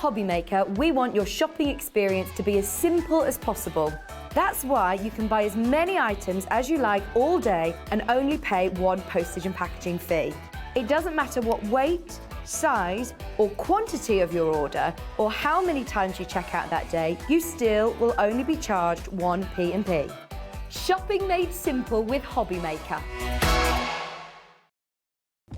HobbyMaker, we want your shopping experience to be as simple as possible. That's why you can buy as many items as you like all day and only pay one postage and packaging fee. It doesn't matter what weight, size or quantity of your order or how many times you check out that day, you still will only be charged one P&P. Shopping made simple with HobbyMaker.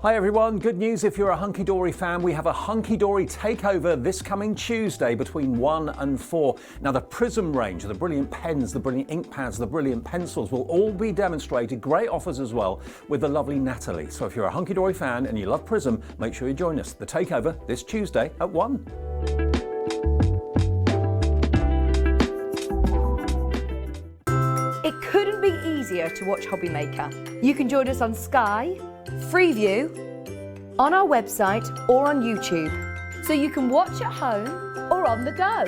Hi everyone, good news if you're a Hunkydory fan. We have a Hunkydory takeover this coming Tuesday between 1 and 4. Now the Prism range, the brilliant pens, the brilliant ink pads, the brilliant pencils will all be demonstrated. Great offers as well with the lovely Natalie. So if you're a Hunkydory fan and you love Prism, make sure you join us. The takeover this Tuesday at 1. It couldn't be easier to watch HobbyMaker. You can join us on Sky, Freeview, on our website or on YouTube, so you can watch at home or on the go.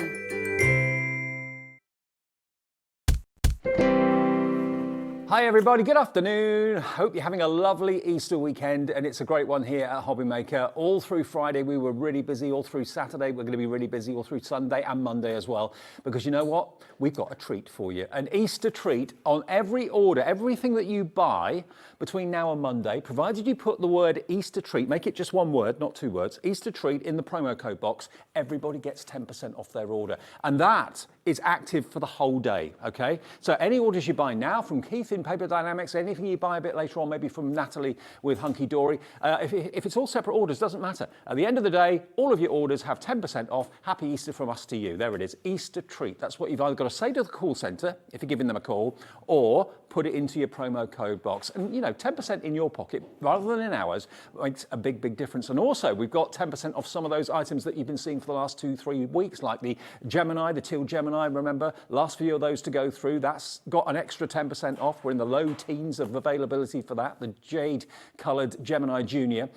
Hi everybody, good afternoon. Hope you're having a lovely Easter weekend, and it's a great one here at HobbyMaker. All through Friday we were really busy, all through Saturday we're going to be really busy, all through Sunday and Monday as well, because you know what? We've got a treat for you, an Easter treat on every order, everything that you buy between now and Monday, provided you put the word Easter treat, make it just one word, not two words, Easter treat in the promo code box, everybody gets 10% off their order. And that is active for the whole day, okay? So any orders you buy now from Keith in Paper Dienamics, anything you buy a bit later on, maybe from Natalie with Hunkydory, if it's all separate orders, doesn't matter. At the end of the day, all of your orders have 10% off. Happy Easter from us to you. There it is, Easter treat. That's what you've either got to say to the call centre, if you're giving them a call, or put it into your promo code box. And you know, 10% in your pocket rather than in ours makes a big, big difference. And also we've got 10% off some of those items that you've been seeing for the last 2-3 weeks, like the Gemini, the Teal Gemini, remember, last few of those to go through, that's got an extra 10% off. We're in the low teens of availability for that, the jade coloured Gemini Junior.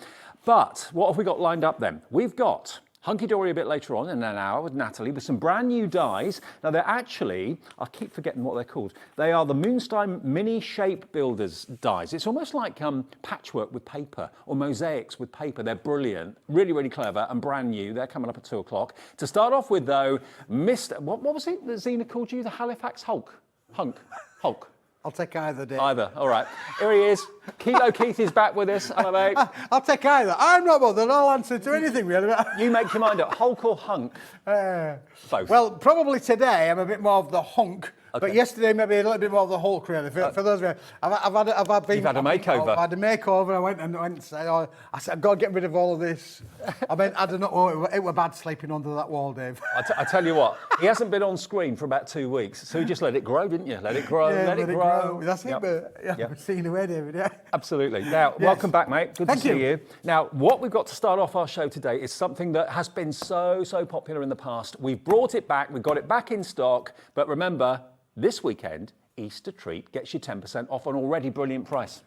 But what have we got lined up then? We've got Hunkydory a bit later on in an hour with Natalie with some brand new dies. Now they're actually, I keep forgetting what they're called. They are the Moonstone Mini Shape Builders dies. It's almost like patchwork with paper or mosaics with paper. They're brilliant, really, really clever and brand new. They're coming up at 2 o'clock. To start off with though, what was it that Zena called you? The Halifax Hulk? Hulk. I'll take either, Dave. Either, all right. Here he is. Kilo Keith is back with us. Hello, mate. I'll take either. I'm not bothered. I'll answer to anything, really. You make your mind up. Hulk or hunk? Both. Well, probably today I'm a bit more of the hunk. Okay. But yesterday maybe a little bit more of the Hulk, really. For those of you, You've had a makeover. I've had a makeover. I went and said, I said, I've got to get rid of all of this. I mean, I don't know. It was bad sleeping under that wall, Dave. I tell you what, he hasn't been on screen for about 2 weeks, so you just let it grow, didn't you? Let it grow, let it grow. That's it, but I'm seeing away, David. Yeah. Absolutely. Now, welcome back, mate. Good to see you. Now, what we've got to start off our show today is something that has been so popular in the past. We've brought it back. We've got it back in stock. But remember, this weekend, Easter treat gets you 10% off an already brilliant price.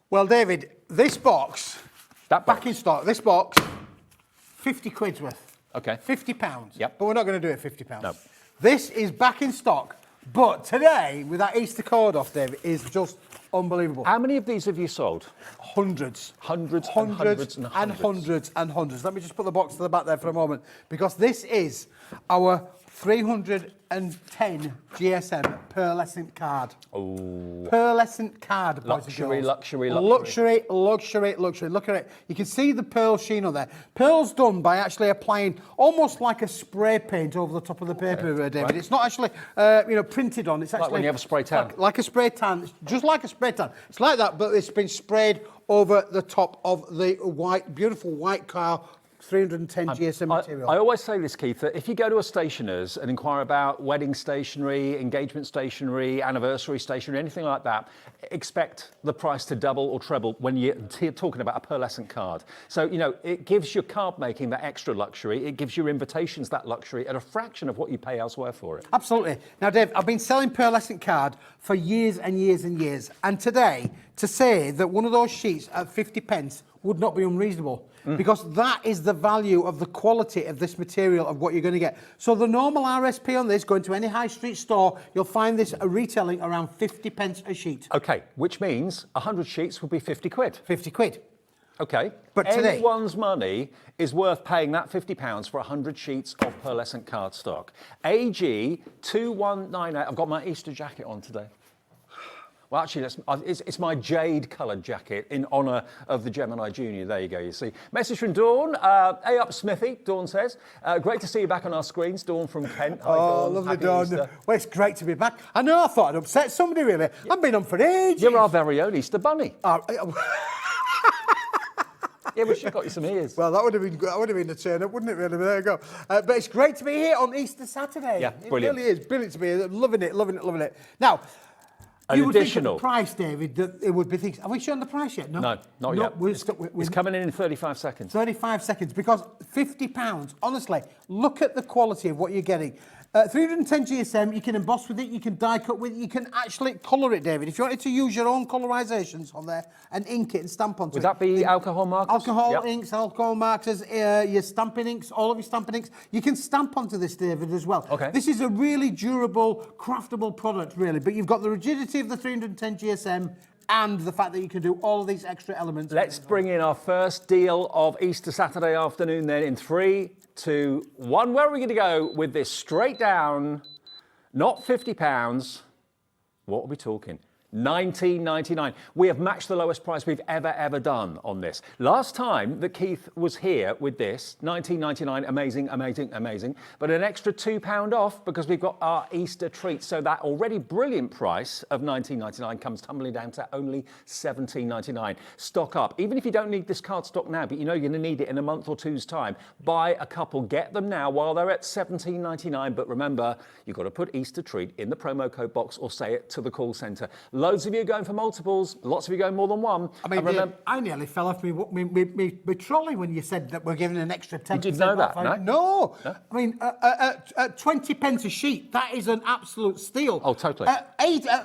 Well, David, this box, back in stock, this box, 50 quid's worth. Okay. £50. Yep. But we're not going to do it £50. No. This is back in stock, but today, with that Easter code off, David, is just unbelievable. How many of these have you sold? Hundreds. Hundreds. And hundreds. Let me just put the box to the back there for a moment, because this is our 310 GSM pearlescent card. Oh. Pearlescent card, boys Luxury. Luxury. Look at it. You can see the pearl sheen on there. Pearl's done by actually applying almost like a spray paint over the top of the paper, David. Right. It's not actually, printed on. It's actually like when you have a spray tan. Like a spray tan. Just like a spray tan. It's like that, but it's been sprayed over the top of the beautiful white car. 310 GSM material. I always say this, Keith, that if you go to a stationer's and inquire about wedding stationery, engagement stationery, anniversary stationery, anything like that, expect the price to double or treble when you're talking about a pearlescent card. So, you know, it gives your card making that extra luxury. It gives your invitations that luxury at a fraction of what you pay elsewhere for it. Absolutely. Now, Dave, I've been selling pearlescent card for years and years and years. And today, to say that one of those sheets at 50p would not be unreasonable, because that is the value of the quality of this material of what you're going to get. So the normal RSP on this, going to any high street store, you'll find this retailing around 50p a sheet. Okay, which means 100 sheets would be 50 quid. 50 quid. Okay. But today- Anyone's money is worth paying that £50 for 100 sheets of pearlescent cardstock. AG 2198. I've got my Easter jacket on today. Well, actually, it's my jade-coloured jacket in honour of the Gemini Junior. There you go, you see. Message from Dawn. Hey up, Smithy, Dawn says. Great to see you back on our screens. Dawn from Kent. Hi, Dawn. Lovely, Happy Dawn. Easter. Well, it's great to be back. I know I thought I'd upset somebody, really. I've been on for ages. You're our very own Easter bunny. Oh, Yeah, we should have got you some ears. well, that would have been good. That would have been a turn-up, wouldn't it, really? But there you go. But it's great to be here on Easter Saturday. Yeah, brilliant. It really is. Brilliant to be here. Loving it, loving it, loving it. Now, An you would think additional- of the price, David, that it would be things. Have we shown the price yet? No, No, not yet. We're It's coming in 35 seconds. 35 seconds, because £50, honestly, look at the quality of what you're getting. 310 GSM, you can emboss with it, you can die cut with it, you can actually colour it, David. If you wanted to use your own colorisations on there and ink it and stamp onto it. Would that be alcohol markers? Alcohol Yep. inks, alcohol markers, your stamping inks, all of your stamping inks. You can stamp onto this, David, as well. Okay. This is a really durable, craftable product, really, but you've got the rigidity of the 310 GSM and the fact that you can do all of these extra elements. Let's bring in our first deal of Easter Saturday afternoon then in 3, 2, 1. Where are we going to go with this? Straight down, not £50. What are we talking? £19.99. We have matched the lowest price we've ever done on this. Last time that Keith was here with this, £19.99, amazing, amazing, amazing, but an extra £2 off because we've got our Easter treat. So that already brilliant price of £19.99 comes tumbling down to only £17.99. Stock up. Even if you don't need this cardstock now, but you know you're going to need it in a month or two's time, buy a couple, get them now while they're at £17.99. But remember, you've got to put Easter treat in the promo code box or say it to the call centre. Loads of you going for multiples, lots of you going more than one. I mean, I nearly fell off my trolley when you said that we're giving an extra 10%. Did you know that? Off. No? I mean, 20 pence a sheet, that is an absolute steal. Oh, totally.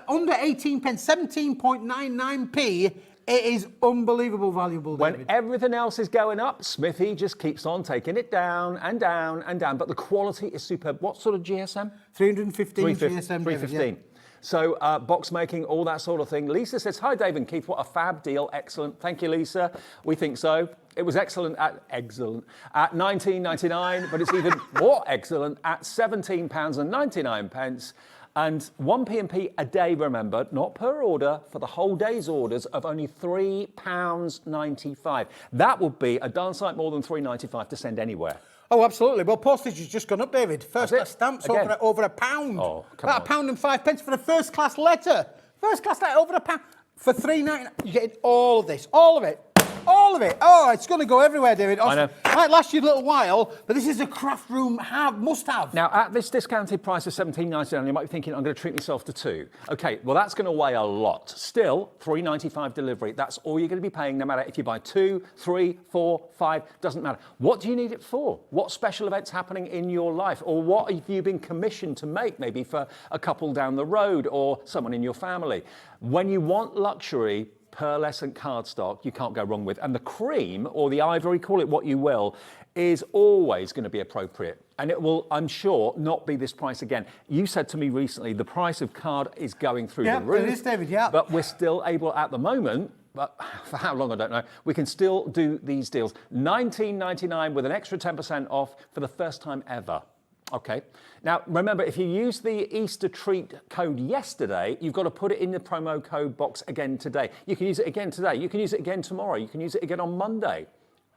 Under 18 pence, 17.99p, it is unbelievable valuable, When David. everything else is going up, Smithy just keeps on taking it down and down and down. But the quality is superb. What sort of GSM? 315 GSM, David, 315. So box making, all that sort of thing. Lisa says, hi, Dave and Keith, what a fab deal. Excellent. Thank you, Lisa. We think so. It was excellent at £19.99, but it's even more excellent at £17.99. And 1p&p a day, remember, not per order, for the whole day's orders of only £3.95. That would be a darn sight more than £3.95 to send anywhere. Oh, absolutely. Well, postage has just gone up, David. First class stamps Again. over a pound. Oh, come About on. £1.05 for a first class letter. First class letter over a pound. For £3.99, you're getting all of this. All of it. All of it. Oh, it's going to go everywhere, David. I know. Might last you a little while, but this is a craft room must-have. Now, at this discounted price of £17.99, you might be thinking, I'm going to treat myself to two. OK, well, that's going to weigh a lot. Still, £3.95 delivery. That's all you're going to be paying, no matter if you buy 2, 3, 4, 5, doesn't matter. What do you need it for? What special event's happening in your life? Or what have you been commissioned to make, maybe for a couple down the road or someone in your family? When you want luxury, pearlescent cardstock you can't go wrong with, and the cream or the ivory, call it what you will, is always going to be appropriate, and it will, I'm sure, not be this price again. You said to me recently the price of card is going through the roof. Yeah, it is, David, yeah. But we're still able at the moment, but for how long I don't know, we can still do these deals. $19.99 with an extra 10% off for the first time ever. Okay. Now, remember, if you use the Easter treat code yesterday, you've got to put it in the promo code box again today. You can use it again today. You can use it again tomorrow. You can use it again on Monday.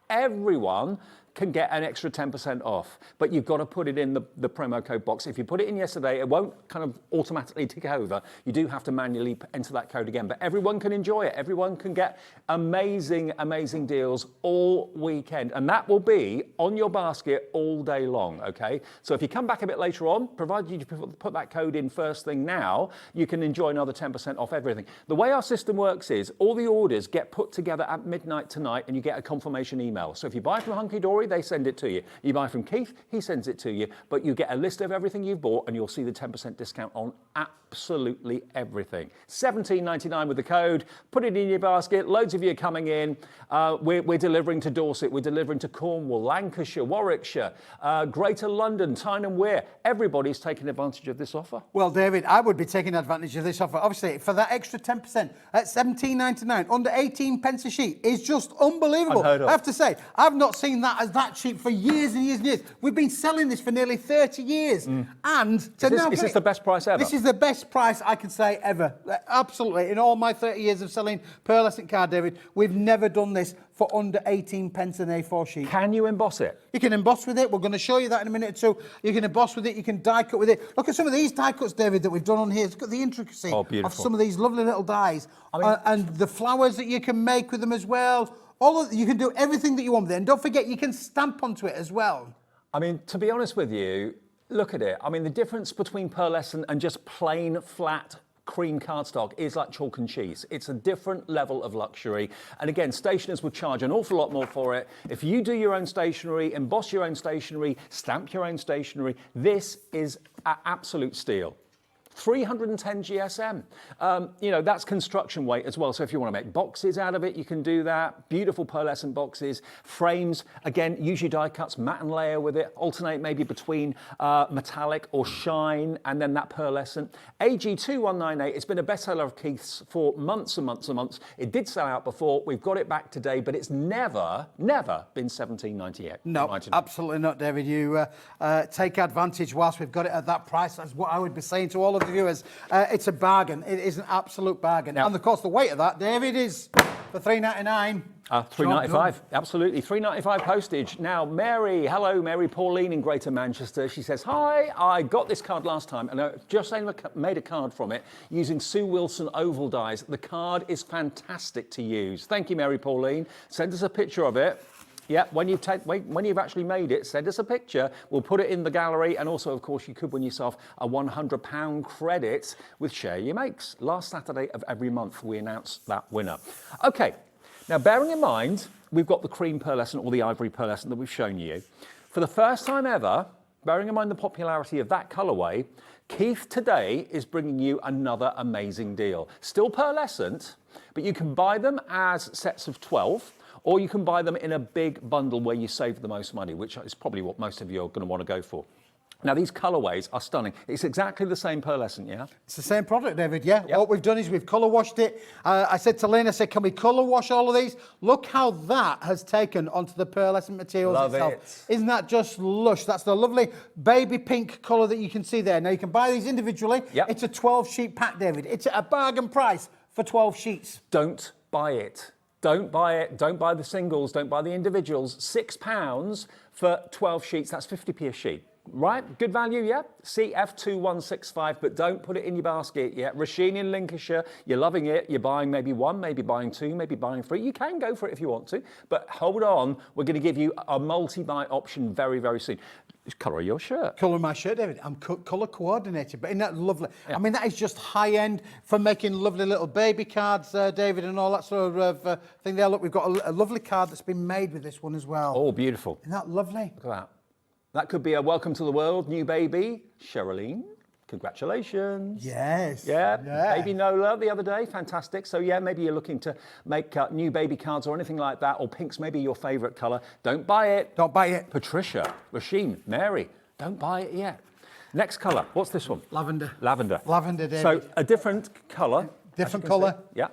Everyone can get an extra 10% off, but you've got to put it in the promo code box. If you put it in yesterday, it won't kind of automatically tick over. You do have to manually enter that code again, but everyone can enjoy it. Everyone can get amazing, amazing deals all weekend, and that will be on your basket all day long, okay? So if you come back a bit later on, provided you put that code in first thing now, you can enjoy another 10% off everything. The way our system works is all the orders get put together at midnight tonight, and you get a confirmation email. So if you buy from Hunkydory, Hunkydory, they send it to you. You buy from Keith, he sends it to you, but you get a list of everything you've bought and you'll see the 10% discount on absolutely everything. $17.99 with the code. Put it in your basket. Loads of you are coming in. We're delivering to Dorset. We're delivering to Cornwall, Lancashire, Warwickshire, Greater London, Tyne and Wear. Everybody's taking advantage of this offer. Well, David, I would be taking advantage of this offer. Obviously, for that extra 10% at $17.99, under 18 pence a sheet, is just unbelievable. Unheard of. I have to say, I've not seen that as that cheap for years and years and years. We've been selling this for nearly 30 years. And to now Is this the best price ever? This is the best price I can say ever. Absolutely. In all my 30 years of selling pearlescent card, David, we've never done this for under 18 pence an A4 sheet. Can you emboss it? You can emboss with it. We're going to show you that in a minute or two. You can emboss with it. You can die cut with it. Look at some of these die cuts, David, that we've done on here. Look at the intricacy of some of these lovely little dies. And the flowers that you can make with them as well. You can do everything that you want with it. And don't forget, you can stamp onto it as well. I mean, to be honest with you, look at it. I mean, the difference between pearlescent and just plain flat cream cardstock is like chalk and cheese. It's a different level of luxury. And again, stationers would charge an awful lot more for it. If you do your own stationery, emboss your own stationery, stamp your own stationery, this is an absolute steal. 310 GSM. You know, that's construction weight as well. So if you want to make boxes out of it, you can do that. Beautiful pearlescent boxes. Frames, again, use your die cuts, matte and layer with it. Alternate maybe between metallic or shine and then that pearlescent. AG2198, it's been a bestseller of Keith's for months and months and months. It did sell out before. We've got it back today, but it's never been $17.98. No, absolutely not, David. You take advantage whilst we've got it at that price. That's what I would be saying to all of the viewers. It's a bargain. It is an absolute bargain. Now, and of course, the weight of that, David, is for $3.99. $3.95, absolutely. $3.95 postage. Now, Mary, hello, Mary Pauline in Greater Manchester. She says, hi, I got this card last time and I just made a card from it using Sue Wilson oval dies. The card is fantastic to use. Thank you, Mary Pauline. Send us a picture of it. Yeah, when you've actually made it, send us a picture. We'll put it in the gallery. And also, of course, you could win yourself a £100 credit with Share Your Makes. Last Saturday of every month, we announce that winner. Okay, now bearing in mind, we've got the cream pearlescent or the ivory pearlescent that we've shown you. For the first time ever, bearing in mind the popularity of that colourway, Keith today is bringing you another amazing deal. Still pearlescent, but you can buy them as sets of 12. Or you can buy them in a big bundle where you save the most money, which is probably what most of you are going to want to go for. Now, these colourways are stunning. It's exactly the same pearlescent, yeah? It's the same product, David, yeah. Yep. What we've done is we've colour washed it. I said to Lynn, can we colour wash all of these? Look how that has taken onto the pearlescent materials itself. It. Isn't that just lush? That's the lovely baby pink colour that you can see there. Now, you can buy these individually. Yep. It's a 12-sheet pack, David. It's a bargain price for 12 sheets. Don't buy it. Don't buy it. Don't buy the singles. Don't buy the individuals. £6 for 12 sheets. That's 50p a sheet. Right? Good value, yeah? CF2165, but don't put it in your basket yet. Rasheen in Lancashire, you're loving it. You're buying maybe one, maybe buying two, maybe buying three. You can go for it if you want to, but hold on. We're going to give you a multi-buy option very, very soon. Colour your shirt. Colour my shirt, David. I'm colour coordinated, but isn't that lovely? Yeah. I mean, that is just high end for making lovely little baby cards, David, and all that sort of thing there. Look, we've got a lovely card that's been made with this one as well. Oh, beautiful. Isn't that lovely? Look at that. That could be a welcome to the world, new baby, Sherilyn. Congratulations. Yes. Yeah. Baby Nola the other day, fantastic. So yeah, maybe you're looking to make new baby cards or anything like that, or pink's maybe your favourite colour. Don't buy it. Don't buy it. Patricia, Rasheen, Mary, don't buy it yet. Next colour, what's this one? Lavender. Lavender. Lavender, David. So a different colour. Different colour. Yeah.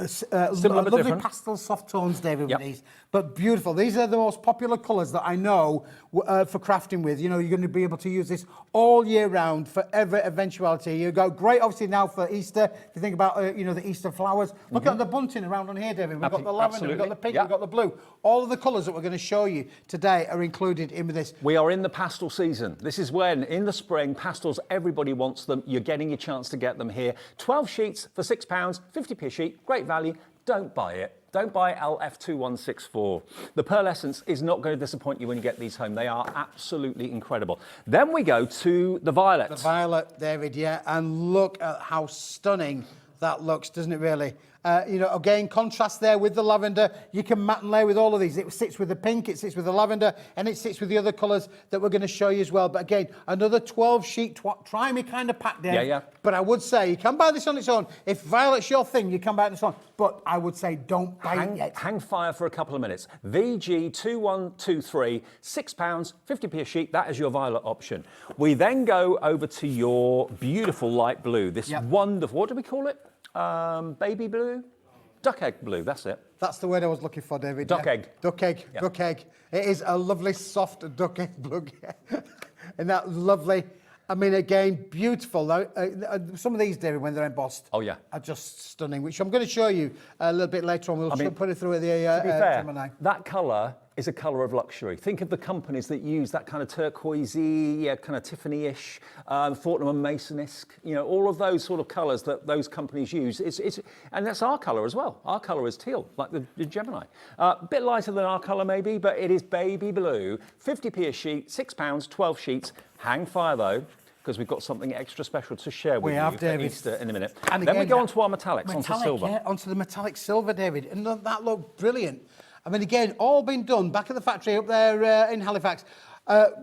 Similar but lovely pastel soft tones, David, with these, but beautiful. These are the most popular colours that I know for crafting with. You know, you're going to be able to use this all year round for every eventuality. You go great, obviously, now for Easter. If you think about, you know, the Easter flowers. Look at the bunting around on here, David. We've got the lavender, we've got the pink, we've got the blue. All of the colours that we're going to show you today are included in with this. We are in the pastel season. This is when, in the spring, pastels, everybody wants them. You're getting your chance to get them here. 12 sheets for £6, 50p a sheet. Great value. Don't buy it. Don't buy LF2164. The pearlescence is not going to disappoint you when you get these home. They are absolutely incredible. Then we go to the violet. The violet, David, yeah. And look at how stunning that looks, doesn't it really? You know, again, contrast there with the lavender. You can matte and layer with all of these. It sits with the pink, it sits with the lavender, and it sits with the other colours that we're going to show you as well. But again, another 12-sheet try me kind of pack there. Yeah. But I would say you can buy this on its own. If violet's your thing, you can buy it on its own. But I would say don't buy it yet. Hang fire for a couple of minutes. VG2123, £6, 50p a sheet. That is your violet option. We then go over to your beautiful light blue. This wonderful, what do we call it? Baby blue? Duck egg blue, that's it. That's the word I was looking for, David. Duck egg. Duck egg, duck egg. It is a lovely, soft duck egg blue. And that lovely, I mean, again, beautiful. Some of these, David, when they're embossed, are just stunning, which I'm going to show you a little bit later on. We'll put it through at the to be fair, Gemini. that colour is a colour of luxury. Think of the companies that use that kind of turquoisey, kind of Tiffany-ish, Fortnum & Mason-esque, you know, all of those sort of colours that those companies use. And that's our colour as well. Our colour is teal, like the Gemini. A bit lighter than our colour maybe, but it is baby blue. 50p a sheet, £6, 12 sheets. Hang fire though, because we've got something extra special to share with you for Easter in a minute. And then we go on to our metallics, onto silver. Yeah, onto the metallic silver, David. And that looked brilliant. I mean, again, all been done back at the factory up there in Halifax,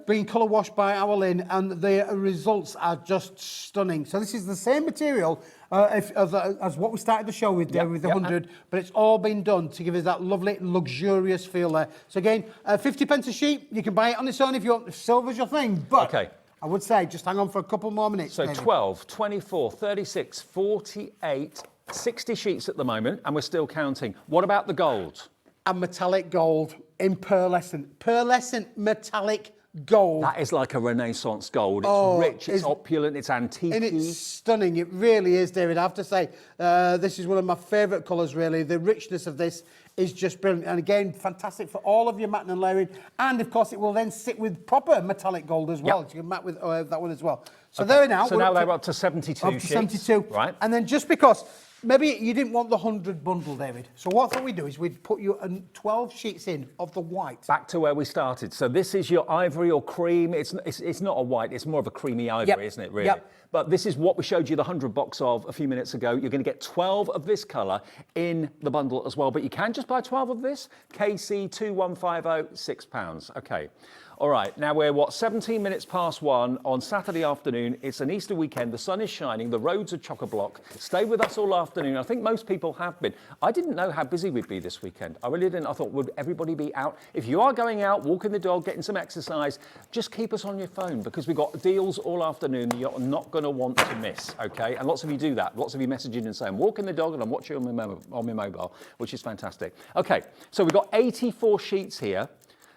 being colour washed by our Lynn, and the results are just stunning. So this is the same material as what we started the show with, David, with the 100, but it's all been done to give us that lovely, luxurious feel there. So again, 50p a sheet. You can buy it on its own if you want. If silver's your thing, but I would say just hang on for a couple more minutes. So David. 12, 24, 36, 48, 60 sheets at the moment, and we're still counting. What about the gold? And metallic gold in pearlescent metallic gold. That is like a Renaissance gold. It's rich, it's opulent, it's antique. And it's stunning. It really is, David. I have to say, this is one of my favourite colours, really. The richness of this is just brilliant. And again, fantastic for all of your matting and layering. And, of course, it will then sit with proper metallic gold as well. So you can matte with that one as well. So there now. So now they're up to 72 up to sheets. 72. Right. And then just because... maybe you didn't want the 100 bundle, David. So what I thought we'd do is we'd put you 12 sheets in of the white. Back to where we started. So this is your ivory or cream. It's not a white, it's more of a creamy ivory, isn't it, really? But this is what we showed you the 100 box of a few minutes ago. You're going to get 12 of this colour in the bundle as well. But you can just buy 12 of this. KC2150, £6. Okay. All right, now we're, 17 minutes past 1 on Saturday afternoon. It's an Easter weekend. The sun is shining. The roads are chock-a-block. Stay with us all afternoon. I think most people have been. I didn't know how busy we'd be this weekend. I really didn't. I thought, would everybody be out? If you are going out, walking the dog, getting some exercise, just keep us on your phone because we've got deals all afternoon that you're not going to want to miss, okay? And lots of you do that. Lots of you messaging and saying, walking the dog and I'm watching on my mobile, which is fantastic. Okay, so we've got 84 sheets here.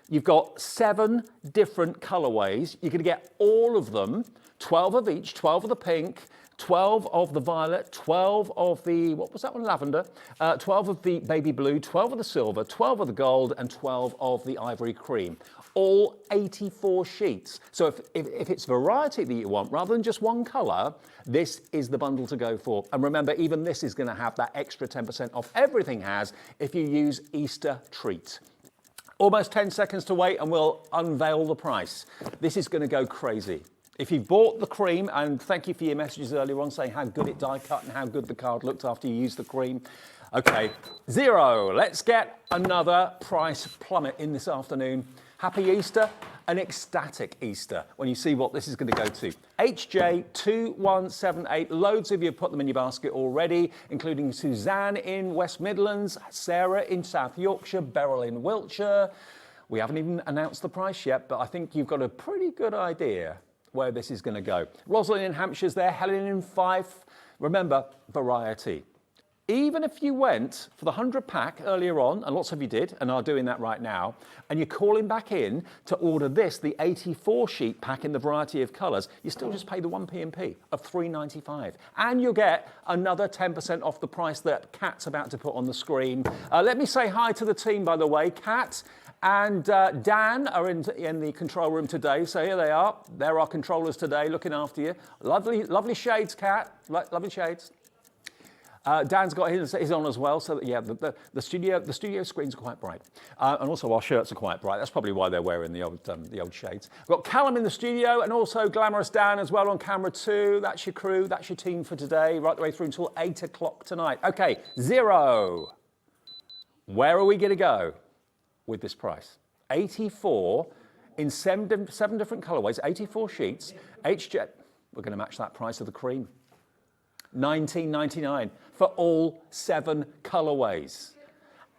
You've got 7 different colourways. You're going to get all of them, 12 of each, 12 of the pink, 12 of the violet, 12 of the, what was that one, lavender, 12 of the baby blue, 12 of the silver, 12 of the gold, and 12 of the ivory cream. All 84 sheets. So if it's variety that you want, rather than just one colour, this is the bundle to go for. And remember, even this is going to have that extra 10% off everything has if you use Easter Treat. Almost 10 seconds to wait and we'll unveil the price. This is going to go crazy. If you've bought the cream, and thank you for your messages earlier on saying how good it die cut and how good the card looked after you used the cream. Okay, 0. Let's get another price plummet in this afternoon. Happy Easter, an ecstatic Easter when you see what this is going to go to. HJ2178, loads of you have put them in your basket already, including Suzanne in West Midlands, Sarah in South Yorkshire, Beryl in Wiltshire. We haven't even announced the price yet, but I think you've got a pretty good idea where this is going to go. Rosalind in Hampshire's there, Helen in Fife. Remember, variety. Even if you went for the 100 pack earlier on, and lots of you did, and are doing that right now, and you're calling back in to order this, the 84 sheet pack in the variety of colours, you still just pay the 1 P&P of $3.95. And you'll get another 10% off the price that Kat's about to put on the screen. Let me say hi to the team, by the way. Kat and Dan are in the control room today, so here they are. They're our controllers today, looking after you. Lovely shades, Kat. Lovely shades. Dan's got his on as well, so that, yeah, the studio screens are quite bright, and also our shirts are quite bright. That's probably why they're wearing the old shades. We've got Callum in the studio, and also Glamorous Dan as well on camera too. That's your crew, that's your team for today, right the way through until 8 o'clock tonight. Okay, Zero. Where are we going to go with this price? 84 in seven different colourways, 84 sheets. HJ, we're going to match that price of the cream. $19.99 for all 7 colourways.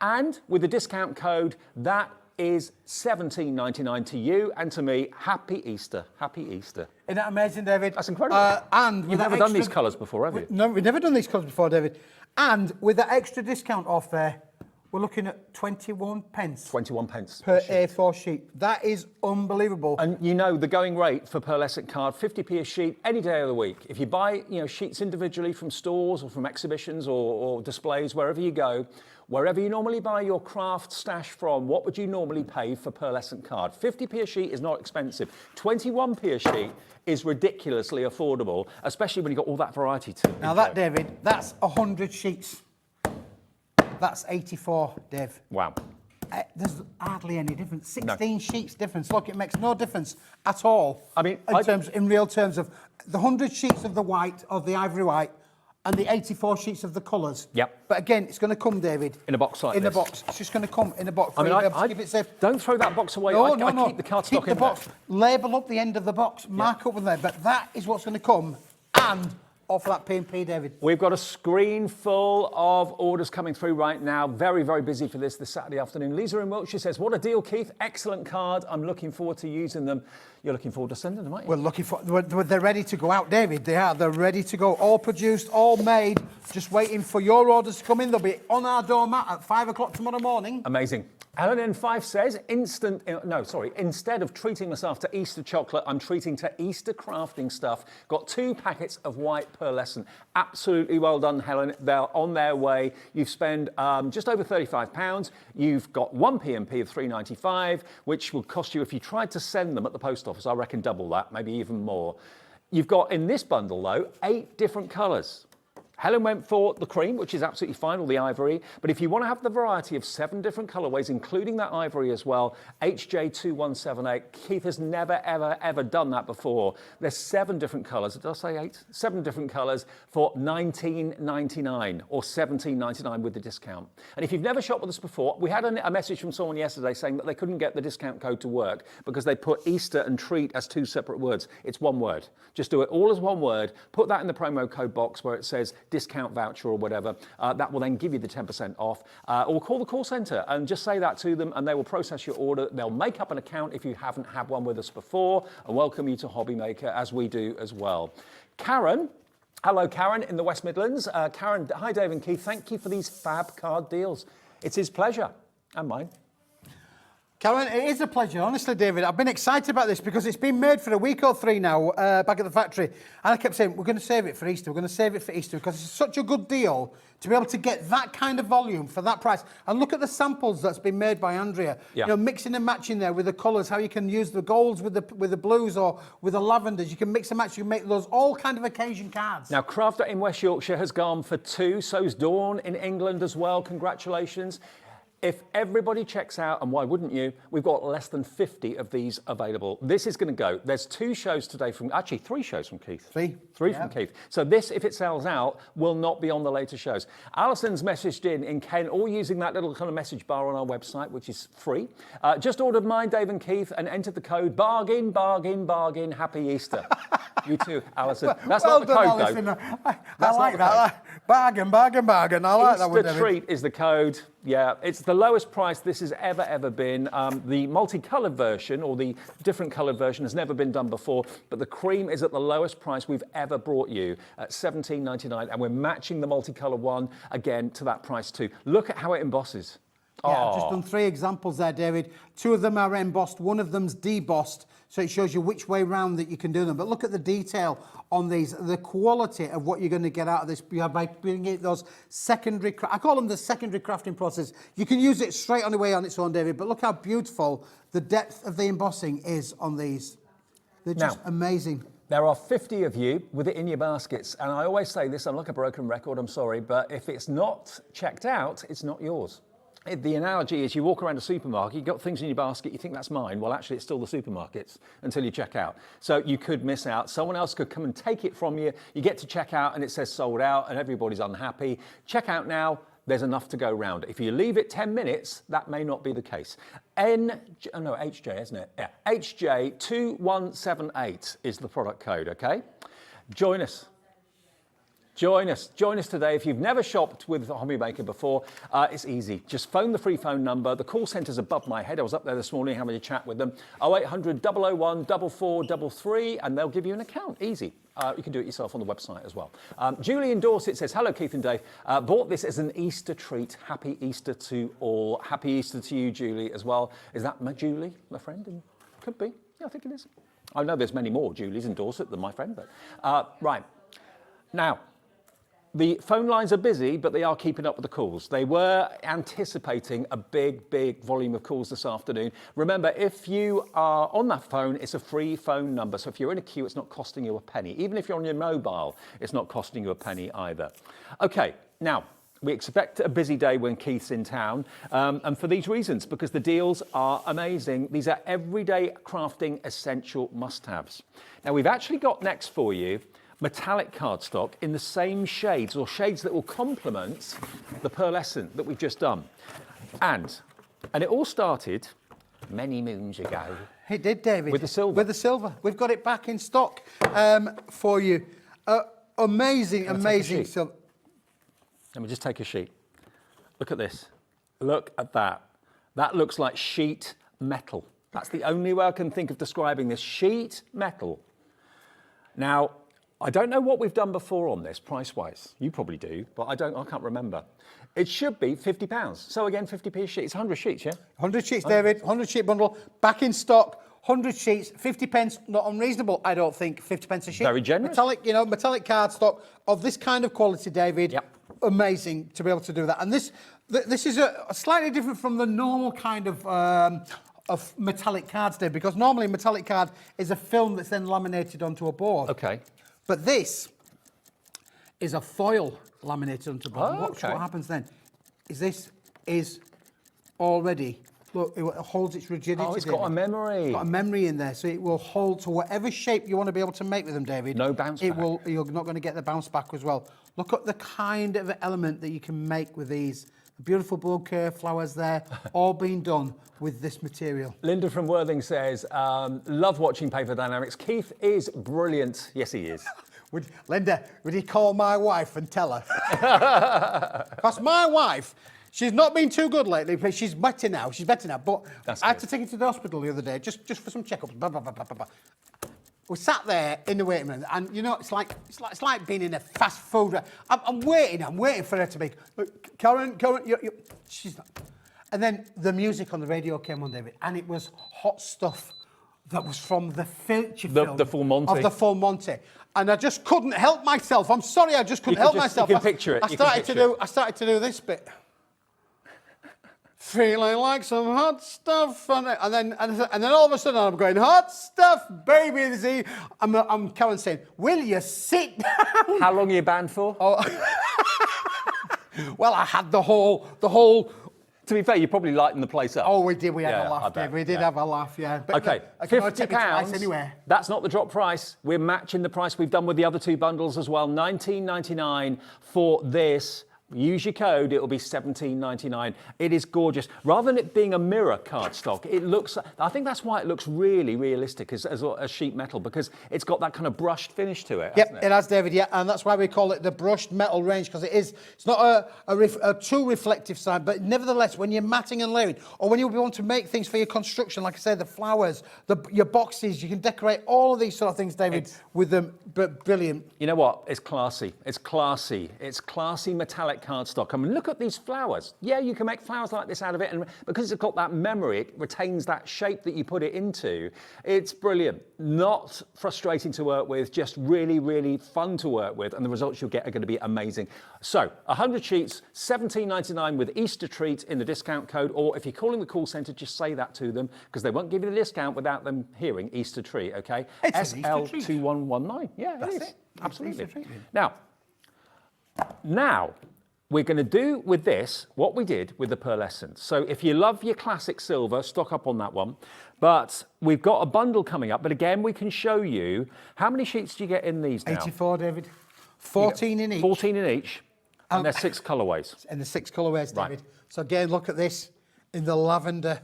And with the discount code, that is $17.99 to you and to me. Happy Easter. Happy Easter. Isn't that amazing, David? That's incredible. And you've never done these colours before, have you? No, we've never done these colours before, David. And with that extra discount off there, we're looking at 21 pence. 21 pence. Per A4 sheet. That is unbelievable. And you know the going rate for pearlescent card, 50p a sheet any day of the week. If you buy sheets individually from stores or from exhibitions or displays, wherever you go, wherever you normally buy your craft stash from, what would you normally pay for pearlescent card? 50p a sheet is not expensive. 21p a sheet is ridiculously affordable, especially when you've got all that variety to it. Now that, David, that's 100 sheets. That's 84, Dave. Wow. There's hardly any difference. 16 sheets difference. Look, it makes no difference at all. I mean, in real terms of the 100 sheets of the white, of the ivory white, and the 84 sheets of the colours. Yep. But again, it's going to come, David. In a box like this. In a box. It's just going to come in a box. I mean, keep it safe. Don't throw that box away. No, I keep the cardstock in the box. Label up the end of the box. Mark up with there. But that is what's going to come. And off that P&P, David. We've got a screen full of orders coming through right now. Very, very busy for this Saturday afternoon. Lisa in Wiltshire says, what a deal, Keith. Excellent card. I'm looking forward to using them. You're looking forward to sending them, aren't you? We're looking for... They're ready to go out, David. They are. They're ready to go. All produced, all made. Just waiting for your orders to come in. They'll be on our doormat at 5 o'clock tomorrow morning. Amazing. Helen N5 says, instead of treating myself to Easter chocolate, I'm treating to Easter crafting stuff. Got 2 packets of white pearlescent. Absolutely well done, Helen. They're on their way. You've spent just over £35. You've got 1 P&P of $3.95, which will cost you, if you tried to send them at the post office, I reckon double that, maybe even more. You've got in this bundle, though, 8 different colours. Helen went for the cream, which is absolutely fine, or the ivory. But if you want to have the variety of 7 different colourways, including that ivory as well, HJ2178, Keith has never, ever, ever done that before. There's 7 different colours. Did I say 8? 7 different colours for $19.99 or $17.99 with the discount. And if you've never shopped with us before, we had a message from someone yesterday saying that they couldn't get the discount code to work because they put Easter and treat as 2 separate words. It's one word. Just do it all as one word. Put that in the promo code box where it says discount voucher or whatever. That will then give you the 10% off. Or call the call centre and just say that to them and they will process your order. They'll make up an account if you haven't had one with us before and welcome you to HobbyMaker as we do as well. Karen. Hello, Karen in the West Midlands. Karen, hi, Dave and Keith. Thank you for these fab card deals. It's his pleasure and mine. Karen, it is a pleasure, honestly, David. I've been excited about this because it's been made for a week or 3 now back at the factory. And I kept saying, we're going to save it for Easter. We're going to save it for Easter because it's such a good deal to be able to get that kind of volume for that price. And look at the samples that's been made by Andrea. Yeah. You know, mixing and matching there with the colours, how you can use the golds with the blues or with the lavenders. You can mix and match. You can make those all kind of occasion cards. Now, Crafter in West Yorkshire has gone for 2. So's Dawn in England as well. Congratulations. If everybody checks out, and why wouldn't you, we've got less than 50 of these available. This is going to go. There's 2 shows today from, actually 3 shows from Keith. 3 from Keith. So this, if it sells out, will not be on the later shows. Alison's messaged in Kent, all using that little kind of message bar on our website, which is free. Just ordered mine, Dave and Keith, and entered the code bargain, bargain, bargain, happy Easter. You too, Alison. That's well not the code, Alison, though. I like that. Bargain, bargain, bargain. I like that one, David. Easter treat is the code. Yeah, it's the lowest price this has ever been. The multicoloured version or the different coloured version has never been done before, but the cream is at the lowest price we've ever brought you at $17.99, and we're matching the multicolour one again to that price too. Look at how it embosses. Yeah, I've just done 3 examples there, David. 2 of them are embossed, 1 of them's debossed, so it shows you which way round that you can do them. But look at the detail on these, the quality of what you're going to get out of this by bringing those secondary, I call them the secondary crafting process. You can use it straight on the way on its own, David, but look how beautiful the depth of the embossing is on these. They're just amazing. There are 50 of you with it in your baskets. And I always say this, I'm like a broken record, I'm sorry, but if it's not checked out, it's not yours. The analogy is you walk around a supermarket, you've got things in your basket, you think that's mine. Well, actually, it's still the supermarket's until you check out. So you could miss out. Someone else could come and take it from you. You get to check out and it says sold out and everybody's unhappy. Check out now. There's enough to go round. If you leave it 10 minutes, that may not be the case. HJ, isn't it? Yeah, HJ2178 is the product code, okay? Join us. Join us today. If you've never shopped with HobbyMaker before, it's easy. Just phone the free phone number. The call centre's above my head. I was up there this morning having a chat with them. 0800 001 4433, and they'll give you an account. Easy. You can do it yourself on the website as well. Julie in Dorset says, hello, Keith and Dave. Bought this as an Easter treat. Happy Easter to all. Happy Easter to you, Julie, as well. Is that my Julie, my friend? Could be. Yeah, I think it is. I know there's many more Julies in Dorset than my friend, but right. Now, the phone lines are busy, but they are keeping up with the calls. They were anticipating a big volume of calls this afternoon. Remember, if you are on that phone, it's a free phone number. So if you're in a queue, it's not costing you a penny. Even if you're on your mobile, it's not costing you a penny either. Okay, now, we expect a busy day when Keith's in town, and for these reasons, because the deals are amazing. These are everyday crafting essential must-haves. Now, we've actually got next for you metallic cardstock in the same shades, or shades that will complement the pearlescent that we've just done. And it all started many moons ago. It did, David. With the silver. With the silver. We've got it back in stock for you. Amazing silver. Let me just take a sheet. Look at this. Look at that. That looks like sheet metal. That's the only way I can think of describing this. Sheet metal. Now, I don't know what we've done before on this, price-wise. You probably do, but I can't remember. It should be £50. So again, 50p a sheet. It's 100 sheets, yeah? 100 sheets, David. 100 sheet bundle, back in stock. 100 sheets, 50 pence, not unreasonable, I don't think. 50 pence a sheet. Very generous. Metallic cardstock of this kind of quality, David. Yep. Amazing to be able to do that. And this is a slightly different from the normal kind of metallic cards, David, because normally a metallic card is a film that's then laminated onto a board. Okay. But this is a foil laminated onto a board. Oh, okay. What happens then is this is already, look, it holds its rigidity. Oh, it's got a memory. It's got a memory in there, so it will hold to whatever shape you want to be able to make with them, David. No bounce back. You're not going to get the bounce back as well. Look at the kind of element that you can make with these. The beautiful bouquet flowers there, all being done with this material. Linda from Worthing says, love watching Paper Dynamics. Keith is brilliant. Yes, he is. Linda, would you call my wife and tell her? Because my wife, she's not been too good lately, but she's better now. But I had to take her to the hospital the other day, just for some checkups. Blah, blah, blah, blah, blah. We sat there in the waiting room, and it's like being in a fast food. I'm waiting for her to be. Look, Karen, she's not. And then the music on the radio came on, David, and it was hot stuff that was from the feature film. The Full Monty. Of the Full Monty. And I just couldn't help myself. I'm sorry, I just couldn't help myself. You can picture it. I started to do this bit. Feeling like some hot stuff, and then all of a sudden I'm going, hot stuff, baby. I'm Karen saying, will you sit down? How long are you banned for? Oh. Well, I had the whole. To be fair, you probably lightened the place up. Oh, we did. We had a laugh, Dave. We did have a laugh, yeah. But okay, £50 anywhere. That's not the drop price. We're matching the price we've done with the other two bundles as well. $19.99 for this. Use your code, it'll be $17.99. It is gorgeous. Rather than it being a mirror cardstock, it looks, I think that's why it looks really realistic as a sheet metal, because it's got that kind of brushed finish to it. Yep, it has, David, yeah, and that's why we call it the brushed metal range, because it's not a true reflective side, but nevertheless, when you're matting and layering, or when you want to make things for your construction, like I said, the flowers, your boxes, you can decorate all of these sort of things, David, with them, but brilliant. You know what? It's classy. It's classy. It's classy metallic metallic cardstock. I mean, look at these flowers. Yeah, you can make flowers like this out of it, and because it's got that memory, it retains that shape that you put it into. It's brilliant. Not frustrating to work with, just really, really fun to work with, and the results you'll get are going to be amazing. So, 100 sheets, $17.99 with Easter treat in the discount code, or if you're calling the call centre, just say that to them, because they won't give you the discount without them hearing Easter treat, okay? It's an Easter treat. SL2119. Yeah, That's it is. it. Absolutely. Easter treat. Now, we're going to do with this what we did with the pearlescent. So if you love your classic silver, stock up on that one. But we've got a bundle coming up. But again, we can show you, how many sheets do you get in these now? 84, David. 14 in each. 14 in each. And there's 6 colourways. And the 6 colourways, David. Right. So again, look at this in the lavender.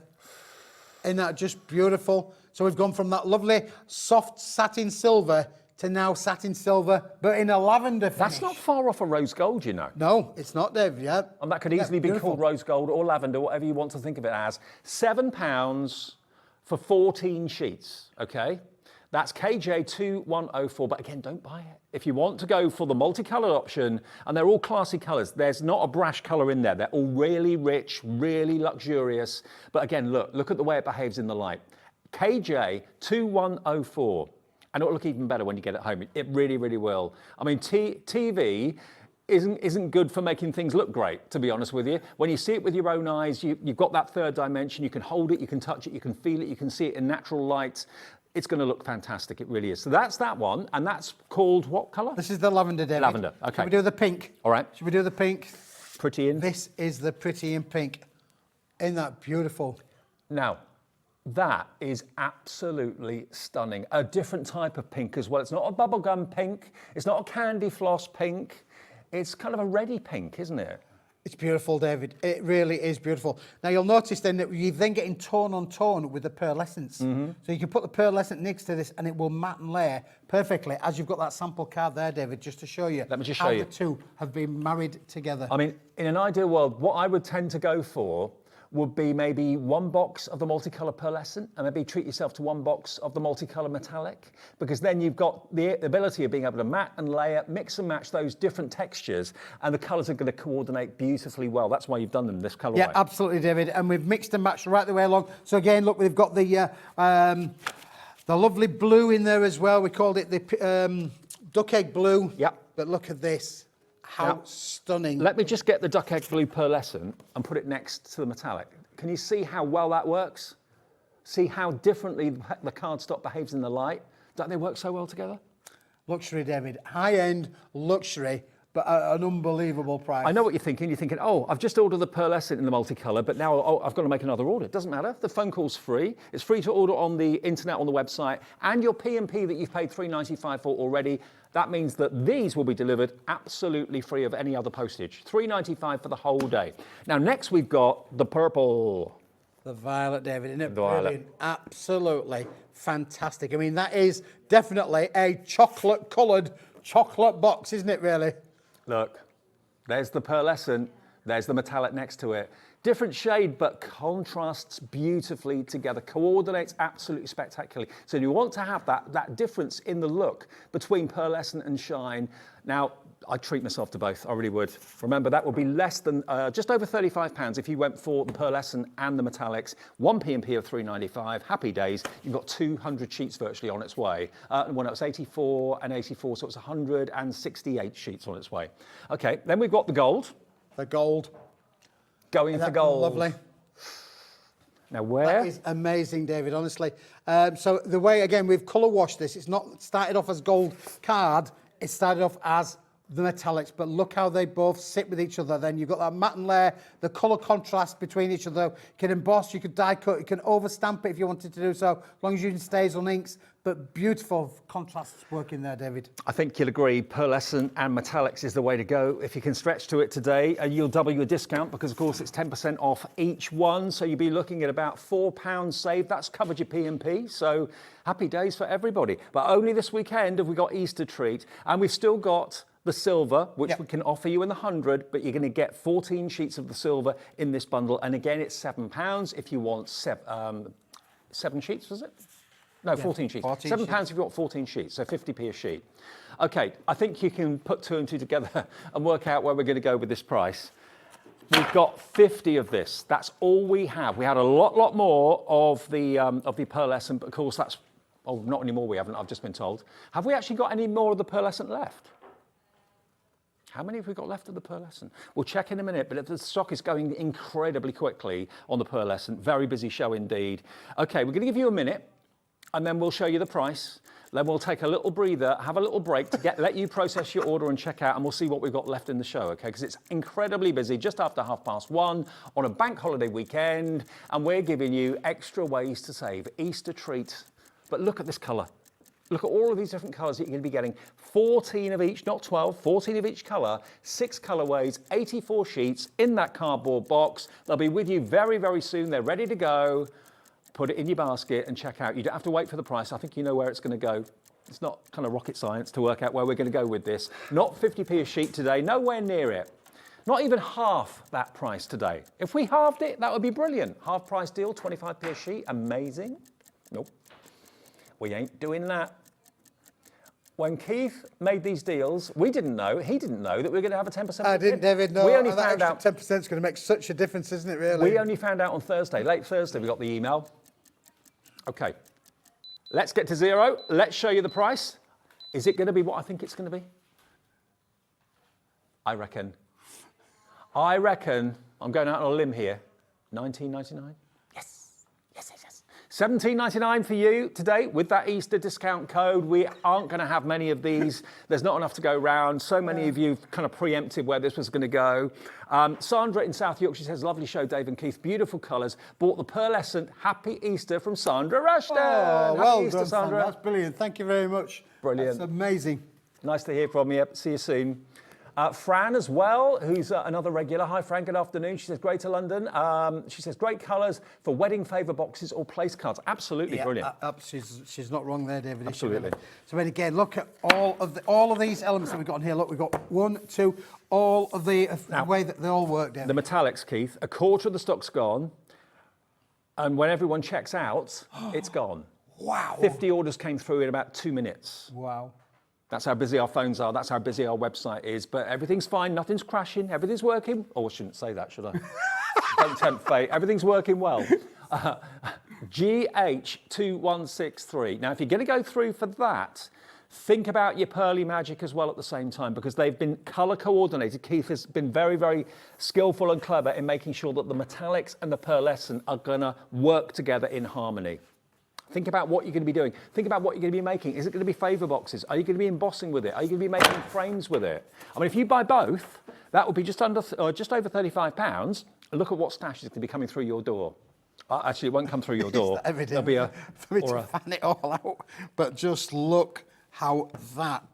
Isn't that just beautiful? So we've gone from that lovely soft satin silver to now satin silver, but in a lavender finish. That's not far off a rose gold, you know. No, it's not, Dave, yeah. And that could easily be beautiful. called rose gold or lavender, whatever you want to think of it as. £7 for 14 sheets, okay? That's KJ2104, but again, don't buy it. If you want to go for the multicolored option, and they're all classy colors, there's not a brash color in there. They're all really rich, really luxurious. But again, look at the way it behaves in the light. KJ2104. And it'll look even better when you get it home. It really, really will. I mean, TV isn't good for making things look great, to be honest with you. When you see it with your own eyes, you've got that third dimension. You can hold it, you can touch it, you can feel it, you can see it in natural light. It's going to look fantastic. It really is. So that's that one, and that's called what colour? This is the lavender, David. Lavender, okay. Should we do the pink? All right. Should we do the pink? Pretty in. This is the pretty in pink. Isn't that beautiful? Now, that is absolutely stunning. A different type of pink as well. It's not a bubblegum pink. It's not a candy floss pink. It's kind of a reddy pink, isn't it? It's beautiful, David. It really is beautiful. Now, you'll notice then that you're then getting tone on tone with the pearlescence. So you can put the pearlescent next to this and it will matte and layer perfectly, as you've got that sample card there, David, just to show you Let me just show how you. the two have been married together. I mean, in an ideal world, what I would tend to go for would be maybe 1 box of the multicolour pearlescent and maybe treat yourself to 1 box of the multicolour metallic, because then you've got the ability of being able to matte and layer, mix and match those different textures, and the colours are going to coordinate beautifully well. That's why you've done them this colourway. Yeah, absolutely, David. And we've mixed and matched right the way along. So again, look, we've got the lovely blue in there as well. We called it the duck egg blue. Yep. But look at this. How Now, stunning. Let me just get the duck egg blue pearlescent and put it next to the metallic. Can you see how well that works? See how differently the cardstock behaves in the light? Don't they work so well together? Luxury, David. High-end luxury, but at an unbelievable price. I know what you're thinking. You're thinking, oh, I've just ordered the pearlescent in the multicolour, but now I've got to make another order. It doesn't matter. The phone call's free. It's free to order on the internet, on the website, and your P&P that you've paid $3.95 for already. That means that these will be delivered absolutely free of any other postage. $3.95 for the whole day. Now, next we've got the purple. The violet, David, isn't it Violet. brilliant? Absolutely fantastic. I mean, that is definitely a chocolate-coloured chocolate box, isn't it, really? Look, there's the pearlescent, there's the metallic next to it. Different shade, but contrasts beautifully together, coordinates absolutely spectacularly. So you want to have that difference in the look between pearlescent and shine. Now, I'd treat myself to both, I really would. Remember, that would be less than, just over £35 if you went for the pearlescent and the metallics. 1 P&P of $3.95, happy days. You've got 200 sheets virtually on its way. When it was 84 and 84, so it's 168 sheets on its way. Okay, then we've got the gold. The gold. Going for gold. Lovely. Now where? That is amazing, David, honestly. So the way, again, we've colour washed this. It's not started off as gold card. It started off as the metallics, but look how they both sit with each other. Then you've got that matte and layer, the colour contrast between each other. You can emboss, you could die cut, you can overstamp it if you wanted to do so, as long as you use Stays on inks. But beautiful contrasts working there, David. I think you'll agree, pearlescent and metallics is the way to go. If you can stretch to it today, you'll double your discount because, of course, it's 10% off each one. So you'll be looking at about £4 saved. That's covered your P&P. So happy days for everybody. But only this weekend have we got Easter treat. And we've still got the silver, which we can offer you in the 100, but you're going to get 14 sheets of the silver in this bundle. And again, it's £7 if you want 7 sheets, was it? No, 14 sheets. 14 £7 sheets. if you want 14 sheets, so 50p a sheet. Okay, I think you can put 2 and 2 together and work out where we're going to go with this price. We've got 50 of this. That's all we have. We had a lot more of the pearlescent, but of course that's, oh, not anymore we haven't, I've just been told. Have we actually got any more of the pearlescent left? How many have we got left of the pearlescent? We'll check in a minute, but the stock is going incredibly quickly on the pearlescent. Very busy show indeed. Okay, we're going to give you a minute, and then we'll show you the price. Then we'll take a little breather, have a little break to let you process your order and check out, and we'll see what we've got left in the show, okay? Because it's incredibly busy, just after 1:30 on a bank holiday weekend, and we're giving you extra ways to save, Easter treats. But look at this colour. Look at all of these different colours that you're going to be getting. 14 of each, not 12, 14 of each colour, 6 colourways, 84 sheets in that cardboard box. They'll be with you very, very soon. They're ready to go. Put it in your basket and check out. You don't have to wait for the price. I think you know where it's going to go. It's not kind of rocket science to work out where we're going to go with this. Not 50p a sheet today, nowhere near it. Not even half that price today. If we halved it, that would be brilliant. Half price deal, 25p a sheet, amazing. Nope, we ain't doing that. When Keith made these deals, we didn't know, he didn't know that we were going to have a 10%. I didn't, David, no. We only that found out. 10% is going to make such a difference, isn't it, really? We only found out on Thursday, late Thursday, we got the email. Okay, let's get to zero. Let's show you the price. Is it going to be what I think it's going to be? I reckon, I'm going out on a limb here, £19.99. Yes, yes, yes, yes. £17.99 for you today with that Easter discount code. We aren't going to have many of these. There's not enough to go round. So many of you kind of preempted where this was going to go. Sandra in South Yorkshire says, lovely show, Dave and Keith. Beautiful colours. Bought the pearlescent Happy Easter from Sandra Rushton. Oh, well Happy Easter, done, Sandra. That's brilliant. Thank you very much. Brilliant. That's amazing. Nice to hear from you. See you soon. Fran as well, who's another regular. Hi, Fran, good afternoon. She says, Greater London. She says, great colours for wedding favour boxes or place cards. Absolutely brilliant. She's not wrong there, David. Absolutely. So then again, look at all of these elements that we've got in here. Look, we've got 1, 2, all of the way that they all work, David. The metallics, Keith, a quarter of the stock's gone. And when everyone checks out, it's gone. Wow. 50 orders came through in about 2 minutes. Wow. That's how busy our phones are. That's how busy our website is. But everything's fine. Nothing's crashing. Everything's working. Oh, I shouldn't say that, should I? Don't tempt fate. Everything's working well. GH2163. Now, if you're going to go through for that, think about your Pearly Magic as well at the same time, because they've been colour coordinated. Keith has been very, very skillful and clever in making sure that the metallics and the pearlescent are going to work together in harmony. Think about what you're going to be doing. Think about what you're going to be making. Is it going to be favour boxes? Are you going to be embossing with it? Are you going to be making frames with it? I mean, if you buy both, that would be just over £35. And look at what stash is going to be coming through your door. Actually, it won't come through your door. There'll be for me to fan it all out. But just look how that.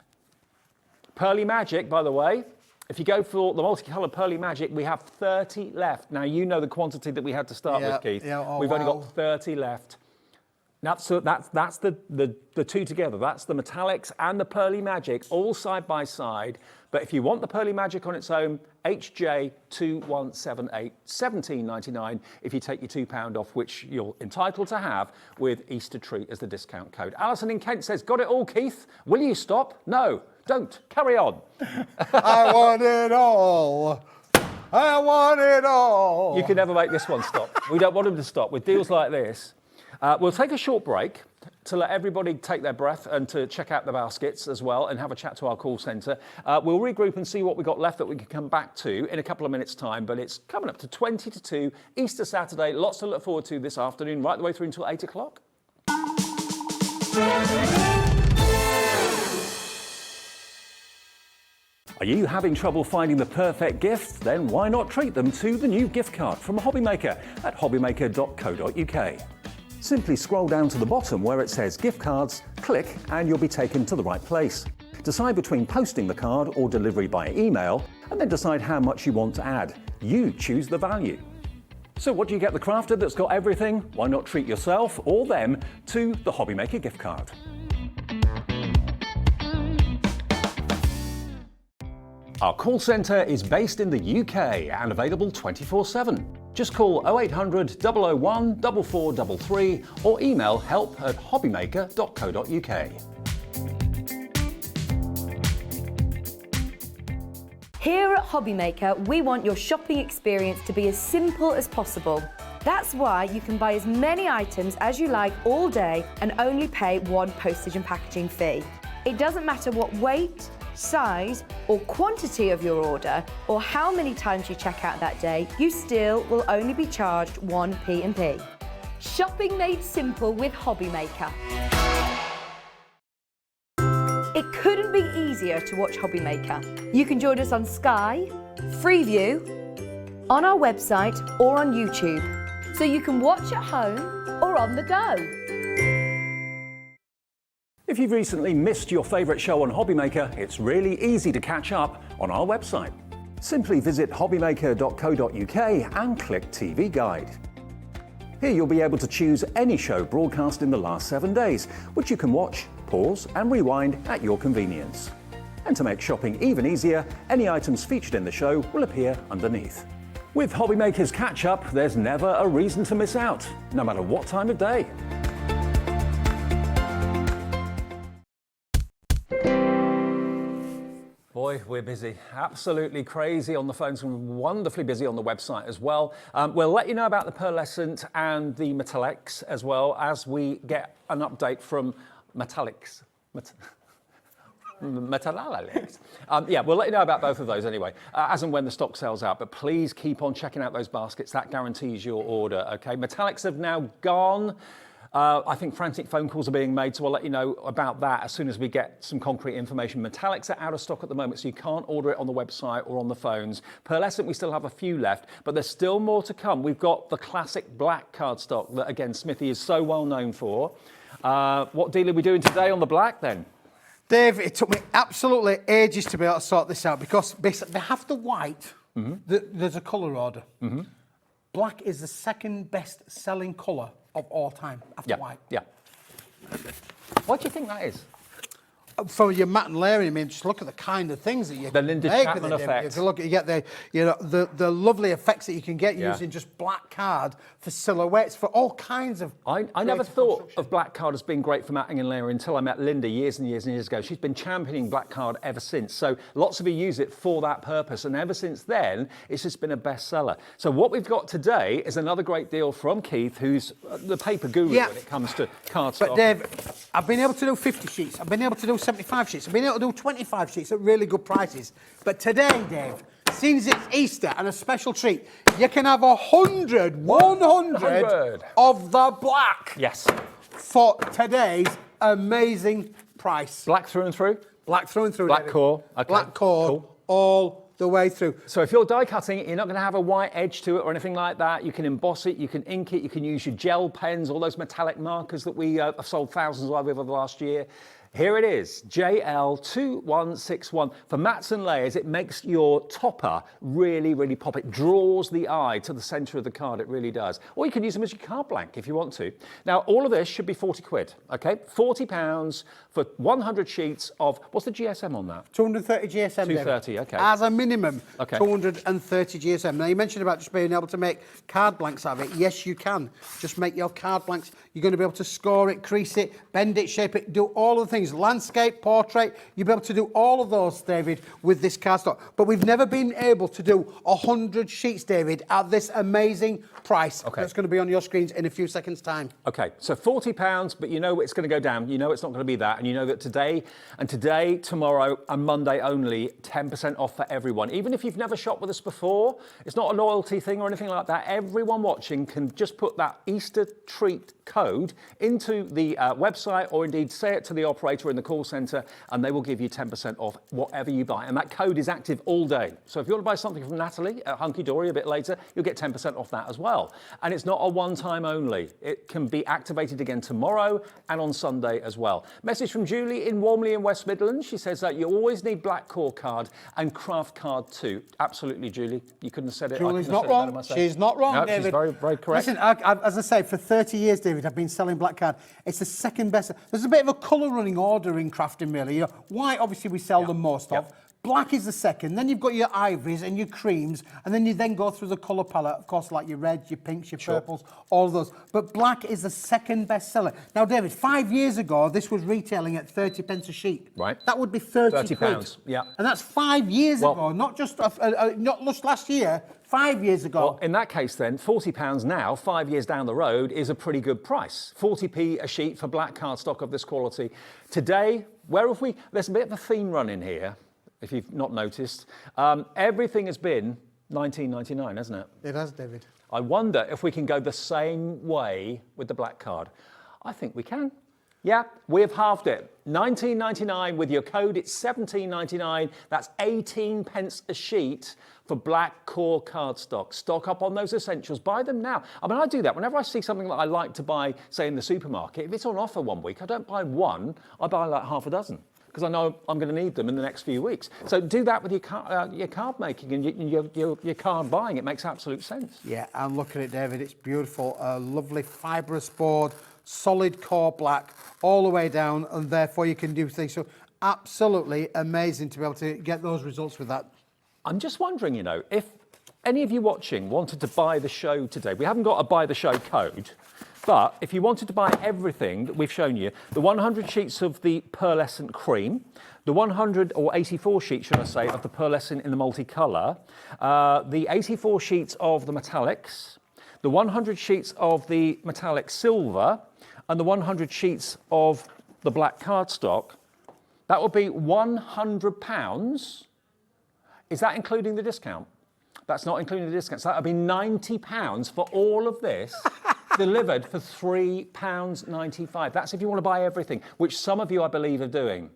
Pearly Magic, by the way, if you go for the multicoloured Pearly Magic, we have 30 left. Now, you know the quantity that we had to start with, Keith. Yeah, We've only got 30 left. Now, so that's the two together. That's the metallics and the Pearly Magic all side by side. But if you want the Pearly Magic on its own, HJ2178, £17.99 if you take your £2 off, which you're entitled to have with Easter treat as the discount code. Alison in Kent says, got it all, Keith. Will you stop? No, don't. Carry on. I want it all. I want it all. You can never make this one stop. We don't want them to stop. With deals like this, we'll take a short break to let everybody take their breath and to check out the baskets as well and have a chat to our call centre. We'll regroup and see what we've got left that we can come back to in a couple of minutes' time, but it's coming up to 20 to 2, Easter Saturday. Lots to look forward to this afternoon, right the way through until 8 o'clock. Are you having trouble finding the perfect gift? Then why not treat them to the new gift card from HobbyMaker at hobbymaker.co.uk. Simply scroll down to the bottom where it says gift cards, click and you'll be taken to the right place. Decide between posting the card or delivery by email and then decide how much you want to add. You choose the value. So what do you get the crafter that's got everything? Why not treat yourself or them to the HobbyMaker gift card? Our call centre is based in the UK and available 24/7. Just call 0800 001 4433 or email help@hobbymaker.co.uk. Here at HobbyMaker, we want your shopping experience to be as simple as possible. That's why you can buy as many items as you like all day and only pay one postage and packaging fee. It doesn't matter what weight, size or quantity of your order or how many times you check out that day, you still will only be charged one P&P. Shopping made simple with HobbyMaker. It couldn't be easier to watch HobbyMaker. You can join us on Sky, Freeview, on our website or on YouTube, so you can watch at home or on the go. If you've recently missed your favourite show on HobbyMaker, it's really easy to catch up on our website. Simply visit hobbymaker.co.uk and click TV Guide. Here you'll be able to choose any show broadcast in the last 7 days, which you can watch, pause and rewind at your convenience. And to make shopping even easier, any items featured in the show will appear underneath. With HobbyMaker's catch-up, there's never a reason to miss out, no matter what time of day. Boy, we're busy. Absolutely crazy on the phones and wonderfully busy on the website as well. We'll let you know about the pearlescent and the metallics as well as we get an update from metallics. Metallics. Yeah, we'll let you know about both of those anyway, as and when the stock sells out. But please keep on checking out those baskets. That guarantees your order, okay? Metallics have now gone. I think frantic phone calls are being made, so I'll let you know about that as soon as we get some concrete information. Metallics are out of stock at the moment, so you can't order it on the website or on the phones. Pearlescent, we still have a few left, but there's still more to come. We've got the classic black cardstock that, again, Smithy is so well known for. What deal are we doing today on the black, then? Dave, it took me absolutely ages to be able to sort this out because basically they have the white, there's a colour order. Black is the second best selling colour of all time after white. Yeah. What do you think that is? For your matte and layering, I mean, just look at the kind of things that you the Linda make Chapman with it. effect. You look, you get the lovely effects that you can get using just black card for silhouettes, for all kinds of. I never thought of black card as being great for matting and layering until I met Linda years and years and years ago. She's been championing black card ever since. So lots of you use it for that purpose, and ever since then, it's just been a bestseller. So what we've got today is another great deal from Keith, who's the paper guru when it comes to cardstock. But Dave, I've been able to do 50 sheets. I've been able to do 75 sheets. I've been able to do 25 sheets at really good prices. But today, Dave, since it's Easter and a special treat, you can have 100 of the black. Yes. For today's amazing price. Black through and through? Black through and through, Black David. core. Okay. Black core, cool. all the way through. So if you're die cutting it, you're not going to have a white edge to it or anything like that. You can emboss it, you can ink it, you can use your gel pens, all those metallic markers that we have sold thousands of over the last year. Here it is, JL2161. For mats and layers, it makes your topper really, really pop. It draws the eye to the centre of the card, it really does. Or you can use them as your card blank if you want to. Now, all of this should be 40 quid, okay? £40 for 100 sheets of, what's the GSM on that? 230 GSM. 230, okay. As a minimum, okay. 230 GSM. Now, you mentioned about just being able to make card blanks out of it. Yes, you can. Just make your card blanks. You're going to be able to score it, crease it, bend it, shape it, do all of the things. Landscape, portrait, you'll be able to do all of those, David, with this cardstock. But we've never been able to do 100 sheets, David, at this amazing price. Okay. That's going to be on your screens in a few seconds' time. Okay, so £40, but you know it's going to go down. You know it's not going to be that. And you know that today, tomorrow, and Monday only, 10% off for everyone. Even if you've never shopped with us before, it's not a loyalty thing or anything like that. Everyone watching can just put that Easter treat code into the website, or indeed say it to the operator in the call centre, and they will give you 10% off whatever you buy. And that code is active all day. So if you want to buy something from Natalie at Hunkydory a bit later, you'll get 10% off that as well. And it's not a one-time only. It can be activated again tomorrow and on Sunday as well. Message from Julie in Warmley in West Midlands. She says that you always need black core card and craft card too. Absolutely, Julie. You couldn't have said it. Julie's not wrong. She's not wrong, no, David. She's very, very correct. Listen, as I say, for 30 years, David, I've been selling black card. It's the second best. There's a bit of a colour running order in crafting, really. You know, white, obviously, we sell the most of. Black is the second, then you've got your ivories and your creams, and then you then go through the colour palette, of course, like your reds, your pinks, your purples, all of those. But black is the second bestseller. Now, David, 5 years ago, this was retailing at 30 pence a sheet. Right. That would be 30 £30, yeah. And that's 5 years ago, not just last year, 5 years ago. Well, in that case then, £40 now, 5 years down the road, is a pretty good price. 40p a sheet for black cardstock of this quality. Today, there's a bit of a theme running here, if you've not noticed. Everything has been £19.99, hasn't it? It has, David. I wonder if we can go the same way with the black card. I think we can. Yeah, we've halved it. £19.99 with your code, it's £17.99. That's 18 pence a sheet for black core cardstock. Stock up on those essentials. Buy them now. I mean, I do that. Whenever I see something that I like to buy, say in the supermarket, if it's on offer one week, I don't buy one, I buy like half a dozen, because I know I'm going to need them in the next few weeks. So do that with your card making and your card buying. It makes absolute sense. Yeah, and look at it, David. It's beautiful. A lovely fibrous board, solid core black, all the way down, and therefore you can do things. So absolutely amazing to be able to get those results with that. I'm just wondering, if any of you watching wanted to buy the show today, we haven't got a buy the show code, but if you wanted to buy everything that we've shown you, the 100 sheets of the pearlescent cream, the 100 or 84 sheets, should I say, of the pearlescent in the multicolour, the 84 sheets of the metallics, the 100 sheets of the metallic silver, and the 100 sheets of the black cardstock, that would be £100. Is that including the discount? That's not including the discount. So that would be £90 for all of this, delivered for £3.95. That's if you want to buy everything, which some of you, I believe, are doing.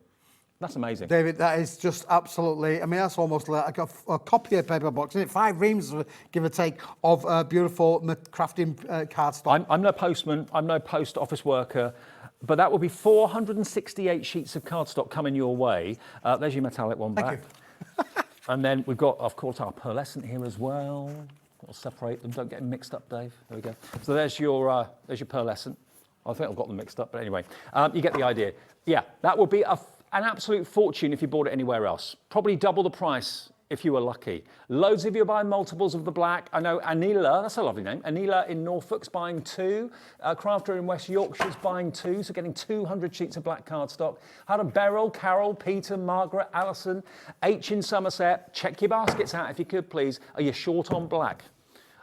That's amazing. David, that is just absolutely, I mean, that's almost like a copy paper box, isn't it? 5 reams, give or take, of beautiful crafting cardstock. I'm no postman, I'm no post office worker, but that will be 468 sheets of cardstock coming your way. There's your metallic one back. Thank you. And then we've got, of course, our pearlescent here as well. We'll separate them, don't get them mixed up, Dave. There we go. So there's your pearlescent. I think I've got them mixed up, but anyway, you get the idea. Yeah, that would be an absolute fortune if you bought it anywhere else. Probably double the price if you were lucky. Loads of you are buying multiples of the black. I know Anila, that's a lovely name. Anila in Norfolk's buying 2. Crafter in West Yorkshire's buying 2, so getting 200 sheets of black cardstock. Hannah Beryl, Carol, Peter, Margaret, Alison, H in Somerset. Check your baskets out if you could, please. Are you short on black?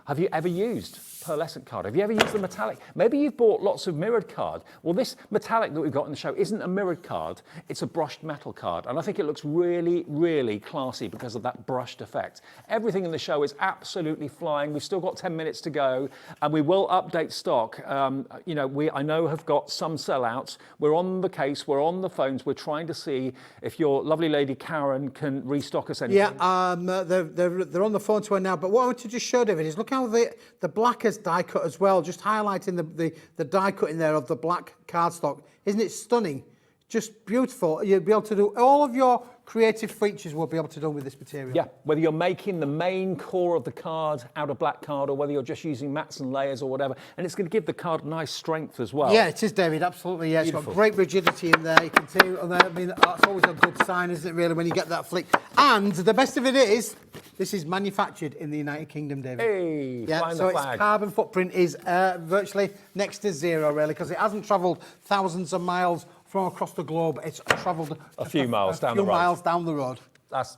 Have you ever used pearlescent card? Have you ever used the metallic? Maybe you've bought lots of mirrored card. Well, this metallic that we've got in the show isn't a mirrored card, it's a brushed metal card. And I think it looks really, really classy because of that brushed effect. Everything in the show is absolutely flying. We've still got 10 minutes to go, and we will update stock. I know have got some sellouts. We're on the case, we're on the phones, we're trying to see if your lovely lady Karen can restock us anything. Yeah, they're on the phone to her now, but what I want to just show David is look how the black is die cut as well, just highlighting the die cut in there of the black cardstock. Isn't it stunning? Just beautiful. You'll be able to do all of your creative features we'll be able to do with this material. Yeah, whether you're making the main core of the card out of black card or whether you're just using mats and layers or whatever, and it's going to give the card nice strength as well. Yeah, it is, David, absolutely. Yeah, Beautiful. It's got great rigidity in there. You can see, I mean, that's always a good sign, isn't it, really, when you get that flick. And the best of it is, this is manufactured in the United Kingdom, David. Hey, yeah, flying so the flag. Its carbon footprint is virtually next to zero, really, because it hasn't travelled thousands of miles from across the globe. It's travelled a few miles down the road. miles down the road.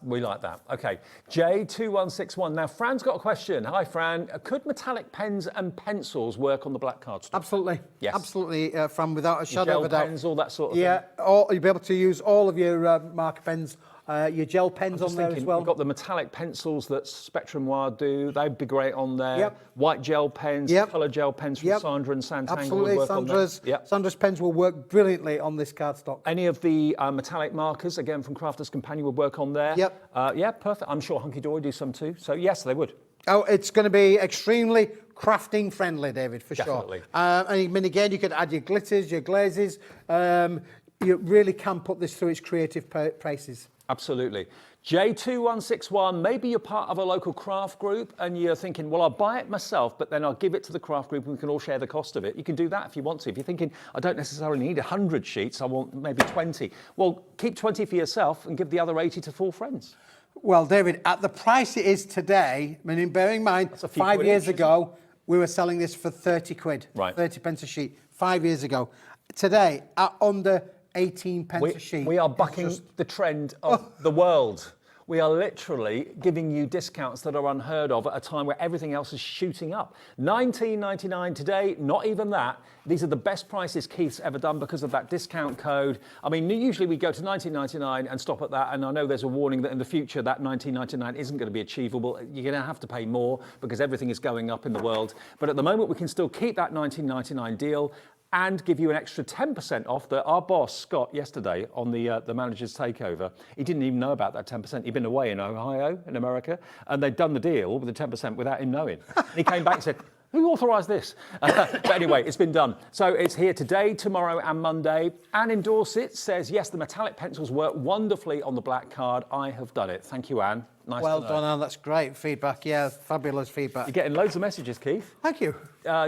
We like that. Okay, J2161. Now, Fran's got a question. Hi, Fran. Could metallic pens and pencils work on the black cardstock? Absolutely. Yes. Absolutely, Fran, without a shadow of a doubt. Pens, all that sort of thing. Yeah, you'll be able to use all of your marker pens, your gel pens on there as well. We've got the metallic pencils that Spectrum Wire do. They'd be great on there. Yep. White gel pens, Yep. colour gel pens from Yep. Sandra and Santangle Absolutely, would work on there. Yep. Sandra's pens will work brilliantly on this cardstock. Any of the metallic markers, again, from Crafter's Companion would work on there. Yep. Yeah, perfect. I'm sure Hunkydory do some too. So, yes, they would. Oh, it's going to be extremely crafting friendly, David, for Definitely. sure. I mean, again, you could add your glitters, your glazes. You really can put this through its creative paces. Absolutely. J2161, maybe you're part of a local craft group and you're thinking, well, I'll buy it myself, but then I'll give it to the craft group and we can all share the cost of it. You can do that if you want to. If you're thinking, I don't necessarily need 100 sheets, I want maybe 20. Well, keep 20 for yourself and give the other 80 to 4 friends. Well, David, at the price it is today, I mean, bear in mind, 5 years ago, we were selling this for 30 quid, right. 30 pence a sheet, 5 years ago. Today, at under 18 pence a sheet. We are bucking the trend of the world. We are literally giving you discounts that are unheard of at a time where everything else is shooting up. $19.99 today, not even that. These are the best prices Keith's ever done because of that discount code. I mean, usually we go to $19.99 and stop at that, and I know there's a warning that in the future that $19.99 isn't going to be achievable. You're going to have to pay more because everything is going up in the world. But at the moment, we can still keep that $19.99 deal and give you an extra 10% off that our boss, Scott, yesterday on the manager's takeover, he didn't even know about that 10%. He'd been away in Ohio, in America, and they'd done the deal with the 10% without him knowing. And he came back and said, who authorised this? But anyway, it's been done. So it's here today, tomorrow and Monday. Anne in Dorset says, yes, the metallic pencils work wonderfully on the black card. I have done it. Thank you, Anne. Nice well done, Anne. That's great feedback. Yeah, fabulous feedback. You're getting loads of messages, Keith. Thank you.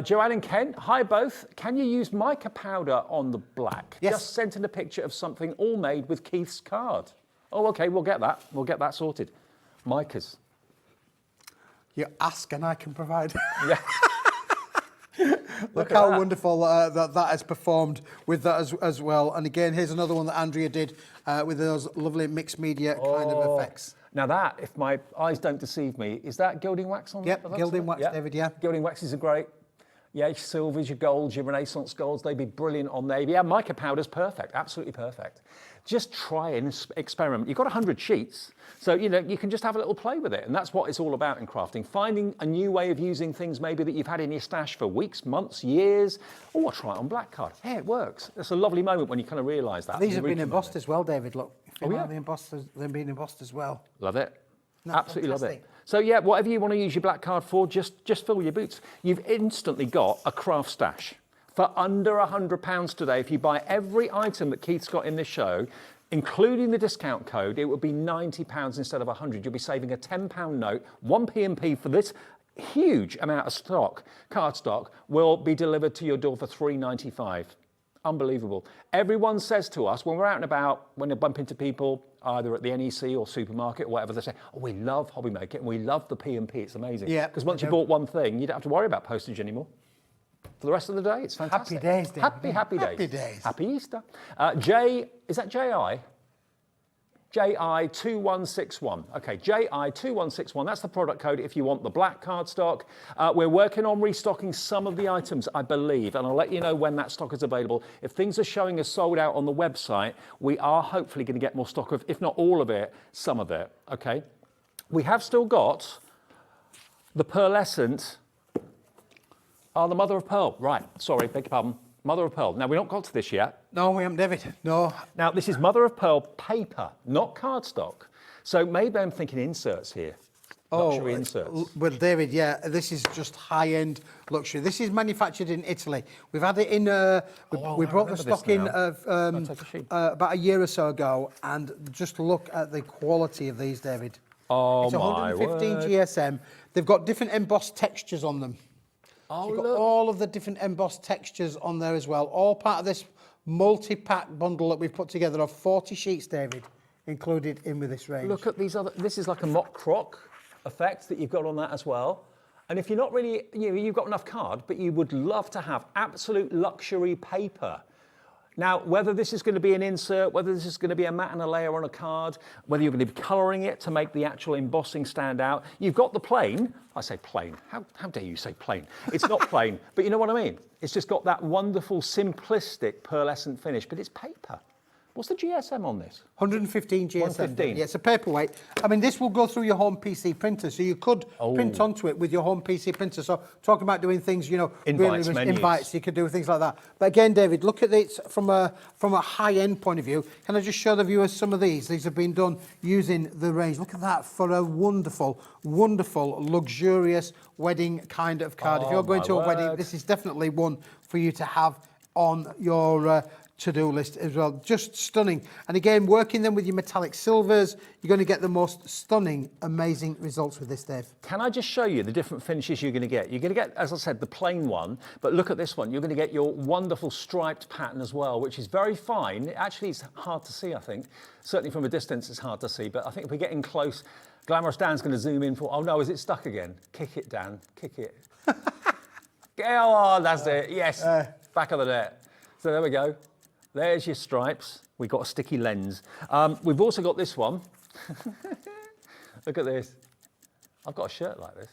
Joanne and Ken, hi both. Can you use mica powder on the black? Yes. Just sent in a picture of something all made with Keith's card. Oh, okay, we'll get that. We'll get that sorted. Micas. You ask and I can provide. Yeah. Look how wonderful that has performed with that as well. And again, here's another one that Andrea did with those lovely mixed media kind of effects. Now that, if my eyes don't deceive me, is that gilding wax on? Yep, gilding wax, yep. David, yeah. Gilding waxes are great. Yeah, your silvers, your golds, your Renaissance golds, they'd be brilliant on there. Yeah, mica powder's perfect, absolutely perfect. Just try and experiment. You've got 100 sheets, so you know you can just have a little play with it, and that's what it's all about in crafting. Finding a new way of using things maybe that you've had in your stash for weeks, months, years. Oh, I'll try it on black card. Hey, it works. It's a lovely moment when you kind of realise that. These have been embossed as well, David. Look, oh yeah, they've been embossed as well. Love it. Absolutely love it. So yeah, whatever you want to use your black card for, just fill your boots. You've instantly got a craft stash for under £100 today. If you buy every item that Keith's got in this show, including the discount code, it would be £90 instead of 100. You'll be saving a £10 note. 1 P&P for this huge amount of stock, card stock, will be delivered to your door for £3.95. Unbelievable. Everyone says to us when we're out and about, when they bump into people, either at the NEC or supermarket or whatever, they say, oh, we love HobbyMaker and we love the P&P, it's amazing. Yeah. Because once you bought one thing, you don't have to worry about postage anymore. For the rest of the day, it's fantastic. Happy days, David. Happy days. Happy days. Happy Easter. Is that JI? JI2161. Okay, JI2161. That's the product code if you want the black cardstock. We're working on restocking some of the items, I believe, and I'll let you know when that stock is available. If things are showing as sold out on the website, we are hopefully going to get more stock of, if not all of it, some of it. Okay. We have still got the pearlescent. The mother of pearl. Right. Sorry, beg your pardon. Mother of pearl. Now, we've not got to this yet. No, we haven't, David. No. Now, this is mother of pearl paper, not cardstock. So maybe I'm thinking inserts here. Luxury inserts. Well, David, yeah, this is just high-end luxury. This is manufactured in Italy. We've had it in. We brought the stock in about a year or so ago, and just look at the quality of these, David. Oh, it's 115 GSM. They've got different embossed textures on them. Oh, you've got all of the different embossed textures on there as well. All part of this multi-pack bundle that we've put together of 40 sheets, David, included in with this range. Look at these other. This is like a mock croc effect that you've got on that as well. And if you're not really, you've got enough card, but you would love to have absolute luxury paper. Now, whether this is going to be an insert, whether this is going to be a matte and a layer on a card, whether you're going to be colouring it to make the actual embossing stand out, you've got the plain. I say plain. How dare you say plain? It's not plain, but you know what I mean. It's just got that wonderful, simplistic pearlescent finish, but it's paper. What's the GSM on this? 115 GSM. 115. Yeah, it's a paperweight. I mean, this will go through your home PC printer, so you could print onto it with your home PC printer. So talking about doing things, invites, really, invites, you could do things like that. But again, David, look at it from a high-end point of view. Can I just show the viewers some of these? These have been done using the range. Look at that for a wonderful, wonderful, luxurious wedding kind of card. If you're going to a wedding, this is definitely one for you to have on your to-do list as well. Just stunning. And again, working them with your metallic silvers, you're going to get the most stunning, amazing results with this, Dave. Can I just show you the different finishes you're going to get? You're going to get, as I said, the plain one, but look at this one. You're going to get your wonderful striped pattern as well, which is very fine. Actually, it's hard to see, I think. Certainly from a distance, it's hard to see, but I think if we're getting close, Glamorous Dan's going to zoom in for, oh no, is it stuck again? Kick it, Dan, kick it. Go on, that's it, yes, back of the net. So there we go. There's your stripes. We've got a sticky lens. We've also got this one. Look at this. I've got a shirt like this.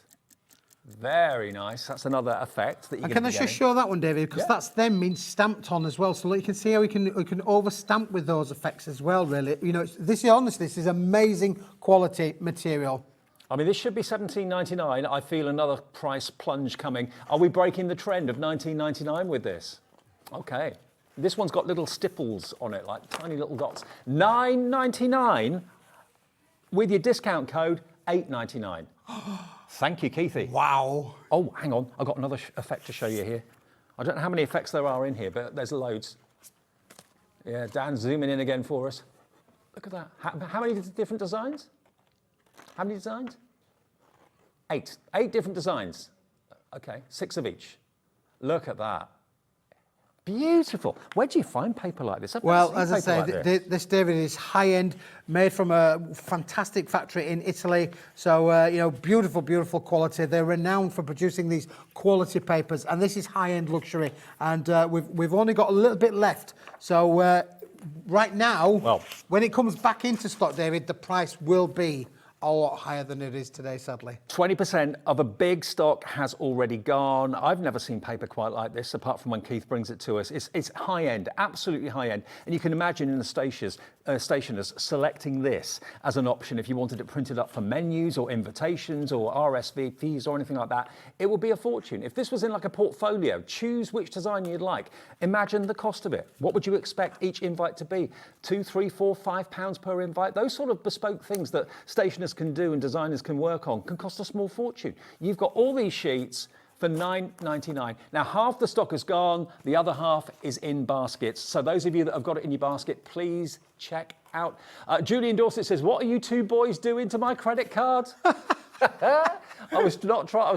Very nice. That's another effect that you can. Can I just show that one, David? Because that's them being stamped on as well. So you can see how we can over stamp with those effects as well. Really, you know, this is honestly, this is amazing quality material. I mean, this should be $17.99. I feel another price plunge coming. Are we breaking the trend of $19.99 with this? Okay. This one's got little stipples on it, like tiny little dots. $9.99 with your discount code, $8.99. Thank you, Keithy. Wow. Oh, hang on. I've got another effect to show you here. I don't know how many effects there are in here, but there's loads. Yeah, Dan's zooming in again for us. Look at that. How many different designs? How many designs? 8. 8 different designs. Okay, 6 of each. Look at that. Beautiful. Where do you find paper like this? Well, as I say, this, David, is high-end, made from a fantastic factory in Italy. So, you know, beautiful, beautiful quality. They're renowned for producing these quality papers, and this is high-end luxury. And we've only got a little bit left. So, right now, well, when it comes back into stock, David, the price will be a lot higher than it is today, sadly. 20% of a big stock has already gone. I've never seen paper quite like this, apart from when Keith brings it to us. It's high-end, absolutely high-end. And you can imagine in the stationers selecting this as an option if you wanted it printed up for menus or invitations or RSVPs or anything like that. It would be a fortune. If this was in like a portfolio, choose which design you'd like. Imagine the cost of it. What would you expect each invite to be? £2, £3, £4, £5 per invite? Those sort of bespoke things that stationers can do and designers can work on can cost a small fortune. You've got all these sheets for $9.99. Now, half the stock is gone, the other half is in baskets. So those of you that have got it in your basket, please check out. Julian Dorset says, what are you two boys doing to my credit card? I was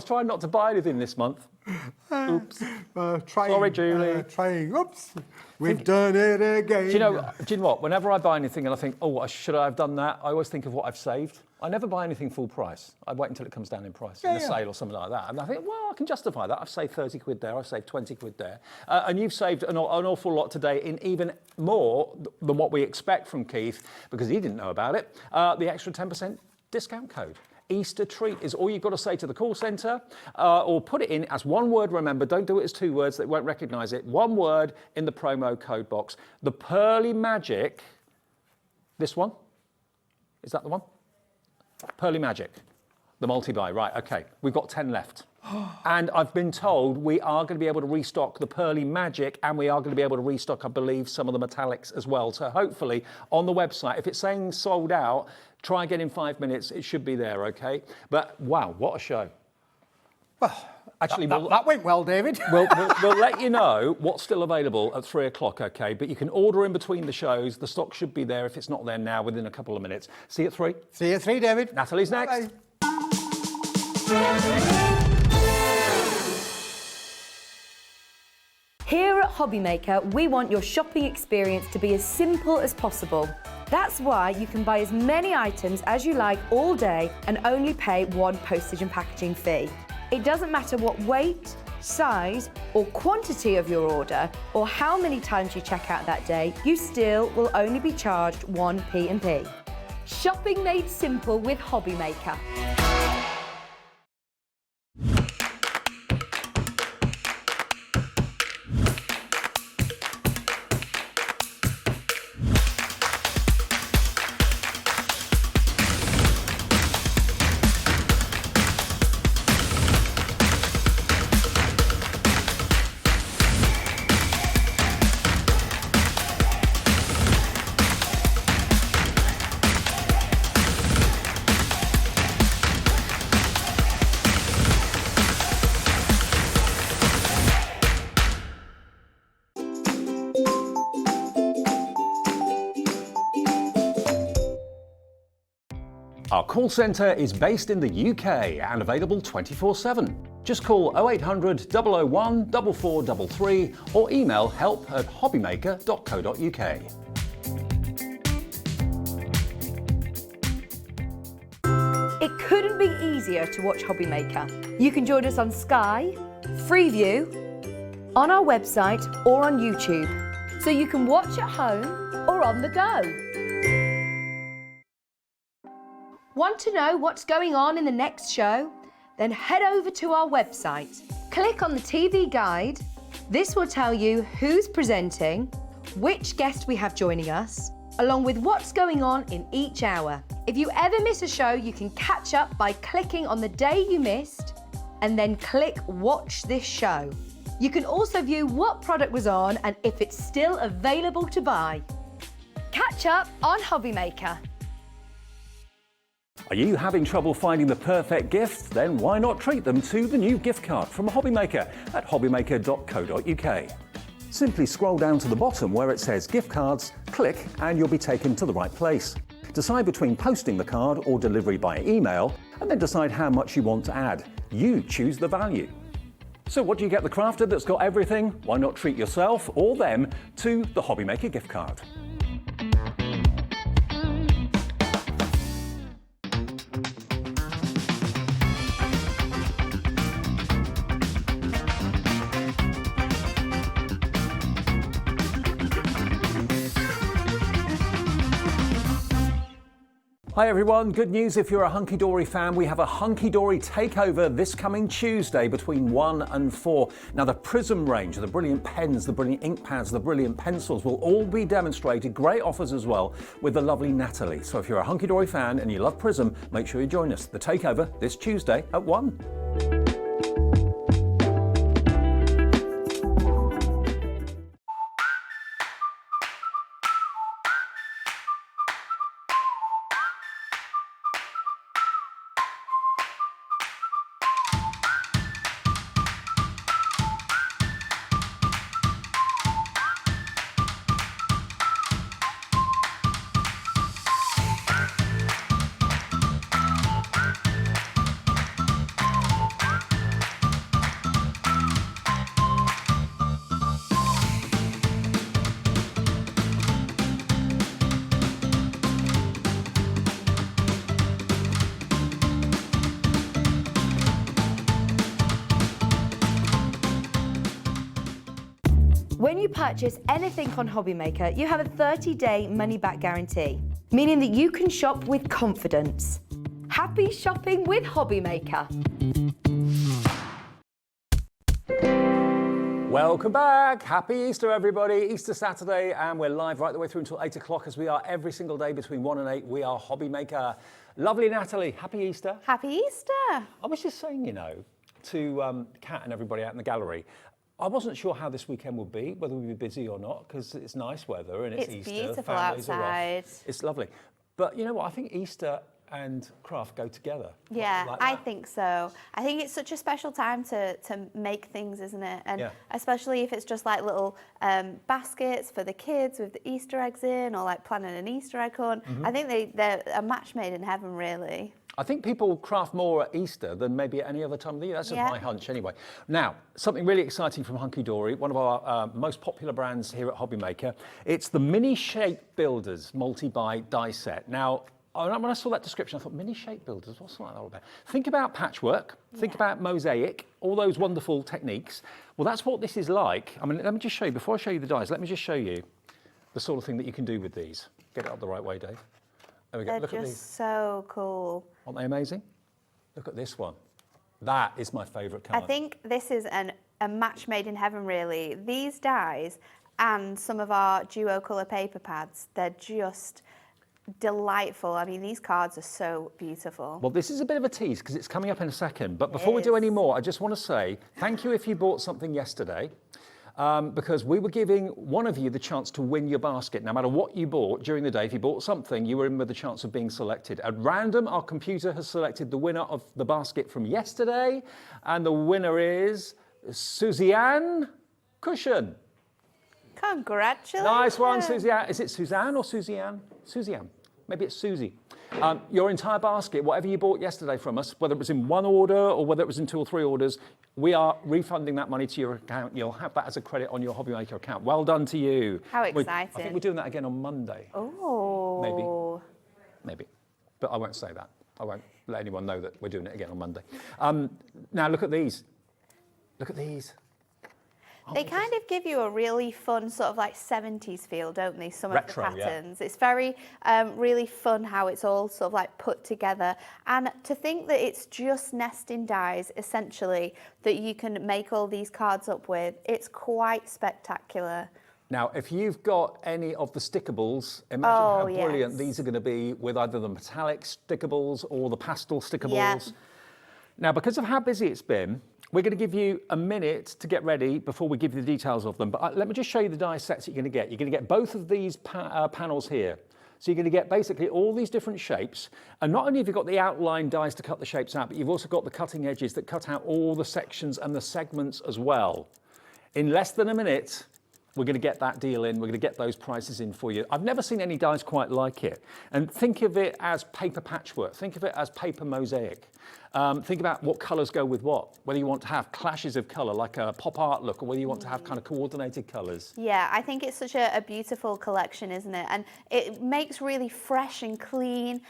trying not to buy anything this month. Oops. Sorry, Julie. Oops. We've done it again. Do you know what? Whenever I buy anything and I think, oh, should I have done that? I always think of what I've saved. I never buy anything full price. I wait until it comes down in price, in a sale or something like that. And I think, well, I can justify that. I've saved 30 quid there. I've saved 20 quid there. And you've saved an awful lot today in even more than what we expect from Keith, because he didn't know about it. The extra 10% discount code. Easter treat is all you've got to say to the call centre, or put it in as one word. Remember, don't do it as 2 words, they won't recognise it. One word in the promo code box. The Pearly Magic, this one, is that the one? Pearly Magic, the multi-buy, right, okay. We've got 10 left. And I've been told we are going to be able to restock the Pearly Magic, and we are going to be able to restock, I believe, some of the metallics as well. So hopefully on the website, if it's saying sold out, try again in 5 minutes. It should be there, okay? But wow, what a show. Well, actually, that went well, David. we'll let you know what's still available at 3 o'clock, okay? But you can order in between the shows. The stock should be there if it's not there now within a couple of minutes. See you at 3. See you at 3, David. Natalie's next. Here at HobbyMaker, we want your shopping experience to be as simple as possible. That's why you can buy as many items as you like all day and only pay one postage and packaging fee. It doesn't matter what weight, size, or quantity of your order, or how many times you check out that day, you still will only be charged one P&P. Shopping made simple with HobbyMaker. Our call centre is based in the UK and available 24/7. Just call 0800 001 4433 or email help@hobbymaker.co.uk. It couldn't be easier to watch HobbyMaker. You can join us on Sky, Freeview, on our website or on YouTube, so you can watch at home or on the go. Want to know what's going on in the next show? Then head over to our website. Click on the TV guide. This will tell you who's presenting, which guest we have joining us, along with what's going on in each hour. If you ever miss a show, you can catch up by clicking on the day you missed and then click Watch This Show. You can also view what product was on and if it's still available to buy. Catch up on HobbyMaker. Are you having trouble finding the perfect gift? Then why not treat them to the new gift card from HobbyMaker at hobbymaker.co.uk. Simply scroll down to the bottom where it says gift cards, click and you'll be taken to the right place. Decide between posting the card or delivery by email and then decide how much you want to add. You choose the value. So what do you get the crafter that's got everything? Why not treat yourself or them to the HobbyMaker gift card? Hi everyone, good news if you're a Hunkydory fan. We have a Hunkydory takeover this coming Tuesday between 1 and 4. Now the Prism range, the brilliant pens, the brilliant ink pads, the brilliant pencils will all be demonstrated. Great offers as well with the lovely Natalie. So if you're a Hunkydory fan and you love Prism, make sure you join us. The takeover this Tuesday at 1. When you purchase anything on HobbyMaker, you have a 30-day money-back guarantee, meaning that you can shop with confidence. Happy shopping with HobbyMaker. Welcome back. Happy Easter, everybody. Easter Saturday, and we're live right the way through until 8 o'clock, as we are every single day between 1 and 8. We are HobbyMaker. Lovely Natalie, happy Easter. Happy Easter. I was just saying, you know, to Kat and everybody out in the gallery, I wasn't sure how this weekend would be, whether we'd be busy or not, because it's nice weather and it's Easter. It's beautiful families outside. It's lovely. But you know what? I think Easter and craft go together. Yeah, like I think so. I think it's such a special time to make things, isn't it? And especially if it's just like little baskets for the kids with the Easter eggs in, or like planning an Easter egg hunt. I think they're a match made in heaven, really. I think people craft more at Easter than maybe at any other time of the year. That's just my hunch anyway. Now, something really exciting from Hunkydory, one of our most popular brands here at HobbyMaker. It's the Mini Shape Builders multi-buy die set. Now, when I saw that description, I thought, Mini Shape Builders, what's that all about? Think about patchwork, think about mosaic, all those wonderful techniques. Well, that's what this is like. I mean, let me just show you, before I show you the dies, let me just show you the sort of thing that you can do with these. Get it up the right way, Dave. There we go. Look at these. They're just so cool. Aren't they amazing? Look at this one. That is my favourite card. I think this is a match made in heaven, really. These dies and some of our duo colour paper pads, they're just delightful. I mean, these cards are so beautiful. Well, this is a bit of a tease because it's coming up in a second. But before we do any more, I just want to say thank you if you bought something yesterday. Because we were giving one of you the chance to win your basket. No matter what you bought during the day, if you bought something, you were in with the chance of being selected. At random, our computer has selected the winner of the basket from yesterday, and the winner is Suzanne Cushion. Congratulations. Nice one, Suzanne. Is it Suzanne or Suzanne? Suzanne. maybe it's Susie. Your entire basket, whatever you bought yesterday from us, whether it was in one order or whether it was in 2 or 3 orders, we are refunding that money to your account. You'll have that as a credit on your HobbyMaker account. Well done to you. How exciting. I think we're doing that again on Monday. Oh. Maybe. But I won't say that. I won't let anyone know that we're doing it again on Monday. Now look at these. Look at these. They kind of give you a really fun sort of like 70s feel, don't they? Some Retro, of the patterns. Yeah. It's very, really fun how it's all sort of like put together. And to think that it's just nesting dies, essentially, that you can make all these cards up with, it's quite spectacular. Now, if you've got any of the stickables, imagine how brilliant these are going to be with either the metallic stickables or the pastel stickables. Yeah. Now, because of how busy it's been, we're going to give you a minute to get ready before we give you the details of them. But let me just show you the die sets that you're going to get. You're going to get both of these panels here. So you're going to get basically all these different shapes. And not only have you got the outline dies to cut the shapes out, but you've also got the cutting edges that cut out all the sections and the segments as well. In less than a minute, we're going to get that deal in. We're going to get those prices in for you. I've never seen any dies quite like it. And think of it as paper patchwork. Think of it as paper mosaic. Think about what colours go with what. Whether you want to have clashes of colour, like a pop art look, or whether you want to have kind of coordinated colours. Yeah, I think it's such a beautiful collection, isn't it? And it makes really fresh and clean,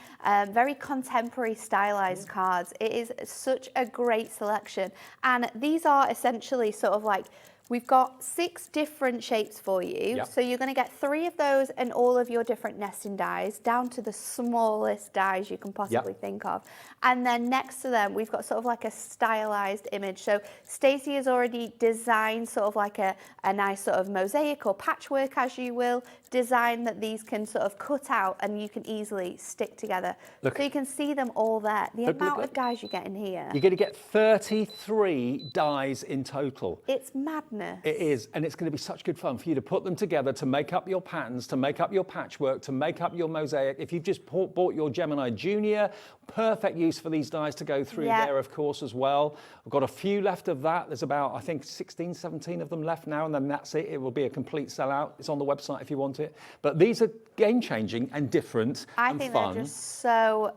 very contemporary stylised cards. It is such a great selection. And these are essentially sort of like, we've got 6 different shapes for you. Yep. So you're going to get 3 of those and all of your different nesting dies, down to the smallest dies you can possibly think of. And then next to them, we've got sort of like a stylized image. So Stacey has already designed sort of like a nice sort of mosaic or patchwork, as you will, design that these can sort of cut out and you can easily stick together. Look, so you can see them all there. The amount of dies you get in here. You're going to get 33 dies in total. It's madness. It is, and it's going to be such good fun for you to put them together, to make up your patterns, to make up your patchwork, to make up your mosaic. If you've just bought your Gemini Junior, perfect use for these dies to go through there, of course, as well. I've got a few left of that. There's about, I think, 16, 17 of them left now, and then that's it. It will be a complete sellout. It's on the website if you want it. But these are game-changing and different and think fun. They're just so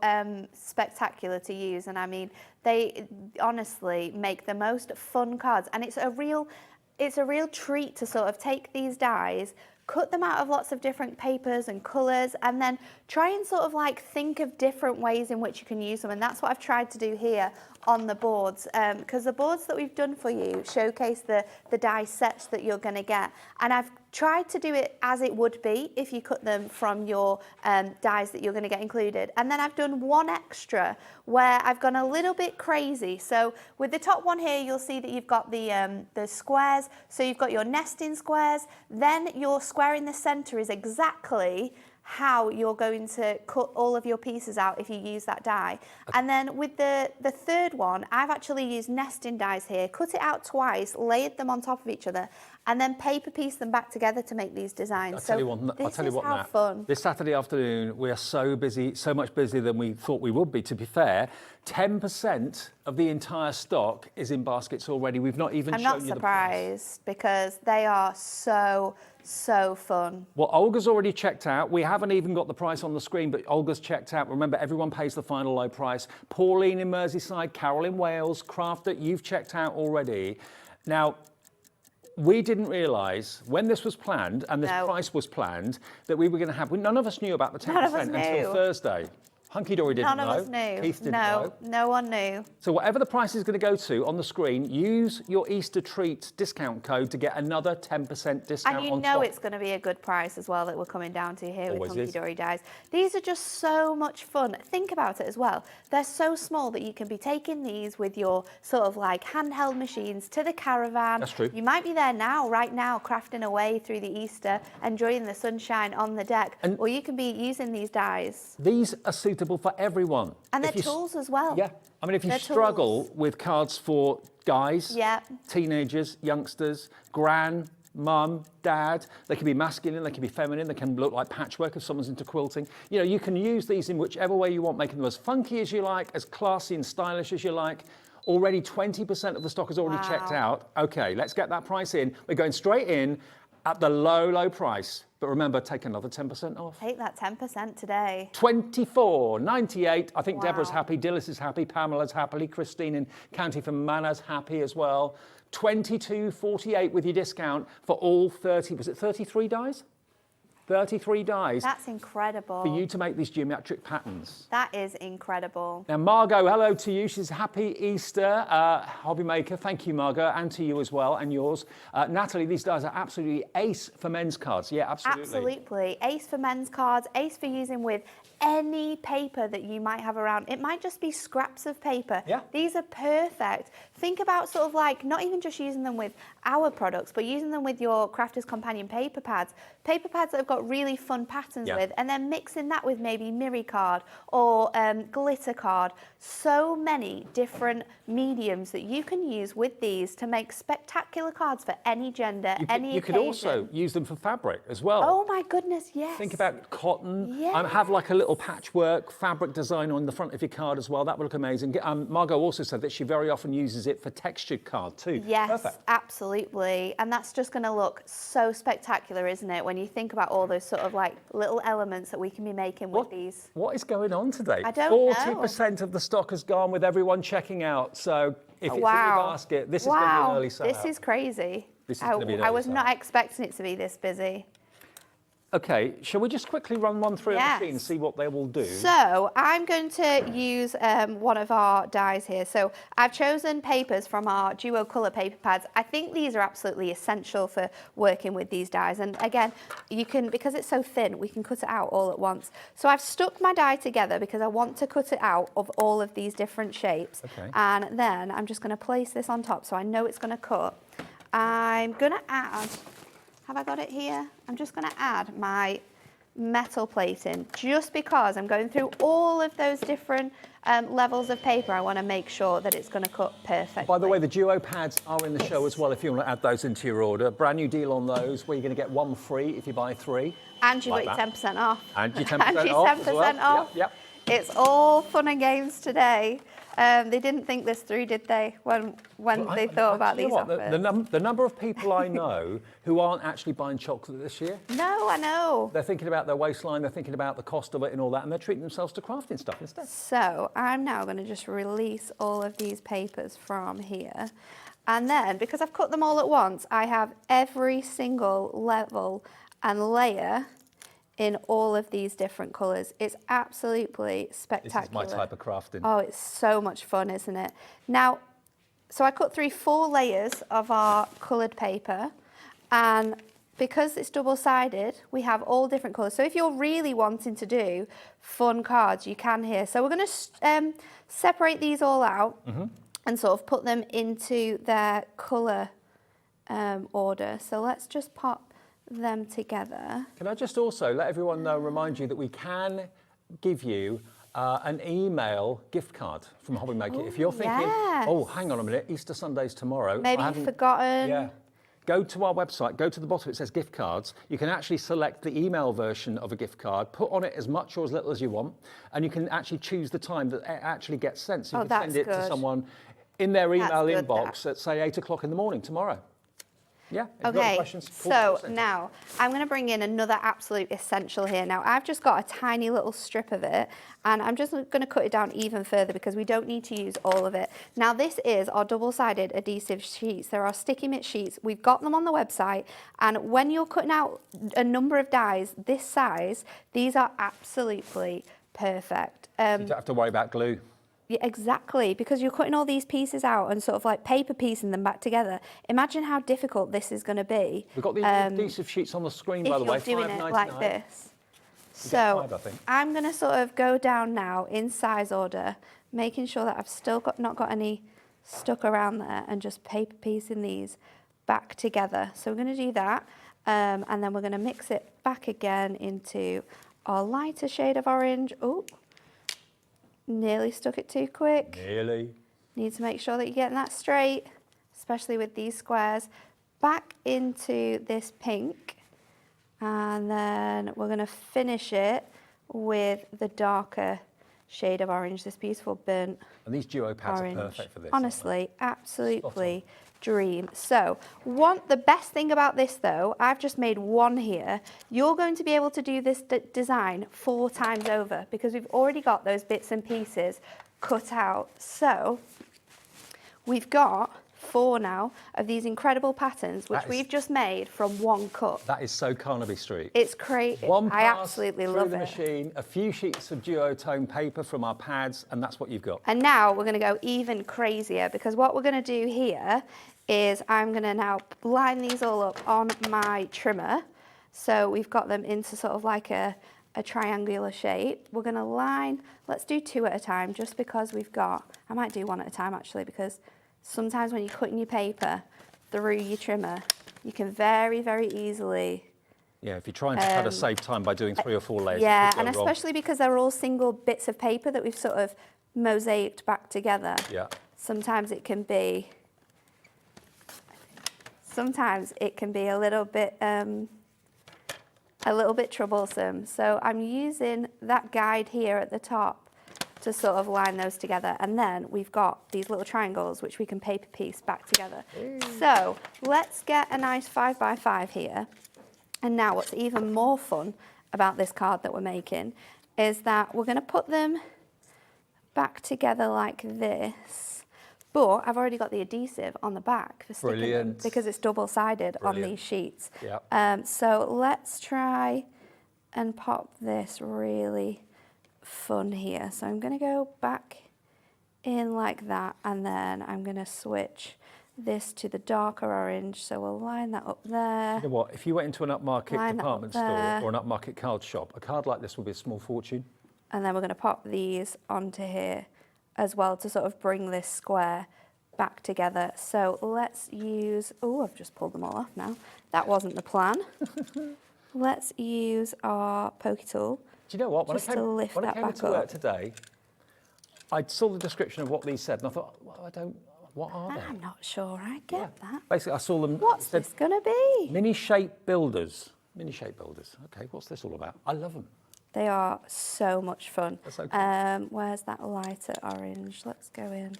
spectacular to use, and I mean, they honestly make the most fun cards, and it's a real treat to sort of take these dies, cut them out of lots of different papers and colours, and then try and sort of like think of different ways in which you can use them. And that's what I've tried to do here on the boards, because the boards that we've done for you showcase the die sets that you're going to get. And I've tried to do it as it would be if you cut them from your dies that you're going to get included. And then I've done one extra where I've gone a little bit crazy. So with the top one here, you'll see that you've got the squares. So you've got your nesting squares. Then your square in the centre is exactly how you're going to cut all of your pieces out if you use that die. And then with the third one, I've actually used nesting dies here, cut it out twice, layered them on top of each other, and then paper pieced them back together to make these designs. I'll tell you what, Nat, fun. This Saturday afternoon, we are so busy, so much busier than we thought we would be, to be fair. 10% of the entire stock is in baskets already. We've not even shown you the price. I'm not surprised because they are so fun. Well, Olga's already checked out. We haven't even got the price on the screen, but Olga's checked out. Remember, everyone pays the final low price. Pauline in Merseyside, Carol in Wales, Crafter, you've checked out already. Now, we didn't realise when this was planned and this price was planned that we were going to have. None of us knew about the 10% until Thursday. Hunkydory didn't know. None of us knew. Keith didn't know. No one knew. So whatever the price is going to go to on the screen, use your Easter treat discount code to get another 10% discount on top. And you know it's going to be a good price as well that we're coming down to here with Hunkydory dies. These are just so much fun. Think about it as well. They're so small that you can be taking these with your sort of like handheld machines to the caravan. That's true. You might be there now, right now, crafting away through the Easter, enjoying the sunshine on the deck, or you can be using these dies. These are suitable for everyone. And they're tools as well. Yeah. I mean, if you struggle with cards for guys, teenagers, youngsters, gran, mum, dad, they can be masculine, they can be feminine, they can look like patchwork if someone's into quilting. You know, you can use these in whichever way you want, making them as funky as you like, as classy and stylish as you like. Already 20% of the stock is already checked out. Okay, let's get that price in. We're going straight in at the low price. But remember, take another 10% off. Take that 10% today. $24.98. I think Wow. Deborah's happy, Dillis is happy, Pamela's happy, Christine in County Fermannah's happy as well. $22.48 with your discount for all 30, was it 33 dies? 33 dies That's incredible. for you to make these geometric patterns. That is incredible. Now, Margot, hello to you. She's happy Easter, HobbyMaker. Thank you, Margot, and to you as well, and yours. Natalie, these dies are absolutely ace for men's cards. Yeah, absolutely. Absolutely. Ace for men's cards, ace for using with any paper that you might have around. It might just be scraps of paper. Yeah. These are perfect. Think about sort of like not even just using them with our products, but using them with your Crafter's Companion paper pads that have got really fun patterns with, and then mixing that with maybe Mirri card or glitter card. So many different mediums that you can use with these to make spectacular cards for any gender, any occasion. You could also use them for fabric as well. Oh my goodness, yes. Think about cotton. Yes. Have like a little patchwork fabric design on the front of your card as well. That would look amazing. Margot also said that she very often uses it for textured card too. Yes, Perfect. absolutely. And that's just going to look so spectacular, isn't it? When you think about all those sort of like little elements that we can be making with these. What is going on today? I don't know. 40% of the stock has gone with everyone checking out. So if it's in your basket, this is going to be an early sale. This is crazy. This is going to be an early I was sale. not expecting it to be this busy. Okay, shall we just quickly run one through a machine and see what they will do? So I'm going to use one of our dies here. So I've chosen papers from our Duo Colour paper pads. I think these are absolutely essential for working with these dies. And again, you can, because it's so thin, we can cut it out all at once. So I've stuck my die together because I want to cut it out of all of these different shapes. Okay. And then I'm just going to place this on top so I know it's going to cut. I'm going to add... Have I got it here? I'm just going to add my metal plating just because I'm going through all of those different levels of paper. I want to make sure that it's going to cut perfectly. By the way, the Duo pads are in the show as well if you want to add those into your order. Brand new deal on those where you're going to get one free if you buy three. And you've like got your 10% off. And your 10% and your off 10% as well. off. Yep. It's all fun and games today. They didn't think this through, did they, when they thought about these offers? The number of people I know who aren't actually buying chocolate this year. No, I know. They're thinking about their waistline, they're thinking about the cost of it and all that, and they're treating themselves to crafting stuff instead. So I'm now going to just release all of these papers from here. And then, because I've cut them all at once, I have every single level and layer in all of these different colours. It's absolutely spectacular. This is my type of crafting. Oh, it's so much fun, isn't it? Now, so I cut through 4 layers of our coloured paper, and because it's double-sided, we have all different colours. So if you're really wanting to do fun cards, you can here. So we're going to separate these all out and sort of put them into their colour order. So let's just pop them together. Can I just also let everyone know, remind you that we can give you an email gift card from HobbyMaker. If you're thinking, oh, hang on a minute, Easter Sunday's tomorrow. Maybe you've forgotten. Yeah. Go to our website, go to the bottom, it says gift cards. You can actually select the email version of a gift card, put on it as much or as little as you want, and you can actually choose the time that it actually gets sent. So you can send it to someone in their email inbox at, say, 8 o'clock in the morning tomorrow. Yeah. Okay, so now I'm going to bring in another absolute essential here. Now I've just got a tiny little strip of it, and I'm just going to cut it down even further because we don't need to use all of it. Now this is our double-sided adhesive sheets. There are sticky mitt sheets. We've got them on the website, and when you're cutting out a number of dies this size, these are absolutely perfect. You don't have to worry about glue. Yeah, exactly, because you're cutting all these pieces out and sort of like paper piecing them back together. Imagine how difficult this is going to be. We've got the adhesive sheets on the screen, by the way. If you're doing it like this. So I'm going to sort of go down now in size order, making sure that I've still not got any stuck around there, and just paper piecing these back together. So we're going to do that, and then we're going to mix it back again into our lighter shade of orange. Oh. Nearly stuck it too quick. Nearly. Need to make sure that you're getting that straight, especially with these squares. Back into this pink, and then we're going to finish it with the darker shade of orange, this beautiful burnt And these Duo pads orange. are perfect for this. Honestly, absolutely dream. So the best thing about this though, I've just made one here. You're going to be able to do this design 4 times over because we've already got those bits and pieces cut out. So we've got 4 now of these incredible patterns, which we've just made from one cut. That is so Carnaby Street. It's crazy. One I pass absolutely through love the it. machine, a few sheets of duotone paper from our pads, and that's what you've got. And now we're going to go even crazier because what we're going to do here is I'm going to now line these all up on my trimmer. So we've got them into sort of like a triangular shape. We're going to line, let's do 2 at a time just because we've got, I might do 1 at a time actually because sometimes when you're cutting your paper through your trimmer, you can very, very easily... Yeah, if you're trying to try to save time by doing 3 or 4 layers. Yeah, and especially because they're all single bits of paper that we've sort of mosaicked back together. Yeah. Sometimes it can be a little bit troublesome. So I'm using that guide here at the top to sort of line those together, and then we've got these little triangles which we can paper piece back together. So let's get a nice 5x5 here. And now what's even more fun about this card that we're making is that we're going to put them back together like this, but I've already got the adhesive on the back for sticking them because it's double-sided on these sheets. Yeah. So let's try and pop this really fun here. So I'm going to go back in like that, and then I'm going to switch this to the darker orange, so we'll line that up there. You know what, if you went into an upmarket department store or an upmarket card shop, a card like this would be a small fortune. And then we're going to pop these onto here as well to sort of bring this square back together. So let's use, oh, I've just pulled them all off now. That wasn't the plan. Let's use our pokey tool. Do you know what, when I just to lift when I that came back into work up. today, I saw the description of what these said, and I thought, well, what are they? I'm not sure I get that. Basically, I saw them. What's this going to be? Mini shape builders. Mini shape builders. Okay, what's this all about? I love them. They are so much fun. That's so cool. Where's that lighter orange? Let's go in.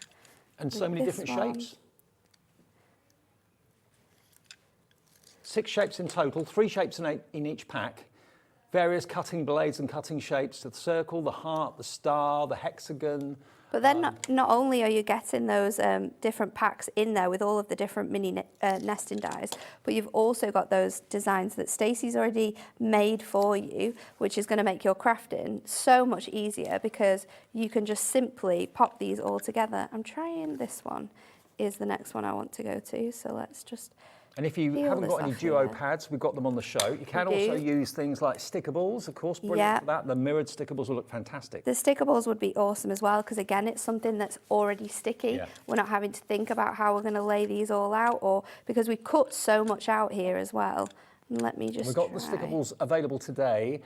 And so many different shapes. 6 shapes in total, 3 shapes in each pack. Various cutting blades and cutting shapes, the circle, the heart, the star, the hexagon. But then not only are you getting those different packs in there with all of the different mini nesting dies, but you've also got those designs that Stacey's already made for you, which is going to make your crafting so much easier because you can just simply pop these all together. I'm trying this one is the next one I want to go to, so let's just... And if you haven't got any duo pads, we've got them on the show. You can also use things like stickables, of course, brilliant for that. The mirrored stickables will look fantastic. The stickables would be awesome as well, because again, it's something that's already sticky. Yeah. We're not having to think about how we're going to lay these all out, or because we cut so much out here as well. Let me just We've got the stickables available today.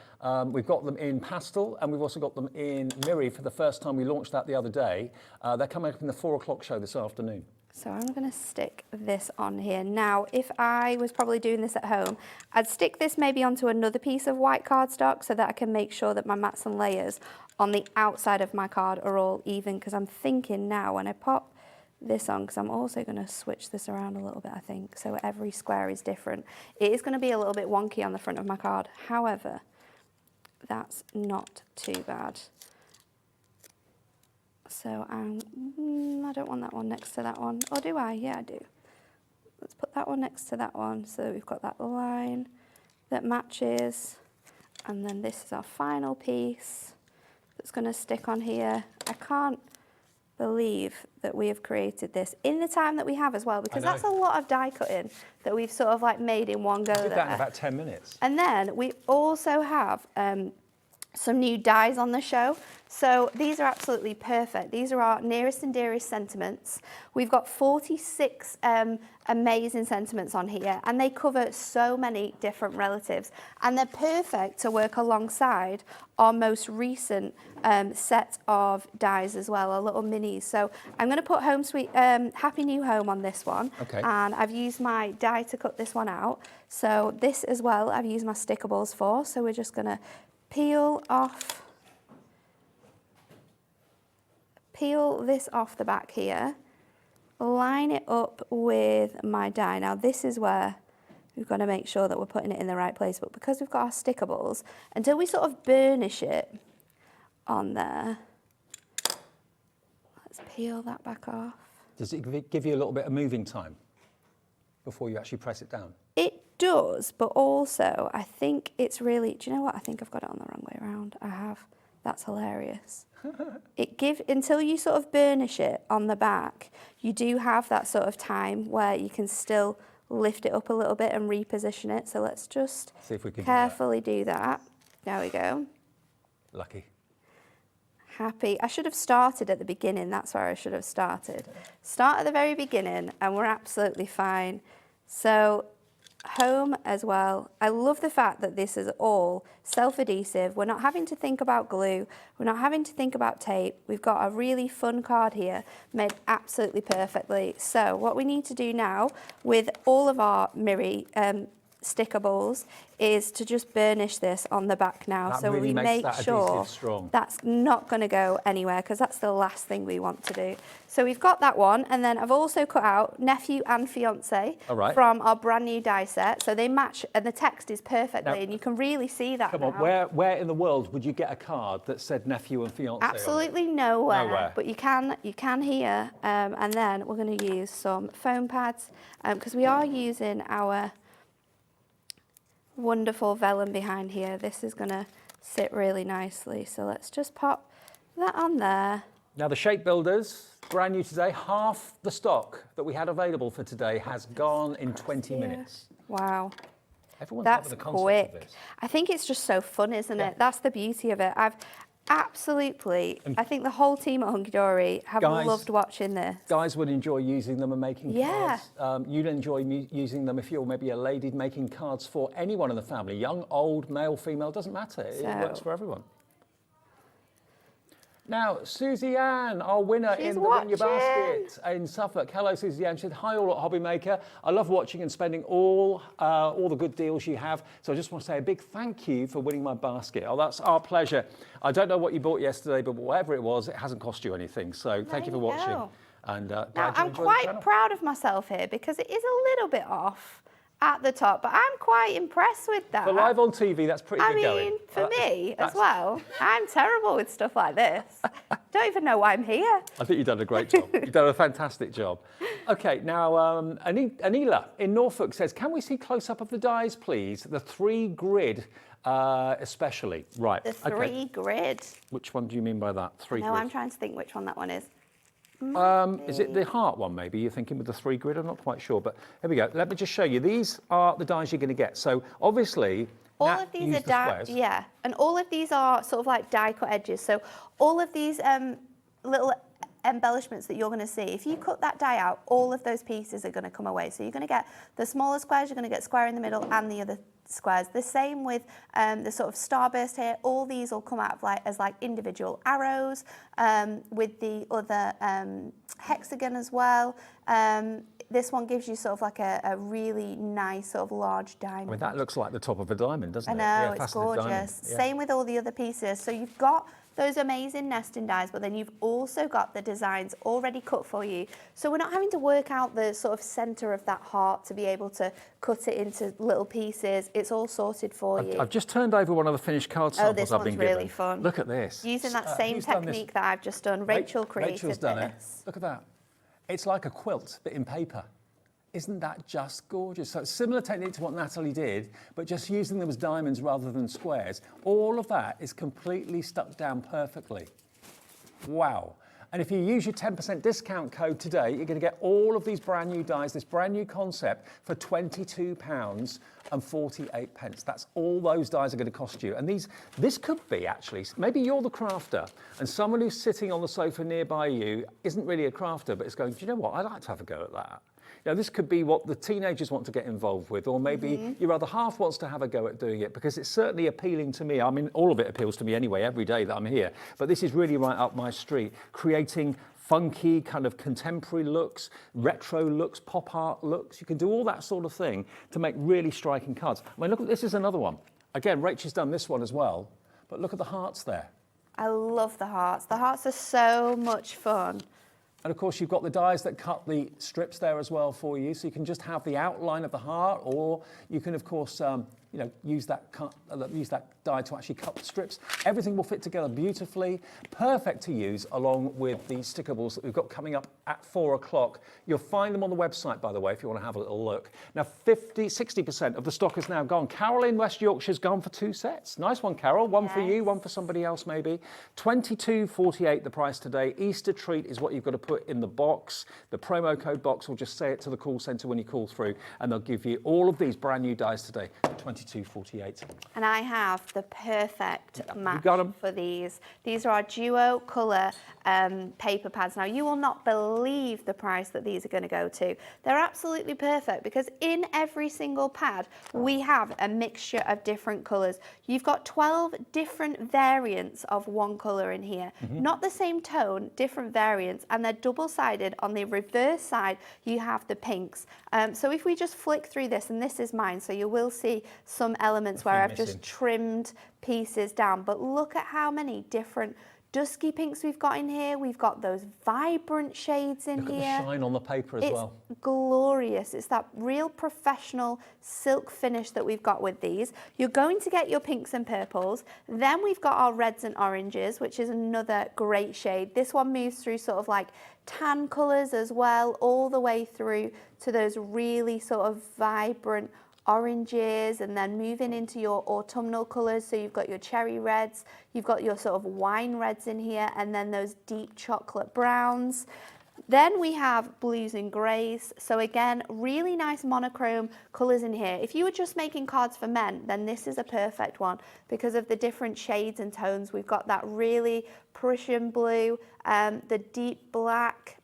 We've got them in pastel, and we've also got them in Mirri for the first time. We launched that the other day. They're coming up in the 4 o'clock show this afternoon. So I'm going to stick this on here. Now, if I was probably doing this at home, I'd stick this maybe onto another piece of white cardstock so that I can make sure that my mats and layers on the outside of my card are all even, because I'm thinking now when I pop this on, because I'm also going to switch this around a little bit, I think, so every square is different. It is going to be a little bit wonky on the front of my card. However, that's not too bad. So I don't want that one next to that one. Or do I? Yeah, I do. Let's put that one next to that one so that we've got that line that matches. And then this is our final piece that's going to stick on here. I can't believe that we have created this in the time that we have as well, because that's a lot of die cutting that we've sort of like made in one go there. We did that in about 10 minutes. And then we also have some new dies on the show. So these are absolutely perfect. These are our nearest and dearest sentiments. We've got 46 amazing sentiments on here, and they cover so many different relatives, and they're perfect to work alongside our most recent set of dies as well, our little minis. So I'm going to put Home Sweet Happy New Home on this one, and I've used my die to cut this one out. So this as well I've used my stickables for, so we're just going to peel this off the back here line it up with my die. Now this is where we've got to make sure that we're putting it in the right place, but because we've got our stickables, until we sort of burnish it on there, let's peel that back off. Does it give you a little bit of moving time before you actually press it down? It does, but also I think it's really, do you know what? I think I've got it on the wrong way around. I have. That's hilarious. Until you sort of burnish it on the back, you do have that sort of time where you can still lift it up a little bit and reposition it. So let's just see if we can carefully do that. There we go. Lucky. Happy. I should have started at the beginning. That's where I should have started. Start at the very beginning and we're absolutely fine. So home as well. I love the fact that this is all self-adhesive. We're not having to think about glue. We're not having to think about tape. We've got a really fun card here made absolutely perfectly. So what we need to do now with all of our Mirri stickables is to just burnish this on the back now. That so really we makes make that sure adhesive strong. that's not going to go anywhere, because that's the last thing we want to do. So we've got that one, and then I've also cut out nephew and fiance from our brand new die set. So they match, and the text is perfectly, and you can really see that Come now. on, where in the world would you get a card that said nephew and fiance? Absolutely nowhere. But you can here, and then we're going to use some foam pads, because we are using our wonderful vellum behind here. This is going to sit really nicely. So let's just pop that on there. Now the shape builders, brand new today, half the stock that we had available for today has gone in 20 minutes. Wow. Everyone's That's loving the concept quick. of this. I think it's just so fun, isn't it? That's the beauty of it. I've absolutely, I think the whole team at Hunkydory have loved watching this. Guys would enjoy using them and making cards. You'd enjoy using them if you're maybe a lady making cards for anyone in the family, young, old, male, female, doesn't matter. It works for everyone. Now, Susie Ann, our winner in the Win Your Basket in Suffolk. Hello, Susie Ann. She said, hi all at HobbyMaker. I love watching and spending all the good deals you have. So I just want to say a big thank you for winning my basket. Oh, that's our pleasure. I don't know what you bought yesterday, but whatever it was, it hasn't cost you anything. So thank you for watching. And now, I'm quite proud of myself here, because it is a little bit off at the top, but I'm quite impressed with that. For live on TV, that's pretty good going. I mean, for me as well, I'm terrible with stuff like this. Don't even know why I'm here. I think you've done a great job. You've done a fantastic job. Okay, now Anila in Norfolk says, can we see close-up of the dies, please? The 3 grid especially. Right. The 3 grid. Which one do you mean by that? 3 grid? No, I'm trying to think which one that one is. Is it the heart one, maybe? You're thinking with the 3 grid? I'm not quite sure, but here we go. Let me just show you. These are the dies you're going to get. So obviously, all of these are die, and all of these are sort of like die cut edges. So all of these little embellishments that you're going to see, if you cut that die out, all of those pieces are going to come away. So you're going to get the smaller squares, you're going to get square in the middle, and the other squares. The same with the sort of starburst here. All these will come out of as individual arrows, with the other hexagon as well. This one gives you sort of like a really nice sort of large diamond. I mean, that looks like the top of a diamond, doesn't it? I know, it's gorgeous. Same with all the other pieces. So you've got those amazing nesting dies, but then you've also got the designs already cut for you. So we're not having to work out the sort of center of that heart to be able to cut it into little pieces. It's all sorted for you. I've just turned over one of the finished card samples I've been given. Oh, this one's really fun. Look at this. Using that same technique that I've just done. Rachel's done it. Look at that. It's like a quilt, but in paper. Isn't that just gorgeous? So it's similar technique to what Natalie did, but just using them as diamonds rather than squares. All of that is completely stuck down perfectly. Wow. And if you use your 10% discount code today, you're going to get all of these brand new dies, this brand new concept for £22.48. That's all those dies are going to cost you. And this could be actually, maybe you're the crafter and someone who's sitting on the sofa nearby you isn't really a crafter, but is going, do you know what? I'd like to have a go at that. Now, this could be what the teenagers want to get involved with, or maybe your other half wants to have a go at doing it, because it's certainly appealing to me. I mean, all of it appeals to me anyway, every day that I'm here. But this is really right up my street, creating funky kind of contemporary looks, retro looks, pop art looks. You can do all that sort of thing to make really striking cards. I mean, look, this is another one. Again, Rachel's done this one as well, but look at the hearts there. I love the hearts. The hearts are so much fun. And of course, you've got the dies that cut the strips there as well for you. So you can just have the outline of the heart, or you can, of course, use that die to actually cut the strips. Everything will fit together beautifully, perfect to use along with the stickables that we've got coming up at 4 o'clock. You'll find them on the website, by the way, if you want to have a little look. Now, 60% of the stock is now gone. Carol in West Yorkshire's gone for 2 sets. Nice one, Carol. One for you, one for somebody else, maybe. $22.48 the price today. Easter treat is what you've got to put in the box. The promo code box will just say it to the call centre when you call through, and they'll give you all of these brand new dies today for $22.48. And I have the perfect match for these. These are our duo colour paper pads. Now, you will not believe the price that these are going to go to. They're absolutely perfect because in every single pad, we have a mixture of different colours. You've got 12 different variants of one colour in here. Not the same tone, different variants, and they're double-sided. On the reverse side, you have the pinks. So if we just flick through this, and this is mine, so you will see some elements where I've just trimmed pieces down, but look at how many different dusky pinks we've got in here. We've got those vibrant shades in here. Look at the shine on the paper as well. It's glorious. It's that real professional silk finish that we've got with these. You're going to get your pinks and purples. Then we've got our reds and oranges, which is another great shade. This one moves through sort of like tan colours as well, all the way through to those really sort of vibrant oranges, and then moving into your autumnal colours. So you've got your cherry reds, you've got your sort of wine reds in here, and then those deep chocolate browns. Then we have blues and greys. So again, really nice monochrome colours in here. If you were just making cards for men, then this is a perfect one because of the different shades and tones. We've got that really Prussian blue, the deep black.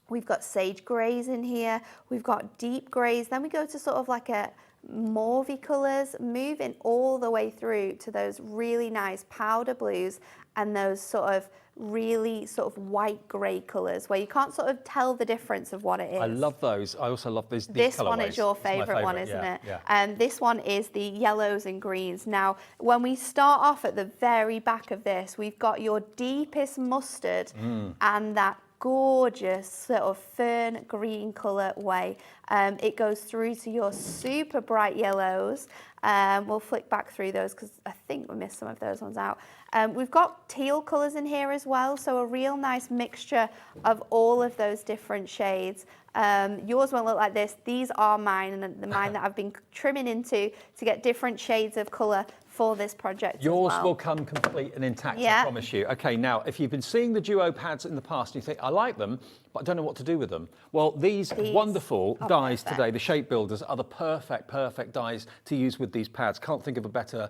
We've got sage greys in here. We've got deep greys. Then we go to sort of like a mauvey colours, moving all the way through to those really nice powder blues and those sort of really sort of white grey colours where you can't sort of tell the difference of what it is. I love those. I also love these This colourways. one is your favourite one, isn't it? Yeah. This one is the yellows and greens. Now, when we start off at the very back of this, we've got your deepest mustard and that gorgeous sort of fern green colour way. It goes through to your super bright yellows. We'll flick back through those because I think we missed some of those ones out. We've got teal colours in here as well, so a real nice mixture of all of those different shades. Yours won't look like this. These are mine, and the mine that I've been trimming into to get different shades of colour for this project. Yours as well. will come complete and intact, I promise you. Okay, now, if you've been seeing the duo pads in the past and you think, I like them, but I don't know what to do with them. Well, these wonderful dies today, the shape builders, are the perfect dies to use with these pads. Can't think of a better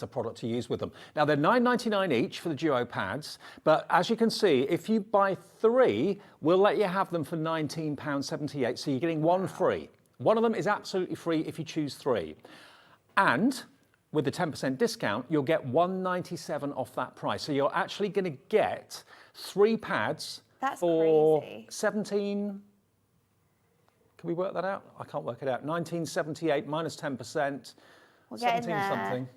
product to use with them. Now, they're $9.99 each for the duo pads, but as you can see, if you buy 3, we'll let you have them for £19.78, so you're getting 1 free. One of them is absolutely free if you choose 3. And with the 10% discount, you'll get $197 off that price. So you're actually going to get 3 pads for crazy. 17. Can we work that out? I can't work it out. 1978 minus 10%. We're 17 something.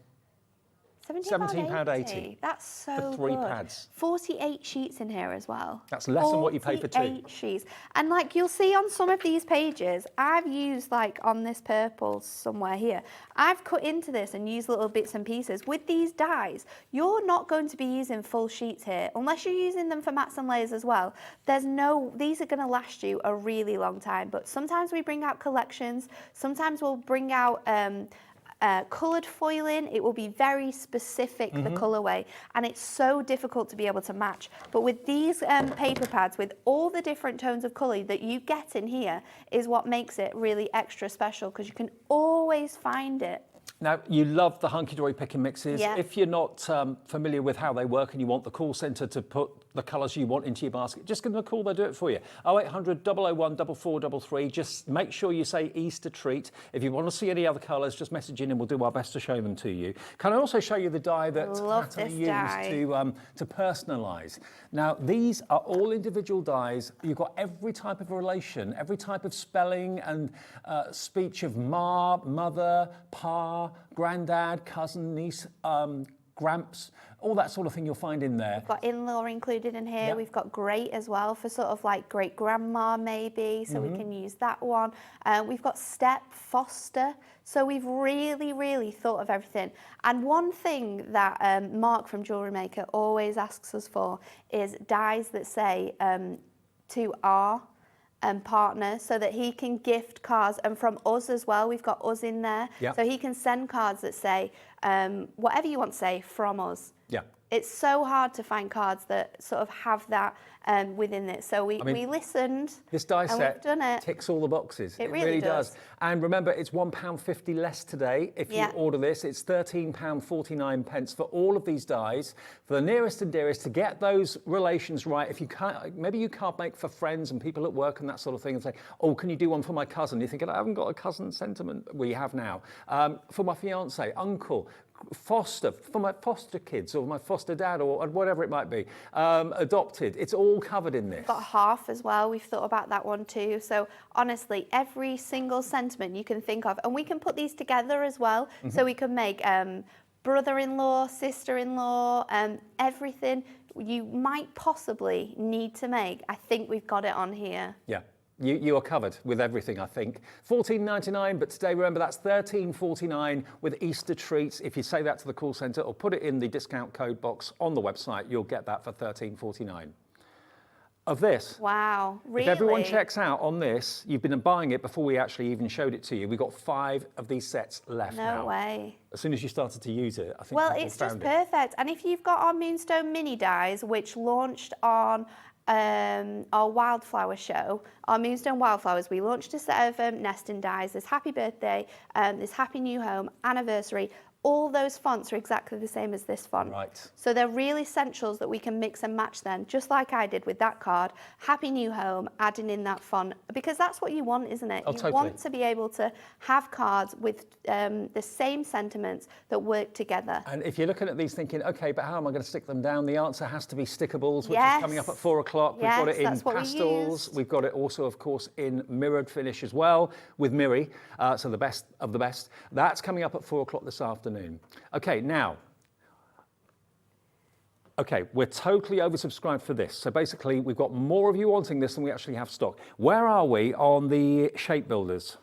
£17.80. That's so for 3 good. pads. 48 sheets in here as well. That's less than what you pay for 2. 48 sheets. And like you'll see on some of these pages, I've used like on this purple somewhere here, I've cut into this and used little bits and pieces. With these dies, you're not going to be using full sheets here, unless you're using them for mats and layers as well. These are gonna last you a really long time, but sometimes we bring out collections, sometimes we'll bring out coloured foiling. It will be very specific, the colourway, and it's so difficult to be able to match. But with these paper pads, with all the different tones of colour that you get in here, is what makes it really extra special because you can always find it. Now, you love the Hunkydory pick and mixes. Yeah. If you're not familiar with how they work and you want the call centre to put the colours you want into your basket, just give them a call, they'll do it for you. 0800 001 4433. Just make sure you say Easter treat. If you want to see any other colours, just message in and we'll do our best to show them to you. Can I also show you the die that Natalie used to personalise? Now, these are all individual dies. You've got every type of relation, every type of spelling and speech of ma, mother, pa, granddad, cousin, niece, gramps, all that sort of thing you'll find in there. We've got in-law included in here. Yep. We've got great as well for sort of like great grandma maybe, so we can use that one. We've got step, foster. So we've really thought of everything. And one thing that Mark from Jewellery Maker always asks us for is dies that say to our partner, so that he can gift cards, and from us as well. We've got us in there. Yep. So he can send cards that say whatever you want to say from us. Yeah. It's so hard to find cards that sort of have that within it. So we listened. This die and set we've done it. ticks all the boxes. It really does. And remember, it's £1.50 less today if you order this. It's £13.49 for all of these dies, for the nearest and dearest, to get those relations right. If you can't, maybe you can't make for friends and people at work and that sort of thing, and say, oh, can you do one for my cousin? You're thinking, I haven't got a cousin sentiment. We have now. For my fiance, uncle, foster, for my foster kids or my foster dad or whatever it might be, adopted. It's all covered in this. We've got half as well. We've thought about that one too. So honestly, every single sentiment you can think of, and we can put these together as well. So we can make brother-in-law, sister-in-law, everything you might possibly need to make. I think we've got it on here. Yeah. You are covered with everything, I think. $14.99, but today, remember, that's $13.49 with Easter treats. If you say that to the call centre or put it in the discount code box on the website, you'll get that for $13.49. Of this. Wow, really? If everyone checks out on this, you've been buying it before we actually even showed it to you. We've got 5 of these sets left now. No way. As soon as you started to use it, I think Well, people it's just found it. perfect. And if you've got our Moonstone mini dies, which launched on our wildflower show, our Moonstone Wildflowers, we launched a set of nesting dies. There's Happy Birthday, there's Happy New Home, Anniversary. All those fonts are exactly the same as this font. Right. So they're real essentials that we can mix and match then, just like I did with that card. Happy New Home, adding in that font, because that's what you want, isn't it? Oh, you totally. want to be able to have cards with the same sentiments that work together. And if you're looking at these thinking, okay, but how am I going to stick them down? The answer has to be stickables, which Yes. is coming up at 4 o'clock. We've Yes, got it in that's what we pastels. used. We've got it also, of course, in mirrored finish as well with Mirri, so the best of the best. That's coming up at 4 o'clock this afternoon. Okay, now, we're totally oversubscribed for this. So basically, we've got more of you wanting this than we actually have stock. Where are we on the shape builders?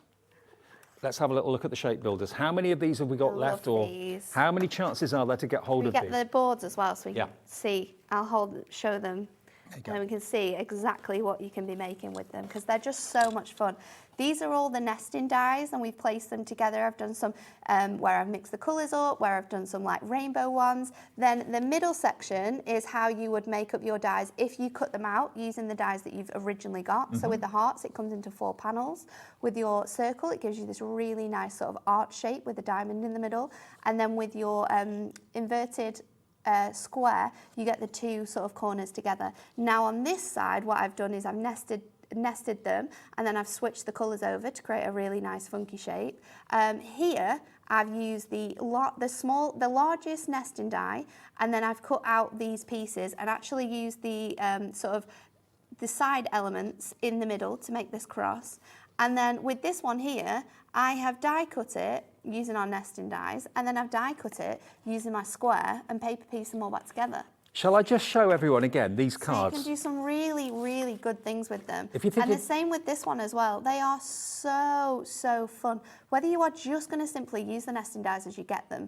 Let's have a little look at the shape builders. How many of these have we got left, or these. how many chances are there to get hold We of get these? the boards as well, so we Yeah. can see. I'll show them, and go. then we can see exactly what you can be making with them, because they're just so much fun. These are all the nesting dies, and we've placed them together. I've done some where I've mixed the colours up, where I've done some like rainbow ones. Then the middle section is how you would make up your dies if you cut them out using the dies that you've originally got. So with the hearts, it comes into 4 panels. With your circle, it gives you this really nice sort of art shape with a diamond in the middle. And then with your inverted square, you get the 2 sort of corners together. Now on this side, what I've done is I've nested them, and then I've switched the colours over to create a really nice funky shape. Here I've used the largest nesting die, and then I've cut out these pieces and actually used the sort of the side elements in the middle to make this cross. And then with this one here, I have die cut it using our nesting dies, and then I've die cut it using my square and paper piece them all back together. Shall I just show everyone again these cards? So you can do some really, really good things with them. If you think and the same with this one as well. They are so fun. Whether you are just going to simply use the nesting dies as you get them,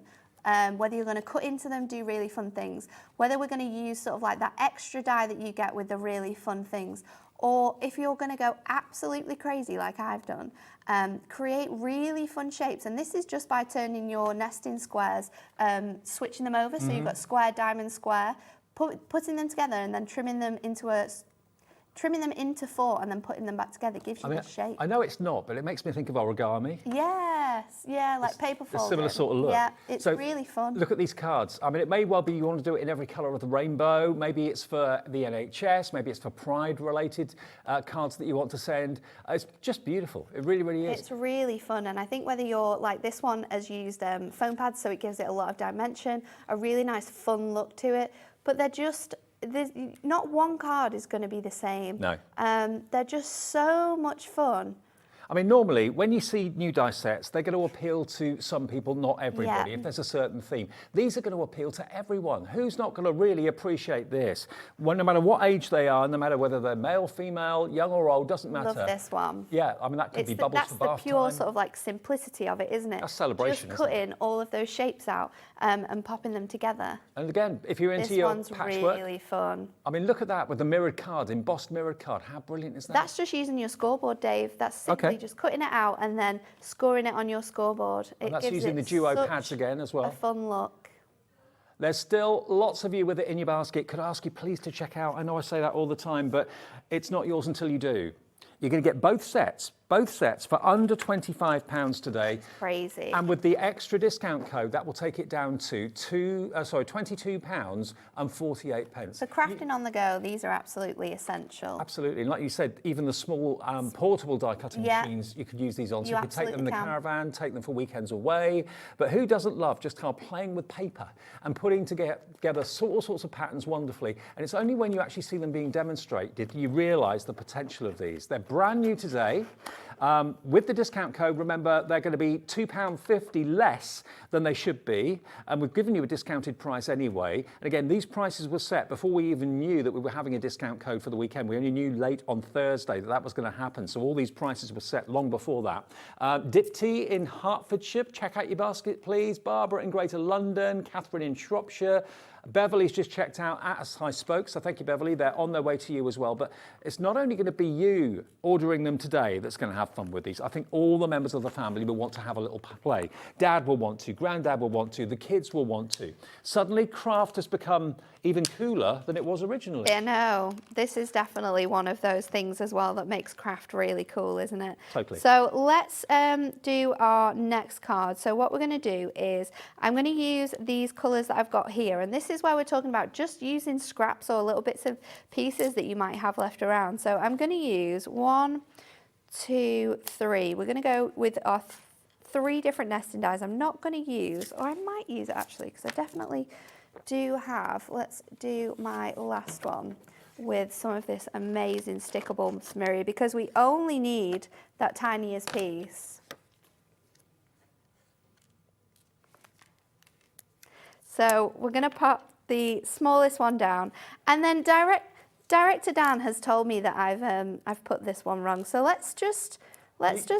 whether you're going to cut into them, do really fun things, whether we're going to use sort of like that extra die that you get with the really fun things, or if you're going to go absolutely crazy like I've done, create really fun shapes. And this is just by turning your nesting squares, switching them over. So you've got square, diamond, square, putting them together and then trimming them into 4 and then putting them back together gives you this shape. I know it's not, but it makes me think of origami. Yes, yeah, like paper folding. A similar sort of look. Yeah, it's So, really fun. Look at these cards. I mean, it may well be you want to do it in every colour of the rainbow. Maybe it's for the NHS. Maybe it's for Pride-related cards that you want to send. It's just beautiful. It really, really is. It's really fun, and I think whether you're like this one has used foam pads, so it gives it a lot of dimension, a really nice fun look to it. But there's not one card is going to be the same. No. They're just so much fun. I mean, normally when you see new die sets, they're going to appeal to some people, not everybody, Yeah. if there's a certain theme. These are going to appeal to everyone. Who's not going to really appreciate this? Well, no matter what age they are, no matter whether they're male, female, young or old, doesn't matter. Love this one. Yeah, I mean, that could be bubbles for bath That's the pure time. sort of like simplicity of it, isn't it? That's celebration, Just isn't it? cutting all of those shapes out and popping them together. And again, if you're into This your one's patchwork, really fun. I mean, look at that with the mirrored card, embossed mirrored card. How brilliant is that? That's just using your scoreboard, Dave. That's simply Okay. just cutting it out and then scoring it on your scoreboard. And that's gives using it the duo such pads again as well. a fun look. There's still lots of you with it in your basket. Could I ask you please to check out? I know I say that all the time, but it's not yours until you do. You're going to get both sets for under £25 today. Crazy. And with the extra discount code, that will take it down to £22.48. For crafting on the go, these are absolutely essential. Absolutely, and like you said, even the small portable die cutting Yeah. machines, you could use these on. So You you could take them in the absolutely can. caravan, take them for weekends away. But who doesn't love just kind of playing with paper and putting together all sorts of patterns wonderfully? And it's only when you actually see them being demonstrated you realise the potential of these. They're brand new today. With the discount code, remember, they're going to be £2.50 less than they should be. And we've given you a discounted price anyway. And again, these prices were set before we even knew that we were having a discount code for the weekend. We only knew late on Thursday that that was going to happen. So all these prices were set long before that. Dipty in Hertfordshire, check out your basket, please. Barbara in Greater London, Catherine in Shropshire. Beverly's just checked out as I spoke, so thank you, Beverly. They're on their way to you as well. But it's not only going to be you ordering them today that's going to have fun with these. I think all the members of the family will want to have a little play. Dad will want to, Granddad will want to, the kids will want to. Suddenly, craft has become even cooler than it was originally. I know. This is definitely one of those things as well that makes craft really cool, isn't it? Totally. So let's do our next card. So what we're going to do is I'm going to use these colours that I've got here. And this is where we're talking about just using scraps or little bits of pieces that you might have left around. So I'm going to use 1, 2, 3. We're going to go with our 3 different nesting dies. I'm not going to use, or I might use it actually, because I definitely do have. Let's do my last one with some of this amazing stickable Mirri, because we only need that tiniest piece. So we're going to pop the smallest one down, and then Director Dan has told me that I've put this one wrong. So let's just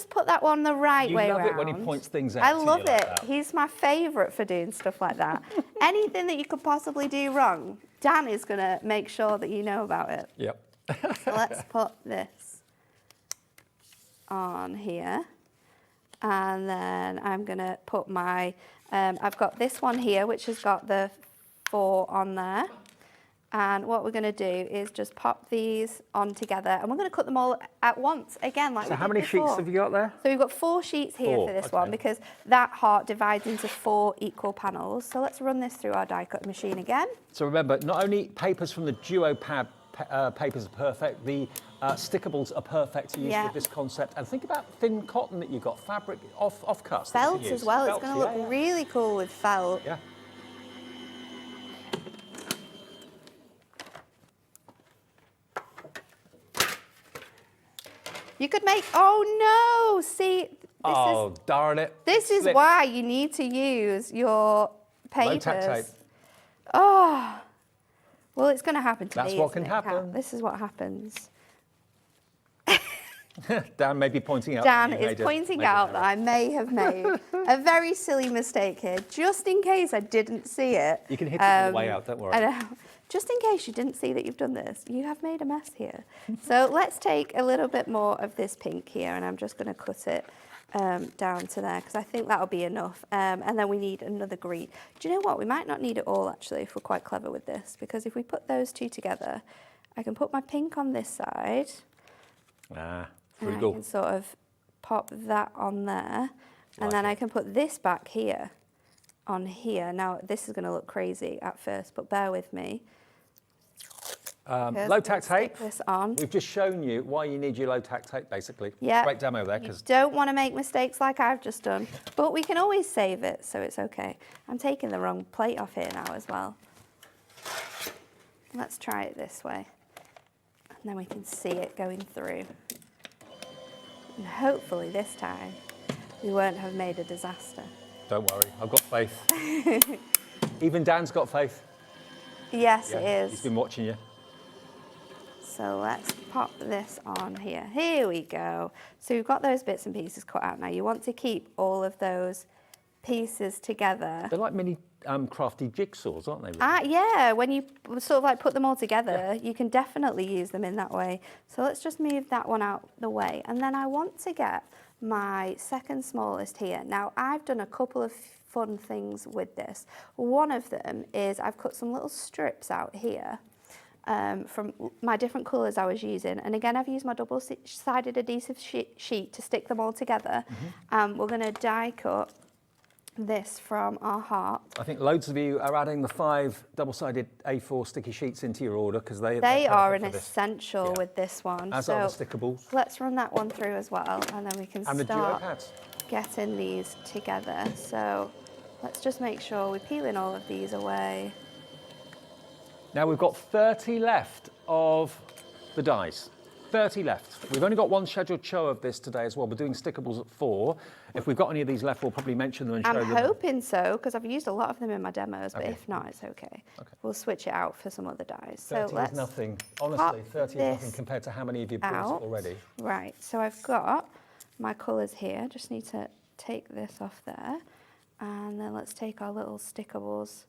put that one the right way around. You love it when he points things out. I to you love like it. that. He's my favourite for doing stuff like that. Anything that you could possibly do wrong, Dan is going to make sure that you know about it. Yep. So let's put this on here. And then I'm going to put my, I've got this one here, which has got the 4 on there. And what we're going to do is just pop these on together, and we're going to cut them all at once again. Like So how many sheets have you got there? So we've got 4 sheets here 4, for this okay. one, because that heart divides into 4 equal panels. So let's run this through our die cut machine again. So remember, not only papers from the duo pad papers are perfect, the stickables are perfect to use Yeah. with this concept. And think about thin cotton that you've got, fabric off-cuts. that you Felt can as use. well. Felt, It's going to look yeah. really cool with felt. Yeah. You could make, oh no, see, Darn it. this is Slipped. why you need to use your papers. Low-tack tape. Oh, well, it's going to happen to That's me. what can isn't it, Kat? happen. This is what happens. Dan may be pointing out. Dan that is you made a- pointing made an out error. that I may have made a very silly mistake here, just in case I didn't see it. You can hit it on the way out, don't worry. I know. Just in case you didn't see that you've done this, you have made a mess here. So let's take a little bit more of this pink here, and I'm just going to cut it down to there, because I think that'll be enough. And then we need another green. Do you know what? We might not need it all, actually, if we're quite clever with this, because if we put those 2 together, I can put my pink on this side. Ah, And I frugal. can sort of pop that on there. And Like then it. I can put this back here, on here. Now, this is going to look crazy at first, but bear with me. Because Low-tack we'll stick tape. this on. We've just shown you why you need your low-tack tape, basically. Yeah. Great demo there, You because don't want to make mistakes like I've just done, but we can always save it, so it's okay. I'm taking the wrong plate off here now as well. Let's try it this way, and then we can see it going through. And hopefully this time we won't have made a disaster. Don't worry, I've got faith. Even Dan's got faith. Yes, Yeah, it is. he's been watching you. So let's pop this on here. Here we go. So we've got those bits and pieces cut out now. You want to keep all of those pieces together. They're like mini crafty jigsaws, aren't they? Really? Yeah, when you sort of like put them all together, you can definitely use them in that way. So let's just move that one out the way. And then I want to get my second smallest here. Now, I've done a couple of fun things with this. One of them is I've cut some little strips out here from my different colours I was using. And again, I've used my double-sided adhesive sheet to stick them all together. We're going to die cut this from our heart. I think loads of you are adding the 5 double-sided A4 sticky sheets into your order because they are an essential with this one. As are the stickables. Let's run that one through as well, and then we can and start the duo pads. Getting these together. So let's just make sure we're peeling all of these away. Now we've got 30 left of the dies. 30 left. We've only got one scheduled show of this today as well. We're doing stickables at 4. If we've got any of these left, we'll probably mention them and show them. I'm hoping so, because I've used a lot of them in my demos, but if not, it's okay. We'll switch it out for some other dies. 30 so let's is nothing. Honestly, 30 is nothing compared to how many of you bought already. Right, so I've got my colours here. Just need to take this off there. And then let's take our little stickables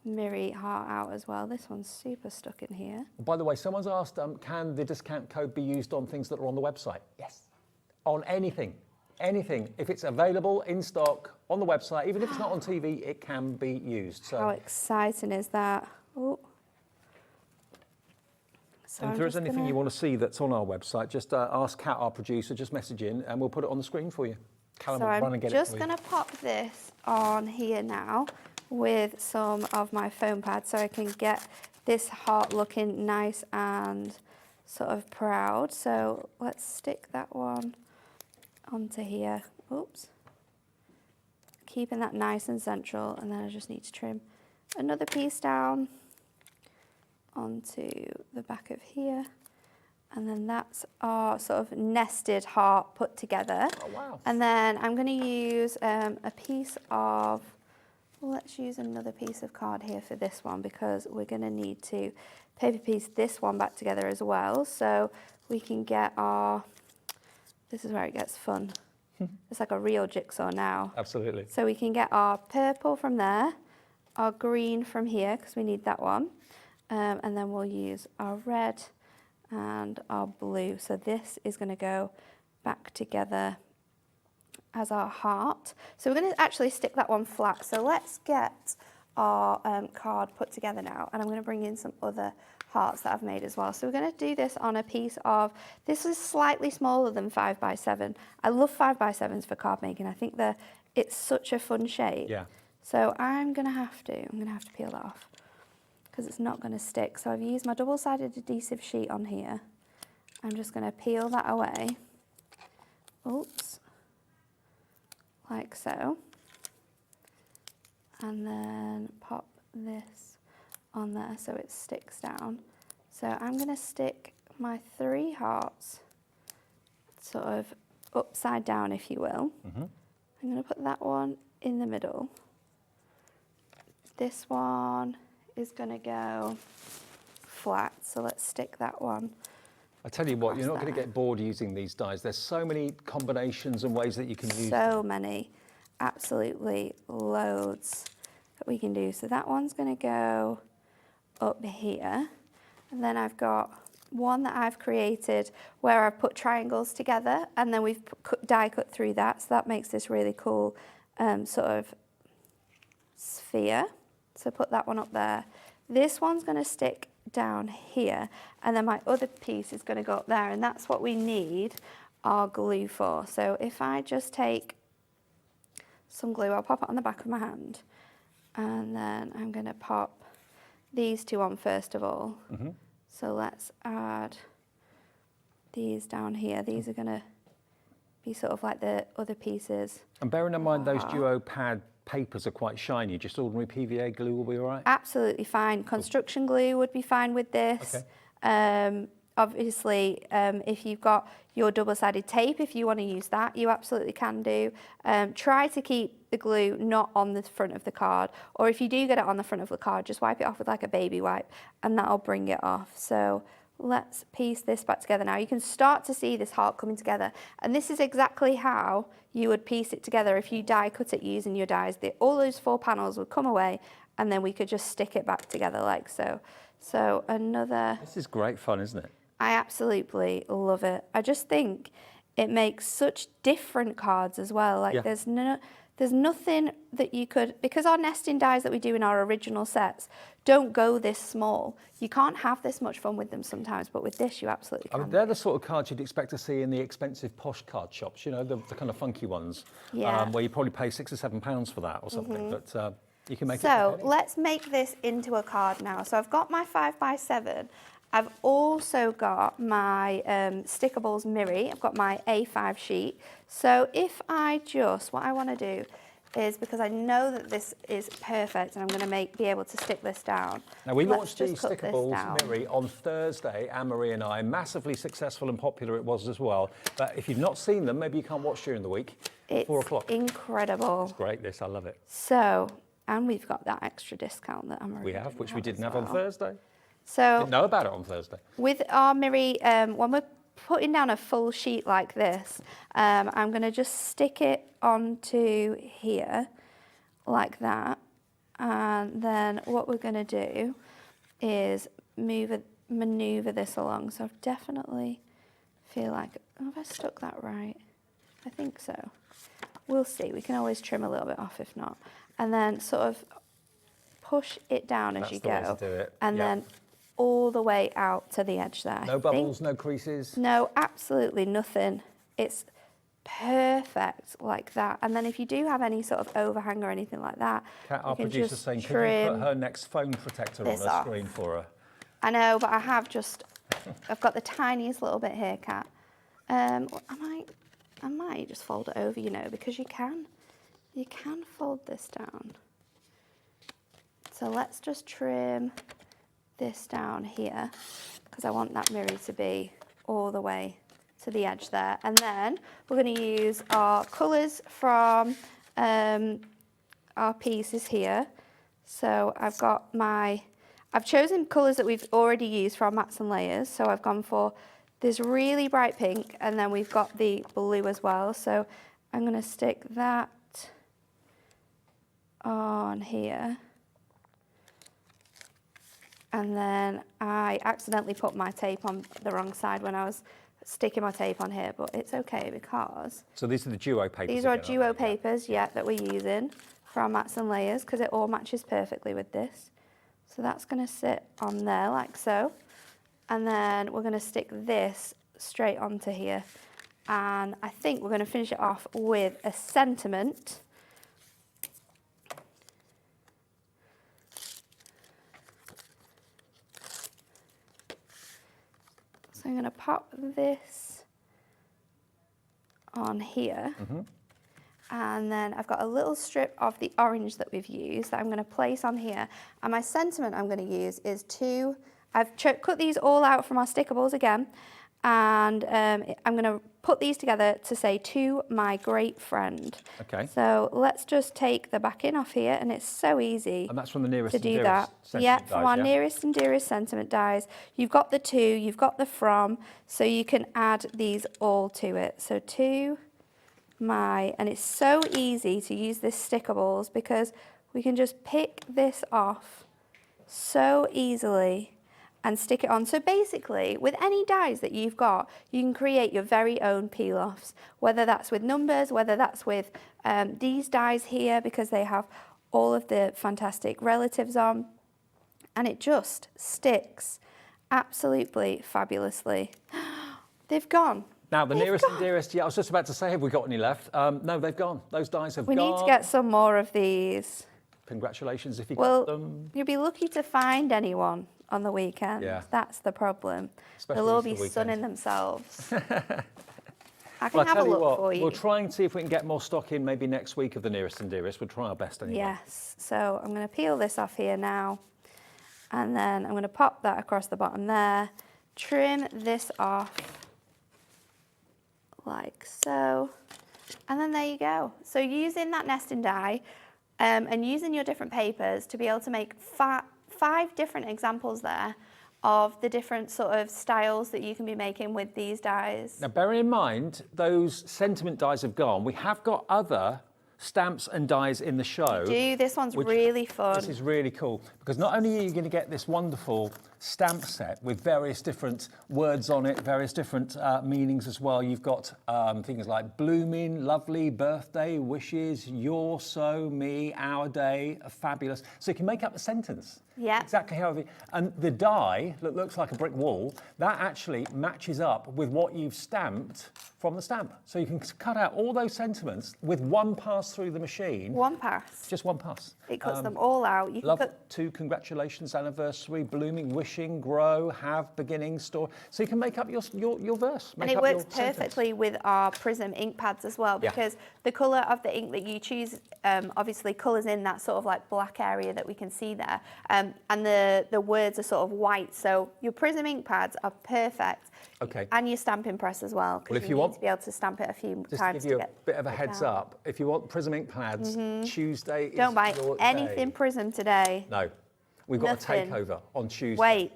Mirri heart out as well. This one's super stuck in here. By the way, someone's asked, can the discount code be used on things that are on the website? Yes. On anything. Anything. If it's available in stock on the website, even if it's not on TV, it can be used. So how exciting is that? Ooh. So and if there is anything you want to see that's on our website, just ask Kat, our producer, just message in and we'll put it on the screen for you. Callum will run and get it for you. So I'm just going to pop this on here now with some of my foam pads so I can get this heart looking nice and sort of proud. So let's stick that one onto here. Oops. Keeping that nice and central, and then I just need to trim another piece down onto the back of here. And then that's our sort of nested heart put together. Oh, wow. And then I'm going to use a piece of, let's use another piece of card here for this one because we're going to need to paper piece this one back together as well. So we can get our, this is where it gets fun. It's like a real jigsaw now. Absolutely. So we can get our purple from there, our green from here because we need that one. And then we'll use our red and our blue. So this is going to go back together as our heart. So we're going to actually stick that one flat. So let's get our card put together now, and I'm going to bring in some other hearts that I've made as well. So we're going to do this on a piece of, this is slightly smaller than 5x7. I love 5x7s for card making. I think it's such a fun shape. Yeah. So I'm going to have to peel that off because it's not going to stick. So I've used my double-sided adhesive sheet on here. I'm just going to peel that away. Oops. Like so. And then pop this on there so it sticks down. So I'm going to stick my 3 hearts sort of upside down, if you will. I'm going to put that one in the middle. This one is going to go flat, so let's stick that one. I tell you what, you're not going to get bored using these dies. There's so many combinations and ways that you can use them. So many, absolutely loads that we can do. So that one's going to go up here. And then I've got one that I've created where I've put triangles together and then we've die cut through that. So that makes this really cool sort of sphere. So put that one up there. This one's going to stick down here, and then my other piece is going to go up there, and that's what we need our glue for. So if I just take some glue, I'll pop it on the back of my hand, and then I'm going to pop these 2 on first of all. So let's add these down here. These are going to be sort of like the other pieces. And bearing in mind those duo pad papers are quite shiny, just ordinary PVA glue will be all right? Absolutely fine. Construction glue would be fine with this. Okay. obviously, if you've got your double-sided tape, if you want to use that, you absolutely can do. Try to keep the glue not on the front of the card, or if you do get it on the front of the card, just wipe it off with like a baby wipe, and that'll bring it off. So let's piece this back together now. You can start to see this heart coming together, and this is exactly how you would piece it together if you die cut it using your dies. All those 4 panels would come away, and then we could just stick it back together like so. So another... This is great fun, isn't it? I absolutely love it. I just think it makes such different cards as well. Like there's nothing that you could, because our nesting dies that we do in our original sets don't go this small. You can't have this much fun with them sometimes, but with this you absolutely can. I mean, they're the sort of cards you'd expect to see in the expensive posh card shops, you know, the kind of funky ones, where you probably pay £6 or £7 for that or something, but you can make it. So let's make this into a card now. So I've got my 5x7. I've also got my Stickables Mirri. I've got my A5 sheet. So if I just, what I want to do is, because I know that this is perfect and I'm going to be able to stick this down. Now we launched the Stickables Mirri on Thursday, Anne-Marie and I. Massively successful and popular it was as well. But if you've not seen them, maybe you can't watch during the week. It's 4 o'clock. Incredible. It's great, this, I love it. So, and we've got that extra discount that Anne-Marie. We have, which we didn't have on Thursday. So didn't know about it on Thursday. With our Mirri, when we're putting down a full sheet like this, I'm going to just stick it onto here like that, and then what we're going to do is maneuver this along. So I definitely feel like, oh, have I stuck that right? I think so. We'll see. We can always trim a little bit off if not, and then sort of push it down as you go. That's the way to do it. And then all the way out to the edge there. No bubbles, no creases? No, absolutely nothing. It's perfect like that. And then if you do have any sort of overhang or anything like that, Kat, our producer's saying, can you put her next phone protector on her screen for her? I know, but I have just, I've got the tiniest little bit here, Kat. I might just fold it over, you know, because you can fold this down. So let's just trim this down here, because I want that Mirri to be all the way to the edge there. And then we're going to use our colours from our pieces here. So I've chosen colours that we've already used for our mats and layers. So I've gone for this really bright pink, and then we've got the blue as well. So I'm going to stick that on here. And then I accidentally put my tape on the wrong side when I was sticking my tape on here, but it's okay because... So these are the duo papers? These are our duo papers, that we're using for our mats and layers, because it all matches perfectly with this. So that's going to sit on there like so. And then we're going to stick this straight onto here. And I think we're going to finish it off with a sentiment. So I'm going to pop this on here. And then I've got a little strip of the orange that we've used that I'm going to place on here. And my sentiment I'm going to use is I've cut these all out from our Stickables again. And I'm going to put these together to say, to my great friend. Okay. So let's just take the backing off here, and it's so easy. And that's from the nearest to do that. Yeah, from our nearest and dearest sentiment dies. You've got the to, you've got the from, so you can add these all to it. So to my, and it's so easy to use this Stickables because we can just pick this off so easily and stick it on. So basically, with any dies that you've got, you can create your very own peel-offs, whether that's with numbers, whether that's with these dies here, because they have all of the fantastic relatives on, and it just sticks absolutely fabulously. They've gone. Now, the nearest and dearest, I was just about to say, have we got any left? No, they've gone. Those dies have gone. We need to get some more of these. Congratulations if you got them. You'll be lucky to find anyone on the weekend. Yeah. That's the problem. Especially They'll all be sunning themselves. I can Well, have a look for you. We'll try and see if we can get more stock in maybe next week of the nearest and dearest. We'll try our best anyway. Yes. So I'm going to peel this off here now. And then I'm going to pop that across the bottom there. trim this off like so, and then there you go. So using that nesting die and using your different papers to be able to make five different examples there of the different sort of styles that you can be making with these dies. Now, bearing in mind, those sentiment dies have gone. We have got other stamps and dies in the show. This one's really fun. This is really cool because not only are you going to get this wonderful stamp set with various different words on it, various different meanings as well. You've got things like blooming, lovely, birthday, wishes, your, so, me, our day, fabulous. So you can make up a sentence. Yeah. Exactly how. And the die that looks like a brick wall, that actually matches up with what you've stamped from the stamp. So you can cut out all those sentiments with one pass through the machine. One pass. Just one pass. It cuts them all out. You Love can to, congratulations, anniversary, blooming, wishing, grow, have, beginning, store. So you can make up your verse. And it works perfectly with our Prism ink pads as well, because the colour of the ink that you choose obviously colours in that sort of like black area that we can see there. And the words are sort of white. So your Prism ink pads are perfect. Okay. And your stamping press as well, because you need to be able to stamp it a few times. Just to give you a bit of a heads up, if you want Prism ink pads, Tuesday is Don't buy your anything day. Prism today. No. We've got Nothing. a takeover on Tuesday. Wait.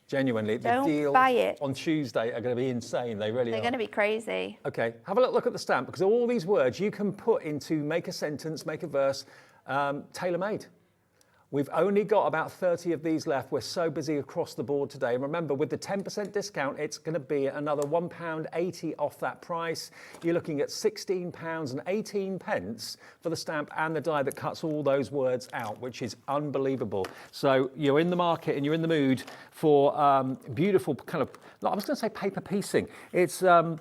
Genuinely, Don't the deals buy it. on Tuesday are going to be insane. They really are. They're going to be crazy. Okay, have a look at the stamp, because all these words you can put into make a sentence, make a verse, tailor-made. We've only got about 30 of these left. We're so busy across the board today. And remember, with the 10% discount, it's going to be another £1.80 off that price. You're looking at £16.18 for the stamp and the die that cuts all those words out, which is unbelievable. So you're in the market and you're in the mood for beautiful kind of, I was going to say paper piecing. It's the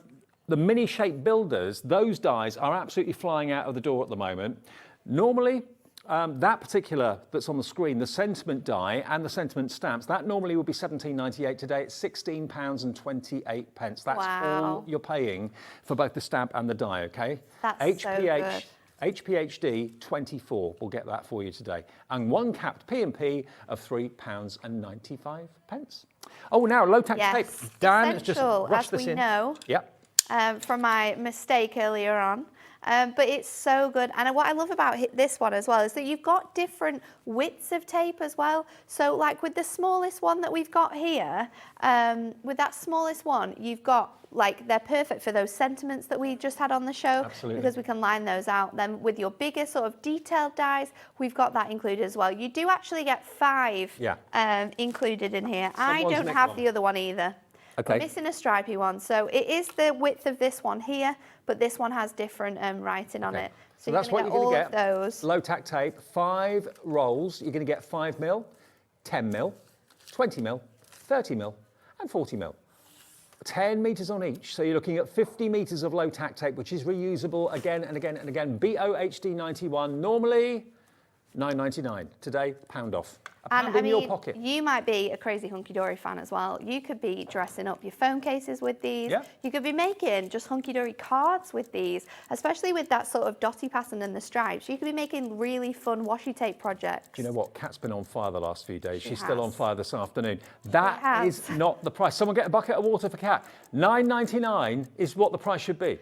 mini shape builders. Those dies are absolutely flying out of the door at the moment. Normally, that particular that's on the screen, the sentiment die and the sentiment stamps, that normally would be £17.98. Today it's £16.28. That's all you're paying for both the stamp and the die, okay? That's so good. HPHD 24 will get that for you today. And one capped P&P of £3.95. Oh, now low-tack tape. Dan has just rushed this in. Know, from my mistake earlier on. But it's so good. And what I love about this one as well is that you've got different widths of tape as well. So like with the smallest one that we've got here, with that smallest one, you've got like, they're perfect for those sentiments that we just had on the show. Absolutely. Because we can line those out. Then with your bigger sort of detailed dies, we've got that included as well. You do actually get 5 included in here. I don't have the other one either. Okay. I'm missing a stripy one. So it is the width of this one here, but this one has different writing on it. So that's what you're going to get. Those. Low tack tape, 5 rolls. You're going to get 5 mil, 10 mil, 20 mil, 30 mil, and 40 mil. 10 metres on each. So you're looking at 50 metres of low tack tape, which is reusable again and again and again. BOHD 91, normally £9.99. Today, £1 off. £1 in your pocket. You might be a crazy Hunkydory fan as well. You could be dressing up your phone cases with these. Yeah. You could be making just Hunkydory cards with these, especially with that sort of dotty pattern and the stripes. You could be making really fun washi tape projects. Do you know what? Kat's been on fire the last few days. She's still on fire this afternoon. That is not the price. Someone get a bucket of water for Kat. £9.99 is what the price should be.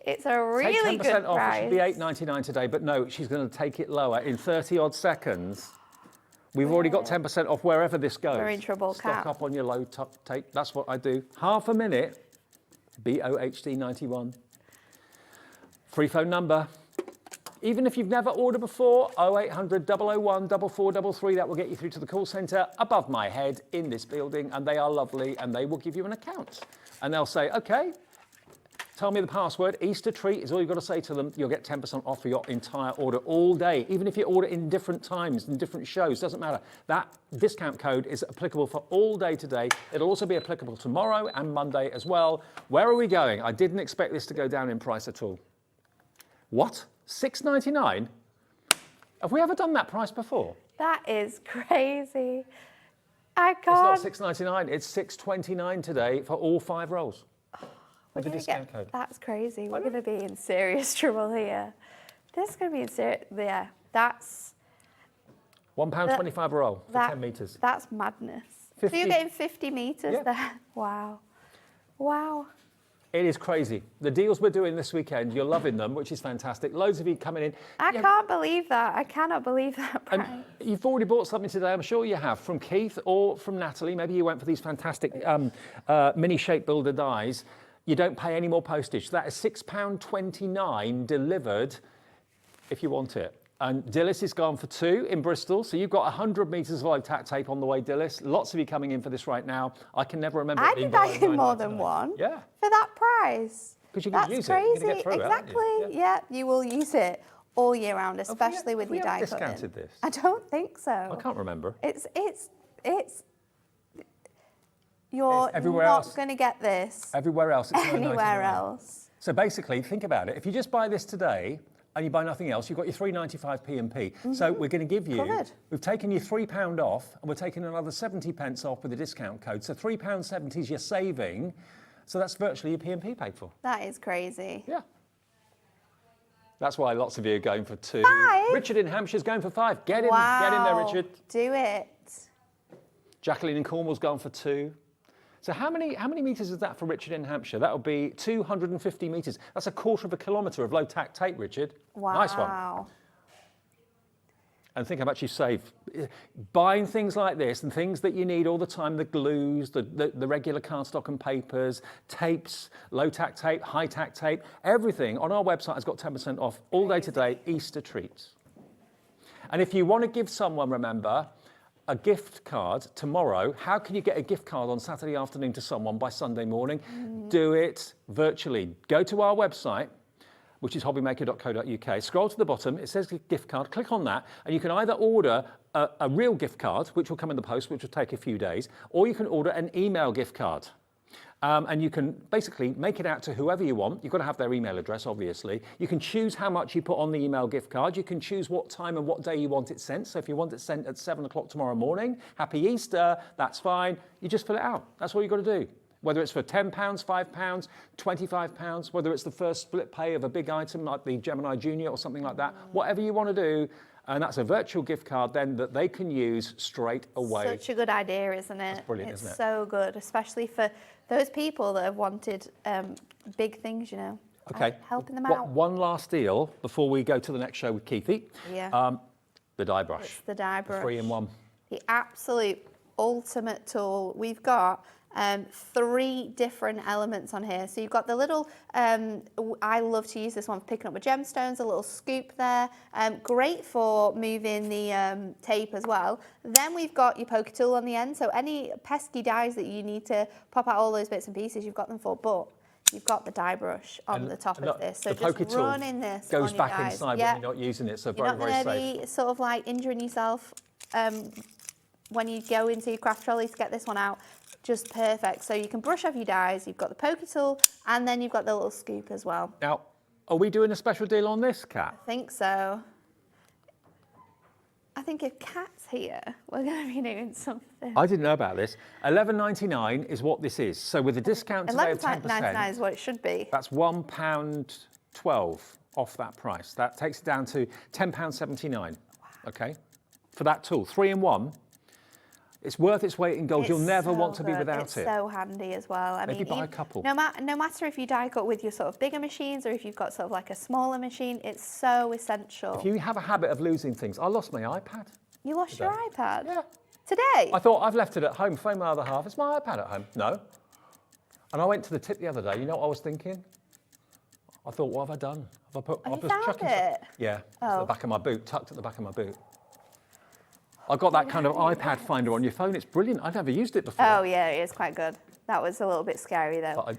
It's a really take 10% good off. price. It should be £8.99 today, but no, she's going to take it lower in 30-odd seconds. We've already got 10% off wherever this goes. We're in trouble, Stock Kat. up on your low tape. That's what I do. Half a minute, BOHD 91. Free phone number. Even if you've never ordered before, 0800 001 4433, that will get you through to the call centre above my head in this building, and they are lovely, and they will give you an account. And they'll say, OK, tell me the password. Easter treat is all you've got to say to them. You'll get 10% off for your entire order all day. Even if you order in different times, in different shows, doesn't matter. That discount code is applicable for all day today. It'll also be applicable tomorrow and Monday as well. Where are we going? I didn't expect this to go down in price at all. What? $6.99? Have we ever done that price before? That is crazy. I can't. It's not $6.99. It's $6.29 today for all 5 rolls. With the discount code. That's crazy. We're going to be in serious trouble here. This is going to be in serious. That's £1.25 a roll for 10 metres. That's madness. So you're getting 50 metres there. Wow. Wow. It is crazy. The deals we're doing this weekend, you're loving them, which is fantastic. Loads of you coming in. I can't believe that. I cannot believe that price. And you've already bought something today, I'm sure you have, from Keith or from Natalie. Maybe you went for these fantastic mini shape builder dies. You don't pay any more postage. That is £6.29 delivered if you want it. And Dillis is gone for 2 in Bristol. So you've got 100 metres of low-tack tape on the way, Dillis. Lots of you coming in for this right now. I can never remember. I'd be buying more than one. Yeah. For that price. Because you're going to use crazy. it. You're going to get through exactly. it, Yeah, you will use it all year round, especially with your die cutting. Discounted this? I don't think so. I can't remember. You're everywhere not else. going to get this Everywhere else. It's anywhere else. So basically, think about it. If you just buy this today, and you buy nothing else, you've got your £3.95 P&P. So we're going to give you, we've taken you £3 off, and we're taking another 70 pence off with a discount code. So £3.70 is your saving. So that's virtually your P&P paid for. That is crazy. Yeah. That's why lots of you are going for 2. 5? Richard in Hampshire's going for 5. Get in there, Richard. Do it. Jacqueline in Cornwall's going for 2. So how many metres is that for Richard in Hampshire? That would be 250 metres. That's a quarter of a kilometre of low-tack tape, Richard. Wow. Nice one. And think how much you save. Buying things like this and things that you need all the time, the glues, the regular cardstock and papers, tapes, low-tack tape, high-tack tape, everything on our website has got 10% off all day today, Easter treats. And if you want to give someone, remember, a gift card tomorrow, how can you get a gift card on Saturday afternoon to someone by Sunday morning? Do it virtually. Go to our website, which is hobbymaker.co.uk. Scroll to the bottom, it says gift card, click on that, and you can either order a real gift card, which will come in the post, which will take a few days, or you can order an email gift card. And you can basically make it out to whoever you want. You've got to have their email address, obviously. You can choose how much you put on the email gift card. You can choose what time and what day you want it sent. So if you want it sent at 7 o'clock tomorrow morning, happy Easter, that's fine. You just fill it out. That's all you've got to do. Whether it's for £10, £5, £25, whether it's the first split pay of a big item like the Gemini Junior or something like that, whatever you want to do, and that's a virtual gift card then that they can use straight away. Such a good idea, isn't it? It's brilliant, isn't it? It's so good, especially for those people that have wanted big things, you know. Okay. Helping them out. One last deal before we go to the next show with Keithy. Yeah. The die brush. It's the die brush. 3-in-1. The absolute ultimate tool. We've got 3 different elements on here. So you've got the little, I love to use this one for picking up my gemstones, a little scoop there. Great for moving the tape as well. Then we've got your poker tool on the end. So any pesky dies that you need to pop out all those bits and pieces, you've got them for. But you've got the die brush on the top of this. So just run in this goes on back your dies. inside when you're not using it. So you're very, very safe. not going to be sort of like injuring yourself when you go into your craft trolley to get this one out. Just perfect. So you can brush off your dies, you've got the poker tool, and then you've got the little scoop as well. Now, are we doing a special deal on this, Kat? I think so. I think if Kat's here, we're going to be doing something. I didn't know about this. £11.99 is what this is. So with a discount today of 10%. £11.99 is what it should be. That's £1.12 off that price. That takes it down to £10.79. Wow. Okay? For that tool, 3-in-1. It's worth its weight in gold. You'll never want to be without it. It's so handy as well. I Maybe mean, buy a couple. No matter if you die cut with your sort of bigger machines or if you've got sort of like a smaller machine, it's so essential. If you have a habit of losing things, I lost my iPad. You lost your iPad? Yeah. Today? I thought I've left it at home. Phone my other half. It's my iPad at home. No. And I went to the tip the other day. You know what I was thinking? I thought, what have I done? Have I put? Have you found it? Yeah. It's at the back of my boot, tucked at the back of my boot. I've got that kind of iPad finder on your phone. It's brilliant. I've never used it before. Oh, yeah, it is quite good. That was a little bit scary, though. But I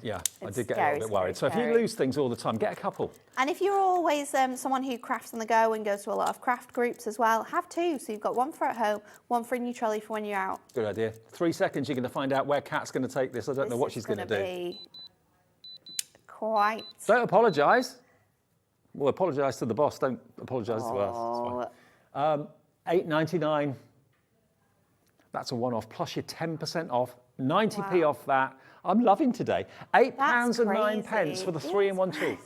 did get a little bit worried. Scary. So if you lose things all the time, get a couple. And if you're always someone who crafts on the go and goes to a lot of craft groups as well, have 2. So you've got one for at home, one for in your trolley for when you're out. Good idea. 3 seconds, you're going to find out where Kat's going to take this. I don't know what she's going to do. Be quite. Don't apologise. Well, apologise to the boss. Don't apologise to us. £8.99. That's a one-off, plus your 10% off, 90p off that. I'm loving today. £8.09 for the 3-in-1 tool.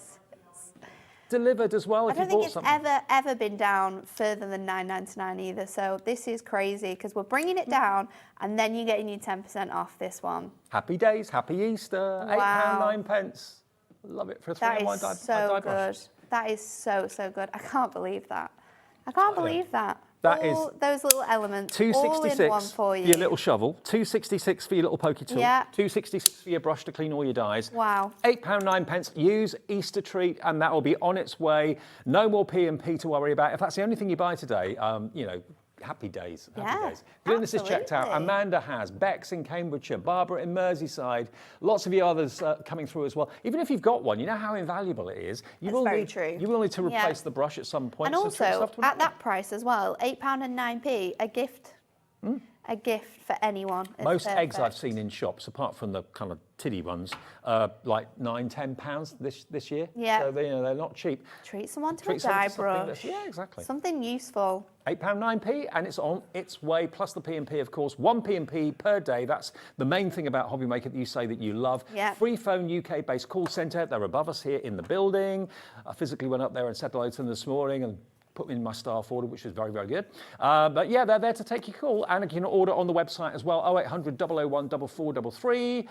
delivered as well. I If don't you think bought it's something. ever been down further than £9.99 either. So this is crazy because we're bringing it down, and then you're getting your 10% off this one. Happy days, happy Easter. Wow. £8.09. Love it for a That 3-in-1 is dye so brush. good. That is so good. I can't believe that. I can't believe that. That all is those little elements, all in $2.66 one for you. your little shovel, $2.66 for your little pokey tool, Yeah. $2.66 for your brush to clean all your dyes. Wow. £8.09. Use Easter treat, and that will be on its way. No more P&P to worry about. If that's the only thing you buy today, you know, happy days. Happy Yeah, days. Glynis is checked out. absolutely. Amanda has. Bex in Cambridgeshire. Barbara in Merseyside. Lots of you others coming through as well. Even if you've got one, you know how invaluable it is. You That's very true. You will need to Yeah. replace the brush at some point. And so treat also, yourself to at another. that price as well, £8.09, a gift. A gift for anyone. It's Most eggs I've perfect. seen in shops, apart from the kind of tiddy ones, like £9–10 this year. Yeah. So they're not cheap. Treat someone to Treat a someone dye to something brush. yeah, exactly. Something useful. £8.09, and it's on its way, plus the P&P, of course. 1 P&P per day. That's the main thing about HobbyMaker that you say that you love. Yeah. Free phone UK-based call centre. They're above us here in the building. I physically went up there and said hello to them this morning and put me in my staff order, which was very, very good. But yeah, they're there to take your call, and you can order on the website as well, 0800 001 4433.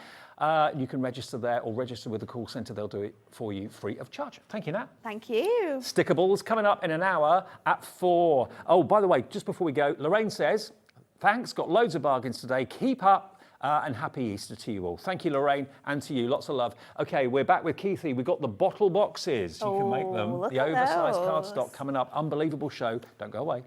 You can register there or register with the call centre. They'll do it for you free of charge. Thank you, Nat. Thank you. Stickables coming up in an hour at 4. Oh, by the way, just before we go, Lorraine says, thanks, got loads of bargains today. Keep up. And happy Easter to you all. Thank you, Lorraine, and to you. Lots of love. Okay, we're back with Keithy. We've got the bottle boxes. You can make them. look The at oversized those. cardstock coming up. Unbelievable show. Don't go away.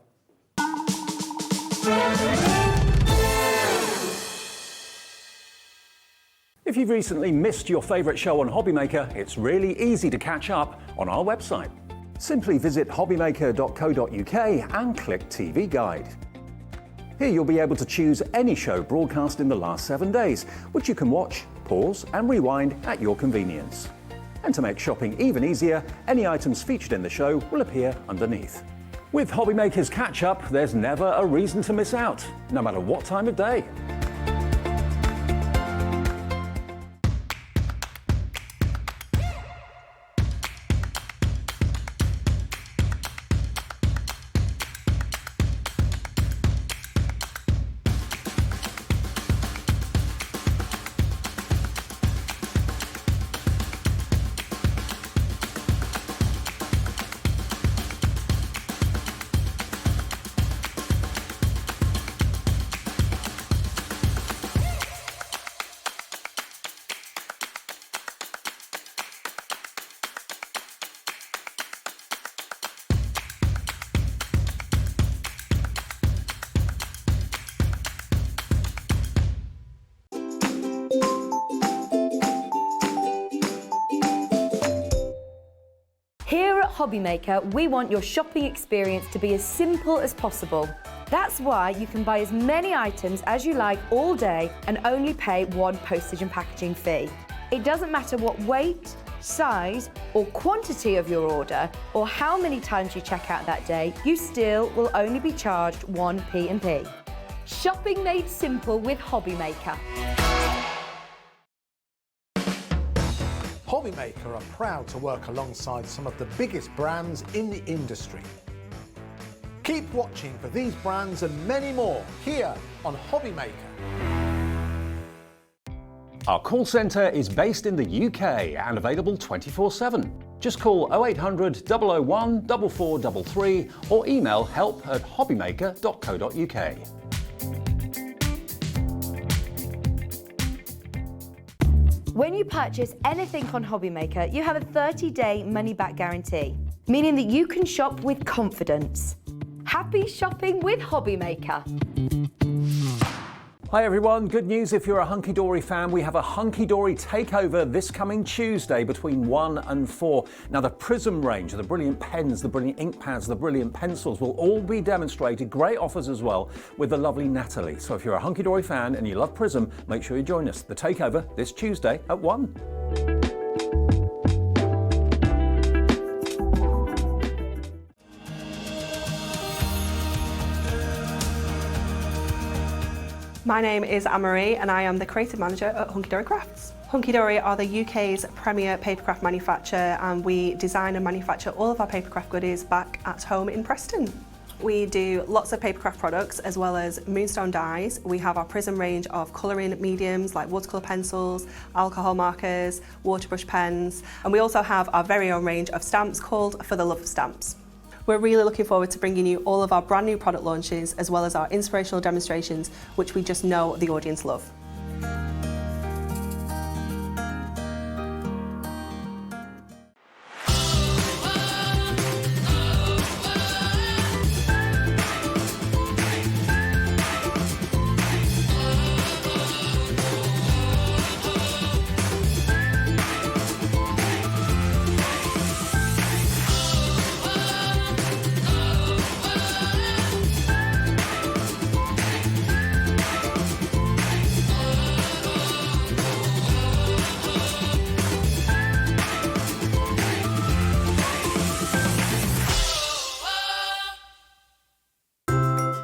If you've recently missed your favourite show on HobbyMaker, it's really easy to catch up on our website. Simply visit hobbymaker.co.uk and click TV Guide. Here you'll be able to choose any show broadcast in the last 7 days, which you can watch, pause and rewind at your convenience. And to make shopping even easier, any items featured in the show will appear underneath. With HobbyMaker's Catch-Up, there's never a reason to miss out, no matter what time of day. Here at HobbyMaker, we want your shopping experience to be as simple as possible. That's why you can buy as many items as you like all day and only pay one postage and packaging fee. It doesn't matter what weight, size or quantity of your order or how many times you check out that day, you still will only be charged one P&P. Shopping made simple with HobbyMaker. HobbyMaker are proud to work alongside some of the biggest brands in the industry. Keep watching for these brands and many more here on HobbyMaker. Our call centre is based in the UK and available 24/7. Just call 0800 001 4433 or email help@hobbymaker.co.uk. When you purchase anything on HobbyMaker, you have a 30-day money-back guarantee, meaning that you can shop with confidence. Happy shopping with HobbyMaker. Hi everyone, good news if you're a Hunkydory fan. We have a Hunkydory takeover this coming Tuesday between 1 and 4. Now the Prism range, the brilliant pens, the brilliant ink pads, the brilliant pencils will all be demonstrated. Great offers as well with the lovely Natalie. So if you're a Hunkydory fan and you love Prism, make sure you join us. The takeover this Tuesday at 1. My name is Anne-Marie and I am the creative manager at Hunkydory Crafts. Hunkydory are the UK's premier papercraft manufacturer, and we design and manufacture all of our papercraft goodies back at home in Preston. We do lots of papercraft products as well as moonstone dyes. We have our Prism range of colouring mediums like watercolour pencils, alcohol markers, waterbrush pens, and we also have our very own range of stamps called For the Love of Stamps. We're really looking forward to bringing you all of our brand new product launches as well as our inspirational demonstrations, which we just know the audience love.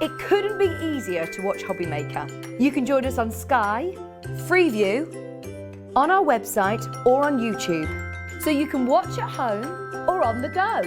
It couldn't be easier to watch HobbyMaker. You can join us on Sky, Freeview, on our website or on YouTube, so you can watch at home or on the go.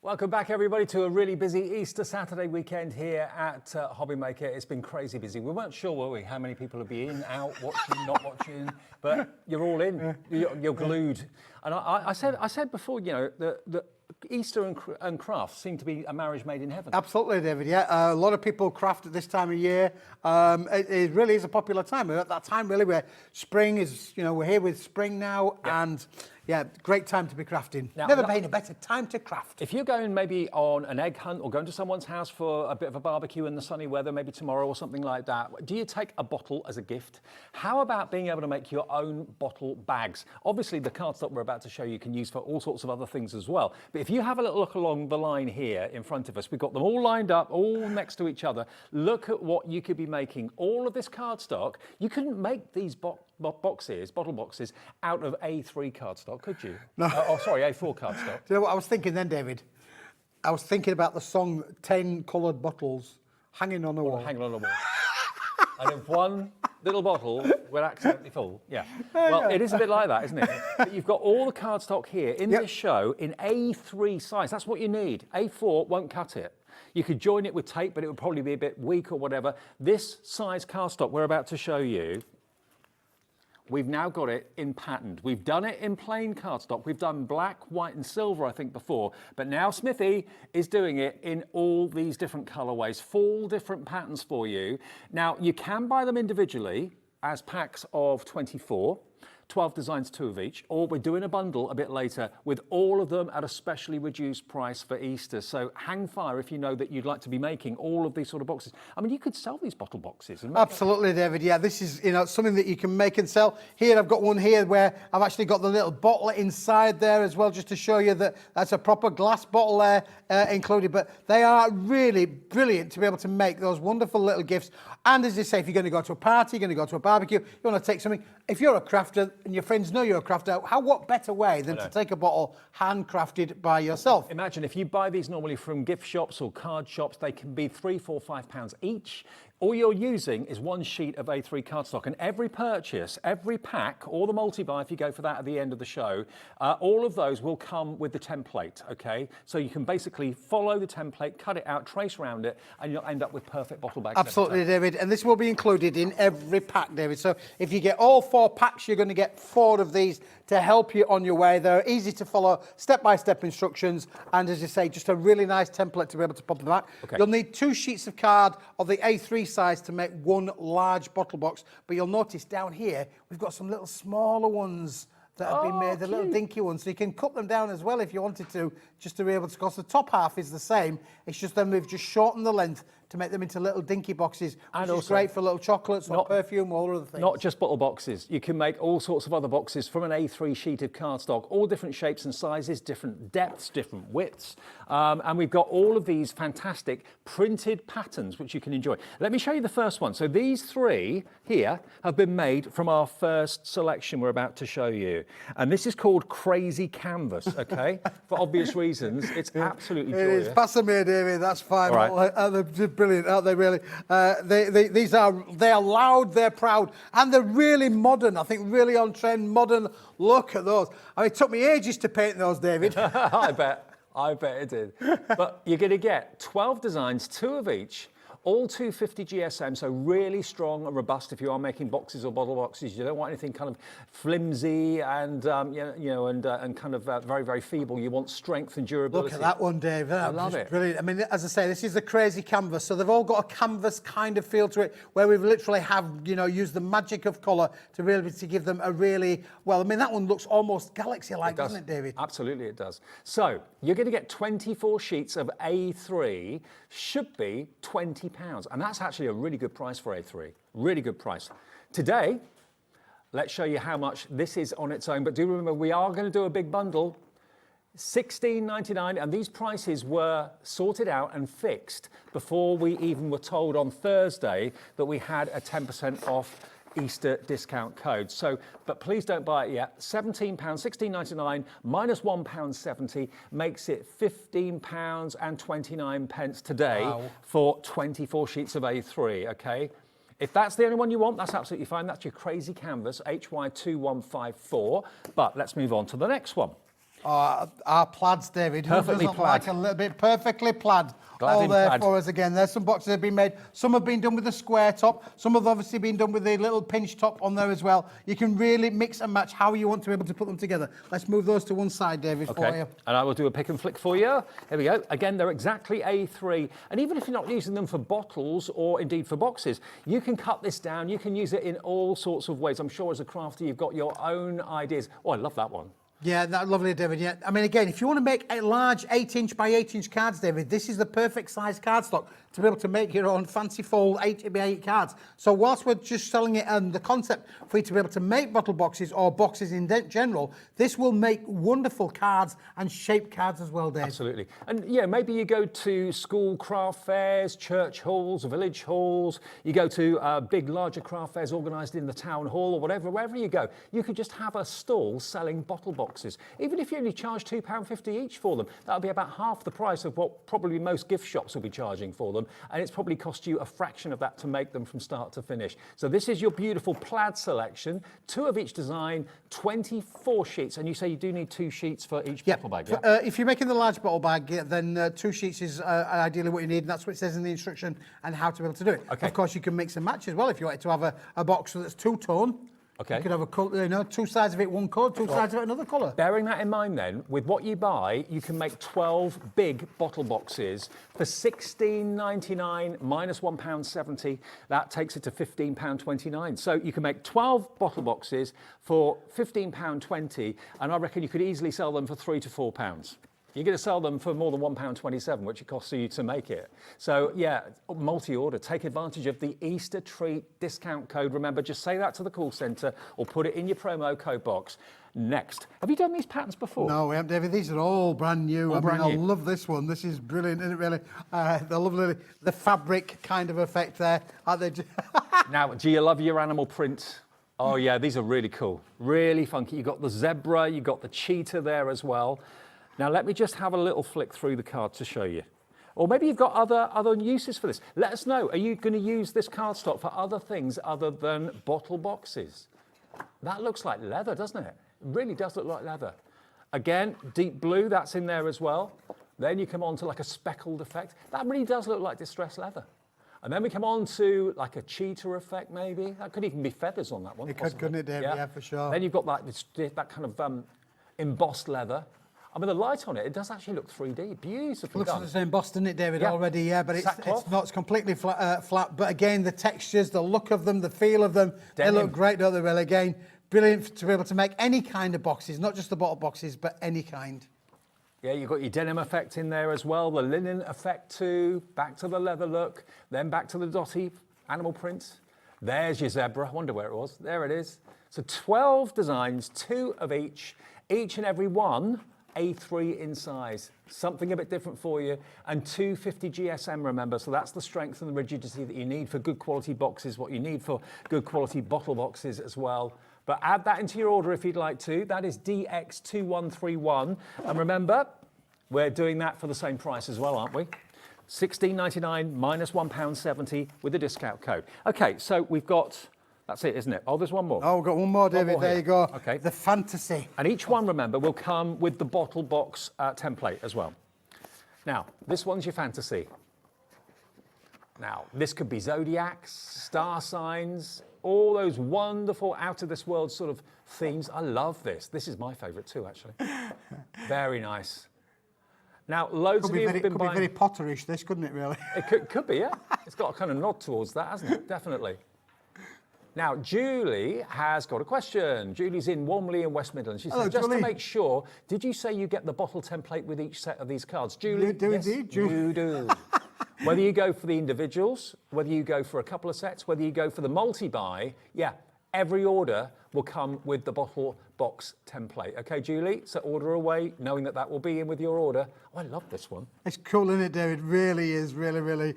Welcome back, everybody, to a really busy Easter Saturday weekend here at HobbyMaker. It's been crazy busy. We weren't sure, were we, how many people would be in, out, watching, not watching, but you're all in. You're glued. And I said before, you know, that Easter and crafts seem to be a marriage made in heaven. Absolutely, David. Yeah, a lot of people craft at this time of year. It really is a popular time. We're at that time really where spring is, you know, we're here with spring now, and yeah, great time to be crafting. Now, Never been a better time to craft. If you're going maybe on an egg hunt or going to someone's house for a bit of a barbecue in the sunny weather, maybe tomorrow or something like that, do you take a bottle as a gift? How about being able to make your own bottle bags? Obviously, the cardstock we're about to show you can use for all sorts of other things as well. But if you have a little look along the line here in front of us, we've got them all lined up, all next to each other. Look at what you could be making. All of this cardstock, you couldn't make these bottle boxes, out of A3 cardstock, could you? No. Sorry, A4 cardstock. Do you know what I was thinking then, David? I was thinking about the song 10 coloured bottles hanging on a wall. Hanging on a wall. And if one little bottle were accidentally full, yeah. Well, it is a bit like that, isn't it? But you've got all the cardstock here in this show in A3 size. That's what you need. A4 won't cut it. You could join it with tape, but it would probably be a bit weak or whatever. This size cardstock we're about to show you, we've now got it in patterned. We've done it in plain cardstock. We've done black, white and silver, I think, before. But now Smithy is doing it in all these different colorways, 4 different patterns for you. Now, you can buy them individually as packs of 24. 12 designs, 2 of each, or we're doing a bundle a bit later with all of them at a specially reduced price for Easter. So hang fire if you know that you'd like to be making all of these sort of boxes. I mean, you could sell these bottle boxes. And Absolutely, David. Yeah, this is, you know, something that you can make and sell. Here, I've got one here where I've actually got the little bottle inside there as well, just to show you that that's a proper glass bottle there included. But they are really brilliant to be able to make those wonderful little gifts. And as you say, if you're going to go to a party, you're going to go to a barbecue, you want to take something. If you're a crafter and your friends know you're a crafter, what better way than to take a bottle handcrafted by yourself? Imagine if you buy these normally from gift shops or card shops, they can be £3, £4, £5 each. All you're using is 1 sheet of A3 cardstock, and every purchase, every pack, or the multi-buy, if you go for that at the end of the show, all of those will come with the template, okay? So you can basically follow the template, cut it out, trace around it, and you'll end up with perfect bottle bags. Absolutely, David, and this will be included in every pack, David. So if you get all 4 packs, you're going to get 4 of these to help you on your way. They're easy to follow, step-by-step instructions, and as you say, just a really nice template to be able to pop them back. Okay. You'll need 2 sheets of card of the A3 size to make 1 large bottle box, but you'll notice down here we've got some little smaller ones that have been made, the little dinky ones, so you can cut them down as well if you wanted to, just to be able to, because the top half is the same, it's just then we've just shortened the length to make them into little dinky boxes, which is great for little chocolates or perfume or other things. Not just bottle boxes. You can make all sorts of other boxes from an A3 sheet of cardstock, all different shapes and sizes, different depths, different widths. And we've got all of these fantastic printed patterns which you can enjoy. Let me show you the first one. So these 3 here have been made from our first selection we're about to show you. And this is called Crazy Canvas, okay? For obvious reasons. It's absolutely joyous. It is. Pass them here, David. That's fine. All right. The brilliant, aren't they? Really, they are loud, they're proud, and they're really modern. I think really on trend, modern. Look at those. I mean, it took me ages to paint those, David. I bet it did. But you're going to get 12 designs, 2 of each. All 250 GSM, so really strong and robust if you are making boxes or bottle boxes. You don't want anything kind of flimsy and and kind of very, very feeble. You want strength and durability. Look at that one, Dave. I love it. Brilliant. I mean, as I say, this is the crazy canvas. So they've all got a canvas kind of feel to it, where we've literally used the magic of colour to really to give them a really well. I mean, that one looks almost galaxy-like, doesn't it, David? Absolutely, it does. So you're going to get 24 sheets of A3. Should be £20. And that's actually a really good price for A3. Really good price. Today, let's show you how much this is on its own. But do remember, we are going to do a big bundle. $16.99, and these prices were sorted out and fixed before we even were told on Thursday that we had a 10% off Easter discount code. So, but please don't buy it yet. £17, £16.99 minus £1.70 makes it £15.29 today for 24 sheets of A3, okay? If that's the only one you want, that's absolutely fine. That's your crazy canvas, HY2154. But let's move on to the next one. Our plaids, David. Perfectly Who doesn't plaid. like a little bit perfectly plaid. All there for us again. There's some boxes that have been made. Some have been done with a square top. Some have obviously been done with a little pinch top on there as well. You can really mix and match how you want to be able to put them together. Let's move those to one side, David, for you. And I will do a pick and flick for you. Here we go. Again, they're exactly A3. And even if you're not using them for bottles or indeed for boxes, you can cut this down. You can use it in all sorts of ways. I'm sure as a crafter, you've got your own ideas. Oh, I love that one. Yeah, that's lovely, David. Yeah, I mean, again, if you want to make a large 8-inch by 8-inch cards, David, this is the perfect size cardstock to be able to make your own fancy fold 8 by 8 cards. So whilst we're just selling it and the concept for you to be able to make bottle boxes or boxes in general, this will make wonderful cards and shaped cards as well, Dave. Absolutely. And yeah, maybe you go to school craft fairs, church halls, village halls, you go to big, larger craft fairs organised in the town hall or whatever, wherever you go, you could just have a stall selling bottle boxes. Even if you only charge £2.50 each for them, that'll be about half the price of what probably most gift shops will be charging for them. And it's probably cost you a fraction of that to make them from start to finish. So this is your beautiful plaid selection, 2 of each design, 24 sheets. And you say you do need 2 sheets for each bottle bag, yeah? If you're making the large bottle bag, then 2 sheets is ideally what you need. And that's what it says in the instruction and how to be able to do it. Okay. Of course, you can mix and match as well. If you wanted to have a box that's two-tone, okay, you could have a colour, 2 sides of it one colour, 2 sides of it another colour. Bearing that in mind then, with what you buy, you can make 12 big bottle boxes for £16.99 minus £1.70. That takes it to £15.29. So you can make 12 bottle boxes for £15.20, and I reckon you could easily sell them for £3 to £4. You're going to sell them for more than £1.27, which it costs you to make it. So yeah, multi-order. Take advantage of the Easter treat discount code. Remember, just say that to the call centre or put it in your promo code box. Next, have you done these patterns before? No, we haven't, David. These are all brand new. I love this one. This is brilliant, isn't it, really? The lovely, the fabric kind of effect there. Aren't they? Now, do you love your animal print? Oh yeah, these are really cool. Really funky. You've got the zebra, you've got the cheetah there as well. Now, let me just have a little flick through the card to show you. Or maybe you've got other uses for this. Let us know. Are you going to use this cardstock for other things other than bottle boxes? That looks like leather, doesn't it? It really does look like leather. Again, deep blue, that's in there as well. Then you come on to like a speckled effect. That really does look like distressed leather. And then we come on to like a cheetah effect, maybe. That could even be feathers on that one. It could, couldn't it, Dave? Yeah, for sure. Then you've got that kind of embossed leather. I mean, the light on it does actually look 3D. Beautifully looks done. like the same Boston, doesn't it, David, Yeah. already, yeah, but it's Sackcloth. not completely flat. But again, the textures, the look of them, the feel of them, Denim. they look great, don't they, really? Again, brilliant to be able to make any kind of boxes, not just the bottle boxes, but any kind. Yeah, you've got your denim effect in there as well, the linen effect too, back to the leather look, then back to the dotty animal print. There's your zebra. I wonder where it was. There it is. So 12 designs, 2 of each and every one A3 in size, something a bit different for you, and 250 GSM, remember, so that's the strength and the rigidity that you need for good quality boxes, what you need for good quality bottle boxes as well. But add that into your order if you'd like to. That is DX2131, and remember, we're doing that for the same price as well, aren't we? £16.99 minus £1.70 with a discount code. Okay, so we've got, that's it, isn't it? Oh, there's one more. Oh, we've got one more, David. more There here. you go. Okay. The fantasy. And each one, remember, will come with the bottle box template as well. Now, this one's your fantasy. Now, this could be zodiacs, star signs, all those wonderful out-of-this-world sort of themes. I love this. This is my favourite too, actually. Very nice. Now, loads of you have been Could buying... be very Potterish, this, couldn't it, really? It could be, yeah. It's got a kind of nod towards that, hasn't it? Definitely. Now, Julie has got a question. Julie's in Walmley in West Midlands. She said, just Julie. to make sure, did you say you get the bottle template with each set of these cards? Julie, You do yes, indeed, Julie. you do. Whether you go for the individuals, whether you go for a couple of sets, whether you go for the multi-buy, yeah, every order will come with the bottle box template. Okay, Julie? So order away, knowing that that will be in with your order. Oh, I love this one. It's cool, isn't it, David? Really is, really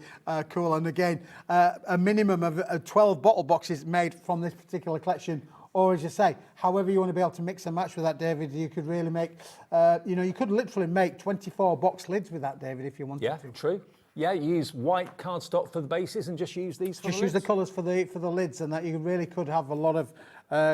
cool. And again, a minimum of 12 bottle boxes made from this particular collection. Or as you say, however you want to be able to mix and match with that, David, you could really make, you could literally make 24 box lids with that, David, if you wanted to. Yeah, true. Yeah, you use white cardstock for the bases and just use these for Just the use the lids. colours for the lids, and that you really could have a lot of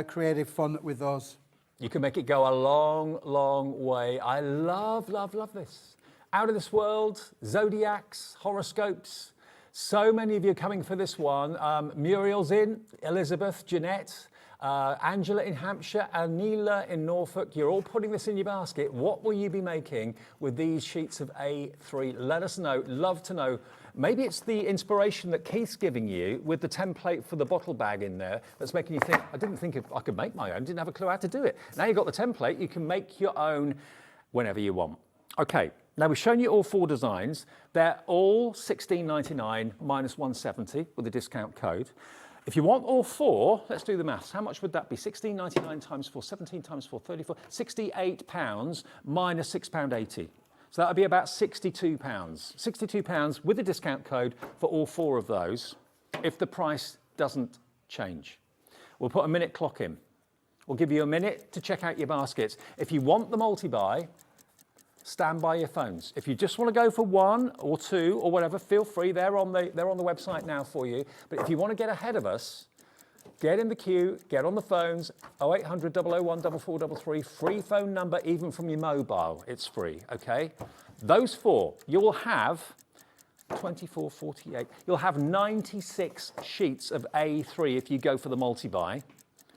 creative fun with those. You can make it go a long, long way. I love, love, love this. Out of this world, zodiacs, horoscopes. So many of you are coming for this one. Muriel's in, Elizabeth, Jeanette, Angela in Hampshire, Anila in Norfolk. You're all putting this in your basket. What will you be making with these sheets of A3? Let us know. Love to know. Maybe it's the inspiration that Keith's giving you with the template for the bottle bag in there that's making you think, I didn't think I could make my own, didn't have a clue how to do it. Now you've got the template, you can make your own whenever you want. Okay, now we've shown you all 4 designs. They're all £16.99 minus £1.70 with a discount code. If you want all 4, let's do the maths. How much would that be? £16.99 times 4, 17 times 4, 34, £68 minus £6.80. So that would be about £62. £62 with a discount code for all 4 of those, if the price doesn't change. We'll put a minute clock in. We'll give you a minute to check out your baskets. If you want the multi-buy, stand by your phones. If you just want to go for 1 or 2 or whatever, feel free. They're on the website now for you. But if you want to get ahead of us, get in the queue, get on the phones, 0800 001 4433, free phone number even from your mobile. It's free, okay? Those 4, you'll have 24, 48, you'll have 96 sheets of A3 if you go for the multi-buy.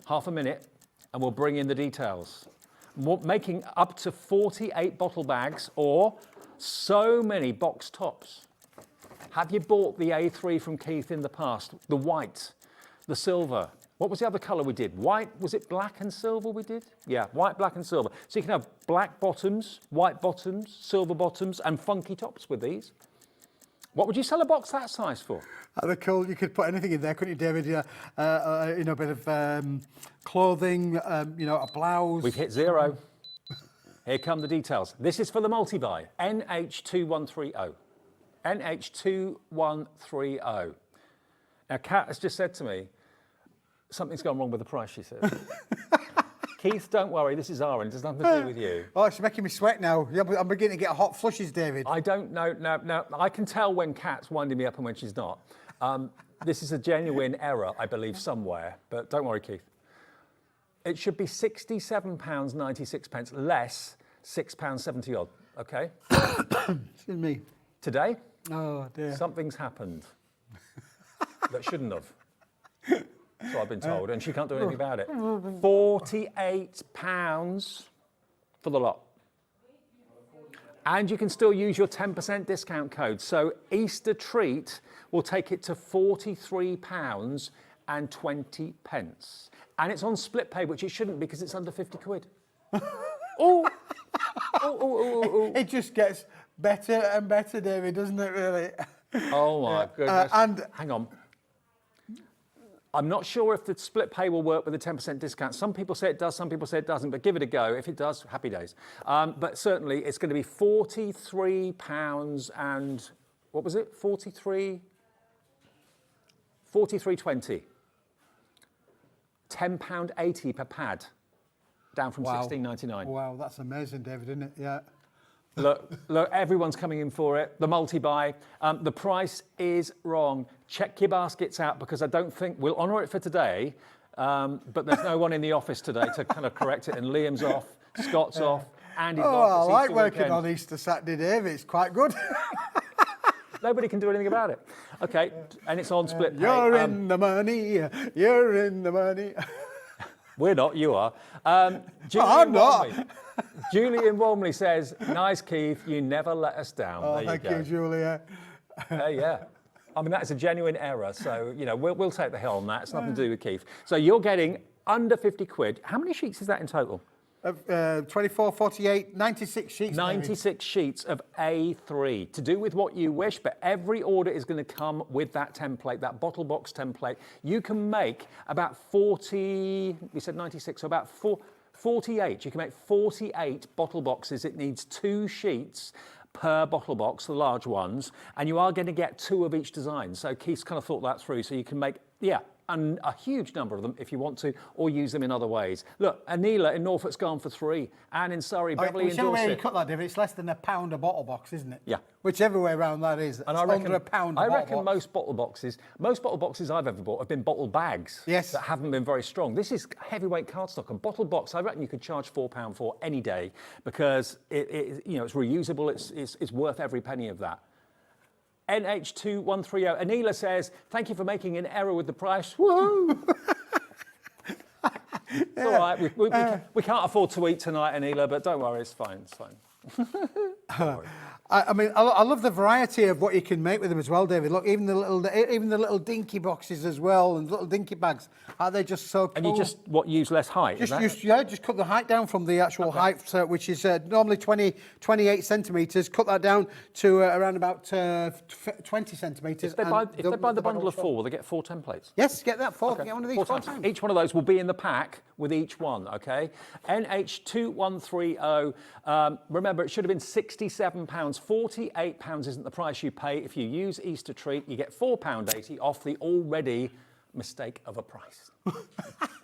Half a minute, and we'll bring in the details. Making up to 48 bottle bags or so many box tops. Have you bought the A3 from Keith in the past? The white, the silver. What was the other colour we did? White, was it black and silver we did? Yeah, white, black and silver. So you can have black bottoms, white bottoms, silver bottoms and funky tops with these. What would you sell a box that size for? They're cool. You could put anything in there, couldn't you, David? Yeah, a bit of clothing, a blouse. We've hit 0. Here come the details. This is for the multi-buy, NH2130. NH2130. Now, Kat has just said to me, something's gone wrong with the price, she said. Keith, don't worry, this is our end. It has nothing to do with you. Oh, it's making me sweat now. Yeah, I'm beginning to get hot flushes, David. I don't know. No, I can tell when Kat's winding me up and when she's not. This is a genuine error, I believe, somewhere. But don't worry, Keith. It should be £67.96 less £6.70 odd, okay? Excuse me. Today, Oh, dear. something's happened that shouldn't have. So I've been told, and she can't do anything about it. £48 for the lot. And you can still use your 10% discount code. So Easter treat will take it to £43.20. And it's on split pay, which it shouldn't because it's under 50 quid. Oh. It just gets better and better, David, doesn't it, really? Oh, my goodness. And hang on. I'm not sure if the split pay will work with the 10% discount. Some people say it does, some people say it doesn't, but give it a go. If it does, happy days. But certainly it's going to be £43 and, what was it? 43.20. £10.80 per pad, down from wow. £16.99. Wow, that's amazing, David, isn't it? Yeah. Look, everyone's coming in for it. The multi-buy. The price is wrong. Check your baskets out because I don't think we'll honour it for today, but there's no one in the office today to kind of correct it. And Liam's off, Scott's off, Andy's off. I like working on Easter Saturday, Dave. It's quite good. Nobody can do anything about it. Okay, and it's on split pay. You're in the money. You're in the money. We're not, you are. I'm not. Julian Walmley says, nice, Keith, you never let us down. Oh, there thank you go. you, Julia. Yeah. I mean, that's a genuine error. So, you know, we'll take the hill on that. It's nothing to do with Keith. So you're getting under 50 quid. How many sheets is that in total? 24, 48, 96 sheets. 96 sheets of A3 to do with what you wish, but every order is going to come with that template, that bottle box template. You can make about 40, we said 96, so about 48. You can make 48 bottle boxes. It needs 2 sheets per bottle box, the large ones, and you are going to get 2 of each design. So Keith's kind of thought that through, so you can make, and a huge number of them if you want to, or use them in other ways. Look, Anila in Norfolk's gone for 3, Anne in Surrey, Beverly in Whichever way you Dorset. cut that, David, it's less than £1 a bottle box, isn't it? Yeah. Whichever way around that is. And it's I reckon, under £1 a I bottle reckon box. most bottle boxes I've ever bought have been bottle bags. Yes. That haven't been very strong. This is heavyweight cardstock, and bottle box I reckon you could charge £4 for any day because it's reusable. It's worth every penny of that. NH2130. Anila says, thank you for making an error with the price. Woo! It's all right. We can't afford to eat tonight, Anila, but don't worry, it's fine. It's fine. I mean, I love the variety of what you can make with them as well, David. Look, even the little dinky boxes as well, and little dinky bags. Are they just so cool? And you just use less height? Just cut the height down from the actual height, which is normally 28 centimetres. Cut that down to around about 20 centimetres. If they buy the bundle of 4, will they get 4 templates? Yes, get that 4. Okay. Get one of these 4 4 times. times. Each one of those will be in the pack with each one, okay? NH2130. Remember, it should have been £67. £48 isn't the price you pay. If you use Easter Treat, you get £4.80 off the already mistake of a price.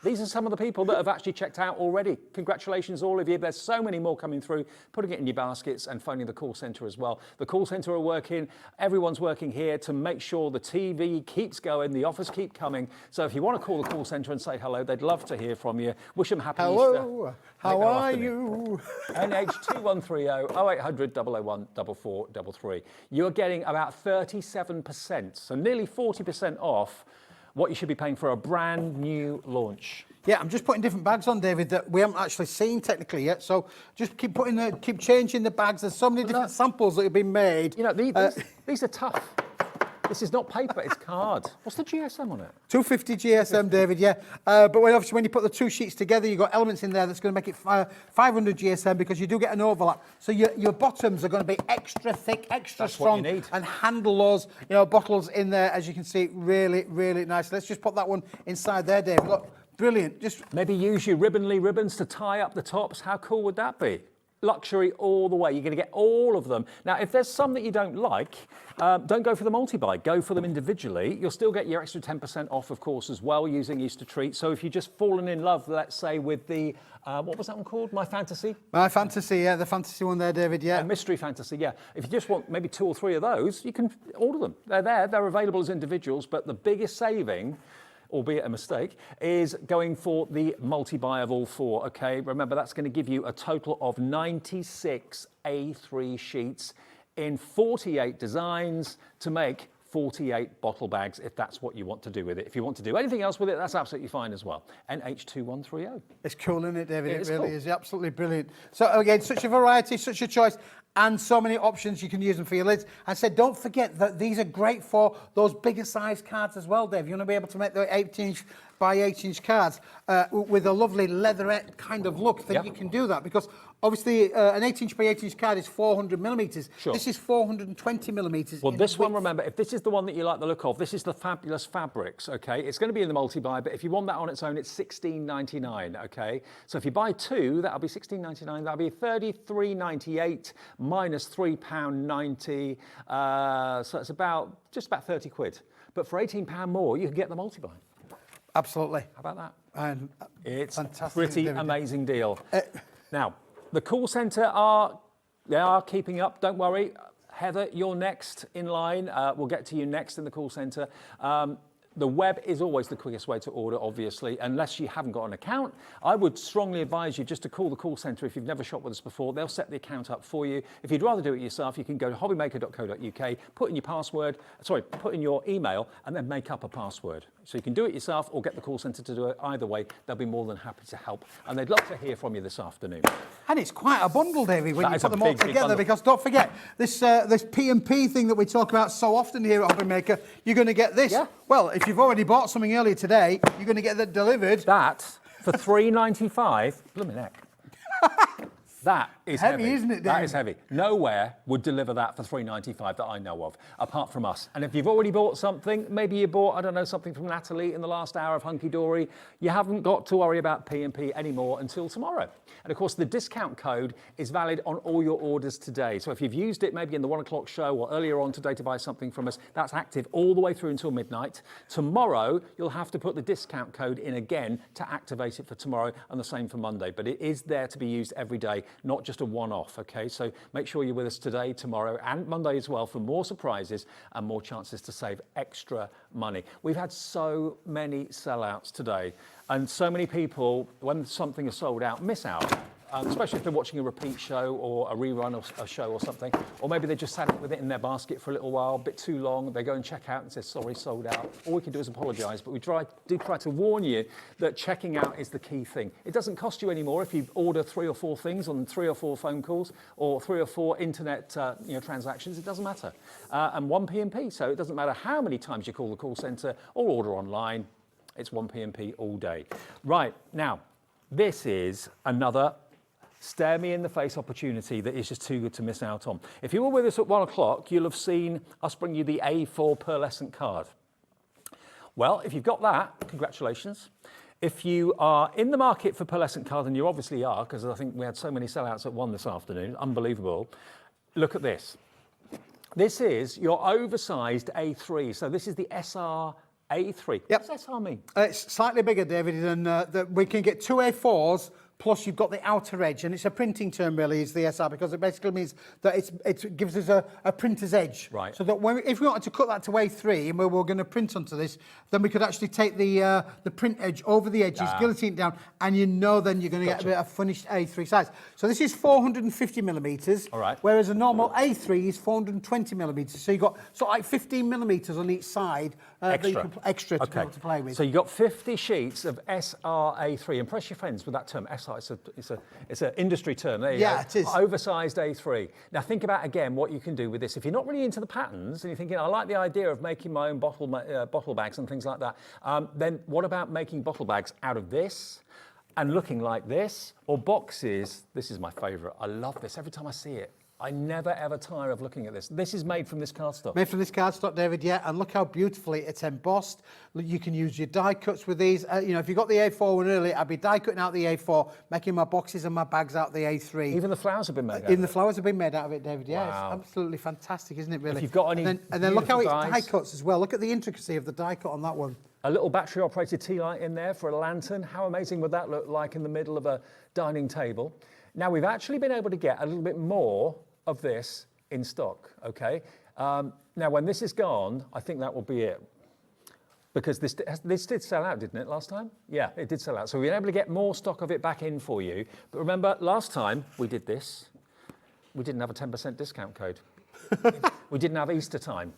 These are some of the people that have actually checked out already. Congratulations, all of you. There's so many more coming through. Putting it in your baskets and phoning the call centre as well. The call centre are working. Everyone's working here to make sure the TV keeps going, the offers keep coming. So if you want to call the call centre and say hello, they'd love to hear from you. Wish them happy Easter. Hello, how are you? NH2130 0800 001 4433. You're getting about 37%, so nearly 40% off what you should be paying for a brand new launch. Yeah, I'm just putting different bags on, David, that we haven't actually seen technically yet. So just keep changing the bags. There's so many different samples that have been made. You know, these are tough. This is not paper, it's card. What's the GSM on it? 250 GSM, David, yeah. But obviously when you put the 2 sheets together, you've got elements in there that's going to make it 500 GSM because you do get an overlap. So your bottoms are going to be extra thick, extra strong. What you need. And handle those bottles in there, as you can see, really, really nice. Let's just put that one inside there, David. Look, brilliant. Just maybe use your ribbonly ribbons to tie up the tops. How cool would that be? Luxury all the way. You're going to get all of them. Now, if there's some that you don't like, don't go for the multi-buy. Go for them individually. You'll still get your extra 10% off, of course, as well, using Easter Treat. So if you've just fallen in love, let's say, with the, what was that one called? My Fantasy? My Fantasy, yeah, the fantasy one there, David, yeah. Mystery Fantasy, yeah. If you just want maybe 2 or 3 of those, you can order them. They're there. They're available as individuals, but the biggest saving, albeit a mistake, is going for the multi-buy of all 4, okay? Remember, that's going to give you a total of 96 A3 sheets in 48 designs to make 48 bottle bags, if that's what you want to do with it. If you want to do anything else with it, that's absolutely fine as well. NH2130. It's cool, isn't it, David? It really cool. is. Absolutely brilliant. So again, such a variety, such a choice, and so many options. You can use them for your lids. I said, don't forget that these are great for those bigger size cards as well, Dave. You want to be able to make the 18-inch by 8-inch cards with a lovely leatherette kind of look, then you can do that, because obviously an 8-inch by 8-inch card is 400 millimetres. Sure. This is 420 millimetres. Well, this one, remember, if this is the one that you like the look of, this is the Fabulous Fabrics, okay? It's going to be in the multi-buy, but if you want that on its own, it's $16.99, okay? So if you buy 2, that'll be $16.99. That'll be $33.98 minus £3.90. So it's just about 30 quid. But for £18 more, you can get the multi-buy. Absolutely. How about that? And it's a fantastic, pretty David. amazing deal. Now, the call centre are They are keeping up, don't worry. Heather, you're next in line. We'll get to you next in the call centre. The web is always the quickest way to order, obviously, unless you haven't got an account. I would strongly advise you just to call the call centre if you've never shopped with us before. They'll set the account up for you. If you'd rather do it yourself, you can go to hobbymaker.co.uk, put in your email, and then make up a password. So you can do it yourself or get the call centre to do it. Either way, they'll be more than happy to help. And they'd love to hear from you this afternoon. And it's quite a bundle, David, when you put them all big together, because don't forget, this P&P thing that we talk about so often here at HobbyMaker, you're going to get this. Yeah. Well, if you've already bought something earlier today, you're going to get that delivered. That, for $3.95, blooming heck. That is heavy, isn't it, Dave? That is heavy. Nowhere would deliver that for $3.95 that I know of, apart from us. And if you've already bought something, maybe you bought, I don't know, something from Natalie in the last hour of Hunkydory, you haven't got to worry about P&P anymore until tomorrow. And of course, the discount code is valid on all your orders today. So if you've used it maybe in the 1 o'clock show or earlier on today to buy something from us, that's active all the way through until midnight. Tomorrow, you'll have to put the discount code in again to activate it for tomorrow, and the same for Monday. But it is there to be used every day, not just a one-off, okay? So make sure you're with us today, tomorrow, and Monday as well for more surprises and more chances to save extra money. We've had so many sellouts today, and so many people, when something is sold out, miss out. Especially if they're watching a repeat show or a rerun of a show or something, or maybe they just sat with it in their basket for a little while, a bit too long, they go and check out and say, sorry, sold out. All we can do is apologise, but we do try to warn you that checking out is the key thing. It doesn't cost you any more if you order 3 or 4 things on 3 or 4 phone calls or 3 or 4 internet transactions, it doesn't matter. And 1 P&P, so it doesn't matter how many times you call the call centre or order online, it's 1 P&P all day. Right, now, this is another stare me in the face opportunity that is just too good to miss out on. If you were with us at 1 o'clock, you'll have seen us bring you the A4 pearlescent card. Well, if you've got that, congratulations. If you are in the market for pearlescent card, and you obviously are, because I think we had so many sellouts at 1 this afternoon, unbelievable. Look at this. This is your oversized A3. So this is the SR A3. Yep. What does SR mean? It's slightly bigger, David, and we can get 2 A4s, plus you've got the outer edge, and it's a printing term really, is the SR, because it basically means that it gives us a printer's edge. Right. So that if we wanted to cut that to A3 and we were going to print onto this, then we could actually take the print edge over the edges, guillotine it down, and then you're going to get a finished A3 size. So this is 450 millimetres, all right, whereas a normal A3 is 420 millimetres. So you've got sort of like 15 millimetres on each side that you can extra to be able to play with. So you've got 50 sheets of SR-A3. Impress your friends with that term, SR. It's an industry term. There you go. It is. Oversized A3. Now think about again what you can do with this. If you're not really into the patterns and you're thinking, I like the idea of making my own bottle bags and things like that, then what about making bottle bags out of this and looking like this, or boxes? This is my favourite. I love this. Every time I see it, I never ever tire of looking at this. This is made from this cardstock. Made from this cardstock, David, yeah, and look how beautifully it's embossed. You can use your die cuts with these. If you got the A4 one earlier, I'd be die cutting out the A4, making my boxes and my bags out the A3. Even the flowers have been made out of it. Even the flowers have been made out of it, David, yeah. Wow. It's absolutely fantastic, isn't it, really? If you've got any and then look how it's dies. die cuts as well. Look at the intricacy of the die cut on that one. A little battery-operated tea light in there for a lantern. How amazing would that look like in the middle of a dining table? Now, we've actually been able to get a little bit more of this in stock, okay? Now, when this is gone, I think that will be it. Because this did sell out, didn't it, last time? Yeah, it did sell out. So we've been able to get more stock of it back in for you. But remember, last time we did this, we didn't have a 10% discount code. We didn't have Easter time.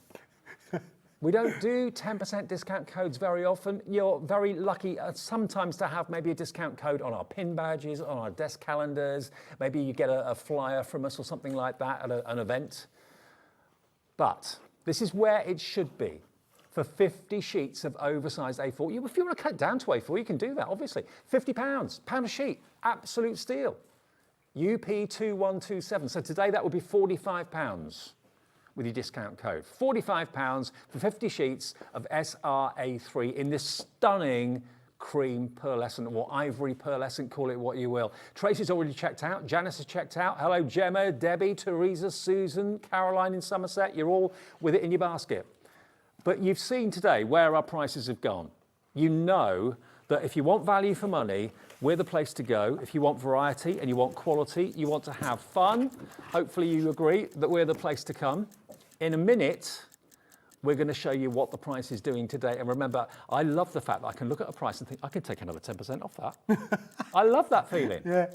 We don't do 10% discount codes very often. You're very lucky sometimes to have maybe a discount code on our pin badges, on our desk calendars. Maybe you get a flyer from us or something like that at an event. But this is where it should be. For 50 sheets of oversized A4. If you want to cut down to A4, you can do that, obviously. £50, pound a sheet, absolute steal. UP2127. So today that would be £45. With your discount code. £45 for 50 sheets of SR-A3 in this stunning cream pearlescent or ivory pearlescent, call it what you will. Tracy's already checked out, Janice has checked out. Hello, Gemma, Debbie, Teresa, Susan, Caroline in Somerset. You're all with it in your basket. But you've seen today where our prices have gone. You know that if you want value for money, we're the place to go. If you want variety and you want quality, you want to have fun, hopefully you agree that we're the place to come. In a minute, we're going to show you what the price is doing today. And remember, I love the fact that I can look at a price and think, I can take another 10% off that. I love that feeling. Yeah,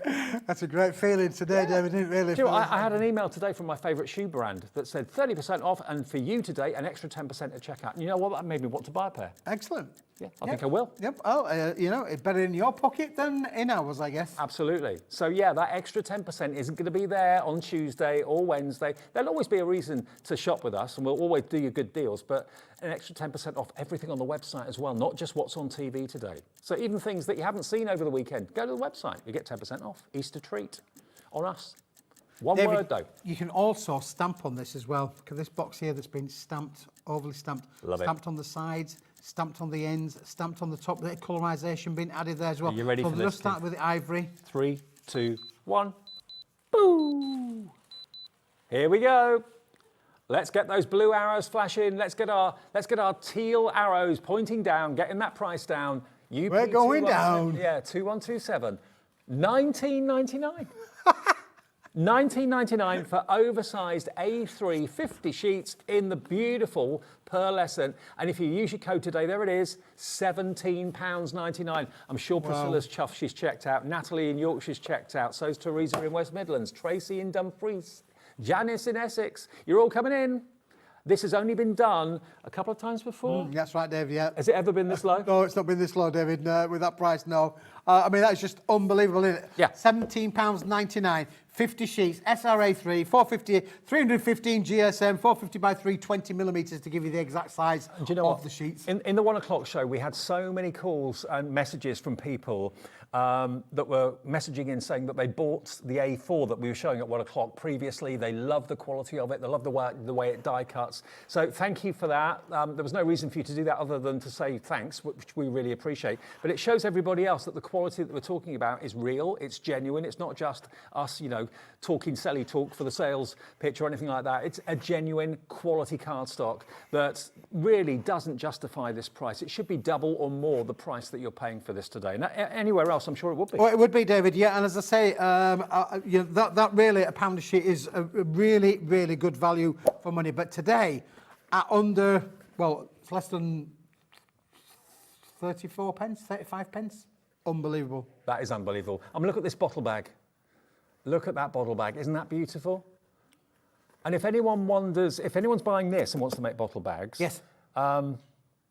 that's a great feeling today, David, didn't it, really? Do you know, I had an email today from my favourite shoe brand that said 30% off, and for you today, an extra 10% at checkout. And you know what? That made me want to buy a pair. Excellent. Yeah, I think I will. Yep. Oh, you know, it's better in your pocket than in ours, I guess. Absolutely. So yeah, that extra 10% isn't going to be there on Tuesday or Wednesday. There'll always be a reason to shop with us, and we'll always do you good deals, but an extra 10% off everything on the website as well, not just what's on TV today. So even things that you haven't seen over the weekend, go to the website. You get 10% off. Easter treat on us. One David, word though. You can also stamp on this as well. Look at this box here that's been stamped, overly stamped. Love it. Stamped on the sides, stamped on the ends, stamped on the top. The colorisation been added there as well. Are you ready so for we'll this, just start Keith? with the ivory. 3, 2, 1. Boo! Here we go. Let's get those blue arrows flashing. Let's get our teal arrows pointing down, getting that price down. We're going down. Yeah, 2127. 19.99. 19.99 for oversized A3 50 sheets in the beautiful pearlescent. And if you use your code today, there it is, £17.99. I'm sure Priscilla's chuffed, she's checked out. Natalie in Yorkshire's checked out. So's Teresa in West Midlands. Tracy in Dumfries. Janice in Essex. You're all coming in. This has only been done a couple of times before. That's right, David, yeah. Has it ever been this low? No, it's not been this low, David, with that price, no. I mean, that's just unbelievable, isn't it? Yeah. £17.99, 50 sheets, SRA 3, 450, 315 GSM, 450 by 320 millimetres to give you the exact size of the sheets. In the 1 o'clock show, we had so many calls and messages from people that were messaging in saying that they bought the A4 that we were showing at 1 o'clock previously. They love the quality of it. They love the way it die cuts. So thank you for that. There was no reason for you to do that other than to say thanks, which we really appreciate. But it shows everybody else that the quality that we're talking about is real. It's genuine. It's not just us, you know, talking selly talk for the sales pitch or anything like that. It's a genuine quality cardstock that really doesn't justify this price. It should be double or more the price that you're paying for this today. And anywhere else, I'm sure it would be. Well, it would be, David, yeah. And as I say, you know, that really, a pound a sheet is a really, really good value for money. But today, at under, well, it's less than 34 pence, 35 pence. Unbelievable. That is unbelievable. I mean, look at this bottle bag. Look at that bottle bag. Isn't that beautiful? And if anyone wonders, if anyone's buying this and wants to make bottle bags, yes. Are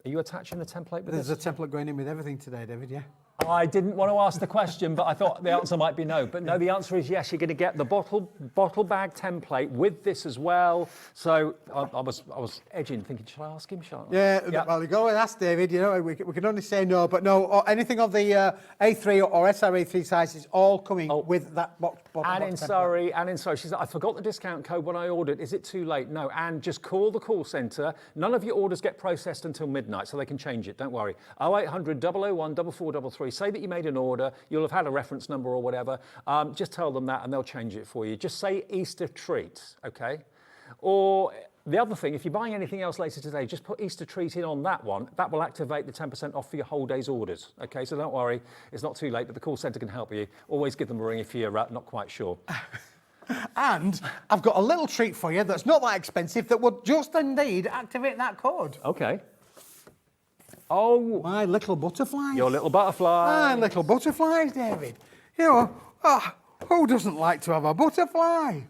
you attaching a template with There's this? a template going in with everything today, David, yeah. I didn't want to ask the question, but I thought the answer might be no. But no, the answer is yes. You're going to get the bottle bag template with this as well. So I was edging, thinking, shall I ask him? Yeah. Well, you go and ask David. You know, we can only say no, but no. Anything of the A3 or SRA3 size is all coming with that bottle Anne in box Surrey, Anne in Surrey. She said, I forgot the discount code when I ordered. Is it too late? No. Anne, just call the call centre. None of your orders get processed until midnight, so they can change it. Don't worry. 0800 001 4433. Say that you made an order. You'll have had a reference number or whatever. Just tell them that and they'll change it for you. Just say Easter treat, okay? Or the other thing, if you're buying anything else later today, just put Easter treat in on that one. That will activate the 10% off for your whole day's orders, okay? So don't worry, it's not too late, but the call centre can help you. Always give them a ring if you're not quite sure. And I've got a little treat for you that's not that expensive that would just indeed activate that code. Okay. Oh. My little butterflies. Your little butterfly. My little butterflies, David. You know, who doesn't like to have a butterfly?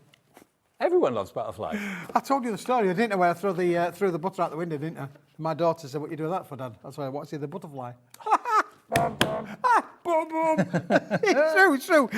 Everyone loves butterflies. I told you the story, didn't I, when I threw the butter out the window, didn't I? My daughter said, what you do that for, Dad? That's why I want to see the butterfly. Boom, boom. It's true.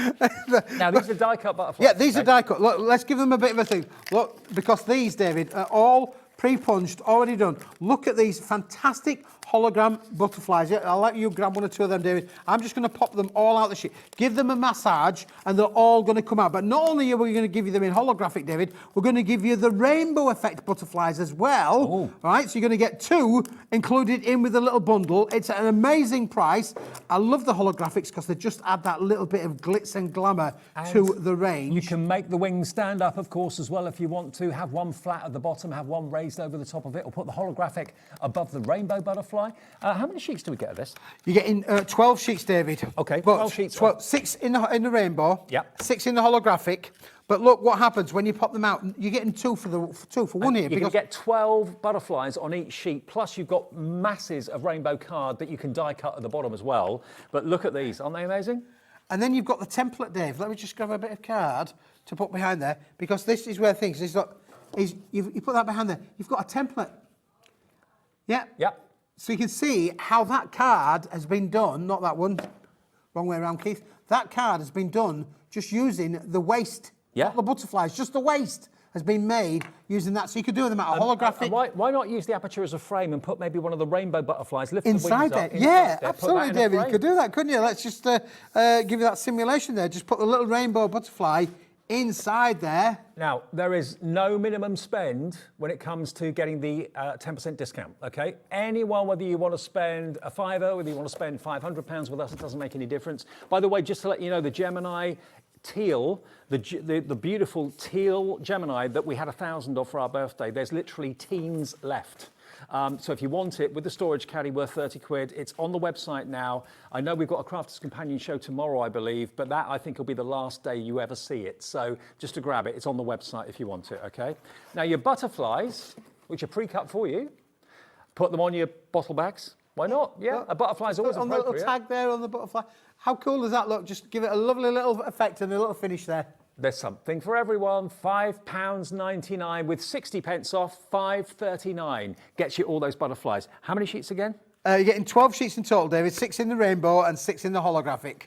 Now, these are die-cut butterflies. Yeah, these are die-cut. Look, let's give them a bit of a thing. Look, because these, David, are all pre-punched, already done. Look at these fantastic hologram butterflies. Yeah, I'll let you grab one or two of them, David. I'm just going to pop them all out the sheet. Give them a massage, and they're all going to come out. But not only are we going to give you them in holographic, David, we're going to give you the rainbow effect butterflies as well. Ooh. Right, so you're going to get two included in with a little bundle. It's an amazing price. I love the holographics because they just add that little bit of glitz and glamour to the range. You can make the wings stand up, of course, as well if you want to. Have one flat at the bottom, have one raised over the top of it, or put the holographic above the rainbow butterfly. butterfly. How many sheets do we get of this? You're getting 12 sheets, David. Okay, But 12 sheets. 6 in the rainbow. Yep. 6 in the holographic. But look what happens when you pop them out. You're getting two for one here. You can get 12 butterflies on each sheet, plus you've got masses of rainbow card that you can die cut at the bottom as well. But look at these, aren't they amazing? And then you've got the template, Dave. Let me just grab a bit of card to put behind there, because this is where things you put that behind there. You've got a template. Yeah. Yep. So you can see how that card has been done. Not that one. Wrong way around, Keith. That card has been done just using the waste. Yeah. Not the butterflies, just the waste has been made using that. So you could do them out of holographic. Why not use the aperture as a frame and put maybe one of the rainbow butterflies, lift Inside the wings there. up, Yeah, there, absolutely, David. You could do that, couldn't you? Let's just give you that simulation there. Just put the little rainbow butterfly inside there. Now, there is no minimum spend when it comes to getting the 10% discount, okay? Anyone, whether you want to spend a fiver, whether you want to spend £500 with us, it doesn't make any difference. By the way, just to let you know, the Gemini teal, the beautiful teal Gemini that we had 1,000 of for our birthday, there's literally teens left. So if you want it, with the storage caddy worth 30 quid, it's on the website now. I know we've got a Crafters Companion show tomorrow, I believe, but that I think will be the last day you ever see it. So just to grab it, it's on the website if you want it, okay? Now your butterflies, which are pre-cut for you, put them on your bottle bags. Why not? Yeah, a butterfly's always on appropriate. the little tag there on the butterfly. How cool does that look? Just give it a lovely little effect and a little finish there. There's something for everyone. £5.99 with 60 pence off, £5.39. Gets you all those butterflies. How many sheets again? You're getting 12 sheets in total, David. 6 in the rainbow and 6 in the holographic.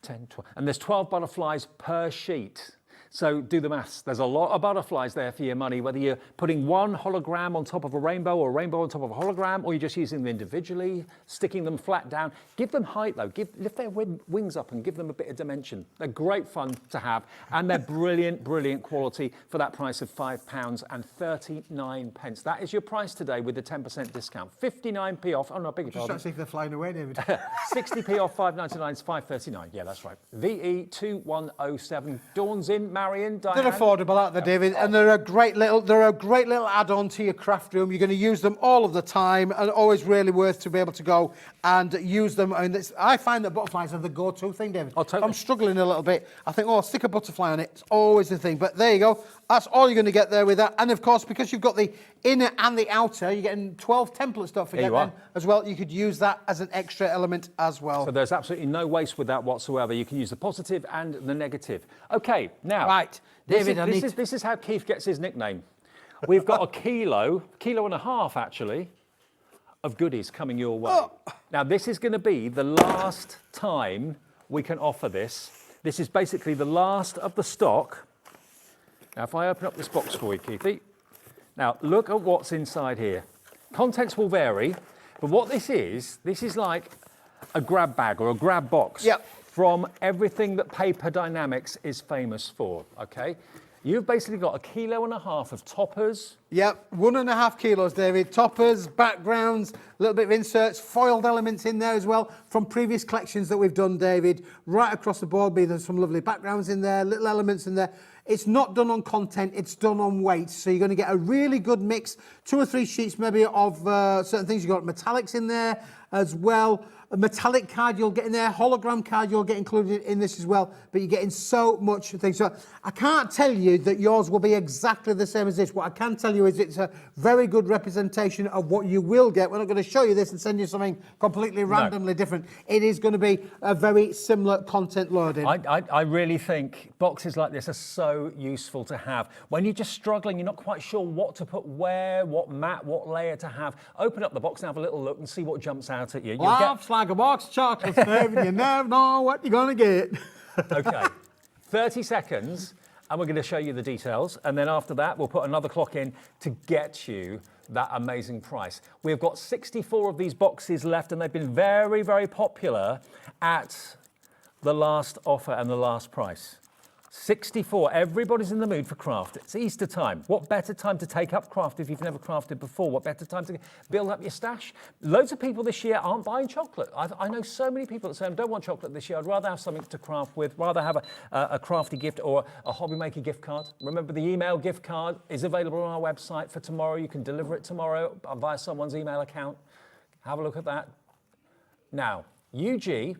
10, 12. And there's 12 butterflies per sheet. So do the maths. There's a lot of butterflies there for your money, whether you're putting one hologram on top of a rainbow or a rainbow on top of a hologram, or you're just using them individually, sticking them flat down. Give them height though. Lift their wings up and give them a bit of dimension. They're great fun to have, and they're brilliant, brilliant quality for that price of £5.39. That is your price today with the 10% discount. 59p off. Oh no, I beg your pardon. Just see if they're flying away, David. 60p off, £5.99 is £5.39. Yeah, that's right. VE2107. Dawn's in. Marion, Diane. They're affordable, aren't they, David? And they're a great little add-on to your craft room. You're going to use them all of the time, and always really worth to be able to go and use them. And I find that butterflies are the go-to thing, David. Oh, totally. If I'm struggling a little bit, I think, oh, I'll stick a butterfly on it. It's always the thing. But there you go. That's all you're going to get there with that. And of course, because you've got the inner and the outer, you're getting 12 templates. Don't forget them as well. You could use that as an extra element as well. So there's absolutely no waste with that whatsoever. You can use the positive and the negative. Okay, now. Right, David, this is how Keith gets his nickname. We've got a kilo and a half actually, of goodies coming your way. Oh. Now this is going to be the last time we can offer this. This is basically the last of the stock. Now if I open up this box for you, Keithy, now look at what's inside here. Contents will vary, but what this is like a grab bag or a grab box. Yep. From everything that Paper Dienamics is famous for, okay? You've basically got 1.5 kilos of toppers. Yep, 1.5 kilos, David. Toppers, backgrounds, a little bit of inserts, foiled elements in there as well from previous collections that we've done, David. Right across the board, there's some lovely backgrounds in there, little elements in there. It's not done on content, it's done on weight. So you're going to get a really good mix, 2 or 3 sheets maybe of certain things. You've got metallics in there as well. A metallic card you'll get in there, hologram card you'll get included in this as well, but you're getting so much things. So I can't tell you that yours will be exactly the same as this. What I can tell you is it's a very good representation of what you will get. We're not going to show you this and send you something completely randomly different. It is going to be a very similar content loading. I really think boxes like this are so useful to have. When you're just struggling, you're not quite sure what to put where, what mat, what layer to have, open up the box and have a little look and see what jumps out at you. Like a box of chocolates, David. You never know what you're going to get. Okay, 30 seconds, and we're going to show you the details. And then after that, we'll put another clock in to get you that amazing price. We've got 64 of these boxes left, and they've been very, very popular at the last offer and the last price. 64. Everybody's in the mood for craft. It's Easter time. What better time to take up craft if you've never crafted before? What better time to build up your stash? Loads of people this year aren't buying chocolate. I know so many people that say, I don't want chocolate this year. I'd rather have something to craft with, rather have a crafty gift or a HobbyMaker gift card. Remember, the email gift card is available on our website for tomorrow. You can deliver it tomorrow via someone's email account. Have a look at that. Now, UG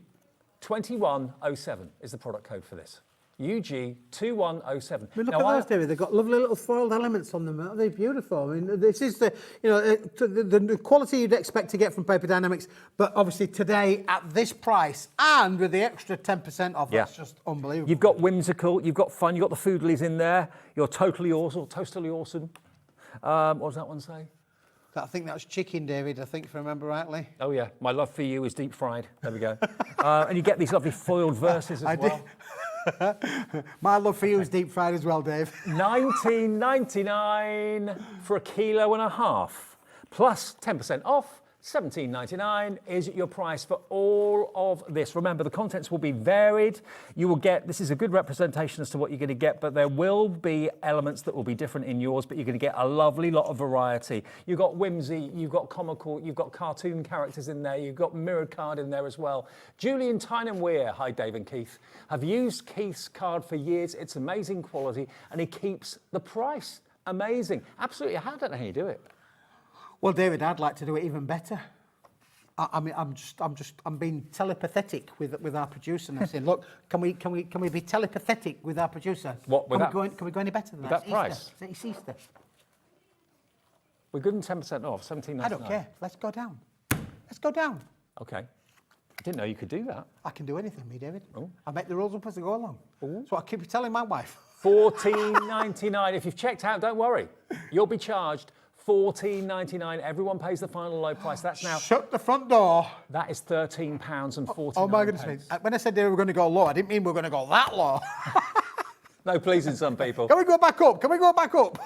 2107 is the product code for this. UG 2107. I mean, look at those, David. They've got lovely little foiled elements on them. Aren't they beautiful? I mean, this is the, you know, the quality you'd expect to get from Paper Dynamics, but obviously today at this price and with the extra 10% off, that's just unbelievable. You've got whimsical, you've got fun, you've got the foodlies in there. You're totally awesome, totally awesome. What does that one say? I think that was chicken, David, I think, if I remember rightly. Oh, yeah. My love for you is deep fried. There we go. And you get these lovely foiled verses as well. My love for you is deep fried as well, Dave. $19.99 for 1.5 kilos, plus 10% off. $17.99 is your price for all of this. Remember, the contents will be varied. You will get, this is a good representation as to what you're going to get, but there will be elements that will be different in yours, but you're going to get a lovely lot of variety. You've got whimsy, you've got comical, you've got cartoon characters in there, you've got mirrored card in there as well. Julie and Tynan Weir, hi Dave and Keith, have used Keith's card for years. It's amazing quality, and he keeps the price amazing. Absolutely, I don't know how you do it. Well, David, I'd like to do it even better. I mean, I'm being telepathetic with our producer, and I'm saying, look, can we be telepathetic with our producer? What, with can we go any better than that? That price? It's Easter. We're good and 10% off, $17.99. I don't care. Let's go down. Let's go down. Okay. I didn't know you could do that. I can do anything, me, David. Oh. I make the rules up as I go along. That's what I keep telling my wife. $14.99. If you've checked out, don't worry. You'll be charged $14.99. Everyone pays the final low price. That's now. Shut the front door. That is £13.49. Oh my goodness me! When I said they were going to go low, I didn't mean we were going to go that low. No pleasing some people. Can we go back up? Can we go back up?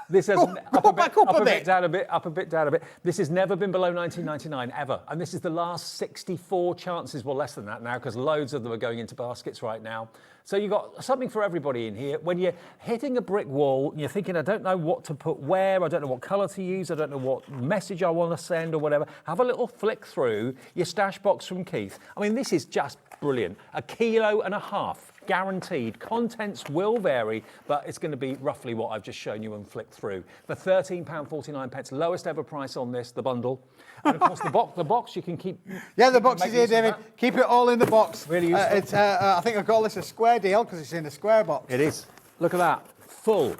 This has Go back up a bit. down a bit, up a bit, down a bit. This has never been below $19.99 ever, and this is the last 64 chances. Well, less than that now, because loads of them are going into baskets right now. So you've got something for everybody in here. When you're hitting a brick wall and you're thinking, I don't know what to put where, I don't know what colour to use, I don't know what message I want to send or whatever, have a little flick through your stash box from Keith. I mean, this is just brilliant. 1.5 kilos. Guaranteed. Contents will vary, but it's going to be roughly what I've just shown you and flicked through. For £13.49, lowest ever price on this, the bundle. And of course, the box you can keep. Yeah, the box is here, David. Keep it all in the box. Really useful. I think I call this a square deal because it's in a square box. It is. Look at that. Full.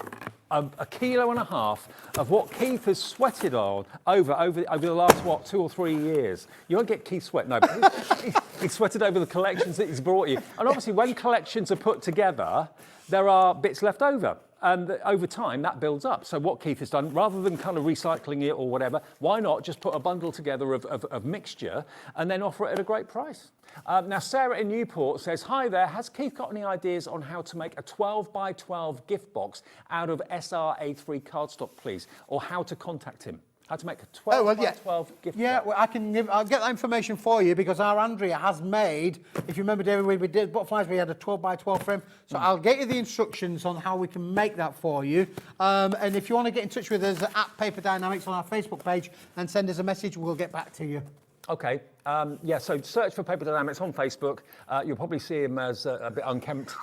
1.5 kilos of what Keith has sweated on over the last, what, 2 or 3 years. You won't get Keith sweat, no, but he's sweated over the collections that he's brought you. And obviously, when collections are put together, there are bits left over. And over time, that builds up. So what Keith has done, rather than kind of recycling it or whatever, why not just put a bundle together of mixture and then offer it at a great price? Now, Sarah in Newport says, hi there, has Keith got any ideas on how to make a 12 by 12 gift box out of SR-A3 cardstock, please? Or how to contact him? How to make a 12 by 12 gift box. Yeah, well, I'll get that information for you because our Andrea has made, if you remember, David, when we did butterflies, we had a 12 by 12 frame. So I'll get you the instructions on how we can make that for you. And if you want to get in touch with us at Paper Dynamics on our Facebook page, then send us a message, we'll get back to you. Okay, yeah, so search for Paper Dynamics on Facebook. You'll probably see him as a bit unkempt.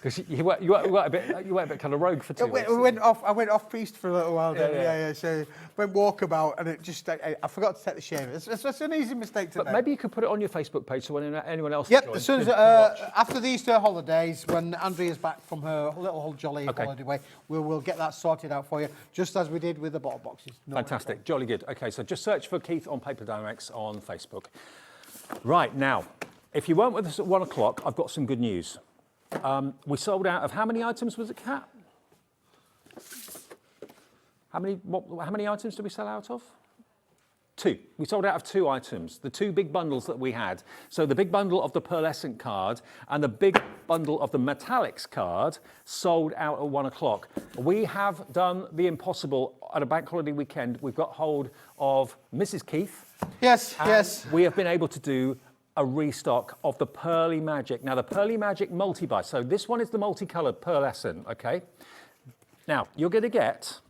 Because you went a bit kind of rogue for 2 weeks. I went off piste for a little while. Yeah. So went walkabout, and it just I forgot to take the shave. It's an easy mistake to make. But maybe you could put it on your Facebook page so when anyone else. Yep. As soon as after the Easter holidays, when Andrea's back from her little jolly holiday way, we'll get that sorted out for you, just as we did with the bottle boxes. Fantastic, jolly good. Okay, so just search for Keith on Paper Dynamics on Facebook. Right now, if you weren't with us at 1 o'clock, I've got some good news. We sold out of how many items was it, Kat? How many items did we sell out of? 2. We sold out of 2 items, the 2 big bundles that we had. So the big bundle of the pearlescent card and the big bundle of the metallics card sold out at 1 o'clock. We have done the impossible at a bank holiday weekend. We've got hold of Mrs. Keith. Yes. We have been able to do a restock of the Pearly Magic. Now, the Pearly Magic multi-buy. So this one is the multicoloured pearlescent, okay? Now, you're going to get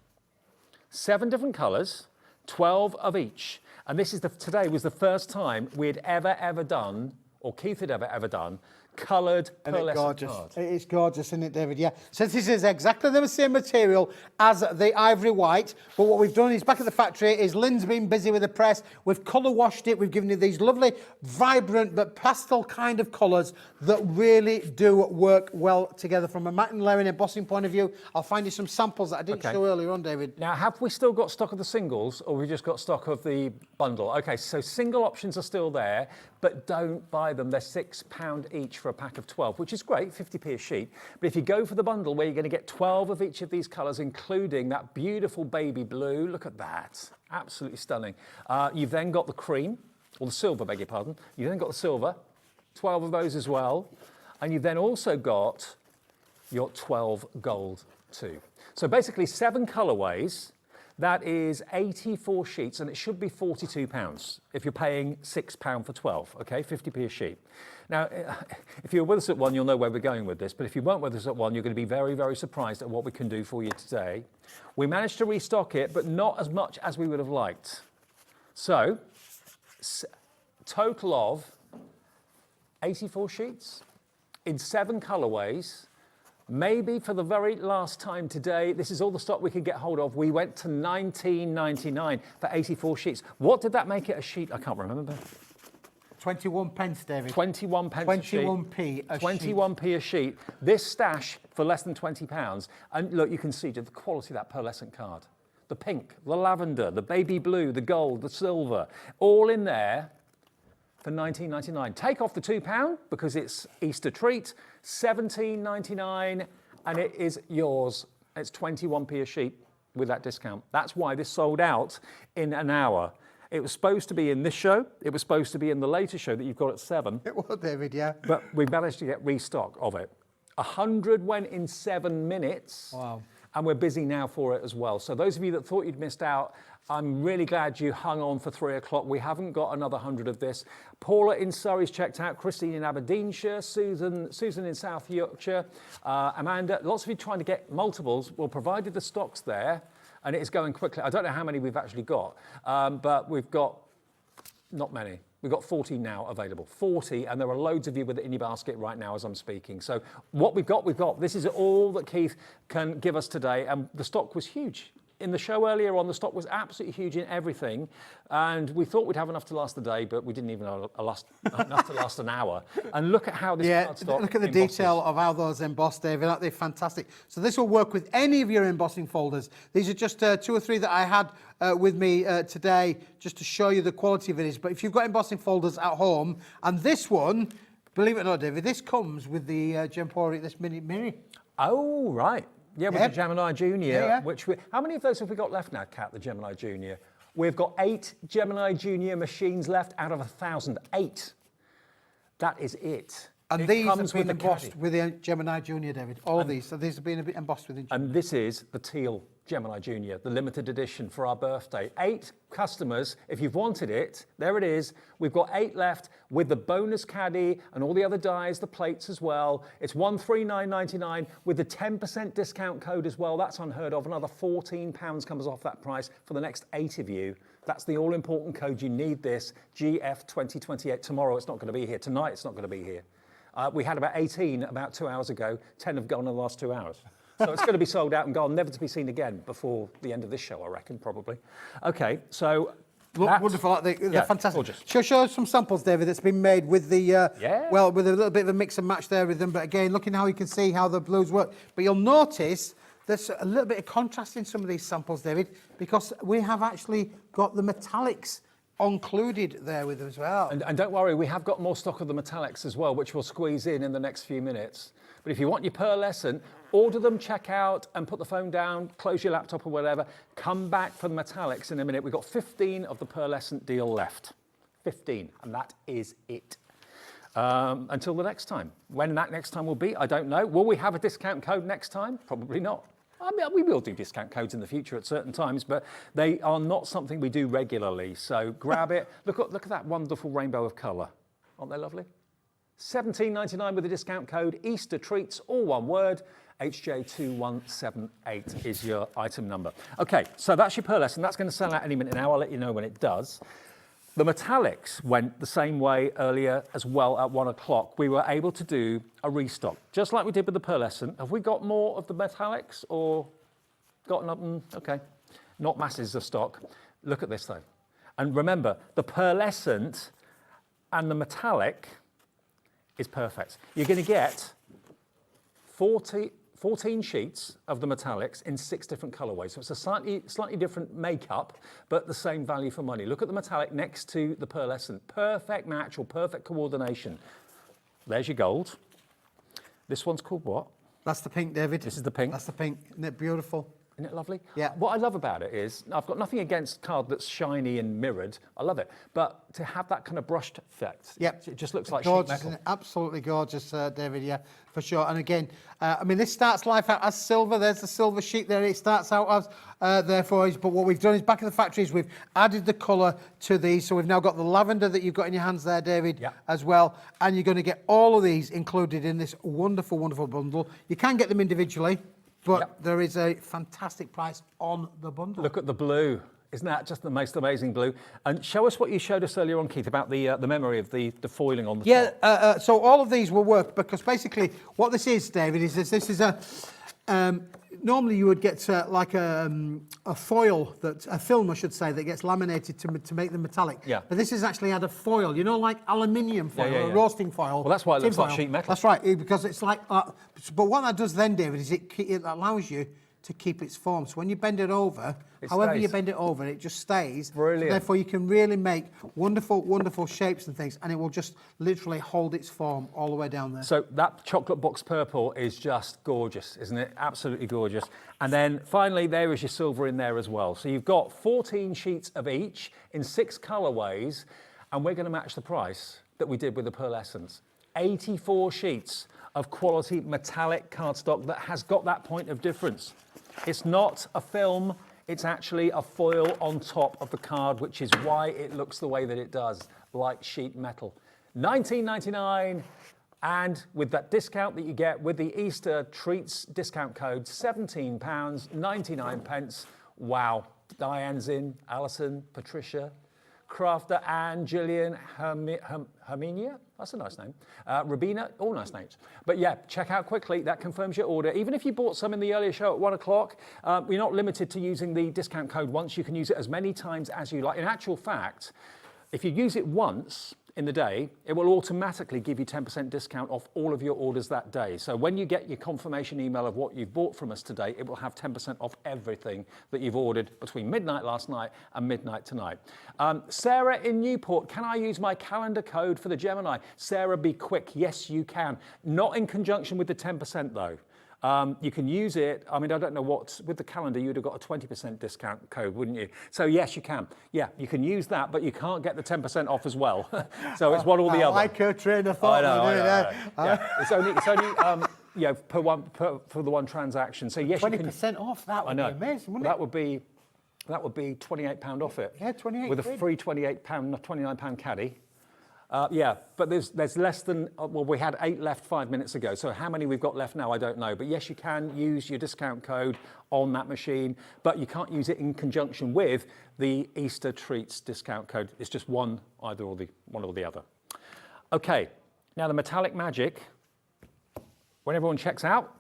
7 different colours, 12 of each. And this is today was the first time we had ever done, or Keith had ever done, coloured Isn't it pearlescent gorgeous? card. It's gorgeous, isn't it, David? Yeah. So this is exactly the same material as the ivory white, but what we've done is back at the factory is Lynn's been busy with the press. We've colour washed it. We've given it these lovely, vibrant but pastel kind of colours that really do work well together from a matte and layering embossing point of view. I'll find you some samples that I didn't show earlier on, David. Now, have we still got stock of the singles, or have we just got stock of the bundle? Okay, so single options are still there, but don't buy them. They're £6 each for a pack of 12, which is great, 50p a sheet. But if you go for the bundle where you're going to get 12 of each of these colours, including that beautiful baby blue, look at that, absolutely stunning. You've then got the cream, or the silver, beg your pardon. You've then got the silver, 12 of those as well. And you've then also got your 12 gold too. So basically 7 colourways. That is 84 sheets, and it should be £42 if you're paying £6 for 12, okay, 50p a sheet. Now, if you're with us at one, you'll know where we're going with this, but if you weren't with us at one, you're going to be very, very surprised at what we can do for you today. We managed to restock it, but not as much as we would have liked. So, total of 84 sheets in 7 colourways. Maybe for the very last time today, this is all the stock we could get hold of. We went to £19.99 for 84 sheets. What did that make it a sheet? I can't remember. 21 pence, David. 21 pence a sheet. 21p a 21p a sheet. This stash for less than £20. And look, you can see the quality of that pearlescent card. The pink, the lavender, the baby blue, the gold, the silver, all in there for £19.99. Take off the £2 because it's Easter treat, £17.99, and it is yours. It's 21p a sheet with that discount. That's why this sold out in an hour. It was supposed to be in this show. It was supposed to be in the later show that you've got at 7. It was, David, yeah. But we managed to get restock of it. 100 went in 7 minutes. Wow. And we're busy now for it as well. So those of you that thought you'd missed out, I'm really glad you hung on for 3 o'clock. We haven't got another 100 of this. Paula in Surrey's checked out, Christine in Aberdeenshire, Susan in South Yorkshire, Amanda. Lots of you trying to get multiples. Well, provided the stock's there, and it is going quickly. I don't know how many we've actually got, but we've got not many. We've got 40 now available, 40, and there are loads of you with it in your basket right now as I'm speaking. So what we've got, we've got. This is all that Keith can give us today, and the stock was huge. In the show earlier on, the stock was absolutely huge in everything, and we thought we'd have enough to last the day, but we didn't even have enough to last an hour. And look at how this cardstock look at the embosses. Detail of how those emboss, David. Aren't they fantastic? So this will work with any of your embossing folders. These are just 2 or 3 that I had with me today, just to show you the quality of it is. But if you've got embossing folders at home, and this one, believe it or not, David, this comes with the Gempori, this mini Mirri. Oh, right. Yeah, with the Gemini Junior, which how many of those have we got left now, Kat, the Gemini Junior? We've got 8 Gemini Junior machines left out of 1,000. 8. That is it. And these have been embossed with the Gemini Junior, David. All these. So these have been embossed with the Gemini. And this is the teal Gemini Junior, the limited edition for our birthday. 8 customers, if you've wanted it, there it is. We've got 8 left with the bonus caddy and all the other dies, the plates as well. It's £139.99 with the 10% discount code as well. That's unheard of. Another £14 comes off that price for the next 8 of you. That's the all-important code. You need this, GF2028. Tomorrow it's not going to be here. Tonight it's not going to be here. We had about 18 about 2 hours ago. 10 have gone in the last 2 hours. So it's going to be sold out and gone, never to be seen again before the end of this show, I reckon, probably. Okay, so look wonderful. They're fantastic. Gorgeous. Show us some samples, David, that's been made with the, well, with a little bit of a mix and match there with them. But again, looking how you can see how the blues work. But you'll notice there's a little bit of contrast in some of these samples, David, because we have actually got the metallics included there with them as well. And don't worry, we have got more stock of the metallics as well, which we'll squeeze in the next few minutes. But if you want your pearlescent, order them, check out, and put the phone down, close your laptop or whatever. Come back for the metallics in a minute. We've got 15 of the pearlescent deal left. 15, and that is it. Until the next time. When that next time will be, I don't know. Will we have a discount code next time? Probably not. I mean, we will do discount codes in the future at certain times, but they are not something we do regularly. So grab it. Look at that wonderful rainbow of colour. Aren't they lovely? £17.99 with a discount code. Easter treats, all one word. HJ2178 is your item number. Okay, so that's your pearlescent. That's going to sell out any minute now. I'll let you know when it does. The metallics went the same way earlier as well at 1 o'clock. We were able to do a restock, just like we did with the pearlescent. Have we got more of the metallics or gotten up? Okay, not masses of stock. Look at this though. And remember, the pearlescent and the metallic is perfect. You're going to get 14 sheets of the metallics in 6 different colorways. So it's a slightly different makeup, but the same value for money. Look at the metallic next to the pearlescent. Perfect match or perfect coordination. There's your gold. This one's called what? That's the pink, David. This is the pink. That's the pink. Isn't it beautiful? Isn't it lovely? Yeah. What I love about it is, I've got nothing against card that's shiny and mirrored. I love it. But to have that kind of brushed effect, yep. It just looks like gorgeous, sheet metal. Isn't it? Absolutely gorgeous, David, yeah, for sure. And again, I mean, this starts life out as silver. There's the silver sheet there. It starts out as, therefore, but what we've done is back in the factory is we've added the colour to these. So we've now got the lavender that you've got in your hands there, David, yep. as well. And you're going to get all of these included in this wonderful, wonderful bundle. You can get them individually. But yep. There is a fantastic price on the bundle. Look at the blue. Isn't that just the most amazing blue? And show us what you showed us earlier on, Keith, about the memory of the foiling on the top. So all of these will work because basically what this is, David, is this is a... normally you would get like a foil, a film I should say, that gets laminated to make them metallic. Yeah. But this has actually had a foil, you know, like aluminium foil, a roasting foil. Well, that's why it looks like sheet metal. That's right, because it's like, but what that does then, David, is it allows you to keep its form. So when you bend it over, however you bend it over, it just stays. Brilliant. So therefore, you can really make wonderful, wonderful shapes and things, and it will just literally hold its form all the way down there. So that chocolate box purple is just gorgeous, isn't it? Absolutely gorgeous. And then finally, there is your silver in there as well. So you've got 14 sheets of each in 6 colorways, and we're going to match the price that we did with the pearlescence. 84 sheets of quality metallic cardstock that has got that point of difference. It's not a film, it's actually a foil on top of the card, which is why it looks the way that it does, like sheet metal. $19.99, and with that discount that you get with the Easter Treats discount code, £17.99. Wow. Diane's in, Alison, Patricia, Crafter, Anne, Gillian, Herminia, that's a nice name. Rabina, all nice names. But yeah, check out quickly, that confirms your order. Even if you bought some in the earlier show at 1 o'clock, you're not limited to using the discount code once. You can use it as many times as you like. In actual fact, if you use it once in the day, it will automatically give you 10% discount off all of your orders that day. So when you get your confirmation email of what you've bought from us today, it will have 10% off everything that you've ordered between midnight last night and midnight tonight. Sarah in Newport, can I use my calendar code for the Gemini? Sarah, be quick. Yes, you can. Not in conjunction with the 10% though. You can use it, I mean, I don't know what, with the calendar, you'd have got a 20% discount code, wouldn't you? So yes, you can. Yeah, you can use that, but you can't get the 10% off as well. So it's one or the other. I like her train of thought. I know. Yeah, it's only yeah, for the one transaction. So yes, 20% off, that would be amazing, wouldn't it? That would be £28 off it. Yeah, 28 with a free £29 caddy. Yeah, but there's less than, well, we had 8 left 5 minutes ago. So how many we've got left now, I don't know. But yes, you can use your discount code on that machine, but you can't use it in conjunction with the Easter Treats discount code. It's just one or the other. Okay, now the metallic magic, when everyone checks out,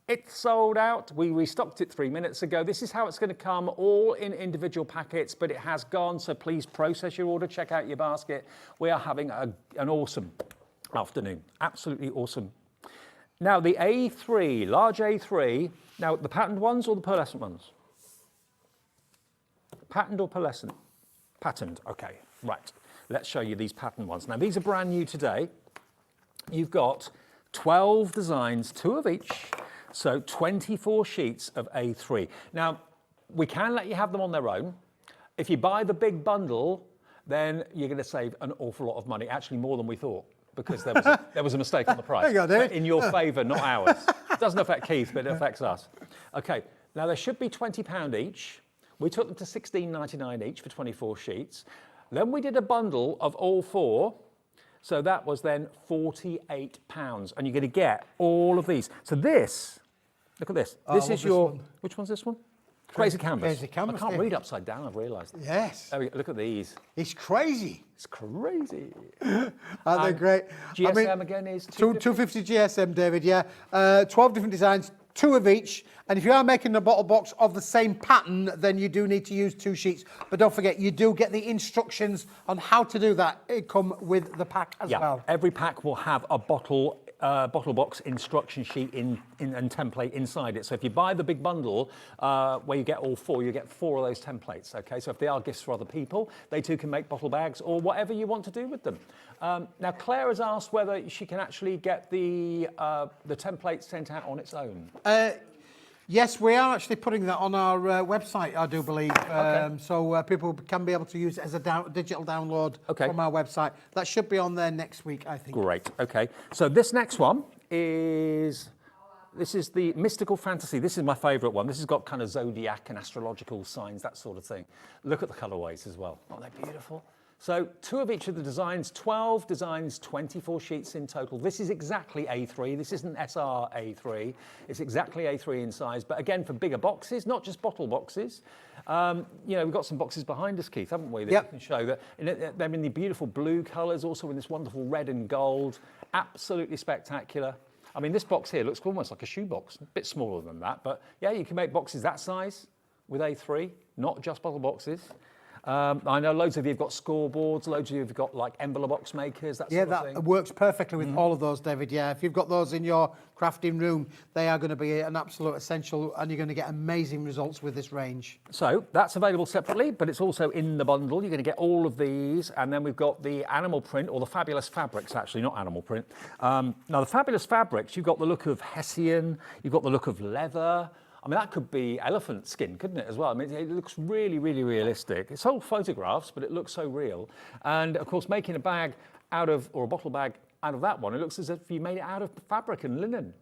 it's sold out. We restocked it 3 minutes ago. This is how it's going to come, all in individual packets, but it has gone, so please process your order, check out your basket. We are having an awesome afternoon, absolutely awesome. Now the A3, large A3, now the patterned ones or the pearlescent ones? Patterned or pearlescent? Patterned, okay, right. Let's show you these patterned ones. Now these are brand new today. You've got 12 designs, 2 of each. So 24 sheets of A3. Now, we can let you have them on their own. If you buy the big bundle, then you're going to save an awful lot of money, actually more than we thought, because there was a mistake on the price. There you go, Dave. In your favour, not ours. It doesn't affect Keith, but it affects us. Okay, now there should be £20 each. We took them to $16.99 each for 24 sheets. Then we did a bundle of all 4. So that was then £48, and you're going to get all of these. So this, look at this. This is your, which one's this one? Crazy canvas. Crazy canvas, I can't yeah. read upside down, I've realised. Yes. There we go. Look at these. It's crazy. It's crazy. Aren't they great? GSM again is 250 GSM, David, yeah. 12 different designs, 2 of each. And if you are making a bottle box of the same pattern, then you do need to use 2 sheets. But don't forget, you do get the instructions on how to do that. It come with the pack as well. Every pack will have a bottle box instruction sheet and template inside it. So if you buy the big bundle where you get all 4, you get 4 of those templates. Okay, so if they are gifts for other people, they too can make bottle bags or whatever you want to do with them. Now Claire has asked whether she can actually get the template sent out on its own. Yes, we are actually putting that on our website, I do believe. Okay. So people can be able to use it as a digital download from our website. That should be on there next week, I think. Great. Okay. So this next one is the Mystical Fantasy. This is my favourite one. This has got kind of zodiac and astrological signs, that sort of thing. Look at the colourways as well. Aren't they beautiful? So 2 of each of the designs, 12 designs, 24 sheets in total. This is exactly A3. This isn't SR A3. It's exactly A3 in size. But again, for bigger boxes, not just bottle boxes. We've got some boxes behind us, Keith, haven't we? That you can show that. They're in the beautiful blue colours, also in this wonderful red and gold. Absolutely spectacular. I mean, this box here looks almost like a shoebox. A bit smaller than that. But yeah, you can make boxes that size with A3, not just bottle boxes. I know loads of you have got scoreboards, loads of you have got like envelope box makers, that sort of thing. Yeah, that works perfectly with all of those, David. Yeah, if you've got those in your crafting room, they are going to be an absolute essential and you're going to get amazing results with this range. So that's available separately, but it's also in the bundle. You're going to get all of these. And then we've got the animal print, or the fabulous fabrics, actually, not animal print. Now, the fabulous fabrics, you've got the look of Hessian, you've got the look of leather. I mean, that could be elephant skin, couldn't it, as well? I mean, it looks really, really realistic. It's all photographs, but it looks so real. And, of course, making a bag out of, or a bottle bag out of that one, it looks as if you made it out of fabric and linen.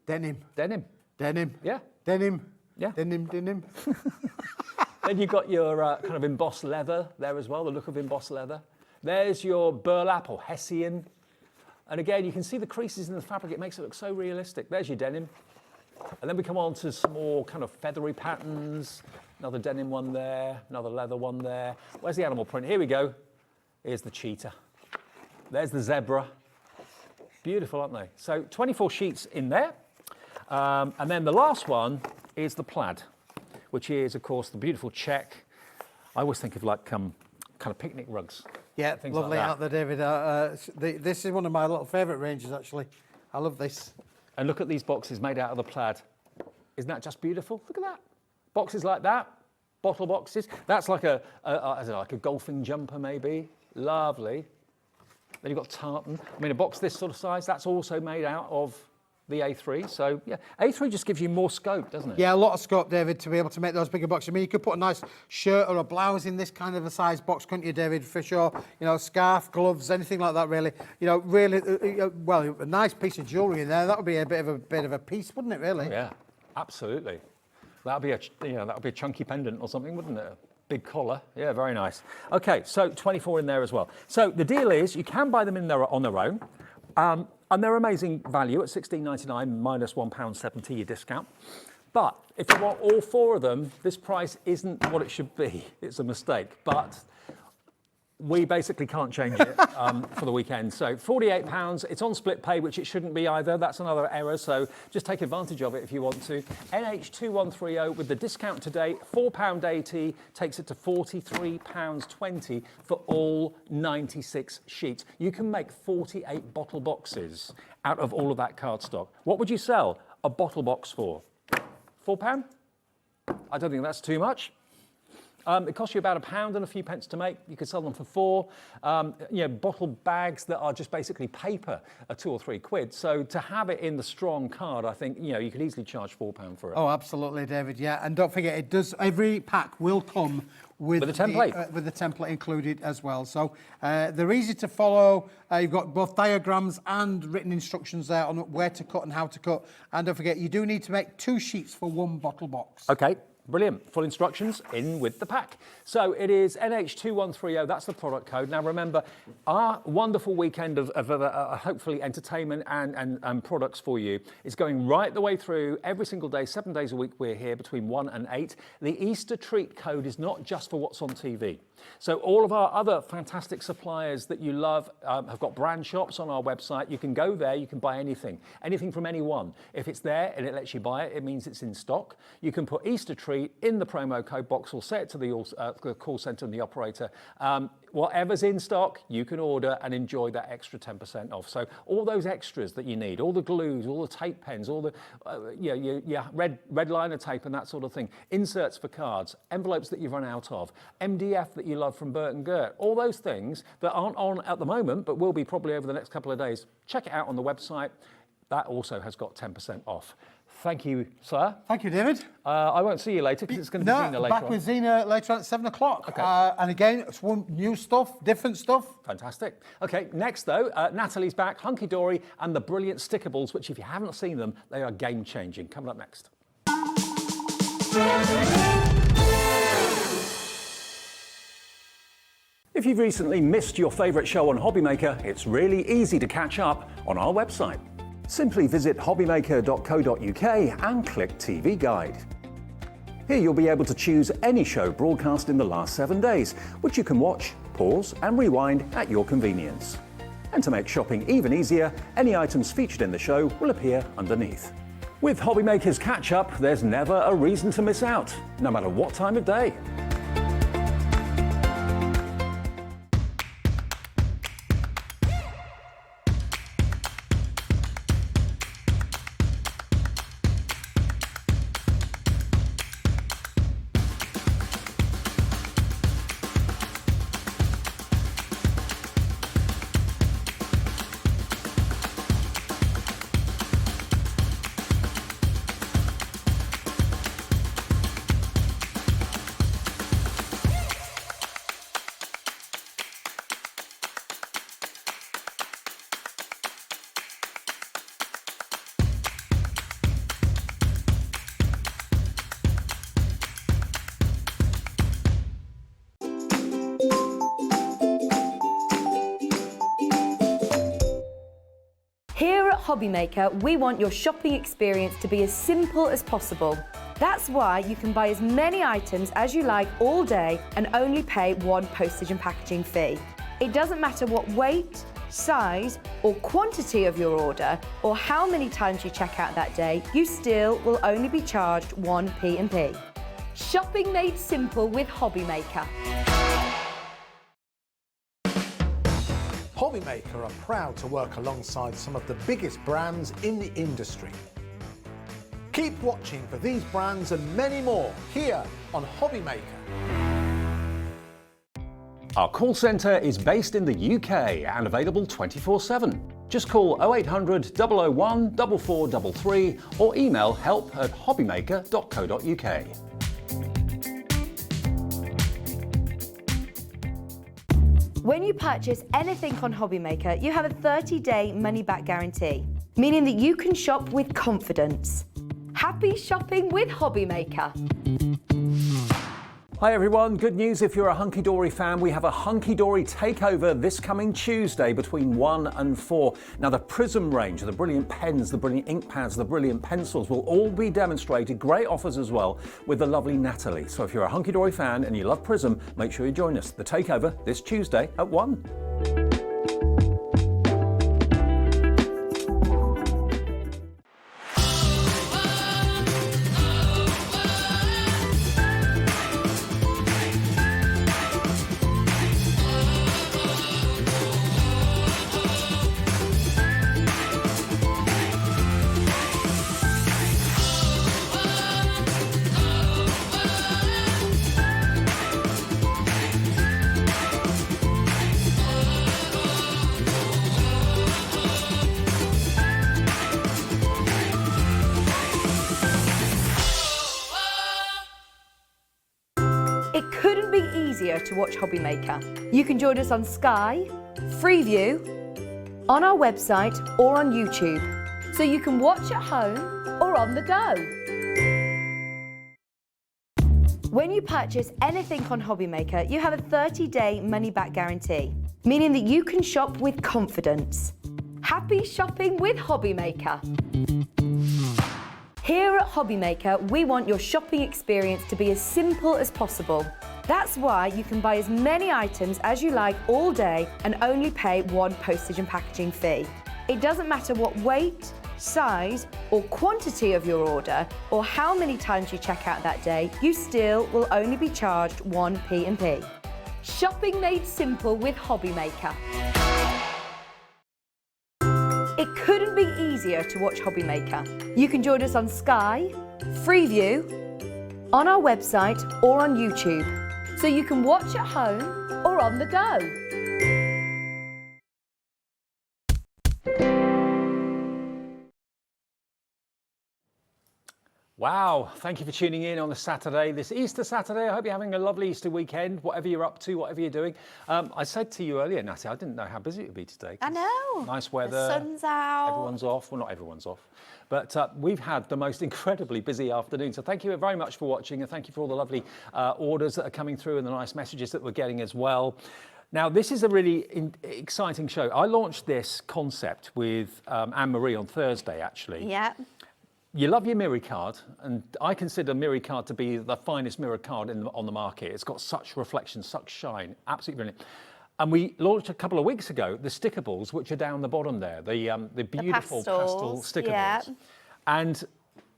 Denim. Denim. Denim. Yeah. Denim. Yeah. Denim, denim. Then you've got your kind of embossed leather there as well, the look of embossed leather. There's your burlap or Hessian. And, again, you can see the creases in the fabric. It makes it look so realistic. There's your denim. And then we come on to some more kind of feathery patterns. Another denim one there, another leather one there. Where's the animal print? Here we go. Here's the cheetah. There's the zebra. Beautiful, aren't they? So 24 sheets in there. And then the last one is the plaid, which is, of course, the beautiful check. I always think of like kind of picnic rugs. Yeah, lovely like out there, David. This is one of my little favourite ranges, actually. I love this. And look at these boxes made out of the plaid. Isn't that just beautiful? Look at that. Boxes like that, bottle boxes. That's like a golfing jumper maybe. Lovely. Then you've got tartan. I mean, a box this sort of size, that's also made out of the A3. So, yeah, A3 just gives you more scope, doesn't it? Yeah, a lot of scope, David, to be able to make those bigger boxes. I mean, you could put a nice shirt or a blouse in this kind of a size box, couldn't you, David, for sure? You know, scarf, gloves, anything like that, really. You know, really, well, a nice piece of jewellery in there. That would be a bit of a piece, wouldn't it, really? Yeah, absolutely. That'd be a chunky pendant or something, wouldn't it? Big collar. Yeah, very nice. Okay, so 24 in there as well. So the deal is you can buy them in there on their own. And they're amazing value at £16.99 minus £1.70 your discount. But if you want all 4 of them, this price isn't what it should be. It's a mistake. But we basically can't change it for the weekend. So £48, it's on split pay, which it shouldn't be either. That's another error, so just take advantage of it if you want to. NH2130 with the discount today, £4.80 takes it to £43.20 for all 96 sheets. You can make 48 bottle boxes out of all of that cardstock. What would you sell a bottle box for? £4? I don't think that's too much. It costs you about £1 and a few pence to make. You could sell them for £4. Bottle bags that are just basically paper are £2 or £3 quid. So to have it in the strong card, I think you could easily charge £4 for it. Oh, absolutely, David. Yeah, and don't forget, it does. Every pack will come with a template, with the template included as well. So they're easy to follow. You've got both diagrams and written instructions there on where to cut and how to cut. And don't forget, you do need to make 2 sheets for 1 bottle box. Okay. Brilliant. Full instructions in with the pack. So it is NH2130. That's the product code. Now remember, our wonderful weekend of hopefully entertainment and products for you is going right the way through every single day, 7 days a week. We're here between 1 and 8. The Easter treat code is not just for what's on TV. So all of our other fantastic suppliers that you love have got brand shops on our website. You can go there, you can buy anything from anyone. If it's there and it lets you buy it, it means it's in stock. You can put Easter treat in the promo code box or say it to the call center and the operator. Whatever's in stock, you can order and enjoy that extra 10% off. So all those extras that you need, all the glues, all the tape pens, all the red liner tape and that sort of thing, inserts for cards, envelopes that you've run out of, MDF that you love from Burt & Gert, all those things that aren't on at the moment but will be probably over the next couple of days. Check it out on the website. That also has got 10% off. Thank you, sir. Thank you, David. I won't see you later because it's going to be Zena later on. Back with Zena later on at 7 o'clock. Okay. And again, it's one new stuff, different stuff. Fantastic. Okay, next though, Natalie's back, Hunkydory, and the brilliant stickables, which if you haven't seen them, they are game-changing. Coming up next. If you've recently missed your favourite show on HobbyMaker, it's really easy to catch up on our website. Simply visit hobbymaker.co.uk and click TV Guide. Here you'll be able to choose any show broadcast in the last 7 days, which you can watch, pause and rewind at your convenience. And to make shopping even easier, any items featured in the show will appear underneath. With HobbyMaker's catch-up, there's never a reason to miss out, no matter what time of day. Here at HobbyMaker, we want your shopping experience to be as simple as possible. That's why you can buy as many items as you like all day and only pay one postage and packaging fee. It doesn't matter what weight, size or quantity of your order or how many times you check out that day, you still will only be charged one P&P. Shopping made simple with HobbyMaker. HobbyMaker are proud to work alongside some of the biggest brands in the industry. Keep watching for these brands and many more here on HobbyMaker. Our call centre is based in the UK and available 24/7. Just call 0800 001 4433 or email help@hobbymaker.co.uk. When you purchase anything on HobbyMaker, you have a 30-day money-back guarantee, meaning that you can shop with confidence. Happy shopping with HobbyMaker. Hi everyone, good news if you're a Hunkydory fan. We have a Hunkydory takeover this coming Tuesday between 1 and 4. Now the Prism range, the brilliant pens, the brilliant ink pads, the brilliant pencils will all be demonstrated. Great offers as well with the lovely Natalie. So if you're a Hunkydory fan and you love Prism, make sure you join us. The takeover this Tuesday at 1. It couldn't be easier to watch HobbyMaker. You can join us on Sky, Freeview, on our website or on YouTube, so you can watch at home or on the go. When you purchase anything on HobbyMaker, you have a 30-day money-back guarantee, meaning that you can shop with confidence. Happy shopping with HobbyMaker. Here at HobbyMaker, we want your shopping experience to be as simple as possible. That's why you can buy as many items as you like all day and only pay one postage and packaging fee. It doesn't matter what weight, size or quantity of your order or how many times you check out that day, you still will only be charged one P&P. Shopping made simple with HobbyMaker. It couldn't be easier to watch HobbyMaker. You can join us on Sky, Freeview, on our website or on YouTube, so you can watch at home or on the go. Wow, thank you for tuning in on a Saturday, this Easter Saturday. I hope you're having a lovely Easter weekend, whatever you're up to, whatever you're doing. I said to you earlier, Natty, I didn't know how busy it would be today. I know. Nice weather. The sun's out. Everyone's off. Well, not everyone's off. But we've had the most incredibly busy afternoon. So thank you very much for watching, and thank you for all the lovely orders that are coming through and the nice messages that we're getting as well. Now, this is a really exciting show. I launched this concept with Anne-Marie on Thursday, actually. Yeah. You love your Mirri card, and I consider Mirri card to be the finest mirror card on the market. It's got such reflection, such shine, absolutely brilliant. And we launched a couple of weeks ago the sticker balls, which are down the bottom there, the beautiful pastel sticker balls. And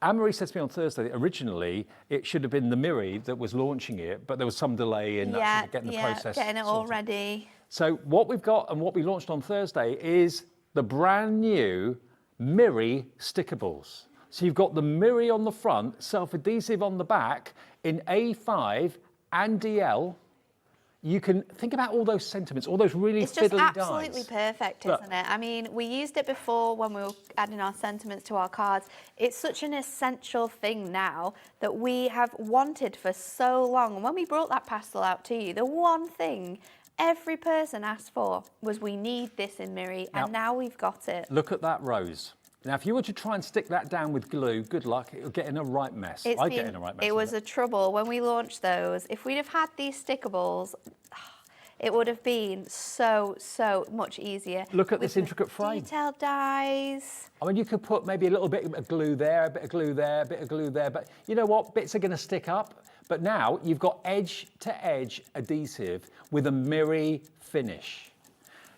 Anne-Marie said to me on Thursday that originally it should have been the Mirri that was launching it, but there was some delay in getting the process getting it all ready. So what we've got and what we launched on Thursday is the brand new Mirri sticker balls. So you've got the Mirri on the front, self-adhesive on the back, in A5 and DL. You can think about all those sentiments, all those really fiddly dies. It's just absolutely perfect, isn't it? I mean, we used it before when we were adding our sentiments to our cards. It's such an essential thing now that we have wanted for so long. And when we brought that pastel out to you, the one thing every person asked for was, we need this in Mirri, and now we've got it. Look at that rose. Now, if you were to try and stick that down with glue, good luck, it'll get in a right mess. I'd get in a right mess. It was a trouble when we launched those. If we'd have had these sticker balls, it would have been so much easier. Look at this intricate frame. Detailed dies. I mean, you could put maybe a little bit of glue there, a bit of glue there, a bit of glue there, but you know what? Bits are going to stick up. But now you've got edge-to-edge adhesive with a Mirri finish.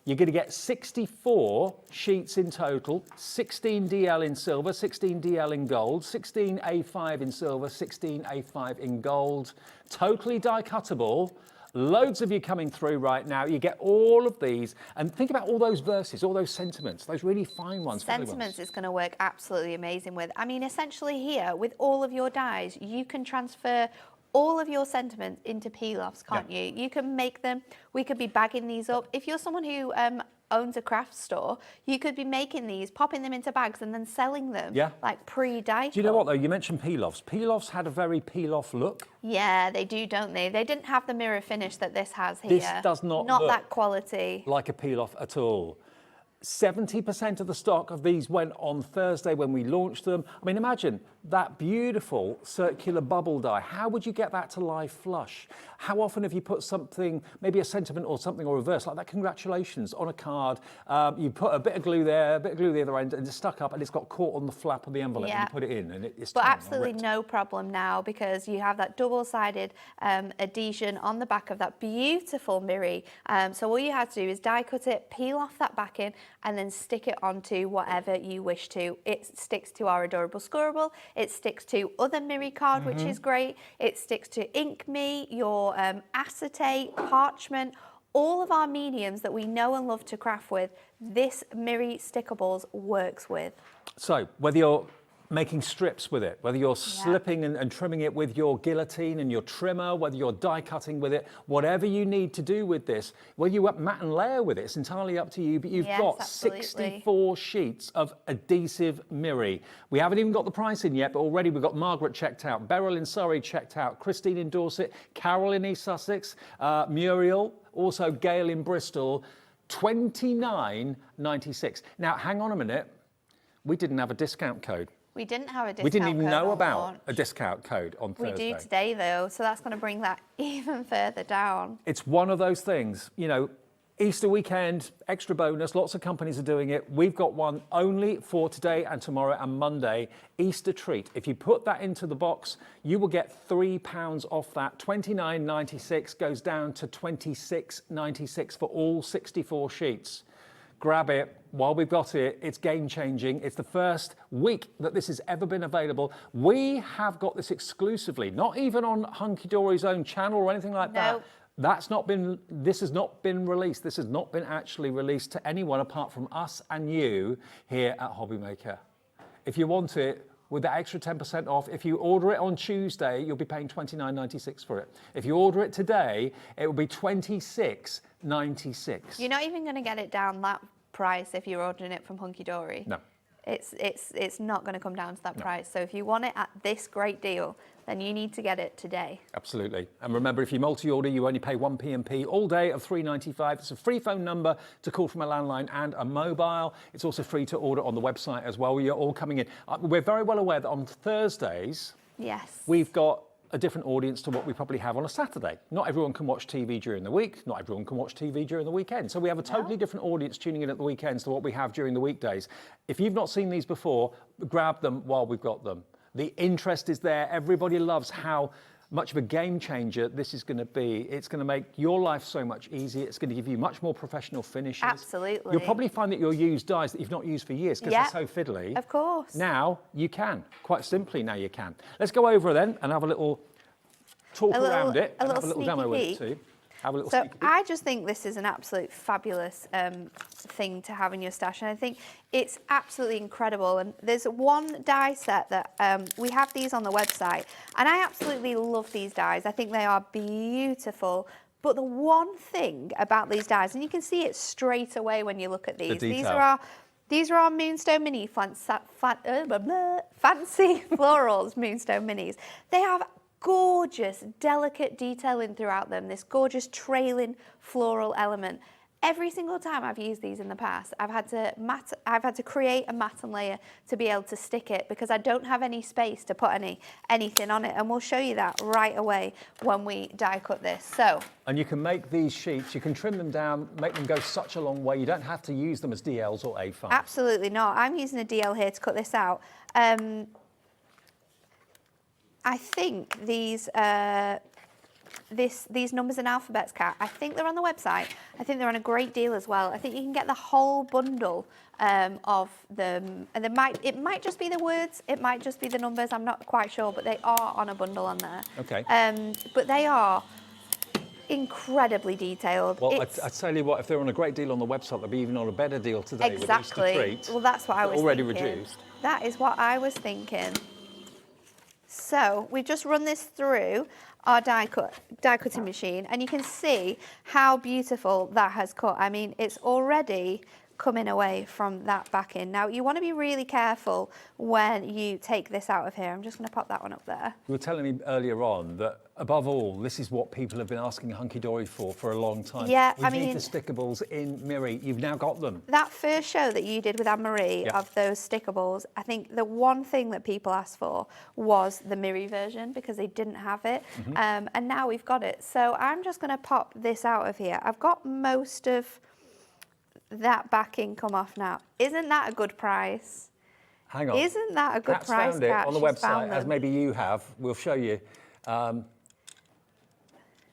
You're going to get 64 sheets in total, 16 DL in silver, 16 DL in gold, 16 A5 in silver, 16 A5 in gold, totally die-cuttable. Loads of you coming through right now. You get all of these, and think about all those verses, all those sentiments, those really fine ones. Sentiments is going to work absolutely amazing with. I mean, essentially here, with all of your dies, you can transfer all of your sentiments into peel-offs, can't you? You can make them, we could be bagging these up. If you're someone who owns a craft store, you could be making these, popping them into bags and then selling them like pre-dye. Do you know what though, you mentioned peel-offs. Peel-offs had a very peel-off look. Yeah, they do, don't they? They didn't have the mirror finish that this has here. This does not look that quality. Like a peel-off at all. 70% of the stock of these went on Thursday when we launched them. I mean, imagine that beautiful circular bubble die. How would you get that to lie flush? How often have you put something, maybe a sentiment or something or reverse, like that congratulations on a card, you put a bit of glue there, a bit of glue the other end, and it's stuck up and it's got caught on the flap of the envelope and you put it in and it's But absolutely no problem now, because you have that double-sided adhesion on the back of that beautiful Mirri. So all you have to do is die cut it, peel off that backing, and then stick it onto whatever you wish to. It sticks to our adorable scoreable, it sticks to other Mirri card, which is great, it sticks to Ink Me, your acetate, parchment, all of our mediums that we know and love to craft with, this Mirri Stickables works with. So whether you're making strips with it, whether you're slipping and trimming it with your guillotine and your trimmer, whether you're die cutting with it, whatever you need to do with this, whether you mat and layer with it, it's entirely up to you, but you've got 64 sheets of adhesive Mirri. We haven't even got the price in yet, but already we've got Margaret checked out, Beryl in Surrey checked out, Christine in Dorset, Carol in East Sussex, Muriel, also Gail in Bristol, $29.96. Now, hang on a minute, we didn't have a discount code. We didn't have a discount We didn't even code know on about launch. a discount code on We Thursday. do today though, so that's going to bring that even further down. It's one of those things, you know, Easter weekend, extra bonus, lots of companies are doing it. We've got one only for today and tomorrow and Monday, Easter treat. If you put that into the box, you will get £3 off that. $29.96 goes down to $26.96 for all 64 sheets. Grab it while we've got it. It's game changing. It's the first week that this has ever been available. We have got this exclusively, not even on Hunkydory's own channel or anything like that. Nope. This has not been released. This has not been actually released to anyone apart from us and you here at HobbyMaker. If you want it, with that extra 10% off, if you order it on Tuesday, you'll be paying $29.96 for it. If you order it today, it will be $26.96. You're not even going to get it down that price if you're ordering it from Hunkydory. No. It's not going to come down to that price. So if you want it at this great deal, then you need to get it today. Absolutely. And remember, if you multi-order, you only pay one P&P all day of $3.95. It's a free phone number to call from a landline and a mobile. It's also free to order on the website as well. You're all coming in. We're very well aware that on Thursdays, Yes. we've got a different audience to what we probably have on a Saturday. Not everyone can watch TV during the week. Not everyone can watch TV during the weekend. So we have a totally different audience tuning in at the weekends to what we have during the weekdays. If you've not seen these before, grab them while we've got them. The interest is there. Everybody loves how much of a game changer this is going to be. It's going to make your life so much easier. It's going to give you much more professional finishes. Absolutely. You'll probably find that you'll use dyes that you've not used for years because they're so fiddly. Of course. Now you can. Quite simply, now you can. Let's go over then and have a little talk around it. A And little have a little demo with it sneaky too. Have a little So sneaky peek. I just think this is an absolute fabulous thing to have in your stash, and I think it's absolutely incredible. And there's one dye set that we have these on the website, and I absolutely love these dyes. I think they are beautiful. But the one thing about these dyes, and you can see it straight away when you look at these. These are our Moonstone Mini fancy florals Moonstone Minis. They have gorgeous, delicate detailing throughout them, this gorgeous trailing floral element. Every single time I've used these in the past, I've had to create a matte layer to be able to stick it because I don't have any space to put anything on it, and we'll show you that right away when we die cut this. So, and you can make these sheets, you can trim them down, make them go such a long way. You don't have to use them as DLs or A5. Absolutely not. I'm using a DL here to cut this out. I think these numbers and alphabets, Kat, I think they're on the website. I think they're on a great deal as well. I think you can get the whole bundle of them. And it might just be the words, it might just be the numbers, I'm not quite sure, but they are on a bundle on there. Okay. But they are incredibly detailed. Well, I tell you what, if they're on a great deal on the website, they'll be even on a better deal today Exactly. with Easter treat. Well, that's what I was already thinking. reduced. That is what I was thinking. So we've just run this through our die cutting machine, and you can see how beautiful that has cut. I mean, it's already coming away from that backing. Now, you want to be really careful when you take this out of here. I'm just going to pop that one up there. You were telling me earlier on that, above all, this is what people have been asking Hunkydory for a long time. Yeah, we need the stickables in Mirri. You've now got them. That first show that you did with Anne-Marie of those stickables, I think the one thing that people asked for was the Mirri version because they didn't have it. And now we've got it. So I'm just going to pop this out of here. I've got most of that backing come off now. Isn't that a good price? Hang on. Isn't that a good Kat's price, found it Kat? on the She's website, found as them. maybe you have. We'll show you.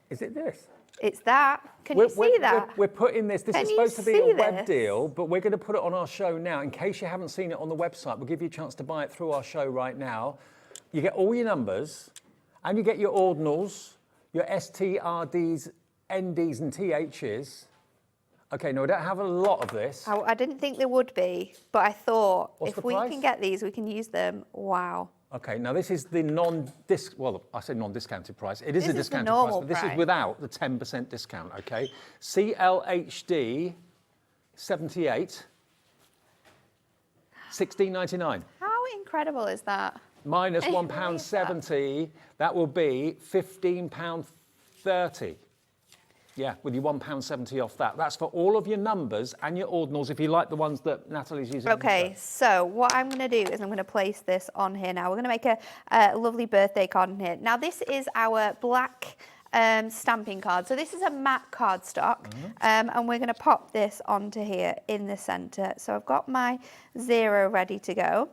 Is it this? It's that. Can you see that? We're putting this. This Can is you supposed to be see a web this? deal, but we're going to put it on our show now. In case you haven't seen it on the website, we'll give you a chance to buy it through our show right now. You get all your numbers, and you get your ordinals, your STRDs, NDs, and THs. Okay, no, we don't have a lot of this. I didn't think there would be, but I thought What's if the we price? can get these, we can use them. Wow. Okay, now this is the well, I say non-discounted price. It is This a is the discounted normal price, but this price. is without the 10% discount, okay? CLHD 78, $16.99. How incredible is that? Minus Really £1.70, that will be £15.30. Yeah, with your £1.70 off that. That's for all of your numbers and your ordinals, if you like the ones that Natalie's using. Okay, so what I'm going to do is I'm going to place this on here now. We're going to make a lovely birthday card in here. Now, this is our black stamping card. So this is a matte cardstock, and we're going to pop this onto here in the centre. So I've got my 0 ready to go.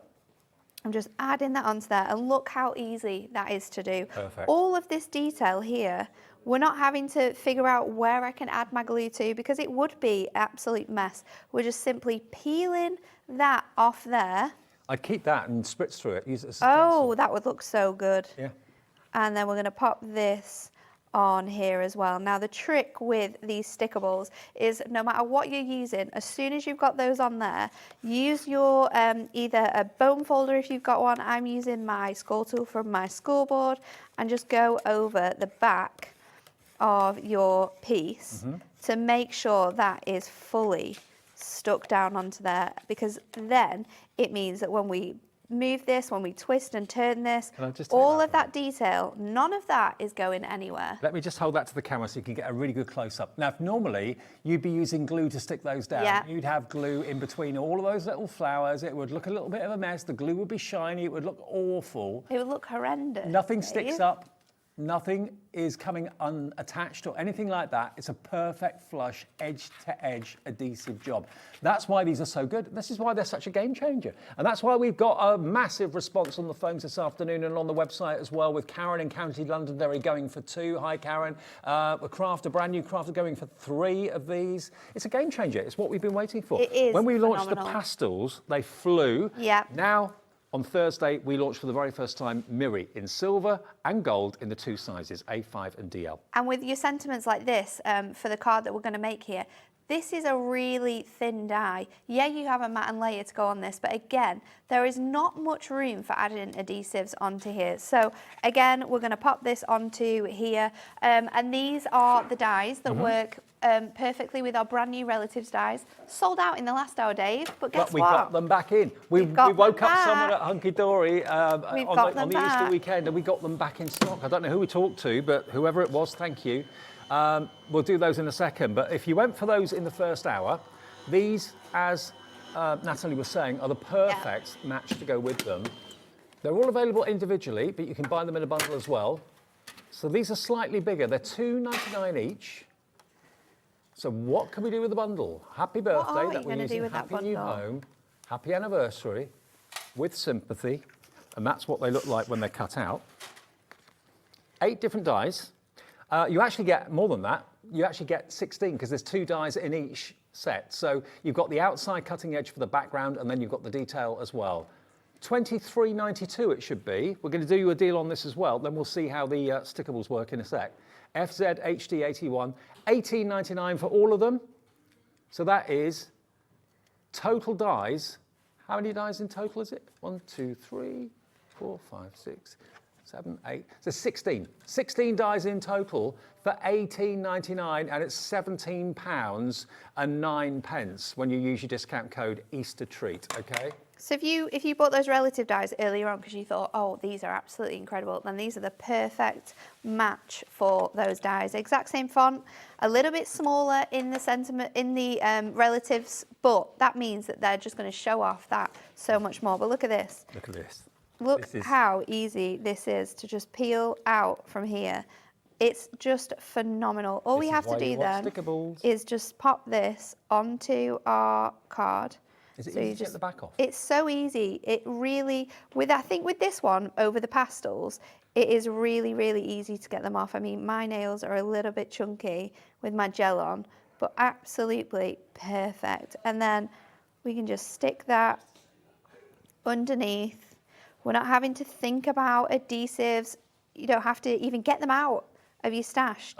I'm just adding that onto there, and look how easy that is to do. Perfect. All of this detail here, we're not having to figure out where I can add my glue to, because it would be an absolute mess. We're just simply peeling that off there. I'd keep that and spritz through it. Use it as a Oh, stencil. that would look so good. Yeah. And then we're going to pop this on here as well. Now, the trick with these stickables is no matter what you're using, as soon as you've got those on there, use your either a bone folder if you've got one. I'm using my score tool from my school board, and just go over the back of your piece to make sure that is fully stuck down onto there, because then it means that when we move this, when we twist and turn this, all of that detail, none of that is going anywhere. Let me just hold that to the camera so you can get a really good close-up. Now, if normally you'd be using glue to stick those down, you'd have glue in between all of those little flowers. It would look a little bit of a mess. The glue would be shiny. It would look awful. It would look horrendous. Nothing sticks up. Nothing is coming unattached or anything like that. It's a perfect flush, edge-to-edge adhesive job. That's why these are so good. This is why they're such a game changer. And that's why we've got a massive response on the phones this afternoon and on the website as well, with Karen in County Londonderry going for 2. Hi, Karen. A brand new crafter going for 3 of these. It's a game changer. It's what we've been waiting for. It is When we launched phenomenal. the pastels, they flew. Yeah. Now, on Thursday, we launched for the very first time Mirri in silver and gold in the 2 sizes, A5 and DL. And with your sentiments like this, for the card that we're going to make here, this is a really thin die. Yeah, you have a matte and layer to go on this, but again, there is not much room for adding adhesives onto here. So again, we're going to pop this onto here. And these are the dies that work perfectly with our brand new Relatives dies. Sold out in the last hour, Dave, but guess But we what? got them back in. We woke up someone at Hunkydory on the Easter weekend, and we got them back in stock. I don't know who we talked to, but whoever it was, thank you. We'll do those in a second, but if you went for those in the first hour, these, as Natalie was saying, are the perfect match to go with them. They're all available individually, but you can buy them in a bundle as well. So these are slightly bigger. They're $2.99 each. So what can we do with the bundle? Happy birthday are that you we're gonna do using, with that happy new bundle? home, happy anniversary, with sympathy, and that's what they look like when they're cut out. 8 different dies. You actually get more than that. You actually get 16 because there's 2 dies in each set. So you've got the outside cutting edge for the background, and then you've got the detail as well. $23.92 it should be. We're going to do you a deal on this as well. Then we'll see how the stickables work in a sec. FZHD81, $18.99 for all of them. So that is total dies. How many dies in total is it? 1, 2, 3, 4, 5, 6, 7, 8. So 16. 16 dies in total for $18.99, and it's £17 and 9 pence when you use your discount code Easter Treat. Okay. So if you bought those Relative dies earlier on because you thought, oh, these are absolutely incredible, then these are the perfect match for those dies. Exact same font, a little bit smaller in the Relatives, but that means that they're just going to show off that so much more. But look at this. Look at this. Look how easy this is to just peel out from here. It's just phenomenal. All we have to do then is just pop this onto our card. Is it easy to get the back off? It's so easy. It really, I think with this one over the pastels, it is really, really easy to get them off. I mean, my nails are a little bit chunky with my gel on, but absolutely perfect. And then we can just stick that underneath. We're not having to think about adhesives. You don't have to even get them out of your stash.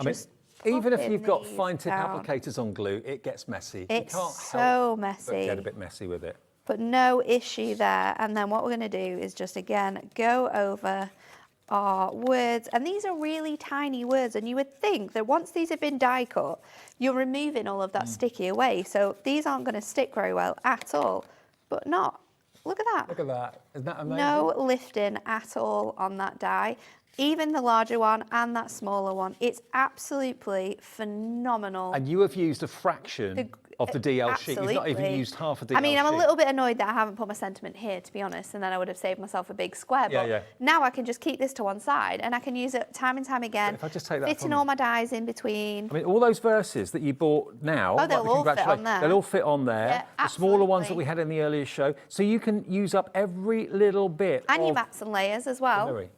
Even if you've got fine tip applicators on glue, it gets messy. It's you can't so help messy. but get a bit messy with it. But no issue there. And then what we're going to do is just, again, go over our words. And these are really tiny words. And you would think that once these have been die cut, you're removing all of that sticky away. So these aren't going to stick very well at all. But not. Look at that. Look at that. Isn't that amazing? No lifting at all on that die. Even the larger one and that smaller one. It's absolutely phenomenal. And you have used a fraction of the DL sheet. You've not even used half a DL sheet. I mean, I'm a little bit annoyed that I haven't put my sentiment here, to be honest, and then I would have saved myself a big square. But now I can just keep this to one side and I can use it time and time again. If I just take that fitting all my dies in between. I mean, all those verses that you bought now, they'll all fit on there. They'll all fit on there. Yeah, the smaller ones that we had in the earlier show. So you can use up every little bit. And your mats and layers as well. Mirri.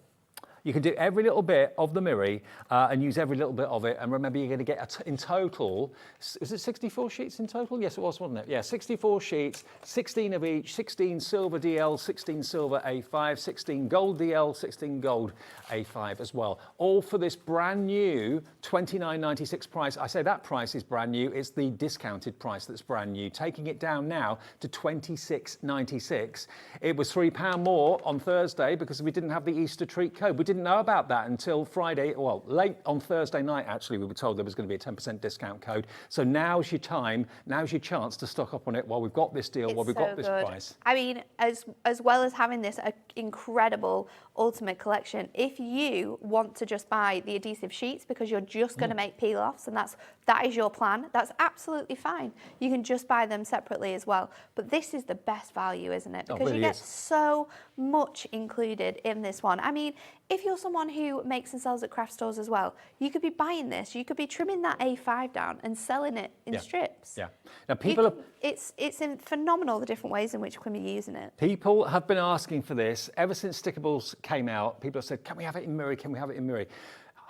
You can do every little bit of the Mirri and use every little bit of it. And remember, you're going to get in total, is it 64 sheets in total? Yes, it was, wasn't it? Yeah, 64 sheets, 16 of each, 16 silver DL, 16 silver A5, 16 gold DL, 16 gold A5 as well. All for this brand new $29.96 price. I say that price is brand new. It's the discounted price that's brand new. Taking it down now to $26.96. It was £3 more on Thursday because we didn't have the Easter treat code. We didn't know about that until Friday, well, late on Thursday night, actually, we were told there was going to be a 10% discount code. So now's your time, now's your chance to stock up on it while we've got this deal, while we've got this price. I mean, as well as having this incredible ultimate collection, if you want to just buy the adhesive sheets because you're just going to make peel-offs and that is your plan, that's absolutely fine. You can just buy them separately as well. But this is the best value, isn't it? Because you get so much included in this one. I mean, if you're someone who makes and sells at craft stores as well, you could be buying this, you could be trimming that A5 down and selling it in strips. Yeah. Now people it's phenomenal the different ways in which we can be using it. People have been asking for this ever since Stickables came out. People have said, can we have it in Mirri? Can we have it in Mirri?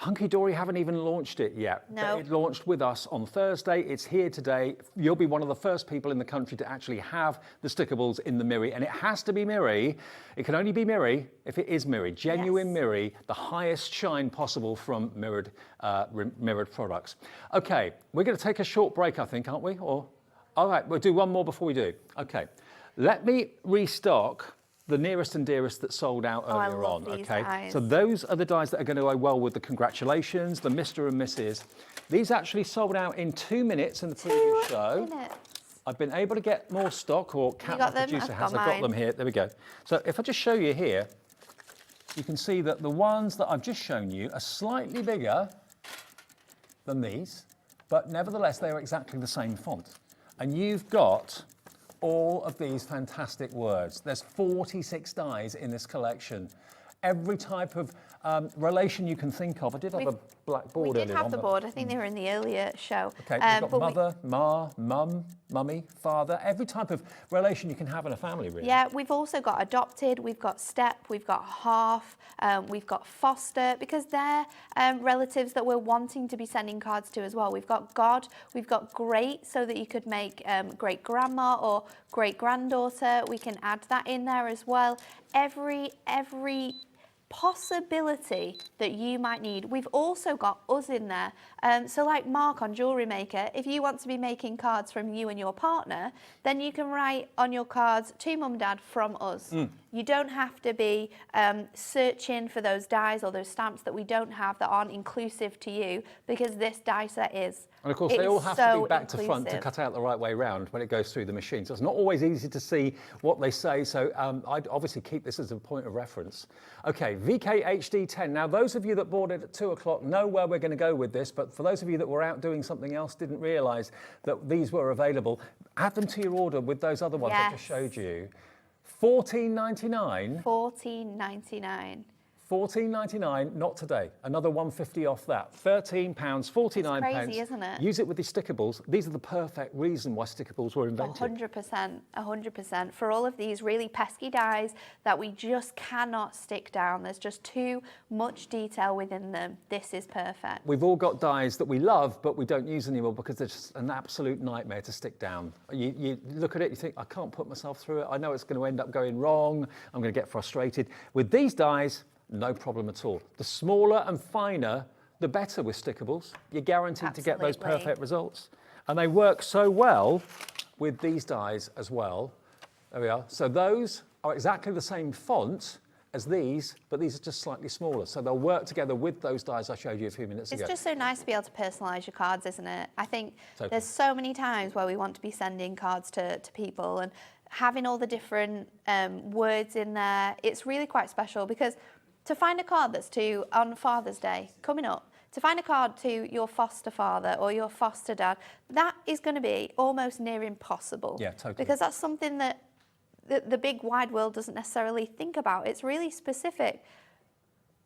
Hunkydory haven't even launched it yet. No. It launched with us on Thursday. It's here today. You'll be one of the first people in the country to actually have the Stickables in the Mirri. And it has to be Mirri. It can only be Mirri if it is Mirri. Genuine Mirri, the highest shine possible from mirrored products. Okay, we're going to take a short break, I think, aren't we? Or, all right, we'll do one more before we do. Okay, let me restock the nearest and dearest that sold out earlier on. Okay, dies. so those are the dies that are going to go well with the congratulations, the Mr. and Mrs. These actually sold out in 2 minutes in the previous show. I've been able to get more stock, or Kat, my producer, has. I've got them here. There we go. So if I just show you here, you can see that the ones that I've just shown you are slightly bigger than these, but nevertheless they are exactly the same font. And you've got all of these fantastic words. There's 46 dies in this collection. Every type of relation you can think of. I did have a black board earlier on. We did have the board. I think they were in the earlier show. Okay, we've got mother, ma, mum, mummy, father, every type of relation you can have in a family, really. Yeah, we've also got adopted, we've got step, we've got half, we've got foster, because they're relatives that we're wanting to be sending cards to as well. We've got God, we've got great, so that you could make great grandma or great granddaughter. We can add that in there as well. Every possibility that you might need. We've also got us in there. So like Mark on Jewellery Maker, if you want to be making cards from you and your partner, then you can write on your cards, to Mum and Dad from us. You don't have to be searching for those dies or those stamps that we don't have that aren't inclusive to you, because this die set is. And of course, they all have to be back to front to cut out the right way round when it goes through the machine. So it's not always easy to see what they say. So I'd obviously keep this as a point of reference. Okay, VKHD10. Now, those of you that bought it at 2 o'clock know where we're going to go with this. But for those of you that were out doing something else, didn't realise that these were available, add them to your order with those other ones I just showed you. $14.99. $14.99. $14.99, not today. Another $1.50 off that. £13, £49. It's crazy, isn't it? Use it with the Stickables. These are the perfect reason why Stickables were invented. 100%, 100%. For all of these really pesky dies that we just cannot stick down. There's just too much detail within them. This is perfect. We've all got dies that we love, but we don't use anymore because they're just an absolute nightmare to stick down. You look at it, you think, I can't put myself through it. I know it's going to end up going wrong. I'm going to get frustrated. With these dies, no problem at all. The smaller and finer, the better with Stickables. You're guaranteed to get those perfect results. And they work so well with these dies as well. There we are. So those are exactly the same font as these, but these are just slightly smaller. So they'll work together with those dies I showed you a few minutes ago. It's just so nice to be able to personalise your cards, isn't it? I think there's so many times where we want to be sending cards to people, and having all the different words in there, it's really quite special, because to find a card that's on Father's Day coming up, to find a card to your foster father or your foster dad, that is going to be almost near impossible. Yeah, totally. Because that's something that the big wide world doesn't necessarily think about. It's really specific.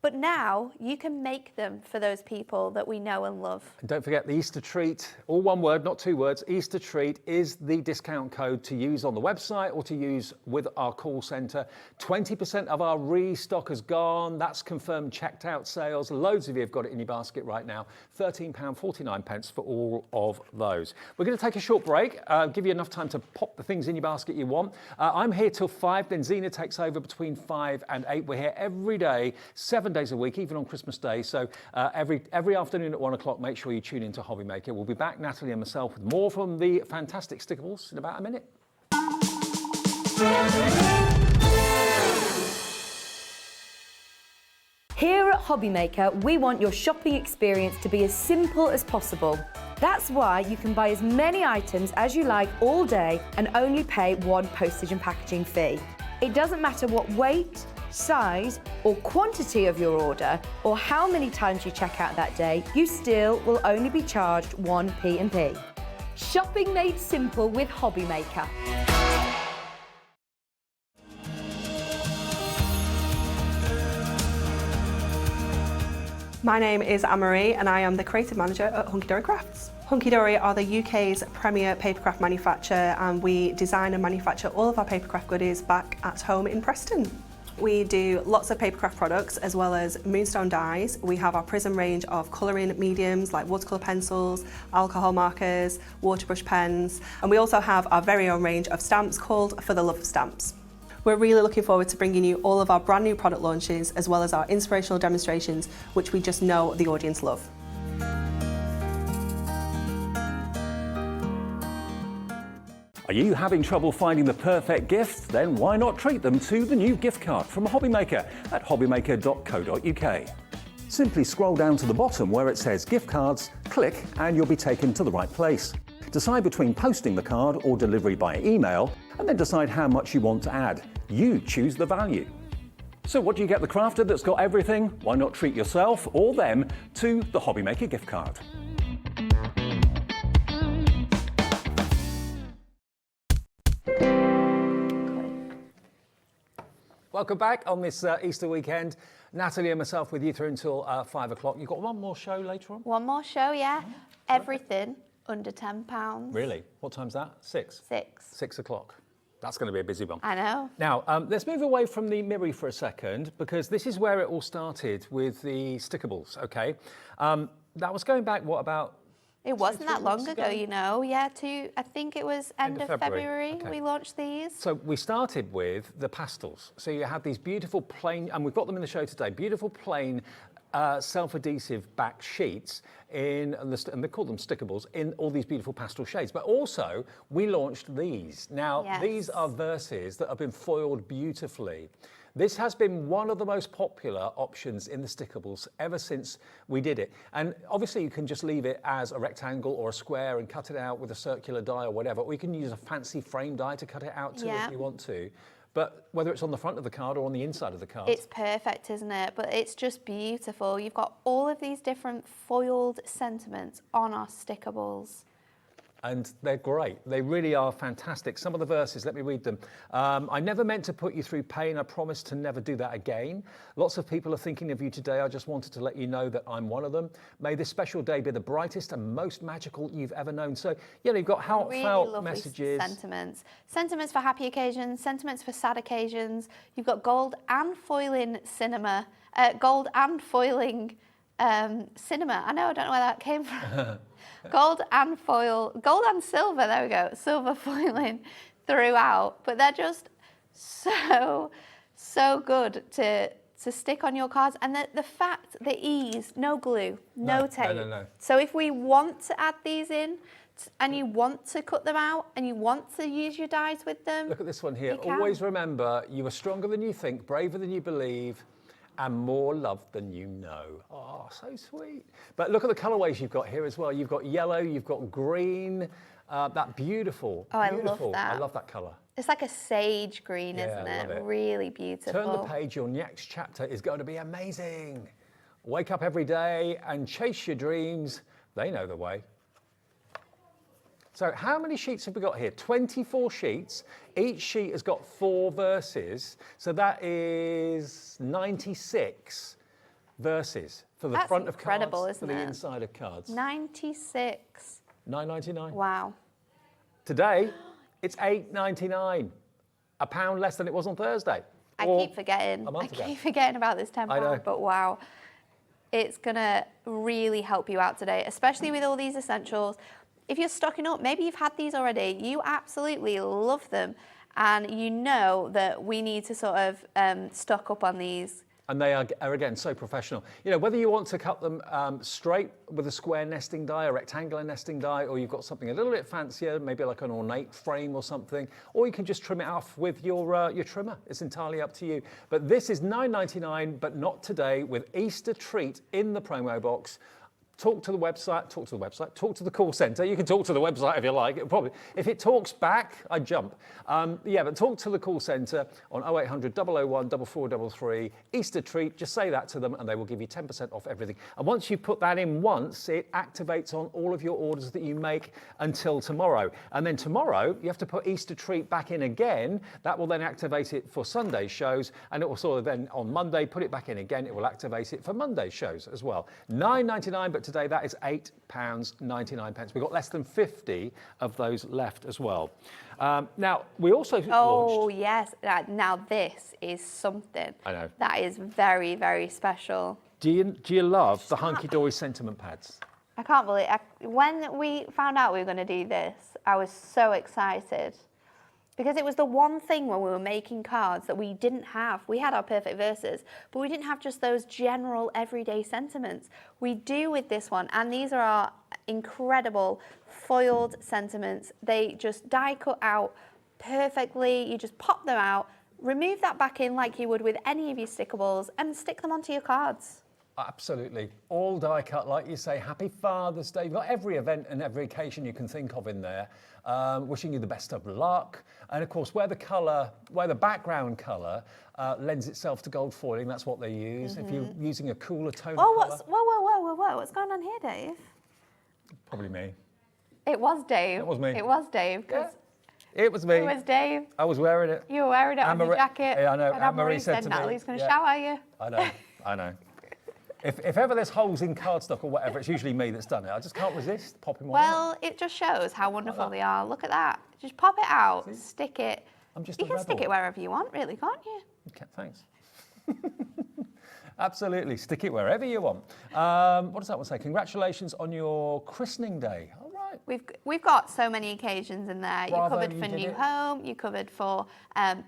But now you can make them for those people that we know and love. And don't forget the Easter treat, all one word, not two words. Easter treat is the discount code to use on the website or to use with our call centre. 20% of our restock has gone. That's confirmed checked out sales. Loads of you have got it in your basket right now. £13.49 for all of those. We're going to take a short break, give you enough time to pop the things in your basket you want. I'm here till 5, then Zena takes over between 5 and 8. We're here every day, 7 days a week, even on Christmas Day. So every afternoon at 1 o'clock, make sure you tune into HobbyMaker. We'll be back, Natalie and myself, with more from the fantastic stickables in about a minute. Here at HobbyMaker, we want your shopping experience to be as simple as possible. That's why you can buy as many items as you like all day and only pay one postage and packaging fee. It doesn't matter what weight, size or quantity of your order, or how many times you check out that day, you still will only be charged one P&P. Shopping made simple with HobbyMaker. My name is Mirri and I am the creative manager at Hunkydory Crafts. Hunkydory are the UK's premier papercraft manufacturer, and we design and manufacture all of our papercraft goodies back at home in Preston. We do lots of papercraft products as well as moonstone dyes. We have our Prism range of colouring mediums like watercolour pencils, alcohol markers, waterbrush pens, and we also have our very own range of stamps called For the Love of Stamps. We're really looking forward to bringing you all of our brand new product launches as well as our inspirational demonstrations, which we just know the audience love. Are you having trouble finding the perfect gift? Then why not treat them to the new gift card from HobbyMaker at hobbymaker.co.uk. Simply scroll down to the bottom where it says gift cards, click and you'll be taken to the right place. Decide between posting the card or delivery by email, and then decide how much you want to add. You choose the value. So what do you get the crafter that's got everything? Why not treat yourself or them to the HobbyMaker gift card? Welcome back on this Easter weekend. Natalie and myself with you through until 5 o'clock. You've got one more show later on? One more show, yeah. Everything under £10. Really? What time's that? 6? 6 o'clock. That's going to be a busy one. I know. Now, let's move away from the Mirri for a second, because this is where it all started with the stickables, okay? That was going back, what, about... It wasn't that long ago, you know. Yeah, I think it was end of February okay. we launched these. So we started with the pastels. So you had these beautiful plain, and we've got them in the show today, beautiful plain self-adhesive back sheets and they call them stickables, in all these beautiful pastel shades. But also, we launched these. Now, yes. These are verses that have been foiled beautifully. This has been one of the most popular options in the stickables ever since we did it. And obviously you can just leave it as a rectangle or a square and cut it out with a circular die or whatever, or you can use a fancy frame die to cut it out too if you want to. But whether it's on the front of the card or on the inside of the card. It's perfect, isn't it? But it's just beautiful. You've got all of these different foiled sentiments on our stickables. And they're great. They really are fantastic. Some of the verses, let me read them. I never meant to put you through pain. I promise to never do that again. Lots of people are thinking of you today. I just wanted to let you know that I'm one of them. May this special day be the brightest and most magical you've ever known. So, yeah, you've got heartfelt really messages. Sentiments. Sentiments for happy occasions, sentiments for sad occasions. You've got gold and foiling cinema. Gold and foiling cinema. I know, I don't know where that came from. Gold and silver, there we go, silver foiling throughout, but they're just so good to stick on your cards. And the fact, the ease, no glue, no tape. No. So if we want to add these in, and you want to cut them out, and you want to use your dies with them. Look at this one here. Always remember, you are stronger than you think, braver than you believe, and more loved than you know. Oh, so sweet. But look at the colourways you've got here as well. You've got yellow, you've got green, that beautiful. Oh, I love that. I love that colour. It's like a sage green, Yeah, isn't I love it? it. Really beautiful. Turn the page, your next chapter is going to be amazing. Wake up every day and chase your dreams. They know the way. So how many sheets have we got here? 24 sheets. Each sheet has got 4 verses. So that is 96 verses for the That's front of incredible, cards, isn't for the it? inside of cards. 96. $9.99. Wow. Today, it's $8.99. £1 less than it was on Thursday. I or keep forgetting. a month ago. Keep forgetting about this I know. £10, but wow. It's gonna really help you out today, especially with all these essentials. If you're stocking up, maybe you've had these already, you absolutely love them, and you know that we need to sort of stock up on these. And they are again, so professional. You know, whether you want to cut them straight with a square nesting die, a rectangular nesting die, or you've got something a little bit fancier, maybe like an ornate frame or something, or you can just trim it off with your trimmer. It's entirely up to you. But this is $9.99, but not today, with Easter treat in the promo box. Talk to the website, talk to the call centre. You can talk to the website if you like. It'll probably, if it talks back, I'd jump. Yeah, but talk to the call centre on 0800 001 4433. Easter treat, just say that to them and they will give you 10% off everything. And once you put that in once, it activates on all of your orders that you make until tomorrow. And then tomorrow, you have to put Easter treat back in again. That will then activate it for Sunday shows. And it will sort of then on Monday, put it back in again. It will activate it for Monday shows as well. $9.99, but today that is £8.99. We've got less than 50 of those left as well. Now, we also launched... Yes, now this is something. I know. That is very, very special. Do you love the Hunkydory sentiment pads? I can't believe when we found out we were going to do this, I was so excited. Because it was the one thing when we were making cards that we didn't have. We had our perfect verses, but we didn't have just those general everyday sentiments. We do with this one, and these are our incredible foiled sentiments. They just die cut out perfectly. You just pop them out, remove that back in like you would with any of your stickables, and stick them onto your cards. Absolutely. All die cut, like you say. Happy Father's Day. You've got every event and every occasion you can think of in there. Wishing you the best of luck. And of course, where the background colour lends itself to gold foiling, that's what they use. If you're using a cooler tone Oh, of colour. whoa, what's going on here, Dave? Probably me. It was Dave. It was me. It was Dave. Yeah. It was me. It was Dave. I was wearing it. You were wearing it on your jacket. Yeah, I know. And Anne-Marie Anne-Marie said said to me, Natalie's going to yeah. shout at you. I know, I know. If ever there's holes in cardstock or whatever, it's usually me that's done it. I just can't resist popping one out. Well, it just shows how wonderful they are. Look at that. Just pop it out, stick it. I'm just You a can stick rebel. it wherever you want, really, can't you? Okay, thanks. Absolutely, stick it wherever you want. What does that one say? Congratulations on your christening day. All right. We've got so many occasions in there. Bravo, you covered you for did new it. home, you covered for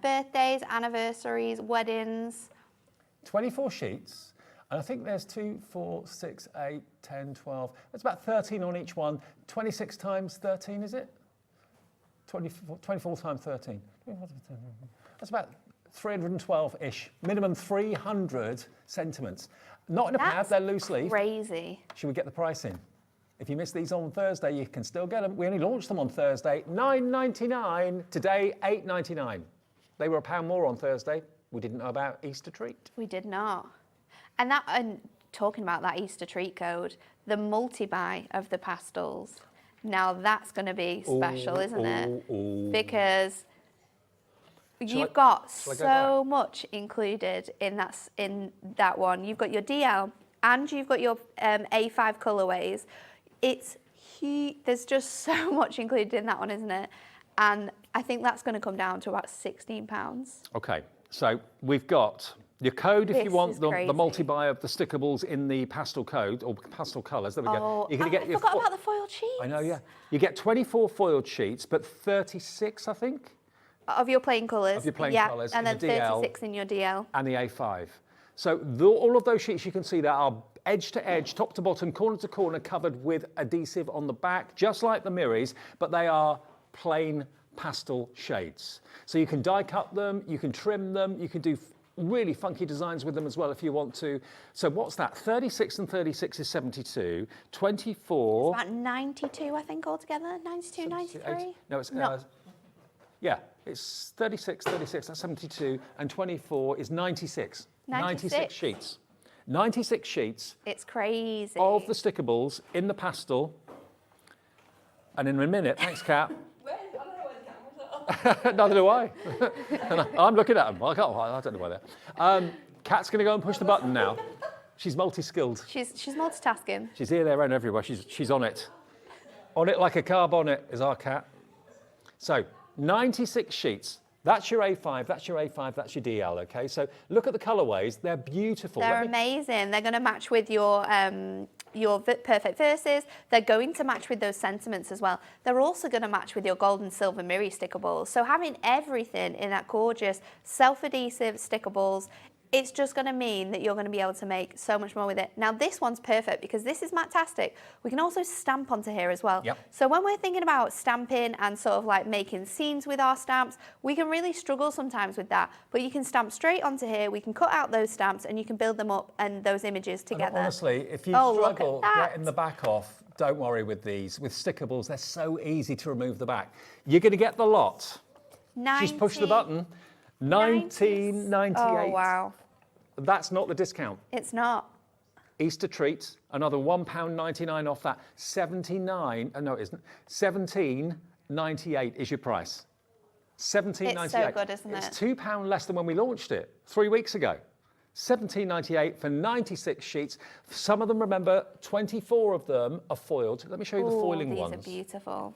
birthdays, anniversaries, weddings. 24 sheets. And I think there's 2, 4, 6, 8, 10, 12. That's about 13 on each one. 26 times 13, is it? 24 times 13. That's about 312-ish. Minimum 300 sentiments. Not in a pad, they're loose leaf. Crazy. Should we get the price in? If you missed these on Thursday, you can still get them. We only launched them on Thursday, $9.99. Today, $8.99. They were £1 more on Thursday. We didn't know about Easter treat. We did not. And talking about that Easter treat code, the multi-buy of the pastels. Now that's going to be special, isn't it? Because you've got so much included in that one. You've got your DL and you've got your A5 colorways. It's huge. There's just so much included in that one, isn't it? And I think that's going to come down to about £16. Okay, so we've got your code if you want the crazy. multi-buy of the stickables in the pastel code or pastel colours. There we go. You're going to get I forgot about the foiled sheets. I know, yeah. You get 24 foiled sheets, but 36, I think, Of your plain colours. of your plain yeah, colours. and in then the DL 36 in your DL. and the A5. So all of those sheets you can see there are edge to edge, top to bottom, corner to corner, covered with adhesive on the back, just like the Mirris, but they are plain pastel shades. So you can die cut them, you can trim them, you can do really funky designs with them as well if you want to. So what's that? 36 and 36 is 72. 24. About 92, I think, altogether. 92, 93. No, it's No. yeah. It's 36, that's 72, and 24 is 96. 96 sheets. 96 sheets. It's crazy. Of the stickables in the pastel. And in a minute, thanks, Kat. Neither do I. I'm looking at them. I don't know why they're. Kat's going to go and push the button now. She's multi-skilled. She's multitasking. She's here, there, and everywhere. She's on it. On it like a car bonnet is our Kat. So 96 sheets. That's your A5, that's your A5, that's your DL, okay? So look at the colourways. They're beautiful. They're amazing. They're going to match with your perfect verses. They're going to match with those sentiments as well. They're also going to match with your gold and silver Mirri stickables. So having everything in that gorgeous self-adhesive stickables, it's just going to mean that you're going to be able to make so much more with it. Now this one's perfect because this is matte-tastic. We can also stamp onto here as well. Yep. So when we're thinking about stamping and sort of like making scenes with our stamps, we can really struggle sometimes with that. But you can stamp straight onto here, we can cut out those stamps and you can build them up and those images together. And honestly, if you struggle getting the back off, don't worry with these. With stickables, they're so easy to remove the back. You're going to get the lot. She's pushed the button. 19.98. Oh, wow. That's not the discount. It's not. Easter treat, another £1.99 off that. 79, no it isn't. 17.98 is your price. 17.98. It's so good, isn't it? It's £2 less than when we launched it 3 weeks ago. 17.98 for 96 sheets. Some of them, remember, 24 of them are foiled. Let me show you the foiling ones. These are beautiful.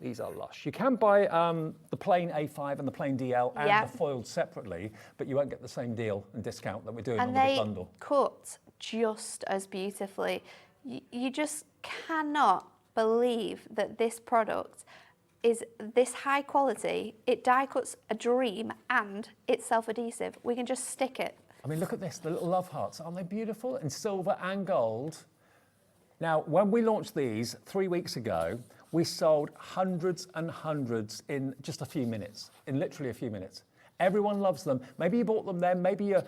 These are lush. You can buy the plain A5 and the plain DL and the foiled separately, but you won't get the same deal and discount that we're doing on the big bundle. And they cut just as beautifully. You just cannot believe that this product is this high quality. It die cuts a dream and it's self-adhesive. We can just stick it. I mean, look at this, the little love hearts. Aren't they beautiful? In silver and gold. Now, when we launched these 3 weeks ago, we sold hundreds and hundreds in just a few minutes, in literally a few minutes. Everyone loves them. Maybe you bought them then, maybe you're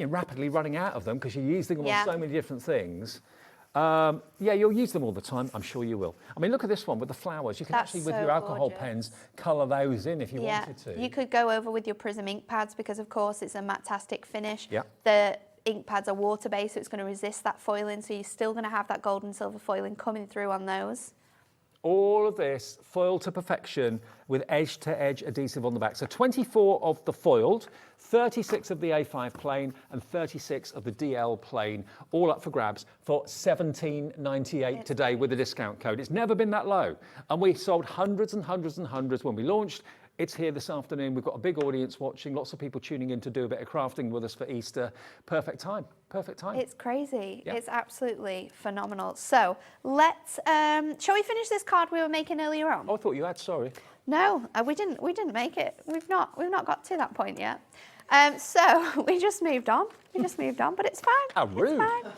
rapidly running out of them because you're using them on so many different things. Yeah, you'll use them all the time. I'm sure you will. I mean, look at this one with the flowers. You can actually, with your alcohol pens, colour those in if you wanted to. You could go over with your Prism ink pads because, of course, it's a matte-tastic finish. Yeah. The ink pads are water-based, so it's going to resist that foiling, so you're still going to have that gold and silver foiling coming through on those. All of this foiled to perfection with edge-to-edge adhesive on the back. So 24 of the foiled, 36 of the A5 plain, and 36 of the DL plain, all up for grabs for $17.98 today with the discount code. It's never been that low. And we sold hundreds and hundreds and hundreds when we launched. It's here this afternoon. We've got a big audience watching, lots of people tuning in to do a bit of crafting with us for Easter. Perfect time, perfect time. It's crazy. Yeah. It's absolutely phenomenal. So let's, shall we finish this card we were making earlier on? Oh, I thought you had, sorry. No, we didn't make it. We've not got to that point yet. So we just moved on. But it's fine. How rude. It's fine.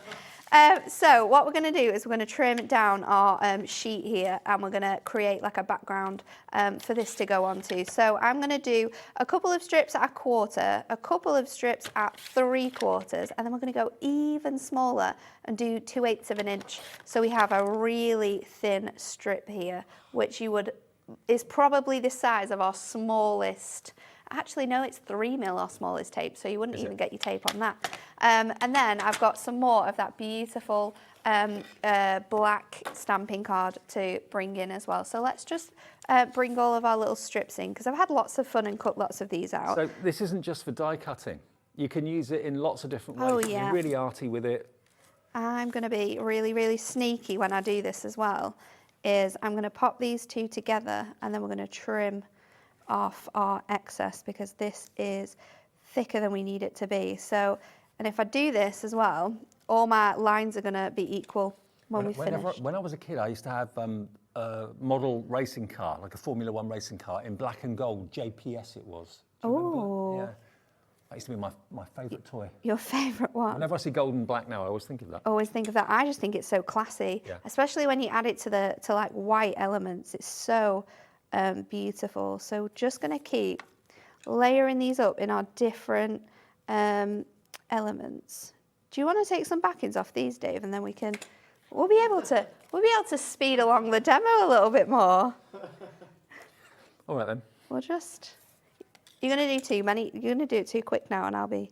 So what we're going to do is we're going to trim down our sheet here and we're going to create like a background for this to go onto. So I'm going to do a couple of strips at a quarter, a couple of strips at 3/4, and then we're going to go even smaller and do 2/8 of an inch. So we have a really thin strip here, which is probably the size of our smallest. Actually, no, it's 3mm our smallest tape, so you wouldn't even get your tape on that. And then I've got some more of that beautiful black stamping card to bring in as well. So let's just bring all of our little strips in, because I've had lots of fun and cut lots of these out. So this isn't just for die cutting. You can use it in lots of different ways. Oh, yeah. You're really arty with it. I'm going to be really, really sneaky when I do this as well, is I'm going to pop these two together and then we're going to trim off our excess because this is thicker than we need it to be. So, and if I do this as well, all my lines are going to be equal when we finish. When I was a kid, I used to have a model racing car, like a Formula 1 racing car in black and gold, JPS it was. Oh. Yeah. That used to be my favourite toy. Your favourite one? Whenever I see gold and black now, I always think of that. Always think of that. I just think it's so classy, especially when you add it to like white elements. It's so beautiful. So just going to keep layering these up in our different elements. Do you want to take some backings off these, Dave, and then we'll be able to speed along the demo a little bit more. All right then. we'll just, you're going to do too many, you're going to do it too quick now and I'll be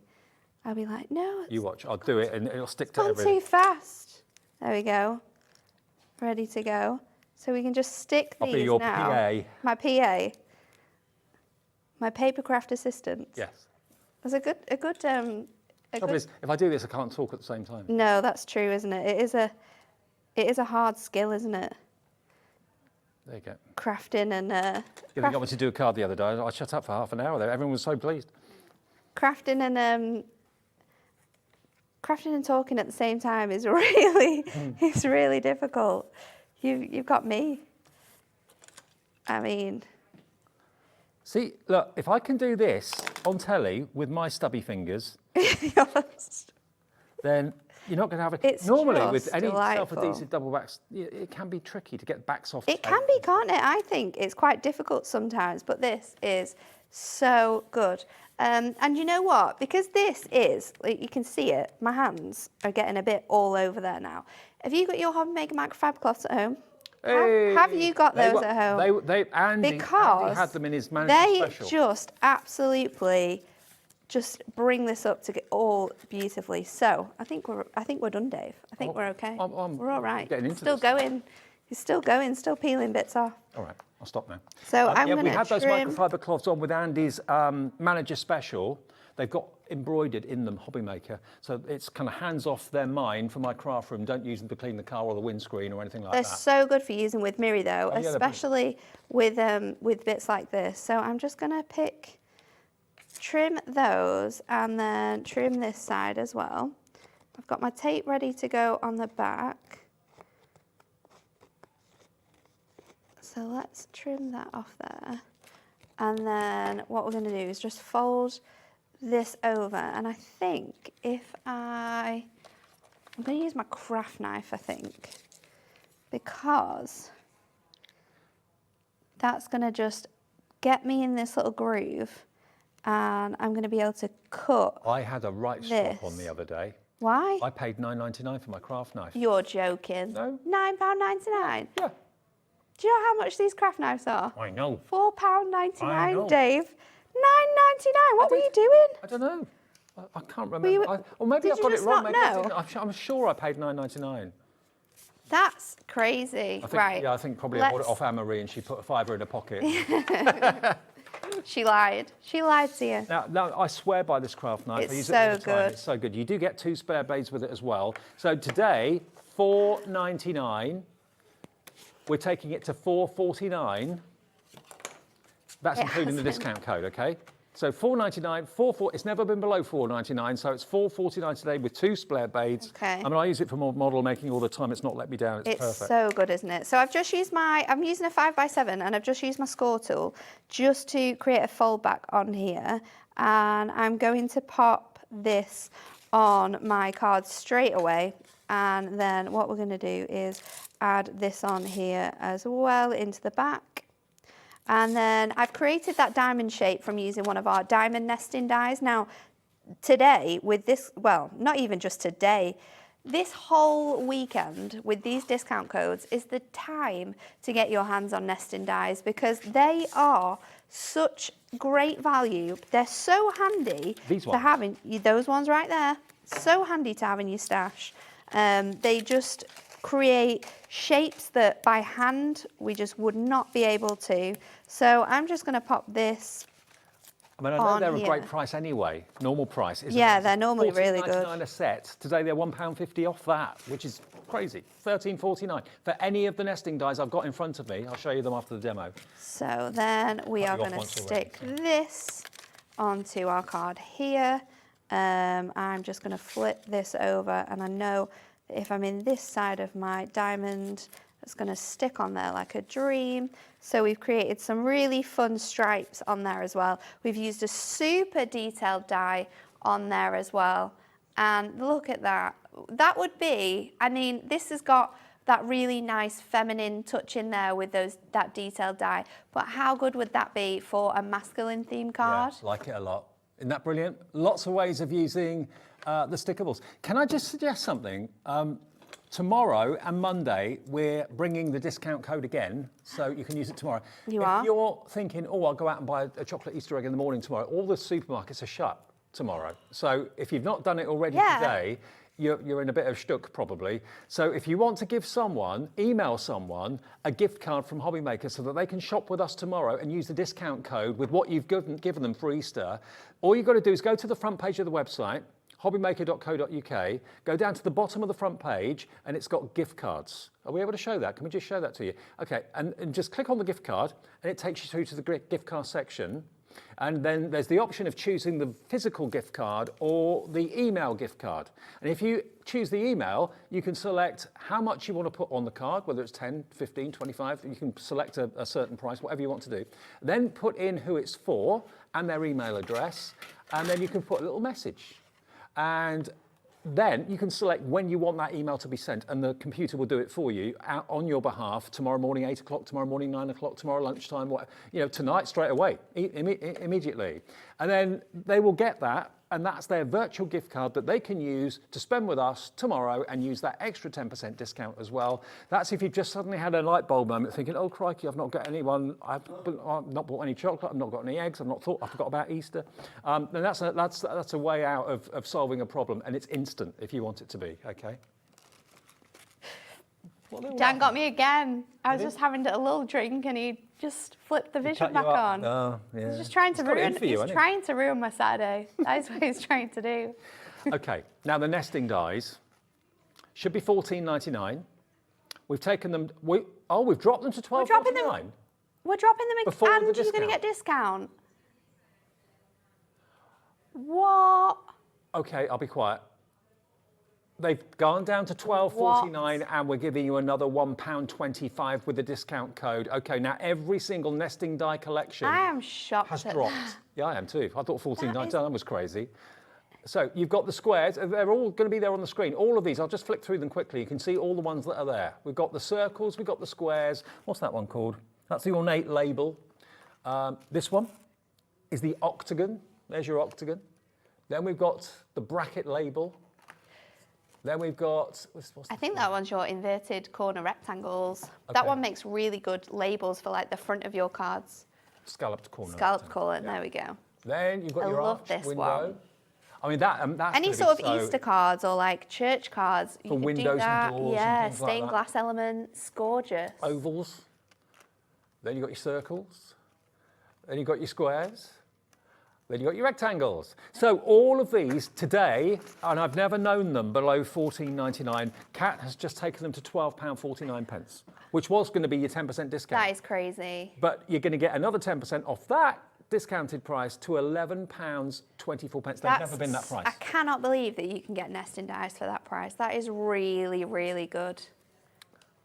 like, no. You watch, I'll do it and it'll stick to Gone everything. too fast. There we go. Ready to go. So we can just stick these now. I'll be your PA. My PA. My papercraft assistant. Yes. That's a good. Trouble is, if I do this, I can't talk at the same time. No, that's true, isn't it? It is a hard skill, isn't it? There you go. Crafting and. Yeah, they got me to do a card the other day. I shut up for half an hour there. Everyone was so pleased. Crafting and talking at the same time is really, it's really difficult. You've got me. I mean. See, look, if I can do this on telly with my stubby fingers, then you're not going to have it. It's normally with just any delightful. self-adhesive double backs, it can be tricky to get backs off. It can be, can't it? I think it's quite difficult sometimes, but this is so good. And you know what? Because this is, like, you can see it, my hands are getting a bit all over there now. Have you got your HobbyMaker microfiber cloths at home? Hey, have you got those at home? Andy had them in his manager special. They just absolutely just bring this up to get all beautifully. So I think we're done, Dave. I think we're okay. We're all right. Getting into still this. going. He's still going. Still peeling bits off. All right, I'll stop now. So I'm going to we had those trim. microfiber cloths on with Andy's manager special. They've got embroidered in them, HobbyMaker. So it's kind of hands off their mind for my craft room. Don't use them to clean the car or the windscreen or anything like They're that. so good for using with Mirri though, Oh, yeah, especially with bits like this. So I'm just going to trim those and then trim this side as well. I've got my tape ready to go on the back. So let's trim that off there. And then what we're going to do is just fold this over. And I think I'm going to use my craft knife, I think, because that's going to just get me in this little groove and I'm going to be able to cut. I had a right strop on the other day. Why? I paid £9.99 for my craft knife. You're joking. No. £9.99? Yeah. Do you know how much these craft knives are? I know. £4.99, Dave. £9.99. What were you doing? I don't know. I can't remember. Or maybe did I got you it wrong. just Maybe not I know? didn't. I'm sure I paid £9.99. That's crazy. I think, right. Yeah, I think probably I bought it off Anne-Marie and she put a fiver in her pocket. She lied. She lied to you. Now, I swear by this craft knife. It's I use so it all the time. good. It's so good. You do get 2 spare blades with it as well. So today, $4.99. We're taking it to $4.49. That's including the discount code, okay? So $4.99, it's never been below $4.99, so it's $4.49 today with 2 spare blades. Okay. I mean, I use it for model making all the time. It's not let me down. It's perfect. So good, isn't it? So I've just used I'm using a 5x7 and I've just used my score tool just to create a fold back on here. And I'm going to pop this on my card straight away. And then what we're going to do is add this on here as well into the back. And then I've created that diamond shape from using one of our diamond nesting dies. Now, today with this, well, not even just today, this whole weekend with these discount codes is the time to get your hands on nesting dies because they are such great value. They're so handy to having, those ones right there, so handy to have in your stash. They just create shapes that by hand we just would not be able to. So I'm just going to pop this. I mean, I know they're a great price anyway. Normal price. Yeah, they're normally really good. $14.99 a set. Today they're £1.50 off that, which is crazy. $13.49 for any of the nesting dies I've got in front of me. I'll show you them after the demo. So then we are going to stick this onto our card here. I'm just going to flip this over, and I know that if I'm in this side of my diamond, it's going to stick on there like a dream. So we've created some really fun stripes on there as well. We've used a super detailed die on there as well. And look at that. That would be, I mean, this has got that really nice feminine touch in there with that detailed die. But how good would that be for a masculine theme card? Yeah, like it a lot. Isn't that brilliant? Lots of ways of using the stickables. Can I just suggest something? Tomorrow and Monday, we're bringing the discount code again, so you can use it tomorrow. If are? you're thinking, oh, I'll go out and buy a chocolate Easter egg in the morning tomorrow, all the supermarkets are shut tomorrow. So if you've not done it already today, you're in a bit of shtuck probably. So if you want to give someone, email someone a gift card from HobbyMaker so that they can shop with us tomorrow and use the discount code with what you've given them for Easter, all you've got to do is go to the front page of the website, hobbymaker.co.uk, go down to the bottom of the front page and it's got gift cards. Are we able to show that? Can we just show that to you? Okay, and just click on the gift card and it takes you through to the gift card section. And then there's the option of choosing the physical gift card or the email gift card. And if you choose the email, you can select how much you want to put on the card, whether it's 10, 15, 25, you can select a certain price, whatever you want to do. Then put in who it's for and their email address, and then you can put a little message. And then you can select when you want that email to be sent and the computer will do it for you on your behalf tomorrow morning, 8 o'clock, tomorrow morning, 9 o'clock, tomorrow lunchtime, tonight straight away, immediately. And then they will get that and that's their virtual gift card that they can use to spend with us tomorrow and use that extra 10% discount as well. That's if you've just suddenly had a light bulb moment thinking, oh crikey, I've not got anyone, I've not bought any chocolate, I've not got any eggs, I forgot about Easter. And that's a way out of solving a problem, and it's instant if you want it to be, okay? Dan got me again. I was just having a little drink and he just flipped the vision back on. Oh, yeah. He's just trying to ruin my Saturday. That is what he's trying to do. Okay, now the nesting dies should be $14.99. We've taken them, we've dropped them to $12.49. We're dropping them Before and the you're going to discount. get discount. What? Okay, I'll be quiet. They've gone down to $12.49 and we're giving you another £1.25 with the discount code. Okay, now every single nesting die collection I am shocked has at dropped. that. Yeah, I am too. I thought $14.99 was crazy. So you've got the squares. They're all going to be there on the screen. All of these, I'll just flick through them quickly. You can see all the ones that are there. We've got the circles, we've got the squares. What's that one called? That's the ornate label. This one is the octagon. There's your octagon. Then we've got the bracket label. Then we've got... I think that one's your inverted corner rectangles. Okay. That one makes really good labels for like the front of your cards. Scalloped corner. Scalloped corner, there we go. Then you've got your arch window. I mean, that's any sort of Easter cards or like church cards. For windows and doors. Yeah, and stained like glass elements, gorgeous. Ovals. Then you've got your circles. Then you've got your squares. Then you've got your rectangles. So all of these today, and I've never known them below $14.99, Kat has just taken them to £12.49, which was going to be your 10% discount. That is crazy. But you're going to get another 10% off that discounted price to £11.24. They've never been that price. I cannot believe that you can get nesting dies for that price. That is really, really good.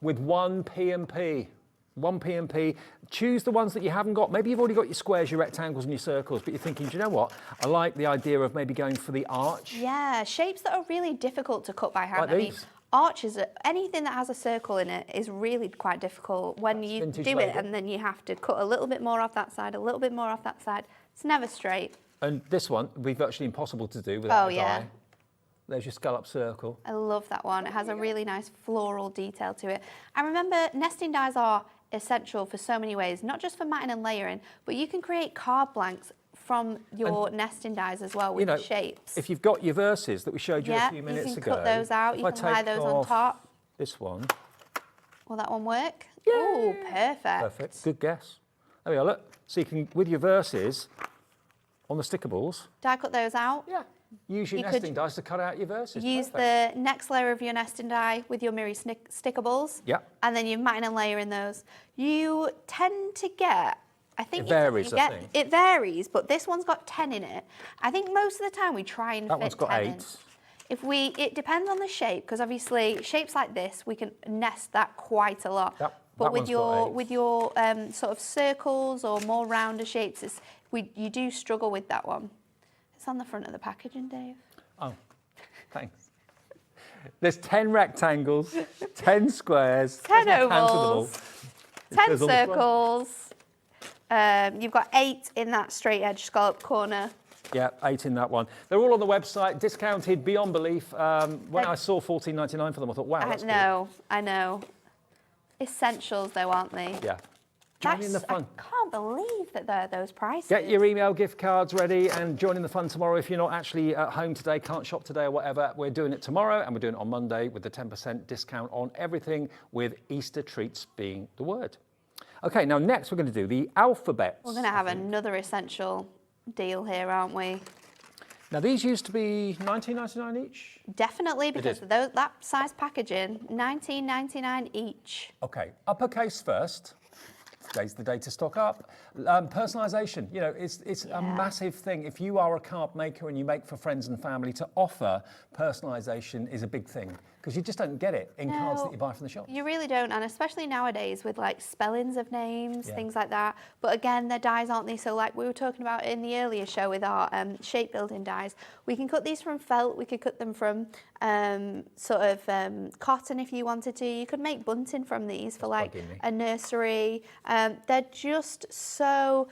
With one P&P. One P&P, choose the ones that you haven't got. Maybe you've already got your squares, your rectangles and your circles, but you're thinking, do you know what? I like the idea of maybe going for the arch. Yeah, shapes that are really difficult to cut by hand. Like I these. mean, arches, anything that has a circle in it is really quite difficult when you do it and then you have to cut a little bit more off that side, a little bit more off that side. It's never straight. And this one would be virtually impossible to do without a die. There's your scallop circle. I love that one. It has a really nice floral detail to it. And remember, nesting dies are essential for so many ways, not just for matting and layering, but you can create card blanks from your nesting dies as well with the shapes. If you've got your verses that we showed you a few minutes ago. You can cut those out, you can lie those on top. This one. Will that one work? Oh, perfect. Perfect, good guess. There we are, look. So you can, with your verses on the stickables. Do I cut those out? Yeah. Use your nesting dies to cut out your verses. Use the next layer of your nesting die with your Mirri stickables. Yeah. And then you're matting and layering those. You tend to get, I think it varies, I think. It varies, but this one's got 10 in it. I think most of the time we try and fit 10 in. That one's got 8. It depends on the shape, because obviously shapes like this, we can nest that quite a lot. But with your sort of circles or more rounder shapes, you do struggle with that one. It's on the front of the packaging, Dave. Oh, thanks. There's 10 rectangles, 10 squares, 10 ovals, 10 circles. You've got 8 in that straight edge scallop corner. Yeah, 8 in that one. They're all on the website, discounted beyond belief. When I saw $14.99 for them, I thought, wow, that's I know. Essentials though, aren't they? good. Yeah. Join in the fun. I can't believe that they're those prices. Get your email gift cards ready and join in the fun tomorrow. If you're not actually at home today, can't shop today or whatever, we're doing it tomorrow and we're doing it on Monday with the 10% discount on everything, with Easter treats being the word. Okay, now next we're going to do the alphabets. We're going to have another essential deal here, aren't we? Now these used to be $19.99 each? Definitely, because that size packaging, $19.99 each. Okay, uppercase first. Today's the day to stock up. Personalisation, you know, it's a massive thing. If you are a card maker and you make for friends and family, to offer personalisation is a big thing, because you just don't get it in cards that you buy from the shop. You really don't, and especially nowadays with like spellings of names, things like that. But again, they're dies, aren't they? So like we were talking about in the earlier show with our shape building dies, we can cut these from felt, we could cut them from cotton if you wanted to. You could make bunting from these for like a nursery. They're just so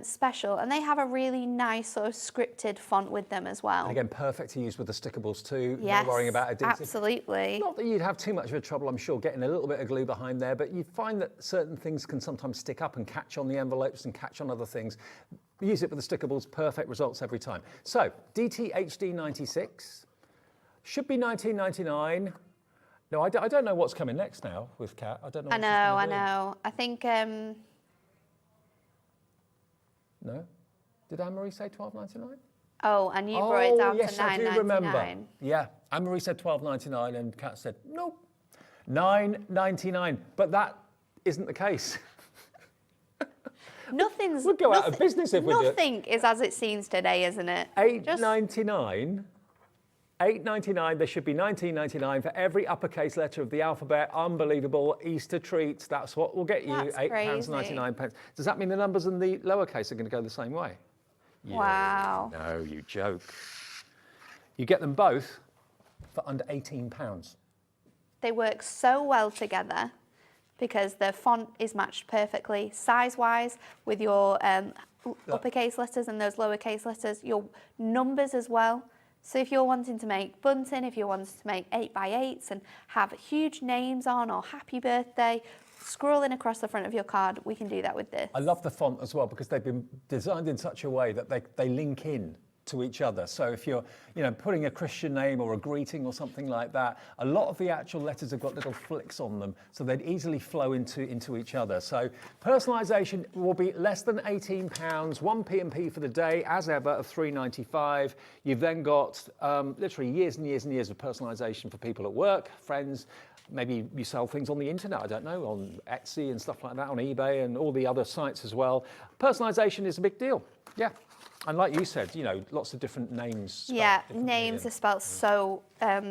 special, and they have a really nice sort of scripted font with them as well. And again, perfect to use with the stickables too. Yes, no worrying about adhesive. absolutely. Not that you'd have too much of a trouble, I'm sure, getting a little bit of glue behind there, but you find that certain things can sometimes stick up and catch on the envelopes and catch on other things. Use it with the stickables, perfect results every time. So, DTHD96 should be $19.99. No, I don't know what's coming next now with Kat. I don't know. I know. I think. No? Did Anne-Marie say $12.99? Oh, and you brought it down yes, to $9.99. I do remember. Yeah, Anne-Marie said $12.99 and Kat said, nope, $9.99. But that isn't the case. Nothing's... We'd go out of business if we did. Nothing is as it seems today, isn't it? $8.99. $8.99, there should be $19.99 for every uppercase letter of the alphabet. Unbelievable. Easter treats, that's what will get you. £8.99. Does that mean the numbers in the lowercase are going to go the same way? Wow. No, you joke. You get them both for under £18. They work so well together because the font is matched perfectly size-wise with your uppercase letters and those lowercase letters, your numbers as well. So if you're wanting to make bunting, if you're wanting to make 8x8s and have huge names on, or happy birthday, scrolling across the front of your card, we can do that with this. I love the font as well, because they've been designed in such a way that they link in to each other. So if you're, putting a Christian name or a greeting or something like that, a lot of the actual letters have got little flicks on them, so they'd easily flow into each other. So personalisation will be less than £18, one P&P for the day, as ever, of $3.95. You've then got literally years and years and years of personalisation for people at work, friends. Maybe you sell things on the internet, I don't know, on Etsy and stuff like that, on eBay and all the other sites as well. Personalisation is a big deal, yeah. And like you said, lots of different names. Yeah, names are spelt so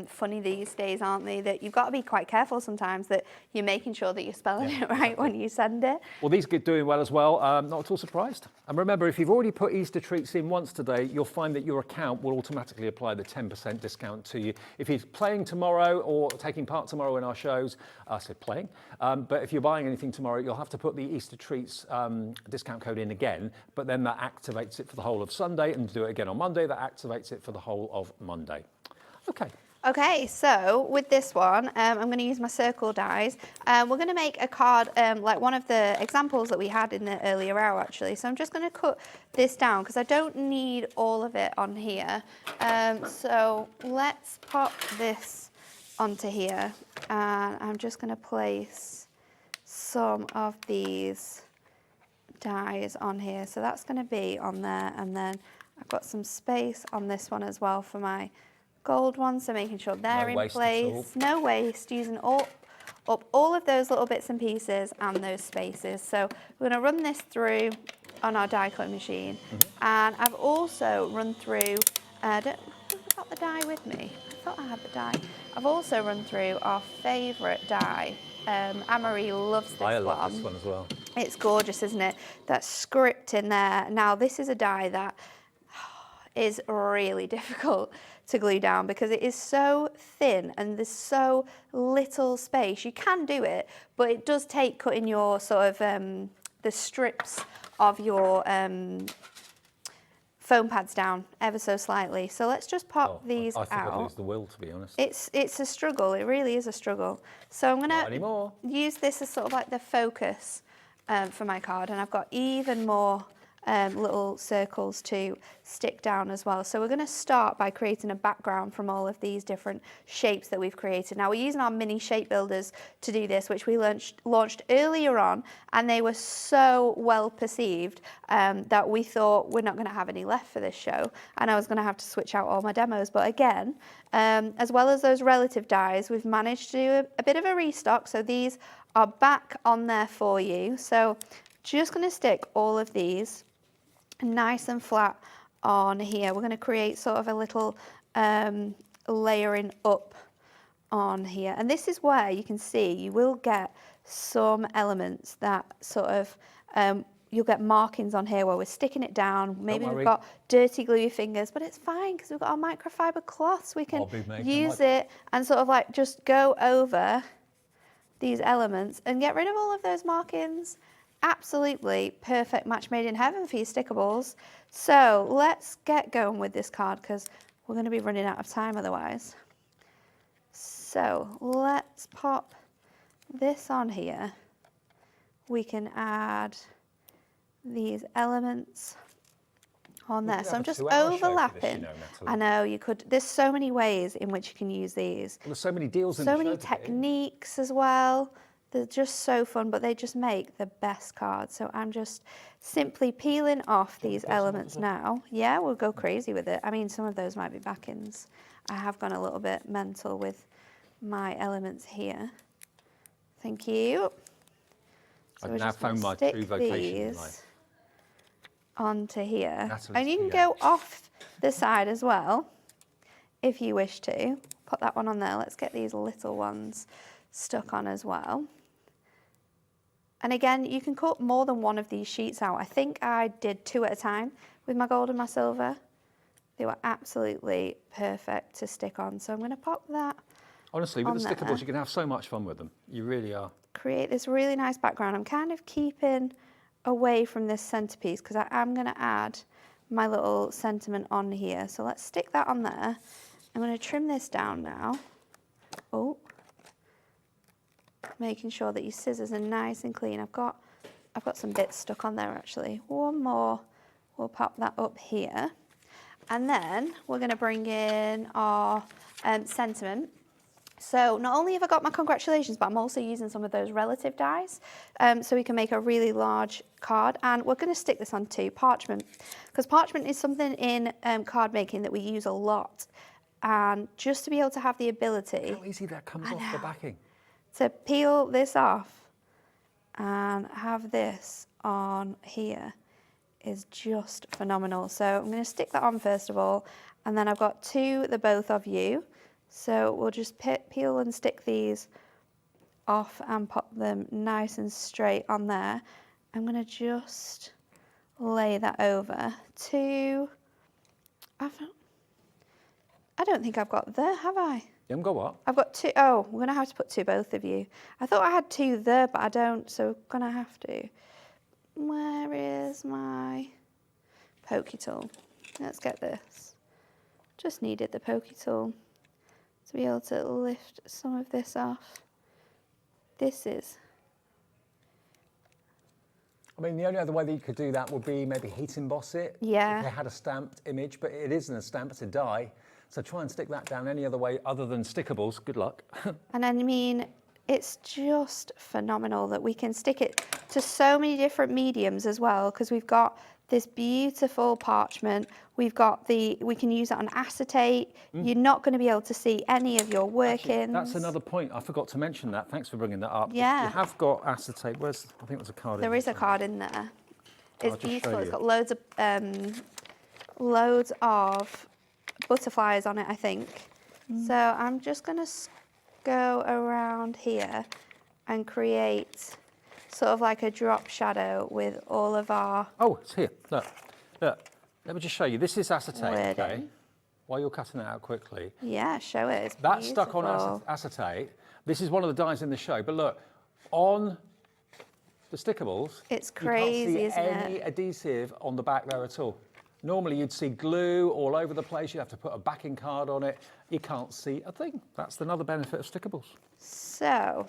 funny these days, aren't they? That you've got to be quite careful sometimes that you're making sure that you're spelling it right when you send it. Well, these get doing well as well. Not at all surprised. And remember, if you've already put Easter treats in once today, you'll find that your account will automatically apply the 10% discount to you. If you're playing tomorrow or taking part tomorrow in our shows, I said playing, but if you're buying anything tomorrow, you'll have to put the Easter treats discount code in again, but then that activates it for the whole of Sunday, and do it again on Monday. That activates it for the whole of Monday. Okay. Okay, so with this one, I'm going to use my circle dies. We're going to make a card like one of the examples that we had in the earlier hour, actually. So I'm just going to cut this down because I don't need all of it on here. So let's pop this onto here. And I'm just going to place some of these dies on here. So that's going to be on there, and then I've got some space on this one as well for my gold ones, so making sure they're in place. No waste, using up all of those little bits and pieces and those spaces. So we're going to run this through on our die cutting machine. And I've also run through, I've got the die with me. I thought I had the die. I've also run through our favourite die. Anne-Marie loves this one. I love this one as well. It's gorgeous, isn't it? That script in there. Now, this is a die that is really difficult to glue down because it is so thin and there's so little space. You can do it, but it does take cutting your sort of the strips of your foam pads down ever so slightly. So let's just pop these I think out. I'd lose the will, to be honest. It's a struggle. It really is a struggle. So I'm Not going anymore. to use this as sort of like the focus for my card, and I've got even more little circles to stick down as well. So we're going to start by creating a background from all of these different shapes that we've created. Now we're using our mini shape builders to do this, which we launched earlier on, and they were so well perceived that we thought we're not going to have any left for this show, and I was going to have to switch out all my demos. But again, as well as those relative dies, we've managed to do a bit of a restock. So these are back on there for you. So just going to stick all of these nice and flat on here. We're going to create sort of a little layering up on here, and this is where you can see you will get some elements that sort of you'll get markings on here where we're sticking it down. Maybe we've got dirty gluey fingers, but it's fine because we've got our microfiber cloths. We can use it and sort of like just go over these elements and get rid of all of those markings. Absolutely perfect match made in heaven for your stickables. So let's get going with this card because we're going to be running out of time otherwise. So let's pop this on here. We can add these elements on there. So I'm just overlapping. This, I know you could. There's so many ways in which you can use these. Well, there's so many deals in the So show many today. techniques as well. They're just so fun, but they just make the best cards. So I'm just simply peeling off these elements now. Yeah, we'll go crazy with it. I mean, some of those might be back-ins. I have gone a little bit mental with my elements here. Thank you. So I've now found my true vocation in life. Onto here. Natalie's And you can PH. go off the side as well, if you wish to. Put that one on there. Let's get these little ones stuck on as well. And again, you can cut more than one of these sheets out. I think I did 2 at a time with my gold and my silver. They were absolutely perfect to stick on. So I'm going to pop that Honestly, with the on stickables, there. you can have so much fun with them. You really are. Create this really nice background. I'm kind of keeping away from this centerpiece because I am going to add my little sentiment on here. So let's stick that on there. I'm going to trim this down now. Oh. Making sure that your scissors are nice and clean. I've got some bits stuck on there actually. One more, we'll pop that up here. And then we're going to bring in our sentiment. So not only have I got my congratulations, but I'm also using some of those relative dies so we can make a really large card. And we're going to stick this onto parchment because parchment is something in card making that we use a lot. And just to be able to have the ability... How easy that comes off the backing. To peel this off and have this on here is just phenomenal. So I'm going to stick that on first of all, and then I've got the both of you. So we'll just peel and stick these off and pop them nice and straight on there. I'm going to just lay that over to... I don't think I've got there, have I? You haven't got what? I've got 2. Oh, we're going to have to put 2 both of you. I thought I had 2 there, but I don't, so we're going to have to. Where is my pokey tool? Let's get this. Just needed the pokey tool to be able to lift some of this off. This is... I mean, the only other way that you could do that would be maybe heat emboss it. Yeah. If they had a stamped image, but it isn't a stamp, it's a die. So try and stick that down any other way other than stickables. Good luck. And I mean, it's just phenomenal that we can stick it to so many different mediums as well, because we've got this beautiful parchment. We can use it on acetate. You're not going to be able to see any of your workings. That's another point. I forgot to mention that. Thanks for bringing that up. Yeah. You have got acetate. I think there's a card in There there. is a card in there. It's just beautiful. show It's you. got loads of butterflies on it, I think. So I'm just going to go around here and create sort of like a drop shadow with all of our... Oh, it's here. Look. Let me just show you. This is acetate, okay? Wording. While you're cutting it out quickly. Yeah, show it. It's That's stuck on beautiful. acetate. This is one of the dies in the show. But look, on the stickables, It's crazy, you can't see isn't any it? adhesive on the back there at all. Normally you'd see glue all over the place, you'd have to put a backing card on it. You can't see a thing. That's another benefit of stickables. So,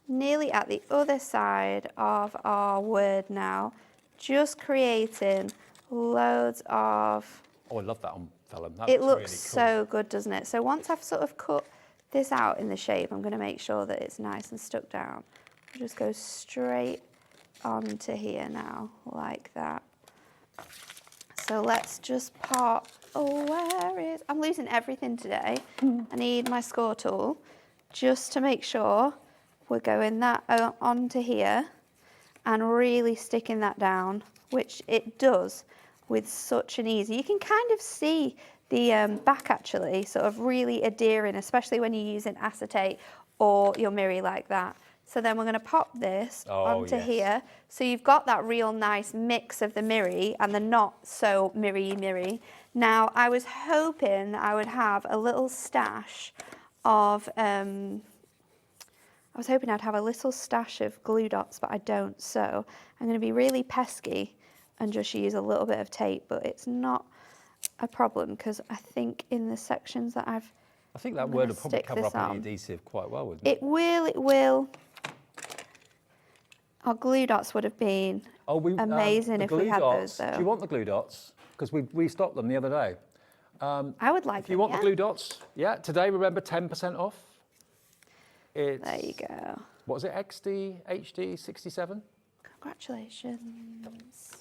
nearly at the other side of our word now, just creating loads of... Oh, I love that on vellum. It looks so good, doesn't it? So once I've sort of cut this out in the shape, I'm going to make sure that it's nice and stuck down. I'll just go straight onto here now, like that. So let's just pop, I'm losing everything today. I need my score tool just to make sure we're going that onto here and really sticking that down, which it does with such an ease. You can kind of see the back actually sort of really adhering, especially when you're using acetate or your Mirri like that. So then we're going to pop this onto here. So you've got that real nice mix of the Mirri and the not so Mirri. Now, I was hoping I would have a little stash of, I was hoping I'd have a little stash of glue dots, but I don't. So I'm going to be really pesky and just use a little bit of tape, but it's not a problem because I think in the sections that I think that word will probably cover up the adhesive quite well, wouldn't it? It will. Our glue dots would have been amazing if we had those, though. Do you want the glue dots? Because we stopped them the other day. I would like them, if you want the glue dots, today, remember, 10% off. There you go. What was it, XD, HD, 67? Congratulations.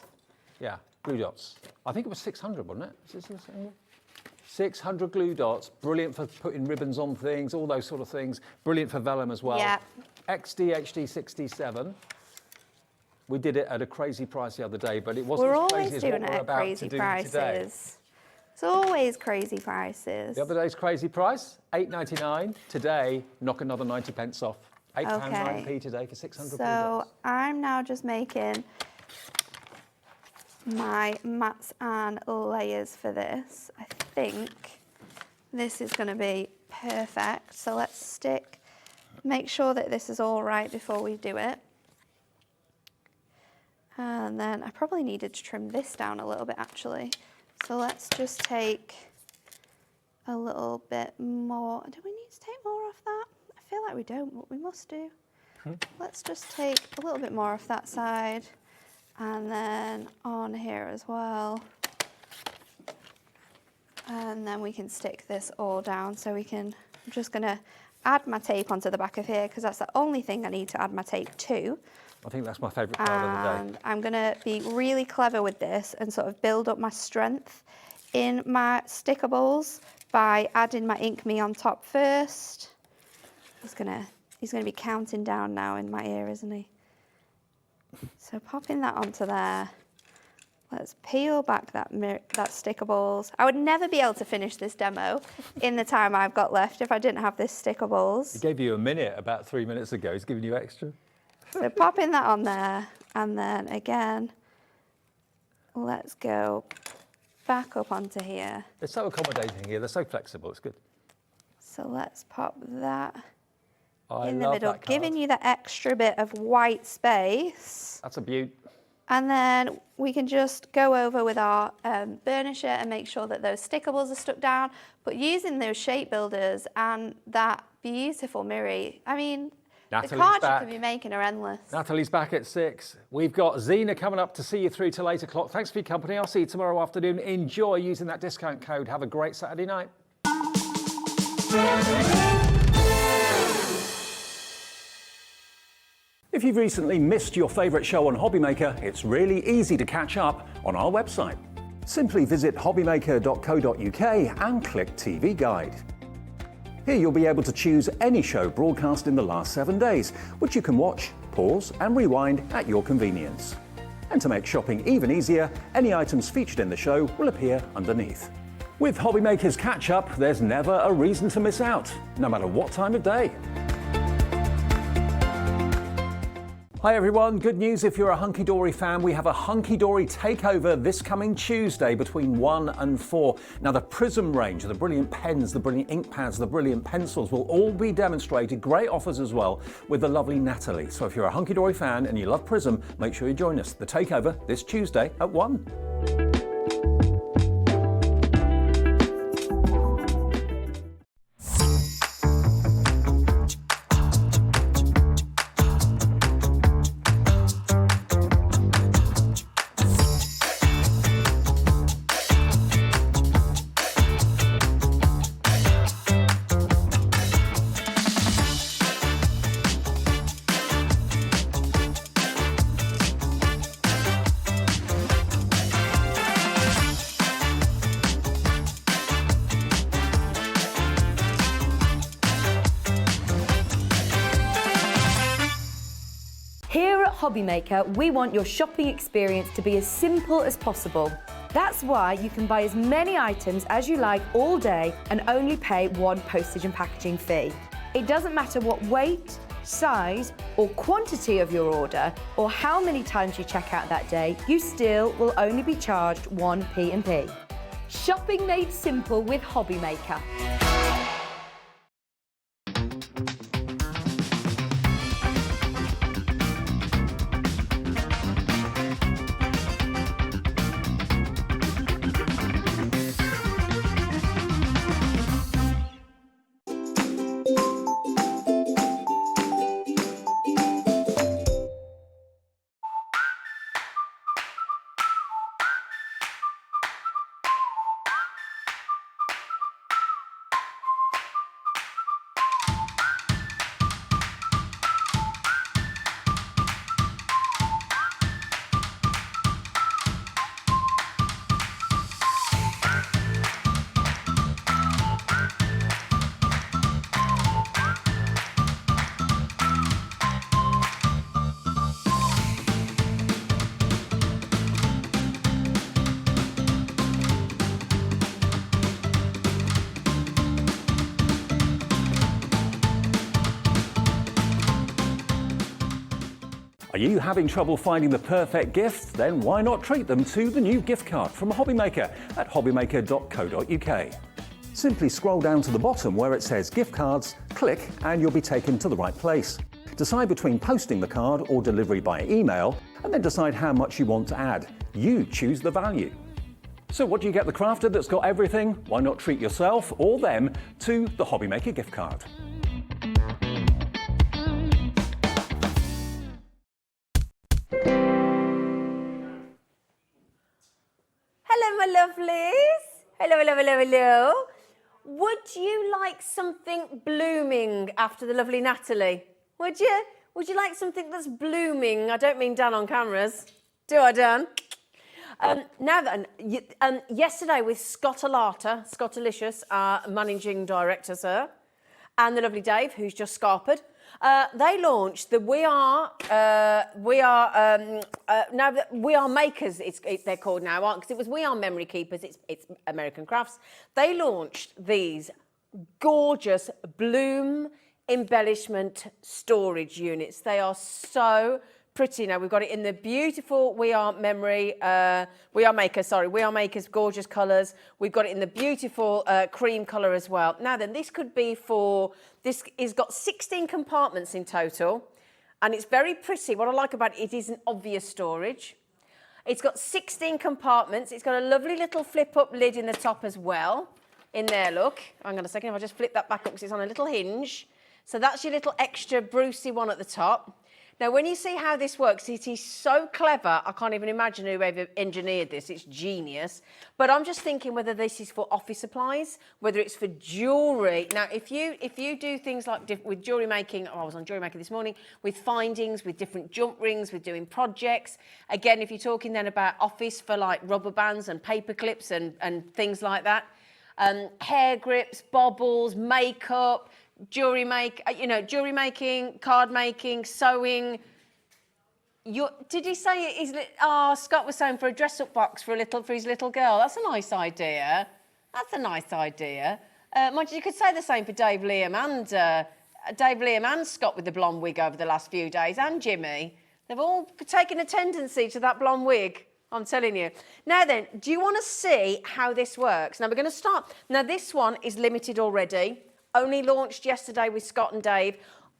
Yeah, glue dots. I think it was 600, wasn't it? 600 glue dots, brilliant for putting ribbons on things, all those sort of things. Brilliant for vellum as well. Yeah. XD, HD, 67. We did it at a crazy price the other day, but it wasn't We're as always crazy as doing what it we're at about crazy to do prices. today. It's always crazy prices. The other day's crazy price, £8.99. Today, knock another 90 pence off. £8.09 today for 600 glue dots. So I'm now just making my mats and layers for this. I think this is going to be perfect. So let's make sure that this is all right before we do it. And then I probably needed to trim this down a little bit actually. So let's just take a little bit more. Do we need to take more off that? I feel like we don't, but we must do. Let's just take a little bit more off that side and then on here as well. And then we can stick this all down. So I'm just gonna add my tape onto the back of here because that's the only thing I need to add my tape to. I think that's my favourite part of the day. And I'm gonna be really clever with this and sort of build up my strength in my stickables by adding my Ink Me on top first. He's gonna be counting down now in my ear, isn't he? So popping that onto there. Let's peel back that stickables. I would never be able to finish this demo in the time I've got left if I didn't have this stickables. He gave you a minute about 3 minutes ago. He's giving you extra. So popping that on there, and then again, let's go back up onto here. They're so accommodating here. They're so flexible. It's good. So let's pop that in the love middle, that card. giving you that extra bit of white space. That's a beaut. And then we can just go over with our burnisher and make sure that those stickables are stuck down. But using those shape builders and that beautiful Mirri, I mean, Natalie's the cards back. you can be making are endless. Natalie's back at 6. We've got Zena coming up to see you through till 8 o'clock. Thanks for your company. I'll see you tomorrow afternoon. Enjoy using that discount code. Have a great Saturday night. If you've recently missed your favourite show on HobbyMaker, it's really easy to catch up on our website. Simply visit hobbymaker.co.uk and click TV Guide. Here you'll be able to choose any show broadcast in the last 7 days, which you can watch, pause and rewind at your convenience. And to make shopping even easier, any items featured in the show will appear underneath. With HobbyMaker's catch-up, there's never a reason to miss out, no matter what time of day. Hi everyone, good news if you're a Hunkydory fan. We have a Hunkydory takeover this coming Tuesday between 1 and 4. Now the Prism range, the brilliant pens, the brilliant ink pads, the brilliant pencils will all be demonstrated. Great offers as well with the lovely Natalie. So if you're a Hunkydory fan and you love Prism, make sure you join us. The takeover this Tuesday at 1. HobbyMaker, we want your shopping experience to be as simple as possible. That's why you can buy as many items as you like all day and only pay one postage and packaging fee. It doesn't matter what weight, size or quantity of your order or how many times you check out that day, you still will only be charged one P&P. Shopping made simple with HobbyMaker. Are you having trouble finding the perfect gift? Then why not treat them to the new gift card from HobbyMaker at hobbymaker.co.uk. Simply scroll down to the bottom where it says gift cards, click and you'll be taken to the right place. Decide between posting the card or delivery by email and then decide how much you want to add. You choose the value. So what do you get the crafter that's got everything? Why not treat yourself or them to the HobbyMaker gift card? Hello, my lovelies. Hello, hello, hello, hello. Would you like something blooming after the lovely Natalie? Would you? Would you like something that's blooming? I don't mean Dan on cameras. Do I, Dan? Now then, yesterday with Scott Alicious, our managing director, sir, and the lovely Dave, who's just scarpered, they launched the We Are Makers. They're called now, aren't? Because it was We Are Memory Keepers. It's American Crafts. They launched these gorgeous bloom embellishment storage units. They are so pretty. Now we've got it in the beautiful We Are Makers gorgeous colours. We've got it in the beautiful cream colour as well. Now then, this could be for, this has got 16 compartments in total and it's very pretty. What I like about it is an obvious storage. It's got 16 compartments. It's got a lovely little flip up lid in the top as well. In there, look. Hang on a second, if I just flip that back up because it's on a little hinge. So that's your little extra Brucey one at the top. Now, when you see how this works, it is so clever. I can't even imagine whoever engineered this. It's genius. But I'm just thinking whether this is for office supplies, whether it's for jewellery. Now, if you do things like with jewellery making, I was on jewellery making this morning, with findings, with different jump rings, with doing projects. Again, if you're talking then about office for like rubber bands and paper clips and things like that. Hair grips, baubles, makeup, jewellery making, card making, sewing. Did he say it is? Scott was saying for a dress-up box for his little girl. That's a nice idea. That's a nice idea. You could say the same for Dave Liam and Scott with the blonde wig over the last few days, and Jimmy. They've all taken a tendency to that blonde wig. I'm telling you. Now then, do you want to see how this works? Now we're going to start. Now this one is limited already. Only launched yesterday with Scott and Dave.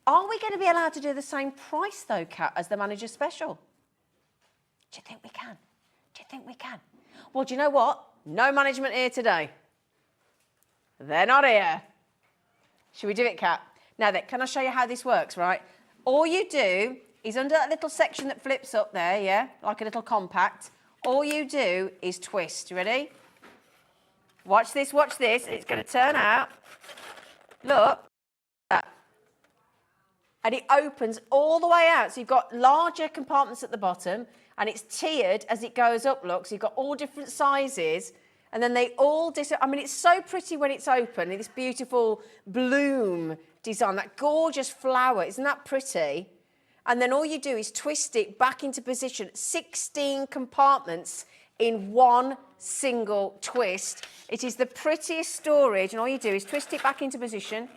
Are we going to be allowed to do the same price, though, Kat, as the manager special? Do you think we can? Do you think we can? Well, do you know what? No management here today. They're not here. Should we do it, Kat? Now then, can I show you how this works, right? All you do is under that little section that flips up there, yeah, like a little compact, all you do is twist. You ready? Watch this, watch this. It's going to turn out. Look, and it opens all the way out. So you've got larger compartments at the bottom and it's tiered as it goes up, look. So you've got all different sizes and then they all, I mean, it's so pretty when it's open. This beautiful bloom design, that gorgeous flower. Isn't that pretty? And then all you do is twist it back into position. 16 compartments in one single twist. It is the prettiest storage, and all you do is twist it back into position,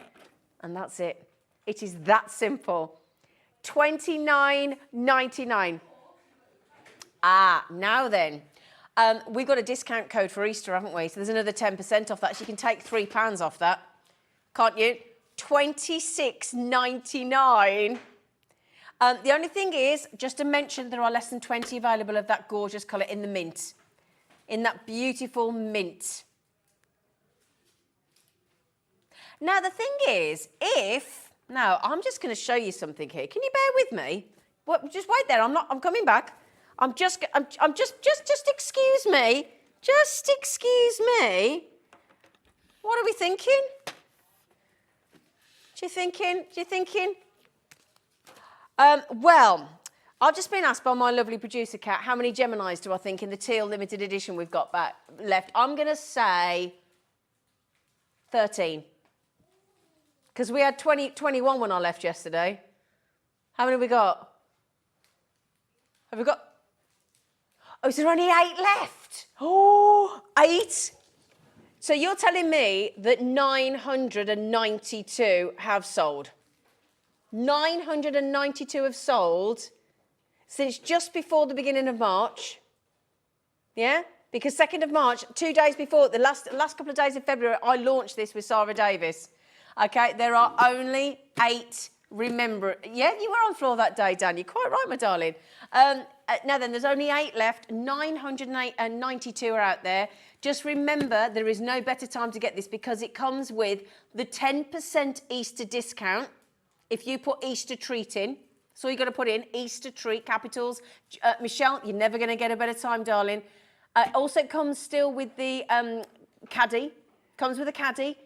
and that's it. It is that simple. $29.99. Now then, we've got a discount code for Easter, haven't we? So there's another 10% off that. So you can take £3 off that, can't you? $26.99. The only thing is, just to mention, there are less than 20 available of that gorgeous colour in the mint, in that beautiful mint. Now, the thing is, now, I'm just going to show you something here. Can you bear with me? Just wait there. I'm coming back. Just excuse me. Just excuse me. What are we thinking? Do you thinking? Well, I've just been asked by my lovely producer, Kat, how many Geminis do I think in the teal limited edition we've got left? I'm going to say 13. Because we had 21 when I left yesterday. How many have we got? Have we got? Oh, is there only 8 left? Oh, 8? So you're telling me that 992 have sold? 992 have sold since just before the beginning of March. Yeah? Because 2nd of March, 2 days before, the last couple of days of February, I launched this with Sarah Davis. Okay, there are only 8 remember. Yeah, you were on floor that day, Dan. You're quite right, my darling. Now then, there's only 8 left. 992 are out there. Just remember, there is no better time to get this because it comes with the 10% Easter discount. If you put Easter treat in, that's all you've got to put in, Easter treat, capitals. Michelle, you're never going to get a better time, darling. Also comes still with the caddy. Comes with a caddy,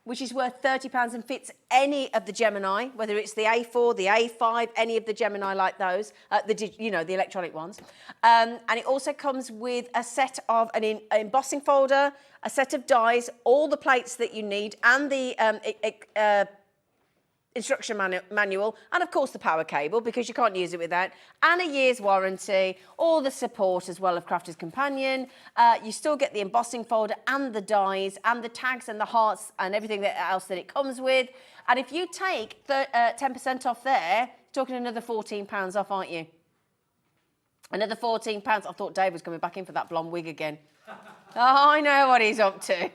which is worth £30 and fits any of the Gemini, whether it's the A4, the A5, any of the Gemini like those, the electronic ones. And it also comes with a set of an embossing folder, a set of dies, all the plates that you need, and the instruction manual, and of course the power cable, because you can't use it without, and a year's warranty, all the support as well of Crafter's Companion. You still get the embossing folder and the dies and the tags and the hearts and everything else that it comes with. And if you take 10% off there, you're talking another £14 off, aren't you? Another £14. I thought Dave was coming back in for that blonde wig again. Oh, I know what he's up to.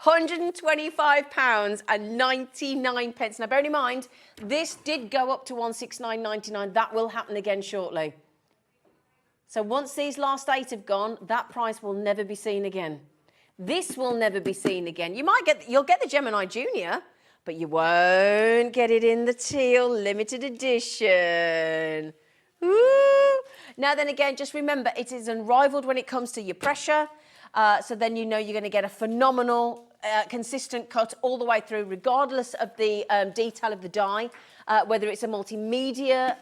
£125.99. Now, bearing in mind, this did go up to £169.99. That will happen again shortly. So once these last 8 have gone, that price will never be seen again. This will never be seen again. You'll get the Gemini Junior, but you won't get it in the teal limited edition. Ooh. Now then again, just remember, it is unrivaled when it comes to your pressure. So then you know you're going to get a phenomenal, consistent cut all the way through, regardless of the detail of the die, whether it's a multimedia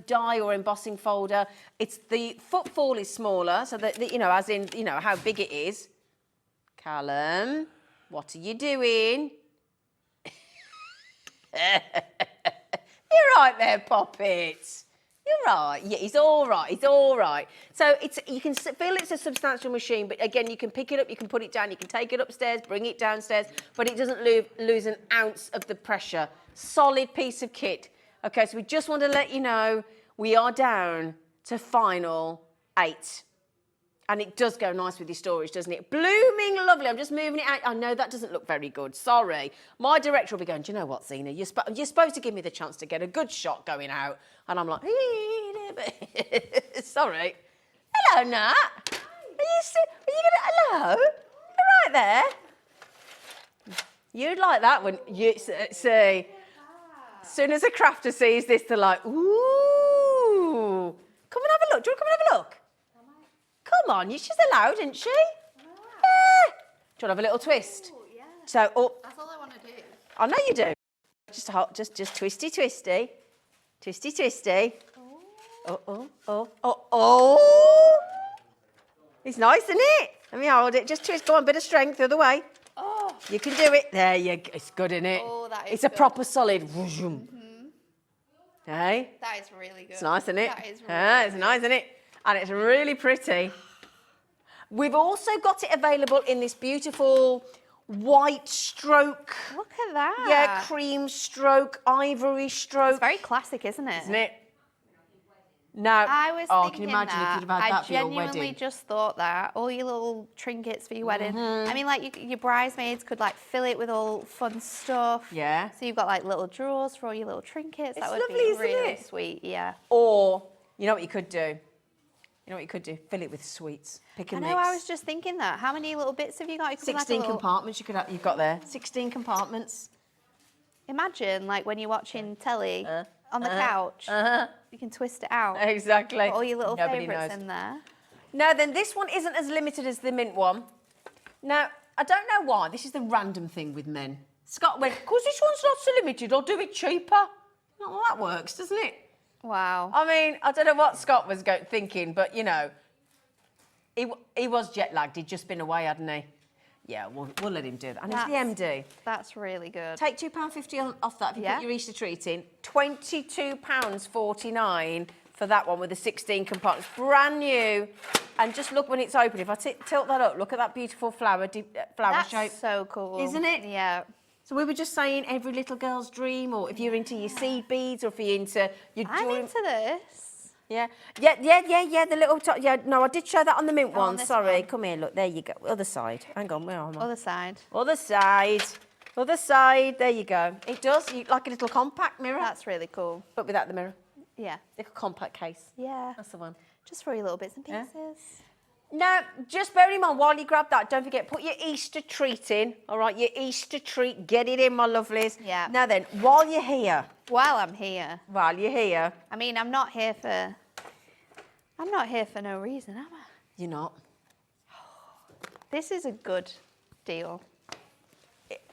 die or embossing folder. It's the footfall is smaller, so that as in how big it is. Callum, what are you doing? You're right there, Poppet. You're right. Yeah, he's all right. He's all right. So you can feel it's a substantial machine, but again, you can pick it up, you can put it down, you can take it upstairs, bring it downstairs, but it doesn't lose an ounce of the pressure. Solid piece of kit. Okay, so we just want to let you know we are down to final 8. And it does go nice with your storage, doesn't it? Blooming lovely. I'm just moving it out. I know that doesn't look very good. Sorry. My director will be going, do you know what, Zena? You're supposed to give me the chance to get a good shot going out. And I'm like, sorry. Hello, Nat. Are you going to, hello? You're right there. You'd like that when you see. As soon as a crafter sees this, they're like, ooh. Come and have a look. Do you want to come and have a look? Come on, she's allowed, isn't she? Yeah. Do you want to have a little twist? Ooh, yeah. So, that's all I want to do. I know you do. Just twisty, twisty. Twisty, twisty. Oh. It's nice, isn't it? Let me hold it. Just twist. Go on, bit of strength the other way. Oh. You can do it. There you go. It's good, isn't it? Oh, that is It's a good. proper solid. Hey? That is really good. It's nice, isn't it? That is really It's nice, isn't it? And it's really pretty. We've also got it available in this beautiful white stroke. Look at that. Yeah, cream stroke, ivory stroke. It's very classic, isn't it? Isn't it? No. I was thinking can you imagine that. if you'd have had that for your I genuinely wedding? just thought that. All your little trinkets for your wedding. I mean, like your bridesmaids could like fill it with all fun stuff. Yeah. So you've got like little drawers for all your little trinkets. It's That would lovely, be isn't really it? sweet. Yeah. Or, you know what you could do? You know what you could do? Fill it with sweets. Pick I and know. mix. I was just thinking that. How many little bits have you got? You could put, like, a 16 little- compartments you've got there. 16 compartments. Imagine like when you're watching telly on the couch. You can twist it out. Exactly. Put all your little Nobody favourites knows. in there. Now then, this one isn't as limited as the mint one. Now, I don't know why. This is the random thing with men. Scott went, because this one's not so limited, I'll do it cheaper. Well, that works, doesn't it? Wow. I mean, I don't know what Scott was thinking, but, you know, he was jet lagged. He'd just been away, hadn't he? Yeah, we'll let him do that. And it's the MD. That's really good. Take £2.50 off that if you Yeah. put your Easter treat in. £22.49 for that one with the 16 compartments. Brand new. And just look when it's open. If I tilt that up, look at that beautiful flower That's shape. so cool. Isn't it? Yeah. So we were just saying every little girl's dream, or if you're into your seed beads, or if you're into your I'm jewelry. into this. Yeah. The little top. Yeah, no, I did show that on the mint one. this Sorry. one. Come here, look. There you go. Other side. Hang on, where am I? Other side. Other side. Other side. There you go. It does. Like a little compact mirror. That's really cool. But without the mirror. Yeah. Like a compact case. Yeah. That's the one. Just for your little bits and Yeah. pieces. Now, just bear in mind, while you grab that, don't forget, put your Easter treat in. All right, your Easter treat. Get it in, my lovelies. Yeah. Now then, while you're here. While I'm here. While you're here. I mean, I'm not here for no reason, am I? You're not. This is a good deal.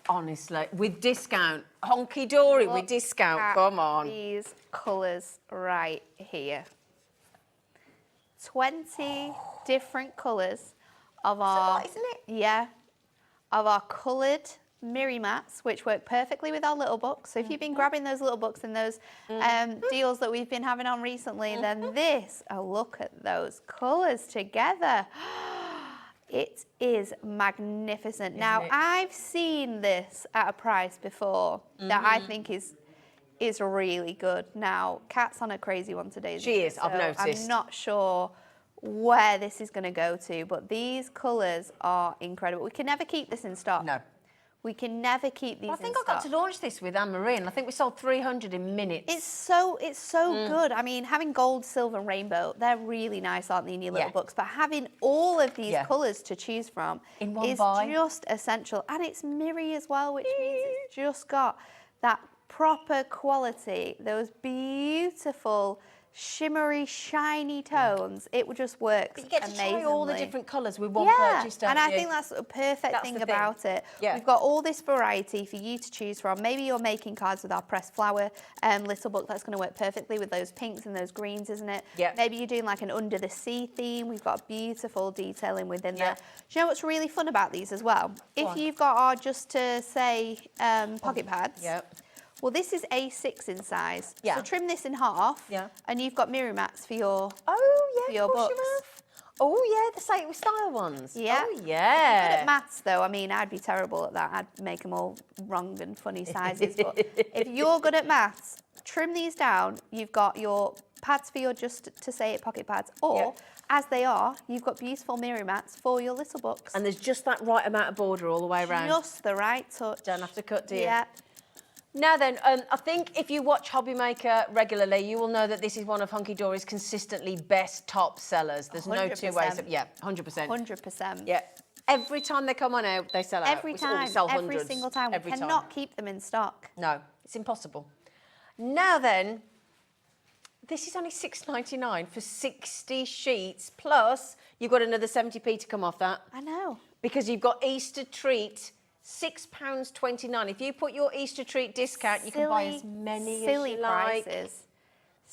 Honestly, with discount. Hunkydory with discount. At Come on. These colours right here. 20 different colours of our... lot, isn't it? Yeah. Of our coloured Mirri mats, which work perfectly with our little books. So if you've been grabbing those little books and those deals that we've been having on recently, then this, look at those colours together. It is magnificent. Now, it? I've seen this at a price before that I think is really good. Now, Kat's on a crazy one today. She is, I've noticed. I'm not sure where this is going to go to, but these colours are incredible. We can never keep this in stock. No. We can never keep these I think in I got stock. to launch this with Anne-Marie, and I think we sold 300 in minutes. It's so good. I mean, having gold, silver, and rainbow, they're really nice, aren't they, in your little Yeah. books? But having all of these Yeah. colours to choose from In one is buy. just essential. And it's Mirri as well, which means it's just got that proper quality, those beautiful, shimmery, shiny tones. It just works You get to amazingly. try all the different colours with one Yeah, purchase, don't and you? I think that's a perfect That's thing the thing. about it. Yeah. We've got all this variety for you to choose from. Maybe you're making cards with our pressed flower little book. That's going to work perfectly with those pinks and those greens, isn't it? Yeah. Maybe you're doing like an under the sea theme. We've got beautiful detailing within Yeah. there. Do you know what's really fun about these as well? If What? you've got our just to say pocket pads. Yeah. Well, this is A6 in size. Yeah. So trim this in half. Yeah. And you've got Mirri mats for your Oh, yeah, your of course you books. have. Oh, yeah, the Say It With Style ones. Yeah. Oh, Good yeah. at maths, though. I mean, I'd be terrible at that. I'd make them all wrong and funny sizes. But if you're good at maths, trim these down. You've got your pads for your just to say it pocket pads, or Yeah. as they are, you've got beautiful Mirri mats for your little books. And there's just that right amount of border all the way around. Just the right touch. Don't have to cut, do you? Yeah. Now then, I think if you watch HobbyMaker regularly, you will know that this is one of Hunkydory's consistently best top sellers. There's no two ways. 100%. Yeah, 100%. 100%. Yeah. Every time they come on out, they sell out. Every We time. sell Every hundreds. single time. We Every time. cannot keep them in stock. No, it's impossible. Now then, this is only $6.99 for 60 sheets, plus you've got another 70p to come off that, I know. because you've got Easter treat, £6.29. If you put your Easter treat discount, you can buy as many as silly you like. prices.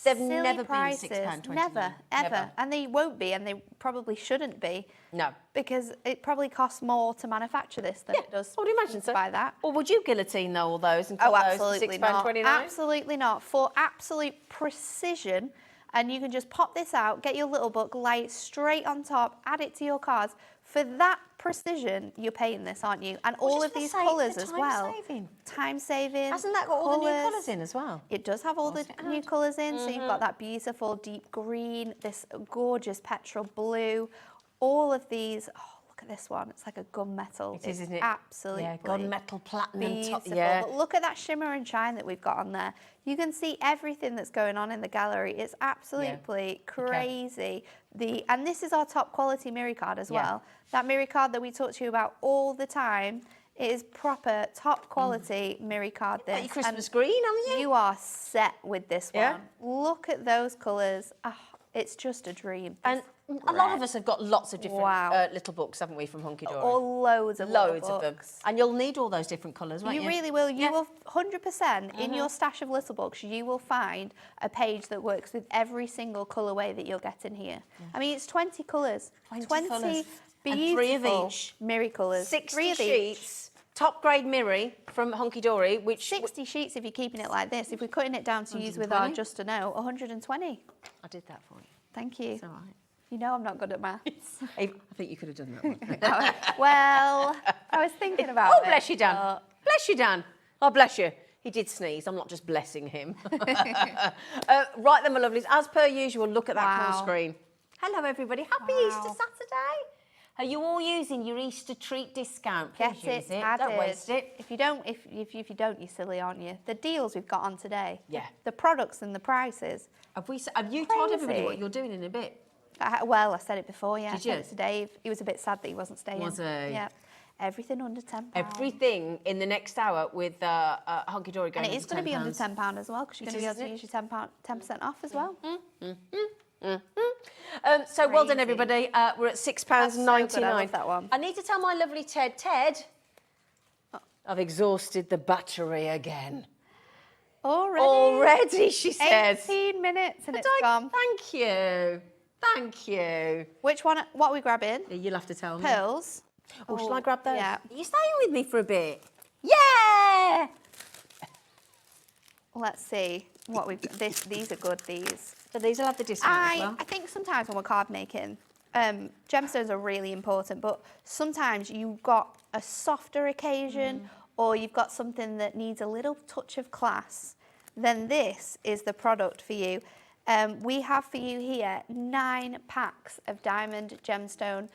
They've Silly never prices. been £6.29. Never, ever. Never. And they won't be, and they probably shouldn't be. No. Because it probably costs more to manufacture this than it does I would imagine to so. buy that. Or would you guillotine though all those and cut Oh, those absolutely for not. £6.29? Absolutely not. For absolute precision, and you can just pop this out, get your little book, lay it straight on top, add it to your cards. For that precision, you're paying this, aren't you? And all of these colours as well. Time saving. Hasn't that got all the new colours in as well? It does have all the new colours in. So you've got that beautiful deep green, this gorgeous petrol blue, all of these. Oh, look at this one. It's like a gunmetal. It is, isn't it? Absolutely. Yeah, gunmetal platinum top. Beautiful. Yeah. But look at that shimmer and shine that we've got on there. You can see everything that's going on in the gallery. It's absolutely crazy. And this is our top quality Mirri card as well. That Mirri card that we talk to you about all the time. It is proper top quality Mirri card. This Your Christmas green, haven't you? You are set with this one. Yeah. Look at those colours. Oh, it's just a dream. And a lot of us have got lots of different little books, haven't we, from Hunkydory? Or loads of of them. And you'll need all those different colours, won't you? You really will. You will 100% in your stash of little books. You will find a page that works with every single colourway that you'll get in here. I mean, it's 20 colours. 20 colours. Beautiful And 3 of each. Mirri colours. 60 sheets. Top grade Mirri from Hunkydory, which 60 sheets if you're keeping it like this. If we're cutting it down to use with our Just a Note, 120. I did that for you. Thank you. It's all right. You know I'm not good at maths. I think you could have done that one. Well, I was thinking about it. Oh, bless you, Dan. Bless you, Dan. Oh, bless you. He did sneeze. I'm not just blessing him. Right then, my lovelies. As per usual, look at that call screen. Hello, everybody. Happy Easter Saturday. Are you all using your Easter treat discount? Please Get use it. Don't waste it. If you don't, if you don't, you're silly, aren't you? The deals we've got on today. Yeah. The products and the prices. Have you told everybody Crazy. what you're doing in a bit? Well, I said it before, yeah. Did I said you? it to Dave. He was a bit sad that he wasn't staying. Was he? Yeah. Everything under £10. Everything in the next hour with Hunkydory going And it is going to be under £10 as well, because you're going to be able to use your 10% off as well. So well done, Crazy. everybody. We're at £6.99. so good. I love that one. I need to tell my lovely Ted, I've exhausted the battery again. Already, she says. 18 minutes and it's But gone. Thank you. Thank you. Which one? What are we grabbing? You'll have to tell me. Pearls. Oh, shall I grab those? Yeah. Are you staying with me for a bit? Yeah! Let's see what we've got. These are good, these. So these will have the discount as well. I think sometimes when we're card making, gemstones are really important, but sometimes you've got a softer occasion or you've got something that needs a little touch of class, then this is the product for you. We have for you here 9 packs of diamond gemstone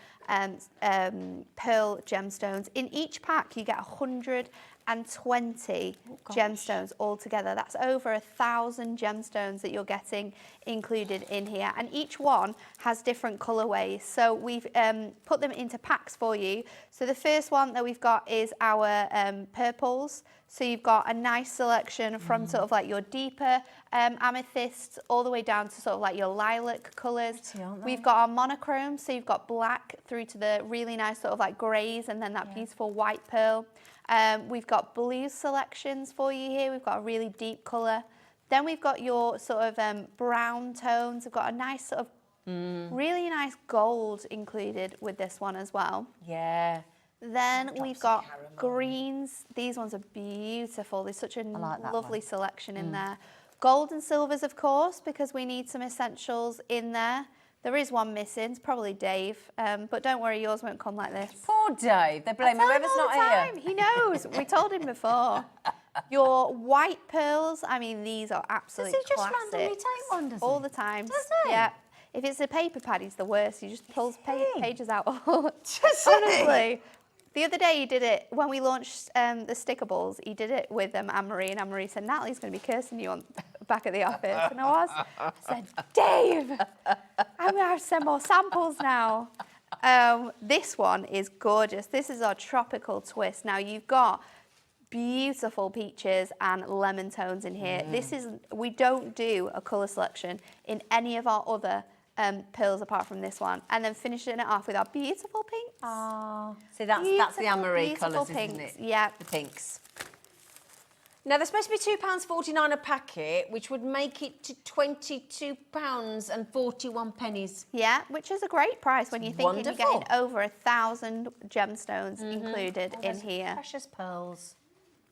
pearl gemstones. In each pack you get 120 gemstones altogether. That's over 1,000 gemstones that you're getting included in here, and each one has different colorways. So we've put them into packs for you. So the first one that we've got is our purples. So you've got a nice selection from sort of like your deeper amethysts all the way down to sort of like your lilac colours. We've got our monochrome, so you've got black through to the really nice sort of like greys and then that beautiful white pearl. We've got blue selections for you here. We've got a really deep colour. Then we've got your sort of brown tones. We've got a nice sort of really nice gold included with this one as well. Yeah. Then we've got greens. These ones are beautiful. There's such a lovely selection in there. Gold and silvers, of course, because we need some essentials in there. There is one missing. It's probably Dave, but don't worry, yours won't come like this. Poor Dave. They blame whoever's not here. He knows. We told him before. Your white pearls, I mean, these are absolute Does he just classics. randomly take one, does he? All the time. Does he? Yeah. If it's a paper pad, he's the worst. He just pulls pages out. Does he? Honestly. The other day he did it, when we launched the sticker balls, he did it with Anne-Marie, and Anne-Marie said, Natalie's going to be cursing you back at the office. And I said, Dave, I'm going to have to send more samples now. This one is gorgeous. This is our tropical twist. Now you've got beautiful peaches and lemon tones in here. We don't do a colour selection in any of our other pearls apart from this one, and then finishing it off with our beautiful pinks. Oh, see, that's the Anne-Marie colours, isn't it? Yeah. The pinks. Now, they're supposed to be £2.49 a packet, which would make it to £22.41. Yeah, which is a great price when you're thinking Wonderful. you're getting over 1,000 gemstones included in here. Precious pearls.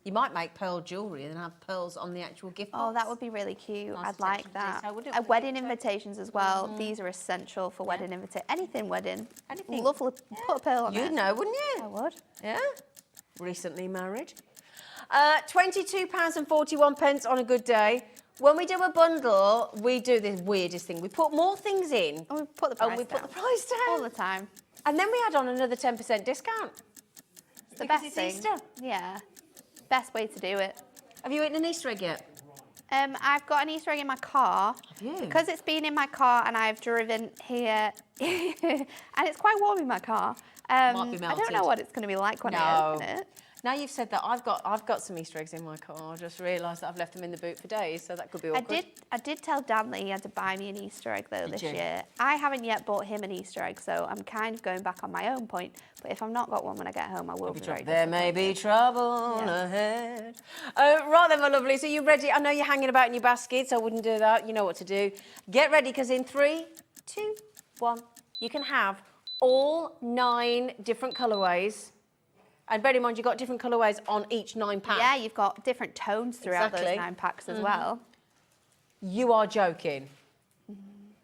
You might make pearl jewellery and have pearls on the actual gift box. Oh, that would be really cute. Nice I'd like attention to that. detail, wouldn't it? Wedding invitations as well. These are essential for wedding invitation. Anything wedding. Anything. Lovely. Put a pearl on it. You'd know, wouldn't you? I would. Yeah. Recently married. £22.41 on a good day. When we do a bundle, we do the weirdest thing. We put more things in. And we put the price And we down. put the price down. All the time. And then we add on another 10% discount. It's the Because best it's thing. Easter. Yeah. Best way to do it. Have you eaten an Easter egg yet? I've got an Easter egg in my car. Have you? Because it's been in my car and I've driven here and it's quite warm in my car. Might be I don't melted. know what it's going to be like when I open it. Now you've said that, I've got some Easter eggs in my car. I just realised that I've left them in the boot for days, so that could be awkward. I did tell Dan that he had to buy me an Easter egg though Did this you? year. I haven't yet bought him an Easter egg, so I'm kind of going back on my own point. But if I've not got one when I get home, I will be very There may be trouble Yeah. ahead. Right then, my lovely. So you ready? I know you're hanging about in your baskets. I wouldn't do that. You know what to do. Get ready, because in 3, 2, 1, you can have all 9 different colourways. And bear in mind, you've got different colourways on each 9 pack. Yeah, you've got different tones throughout Exactly. those 9 packs as well. You are joking.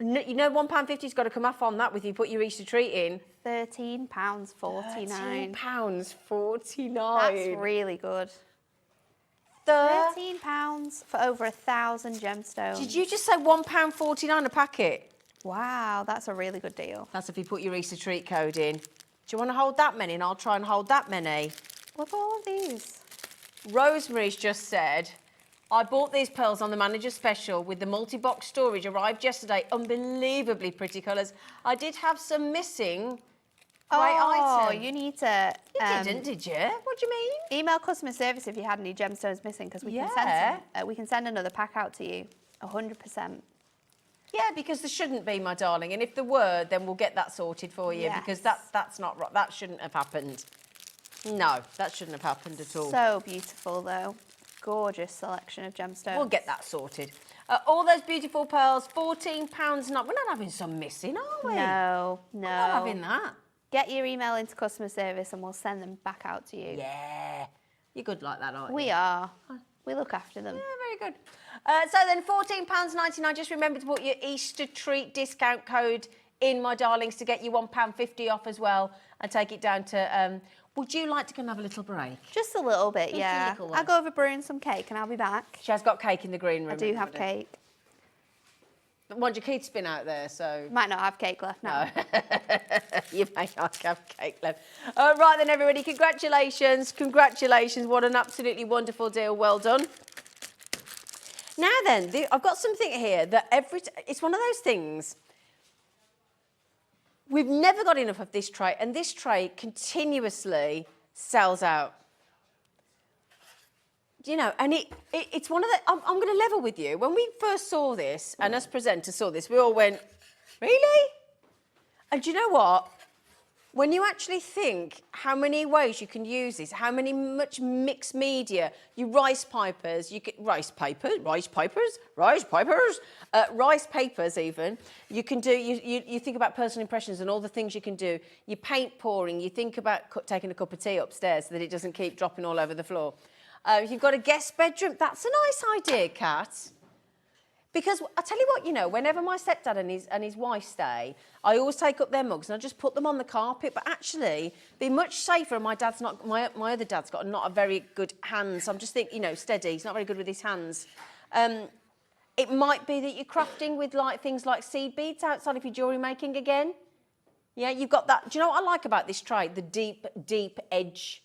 You know £1.50's got to come off on that with you put your Easter treat in. £13.49. £13.49. That's really good. £13 for over 1,000 gemstones. Did you just say £1.49 a packet? Wow, that's a really good deal. That's if you put your Easter treat code in. Do you want to hold that many? And I'll try and hold that many. Look at all of these. Rosemary's just said, I bought these pearls on the manager special with the multi-box storage, arrived yesterday. Unbelievably pretty colours. I did have some missing. Great item. You need to You didn't, did you? What do you mean? email customer service if you had any gemstones missing, because we can send we can send another pack out to you. 100%. Yeah, because there shouldn't be, my darling. And if there were, then we'll get that sorted for you, because that's not right. That shouldn't have happened. No, that shouldn't have happened at all. So beautiful though. Gorgeous selection of gemstones. We'll get that sorted. All those beautiful pearls, £14. We're not having some missing, are we? No, We're not having that. Get your email into customer service and we'll send them back out to you. Yeah. You're good like that, aren't you? We are. We look after them. Yeah, very good. So then £14.99. Just remember to put your Easter treat discount code in, my darlings, to get you £1.50 off as well, and take it down to... would you like to go and have a little break? Just a little bit, Just a yeah. little one. I'll go over brewing some cake and I'll be back. She has got cake in the green room. I do have everybody. cake. Mind you, Keith's been out there, so... Might not have cake left now. You may not have cake left. Right then, everybody, congratulations. Congratulations. What an absolutely wonderful deal. Well done. Now then, I've got something here that it's one of those things. We've never got enough of this tray, and this tray continuously sells out. You know, and it's one of the... I'm going to level with you. When we first saw this, and us presenters saw this, we all went, really? And do you know what? When you actually think how many ways you can use this, how much mixed media, rice papers even, you can do, you think about personal impressions and all the things you can do. You paint pouring, you think about taking a cup of tea upstairs so that it doesn't keep dropping all over the floor. If you've got a guest bedroom, that's a nice idea, Kat. Because I tell you what, you know, whenever my stepdad and his wife stay, I always take up their mugs and I just put them on the carpet. But actually, be much safer. And my other dad's got not a very good hands. So I'm just thinking, you know, steady. He's not very good with his hands. It might be that you're crafting with things like seed beads outside if you're jewellery making again. Yeah, you've got that. Do you know what I like about this tray? The deep, deep edge,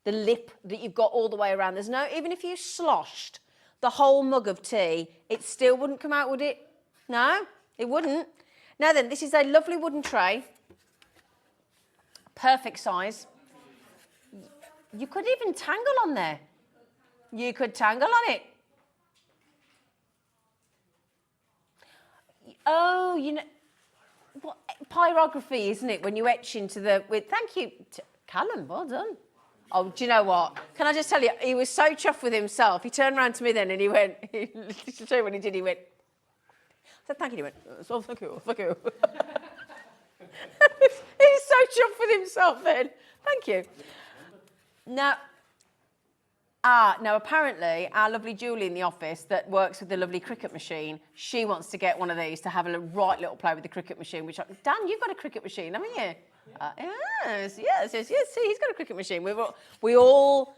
the lip that you've got all the way around. There's no, even if you sloshed the whole mug of tea, it still wouldn't come out, would it? No, it wouldn't. Now then, this is a lovely wooden tray. Perfect size. You could even tangle on there. You could tangle on it. Oh, you know, what pyrography, isn't it? When you etch into the... thank you, Callum, well done. Oh, do you know what? Can I just tell you, he was so chuffed with himself. He turned around to me then and he went, to show you when he did, he went, I said, thank you. He went, oh, thank you, thank you. He was so chuffed with himself then. Thank you. Now apparently our lovely Julie in the office that works with the lovely cricket machine, she wants to get one of these to have a right little play with the cricket machine, which, Dan, you've got a cricket machine, haven't you? Yes. See, he's got a cricket machine. We all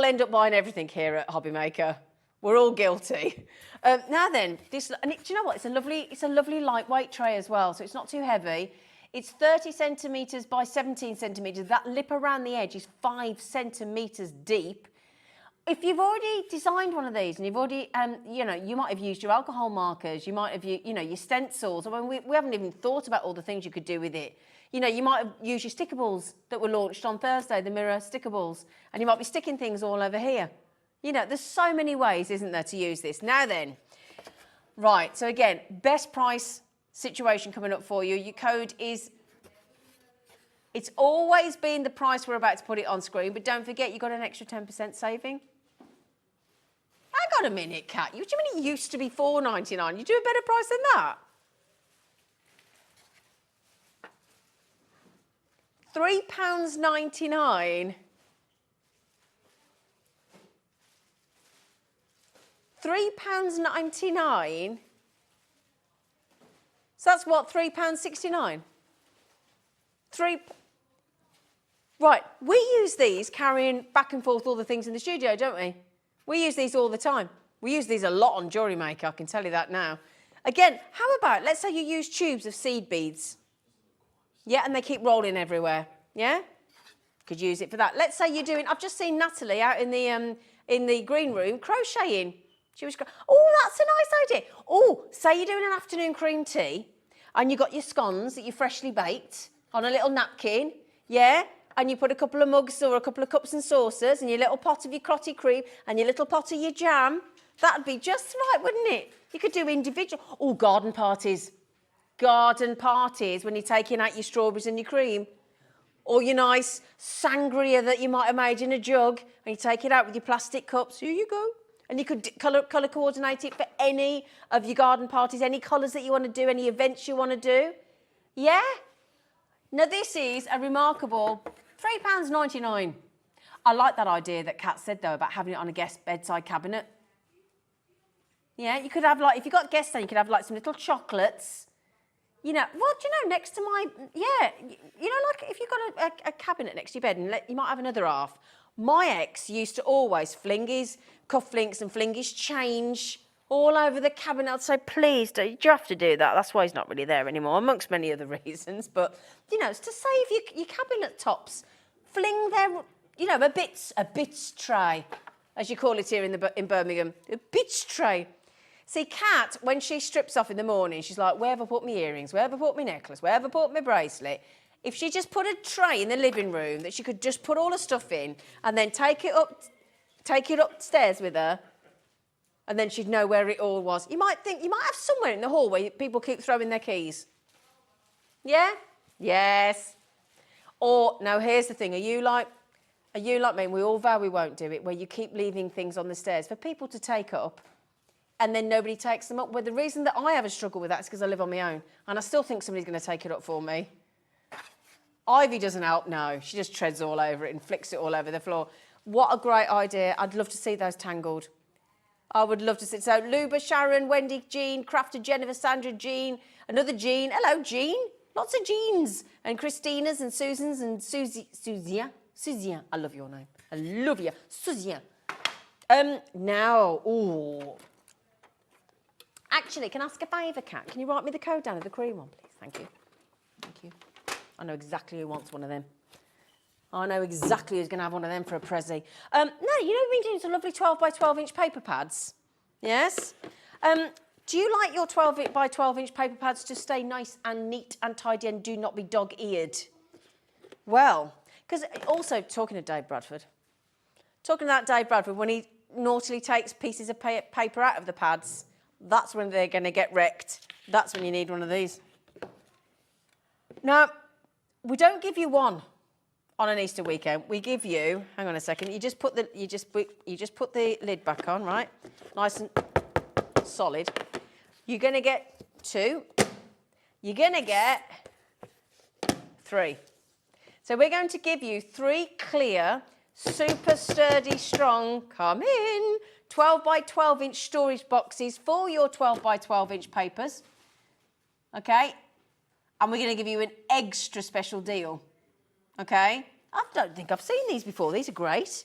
end up buying everything here at HobbyMaker. We're all guilty. Now then, this, and do you know what? It's a lovely lightweight tray as well, so it's not too heavy. It's 30 centimetres by 17 centimetres. That lip around the edge is 5 centimetres deep. If you've already designed one of these and you've already, you might have used your alcohol markers, you might have, your stencils. I mean, we haven't even thought about all the things you could do with it. You might have used your stickables that were launched on Thursday, the Mirri stickables, and you might be sticking things all over here. There's so many ways, isn't there, to use this. Now then, right, so again, best price situation coming up for you. Your code is, it's always been the price we're about to put it on screen, but don't forget you got an extra 10% saving. Hang on a minute, Kat. What do you mean it used to be $4.99? You do a better price than that? £3.99. £3.99. So that's what, £3.69? Right, we use these carrying back and forth all the things in the studio, don't we? We use these all the time. We use these a lot on Jewellery Maker, I can tell you that now. Again, how about, let's say you use tubes of seed beads. Yeah, and they keep rolling everywhere. Yeah? Could use it for that. Let's say you're doing, I've just seen Natalie out in the green room crocheting. She was, oh, that's a nice idea. Oh, say you're doing an afternoon cream tea and you got your scones that you freshly baked on a little napkin, yeah? And you put a couple of mugs or a couple of cups and saucers and your little pot of your crotty cream and your little pot of your jam. That'd be just right, wouldn't it? You could do individual, oh, garden parties. Garden parties when you're taking out your strawberries and your cream. Or your nice sangria that you might have made in a jug and you take it out with your plastic cups. Here you go. And you could colour coordinate it for any of your garden parties, any colours that you want to do, any events you want to do. Yeah? Now, this is a remarkable £3.99. I like that idea that Kat said, though, about having it on a guest bedside cabinet. Yeah, you could have, like, if you've got guests then, you could have, like, some little chocolates. Well, do you know, next to my, like, if you've got a cabinet next to your bed and you might have another half. My ex used to always fling his cufflinks and fling his change all over the cabinet. I'd say, please, do you have to do that? That's why he's not really there anymore, amongst many other reasons. But, it's to save your cabinet tops. Fling their, a bits tray, as you call it here in Birmingham. A bits tray. See, Kat, when she strips off in the morning, she's like, where have I put my earrings? Where have I put my necklace? Where have I put my bracelet? If she just put a tray in the living room that she could just put all her stuff in and then take it upstairs with her, and then she'd know where it all was. You might think, you might have somewhere in the hall where people keep throwing their keys. Yeah? Yes. Or, now here's the thing, are you like me, and we all vow we won't do it, where you keep leaving things on the stairs for people to take up and then nobody takes them up? Well, the reason that I have a struggle with that is because I live on my own and I still think somebody's going to take it up for me. Ivy doesn't help, no. She just treads all over it and flicks it all over the floor. What a great idea. I'd love to see those tangled. I would love to see. So, Luba, Sharon, Wendy, Jean, Crafter, Jennifer, Sandra, Jean, another Jean. Hello, Jean. Lots of Jeans. And Christina's and Susan's and Suzia. I love your name. I love you. Suzia. Now, ooh. Actually, can I ask a favour, Kat? Can you write me the code down of the cream one, please? Thank you. Thank you. I know exactly who wants one of them. I know exactly who's going to have one of them for a Prezi. No, we've been doing some lovely 12 by 12 inch paper pads. Yes? Do you like your 12 by 12 inch paper pads to stay nice and neat and tidy and do not be dog-eared? Well, because also talking to Dave Bradford, when he naughtily takes pieces of paper out of the pads, that's when they're going to get wrecked. That's when you need one of these. Now, we don't give you one on an Easter weekend, we give you, hang on a second, you just put the lid back on, right? Nice and solid. You're going to get 2. You're going to get 3. So we're going to give you 3 clear, super sturdy, strong, come in, 12 by 12 inch storage boxes for your 12 by 12 inch papers. Okay? And we're going to give you an extra special deal. Okay? I don't think I've seen these before. These are great.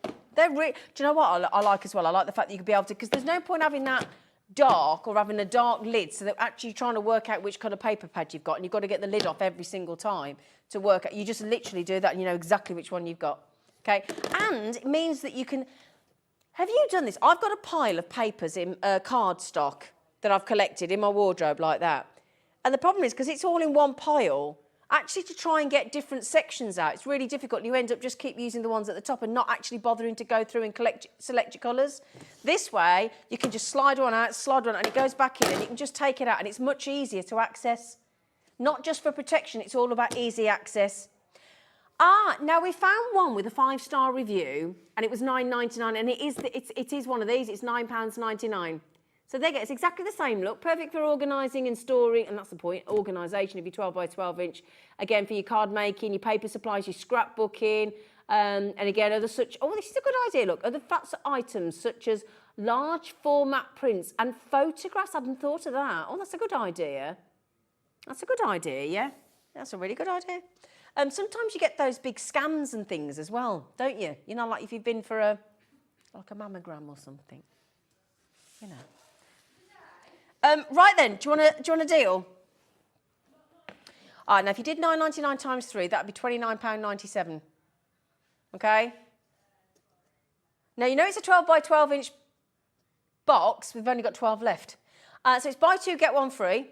Do you know what I like as well? I like the fact that you can be able to, because there's no point having that dark or having a dark lid, so that actually trying to work out which kind of paper pad you've got, and you've got to get the lid off every single time to work out. You just literally do that and you know exactly which one you've got. Okay? And it means that you can, have you done this? I've got a pile of papers in card stock that I've collected in my wardrobe like that. And the problem is, because it's all in one pile, actually to try and get different sections out, it's really difficult. You end up just keep using the ones at the top and not actually bothering to go through and select your colours. This way, you can just slide one out, and it goes back in, and you can just take it out, and it's much easier to access. Not just for protection, it's all about easy access. Now we found one with a 5-star review, and it was £9.99, and it is one of these. It's £9.99. So there you go. It's exactly the same look, perfect for organising and storing, and that's the point, organisation of your 12 by 12 inch. Again, for your card making, your paper supplies, your scrapbooking, and again, other such, oh, this is a good idea, look, other items such as large format prints and photographs. I hadn't thought of that. Oh, that's a good idea. That's a good idea, yeah. That's a really good idea. Sometimes you get those big scans and things as well, don't you? You know, like if you've been for like a mammogram or something, you know. Right then, do you want a deal? All right, now if you did £9.99 times 3, that'd be £29.97. Okay? Now you know it's a 12 by 12 inch box. We've only got 12 left. So it's buy 2 get 1 free,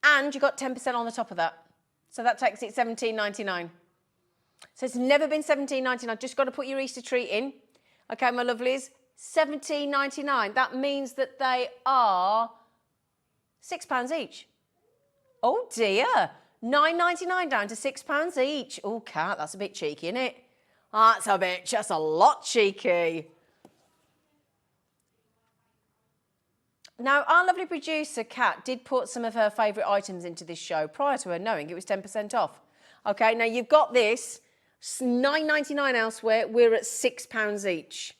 and you got 10% on the top of that. So that takes it £17.99. So it's never been £17.99. Just got to put your Easter treat in. Okay, my lovelies. £17.99. That means that they are £6 each. Oh dear. £9.99 down to £6 each. Oh, Kat, that's a bit cheeky, isn't it? That's a lot cheeky. Now, our lovely producer, Kat, did put some of her favourite items into this show prior to her knowing it was 10% off. Okay, now you've got this, £9.99 elsewhere, we're at £6 each.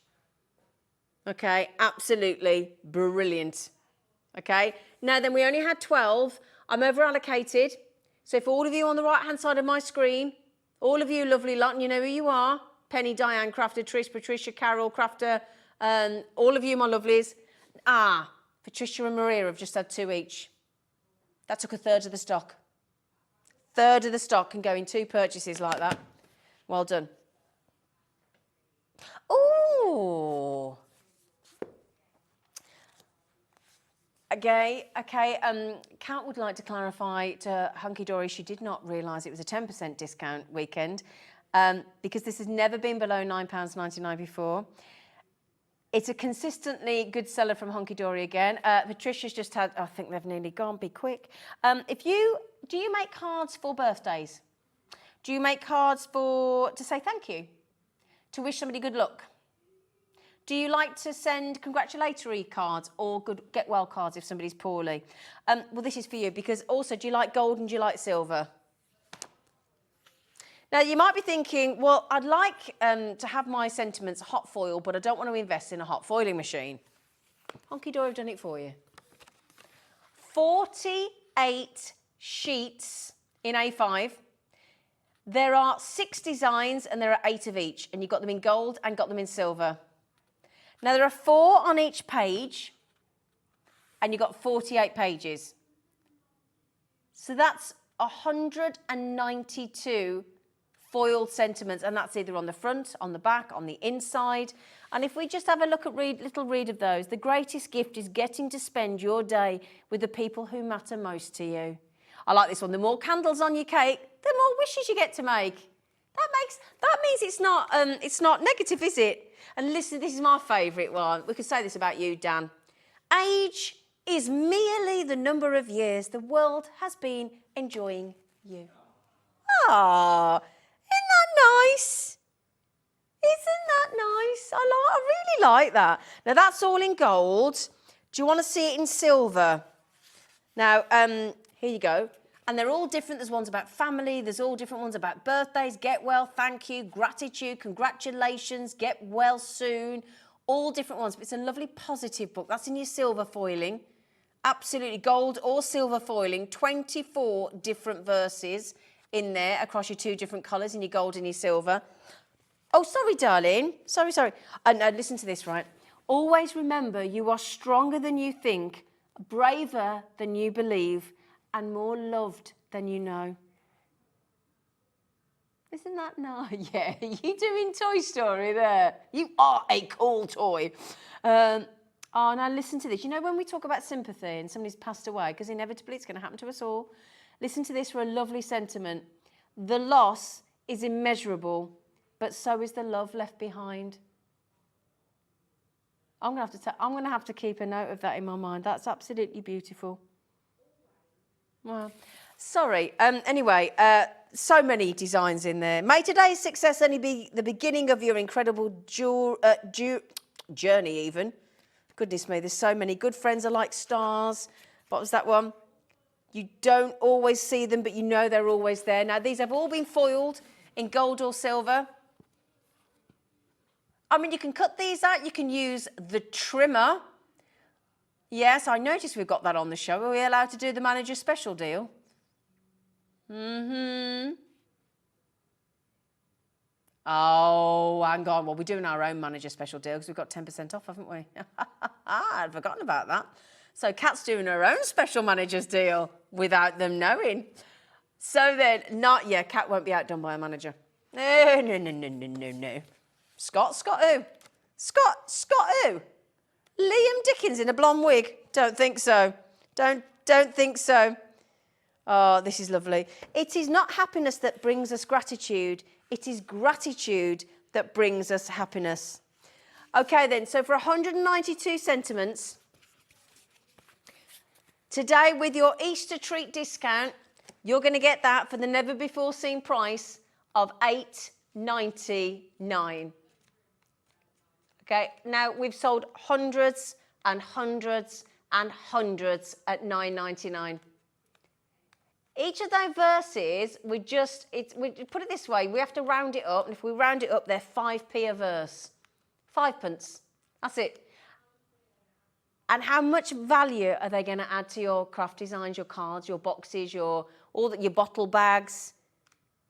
Okay, absolutely brilliant. Okay, now then we only had 12. I'm over allocated. So for all of you on the right-hand side of my screen, all of you lovely lot, and you know who you are, Penny, Diane, Crafter, Trish, Patricia, Carol, Crafter, all of you, my lovelies. Patricia and Maria have just had 2 each. That took 1/3 of the stock. 1/3 of the stock can go in 2 purchases like that. Well done. Ooh. Okay. Kat would like to clarify to Hunkydory she did not realise it was a 10% discount weekend because this has never been below £9.99 before. It's a consistently good seller from Hunkydory again. Patricia's just had, I think they've nearly gone, be quick. Do you make cards for birthdays? Do you make cards to say thank you? To wish somebody good luck? Do you like to send congratulatory cards or good get well cards if somebody's poorly? Well, this is for you because also, do you like gold and do you like silver? Now, you might be thinking, well, I'd like to have my sentiments hot foil, but I don't want to invest in a hot foiling machine. Hunkydory have done it for you. 48 sheets in A5. There are 6 designs and there are 8 of each, and you've got them in gold and got them in silver. Now, there are 4 on each page, and you've got 48 pages. So that's 192 foiled sentiments, and that's either on the front, on the back, on the inside. And if we just have a look at little read of those, the greatest gift is getting to spend your day with the people who matter most to you. I like this one. The more candles on your cake, the more wishes you get to make. That means it's not negative, is it? And listen, this is my favourite one. We could say this about you, Dan. Age is merely the number of years the world has been enjoying you. nice? Isn't that nice? I really like that. Now that's all in gold. Do you want to see it in silver? Now, here you go. And they're all different. There's ones about family. There's all different ones about birthdays, get well, thank you, gratitude, congratulations, get well soon. All different ones. But it's a lovely positive book. That's in your silver foiling. Absolutely gold or silver foiling. 24 different verses in there across your 2 different colours, in your gold and your silver. Oh, sorry, darling. Sorry. And listen to this, right? Always remember you are stronger than you think, braver than you believe, and more loved than you know. Isn't that nice? Yeah, you doing Toy Story there. You are a cool toy. Oh, now listen to this. You know when we talk about sympathy and somebody's passed away, because inevitably it's going to happen to us all, listen to this for a lovely sentiment. The loss is immeasurable, but so is the love left behind. I'm going to have to keep a note of that in my mind. That's absolutely beautiful. Well, sorry. Anyway, so many designs in there. May today's success only be the beginning of your incredible journey even. Goodness me, there's so many. Good friends are like stars. What was that one? You don't always see them, but you know they're always there. Now, these have all been foiled in gold or silver. I mean, you can cut these out. You can use the trimmer. Yes, I noticed we've got that on the show. Are we allowed to do the manager special deal? Oh, hang on. Well, we're doing our own manager special deal because we've got 10% off, haven't we? I'd forgotten about that. So Kat's doing her own special manager's deal without them knowing. So then, Kat won't be outdone by a manager. No. Scott who? Scott who? Liam Dickens in a blonde wig? Don't think so. Don't think so. Oh, this is lovely. It is not happiness that brings us gratitude. It is gratitude that brings us happiness. Okay then, so for 192 sentiments, today with your Easter treat discount, you're going to get that for the never before seen price of $8.99. Okay, now we've sold hundreds and hundreds and hundreds at $9.99. Each of those verses, we put it this way, we have to round it up, and if we round it up, they're 5p a verse. 5p. That's it. And how much value are they going to add to your craft designs, your cards, your boxes, your bottle bags?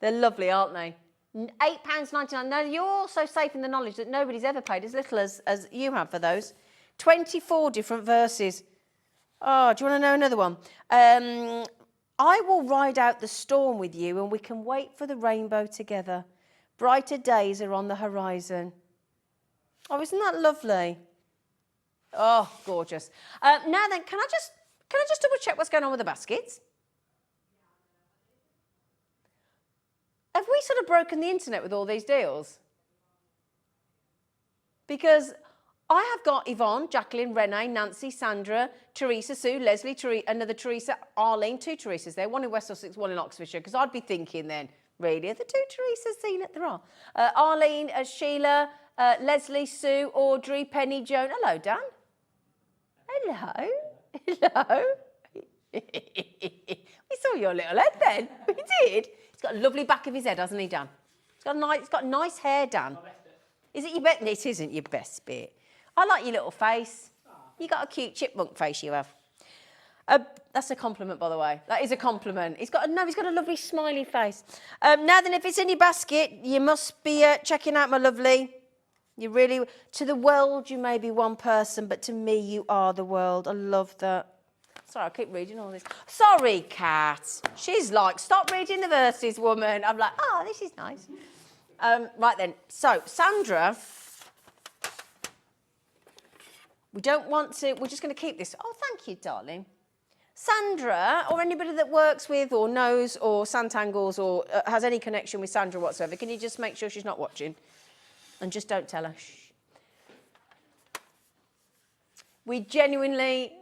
They're lovely, aren't they? £8.99. Now, you're also safe in the knowledge that nobody's ever paid as little as you have for those. 24 different verses. Oh, do you want to know another one? I will ride out the storm with you and we can wait for the rainbow together. Brighter days are on the horizon. Oh, isn't that lovely? Oh, gorgeous. Now then, can I just double check what's going on with the baskets? Have we sort of broken the internet with all these deals? Because I have got Yvonne, Jacqueline, Renee, Nancy, Sandra, Teresa, Sue, Leslie, another Teresa, Arlene, 2 Teresas there, one in West Sussex, one in Oxfordshire, because I'd be thinking then, really, are the 2 Teresas seen at the are? Arlene, Sheila, Leslie, Sue, Audrey, Penny, Joan. Hello, Dan. Hello. We saw your little head then. We did. He's got a lovely back of his head, hasn't he, Dan? He's got nice hair, Dan. Is it your best? It isn't your best bit. I like your little face. You got a cute chipmunk face, you have. That's a compliment, by the way. That is a compliment. He's got a lovely smiley face. Now then, if it's in your basket, you must be checking out, my lovely. You really, to the world, you may be one person, but to me, you are the world. I love that. Sorry, I keep reading all this. Sorry, Kat. She's like, stop reading the verses, woman. I'm like, oh, this is nice. Right then, so Sandra, we're just going to keep this. Oh, thank you, darling. Sandra, or anybody that works with or knows or Santangles or has any connection with Sandra whatsoever, can you just make sure she's not watching? And just don't tell her. Shh. We genuinely,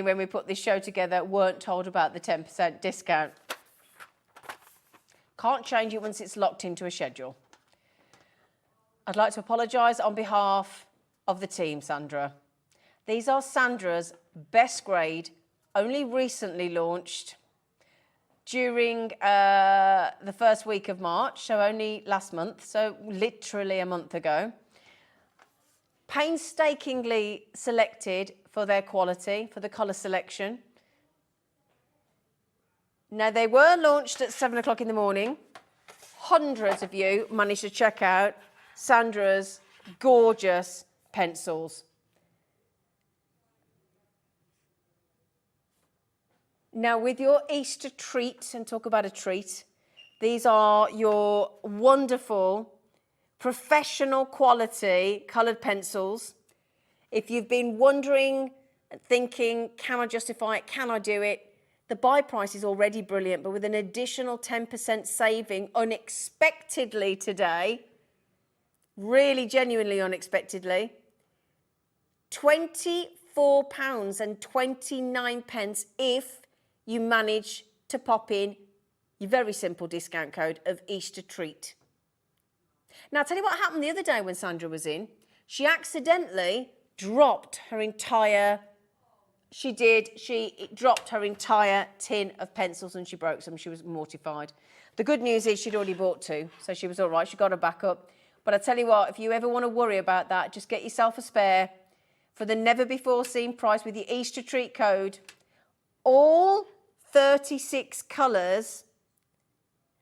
when we put this show together, weren't told about the 10% discount. Can't change it once it's locked into a schedule. I'd like to apologise on behalf of the team, Sandra. These are Sandra's best grade, only recently launched during the first week of March, so only last month, so literally a month ago. Painstakingly selected for their quality, for the colour selection. Now, they were launched at 7 o'clock in the morning. Hundreds of you managed to check out Sandra's gorgeous pencils. Now, with your Easter treat, and talk about a treat, these are your wonderful, professional quality coloured pencils. If you've been wondering, thinking, can I justify it, can I do it? The buy price is already brilliant, but with an additional 10% saving unexpectedly today, really genuinely unexpectedly, £24.29 if you manage to pop in your very simple discount code of Easter treat. Now, I'll tell you what happened the other day when Sandra was in. She accidentally dropped her entire... She dropped her entire tin of pencils and she broke some. She was mortified. The good news is she'd already bought 2, so she was all right. She got her back up. But I tell you what, if you ever want to worry about that, just get yourself a spare for the never-before-seen price with your Easter treat code. All 36 colours,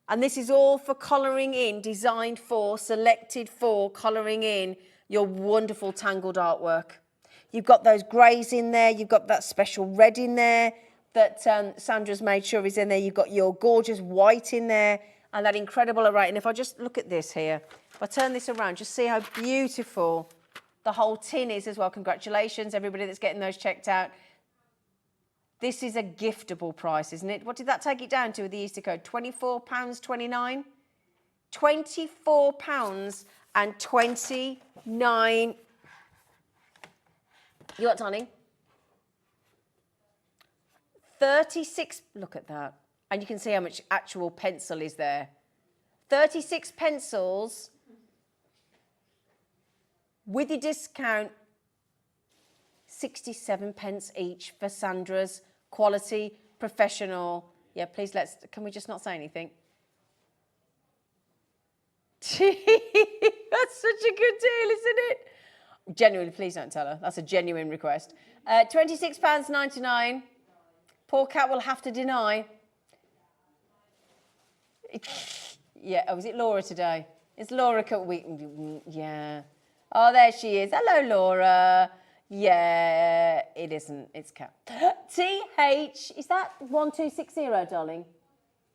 and this is all for colouring in, designed for, selected for colouring in your wonderful tangled artwork. You've got those greys in there. You've got that special red in there that Sandra's made sure is in there. You've got your gorgeous white in there and that incredible array. And if I just look at this here, if I turn this around, just see how beautiful the whole tin is as well. Congratulations, everybody that's getting those checked out. This is a giftable price, isn't it? What did that take it down to with the Easter code? £24.29? £24.29. You what, darling? 36, look at that. And you can see how much actual pencil is there. 36 pencils with your discount, 67p each for Sandra's quality, professional. Yeah, please can we just not say anything? That's such a good deal, isn't it? Genuinely, please don't tell her. That's a genuine request. £26.99. Poor cat will have to deny. Yeah, oh, is it Laura today? It's Laura. Yeah. Oh, there she is. Hello, Laura. Yeah, it isn't. It's cat. TH, is that 1260, darling?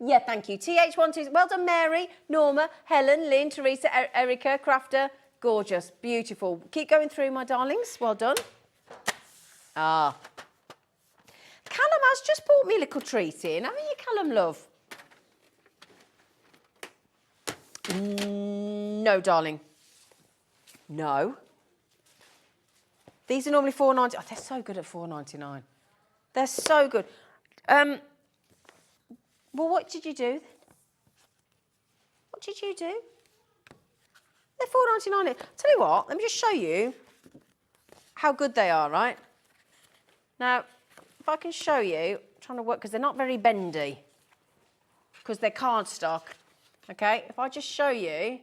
Yeah, thank you. TH12. Well done, Mary, Norma, Helen, Lynn, Teresa, Erica, Crafter. Gorgeous, beautiful. Keep going through, my darlings. Well done. Ah. Callum has just brought me a little treat in. Haven't you, Callum, love? No, darling. No. These are normally $4.90. Oh, they're so good at $4.99. They're so good. Well, what did you do? What did you do? They're $4.99. Tell you what, let me just show you how good they are, right? Now, if I can show you, I'm trying to work, because they're not very bendy, because they're cardstock, okay? If I just show you,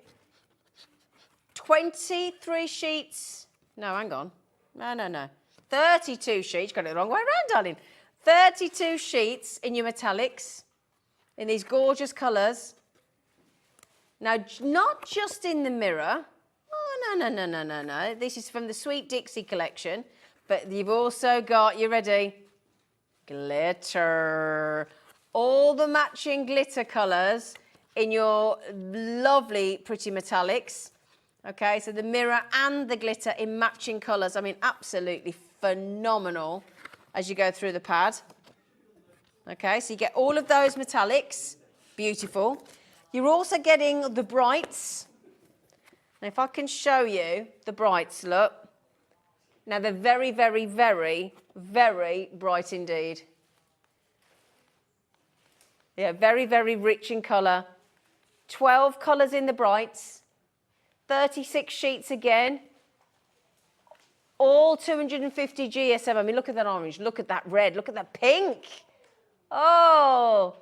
23 sheets, no, hang on, no, 32 sheets, got it the wrong way around, darling. 32 sheets in your metallics, in these gorgeous colours. Now, not just in the mirror. Oh, no. This is from the Sweet Dixie collection. But you've also got, you ready? Glitter. All the matching glitter colours in your lovely, pretty metallics. Okay, so the mirror and the glitter in matching colours. I mean, absolutely phenomenal as you go through the pad. Okay, so you get all of those metallics. Beautiful. You're also getting the brights. Now, if I can show you the brights, look. Now, they're very, very, very, very bright indeed. Yeah, very, very rich in colour. 12 colours in the brights, 36 sheets again, all 250 GSM. I mean, look at that orange, look at that red, look at that pink. Oh,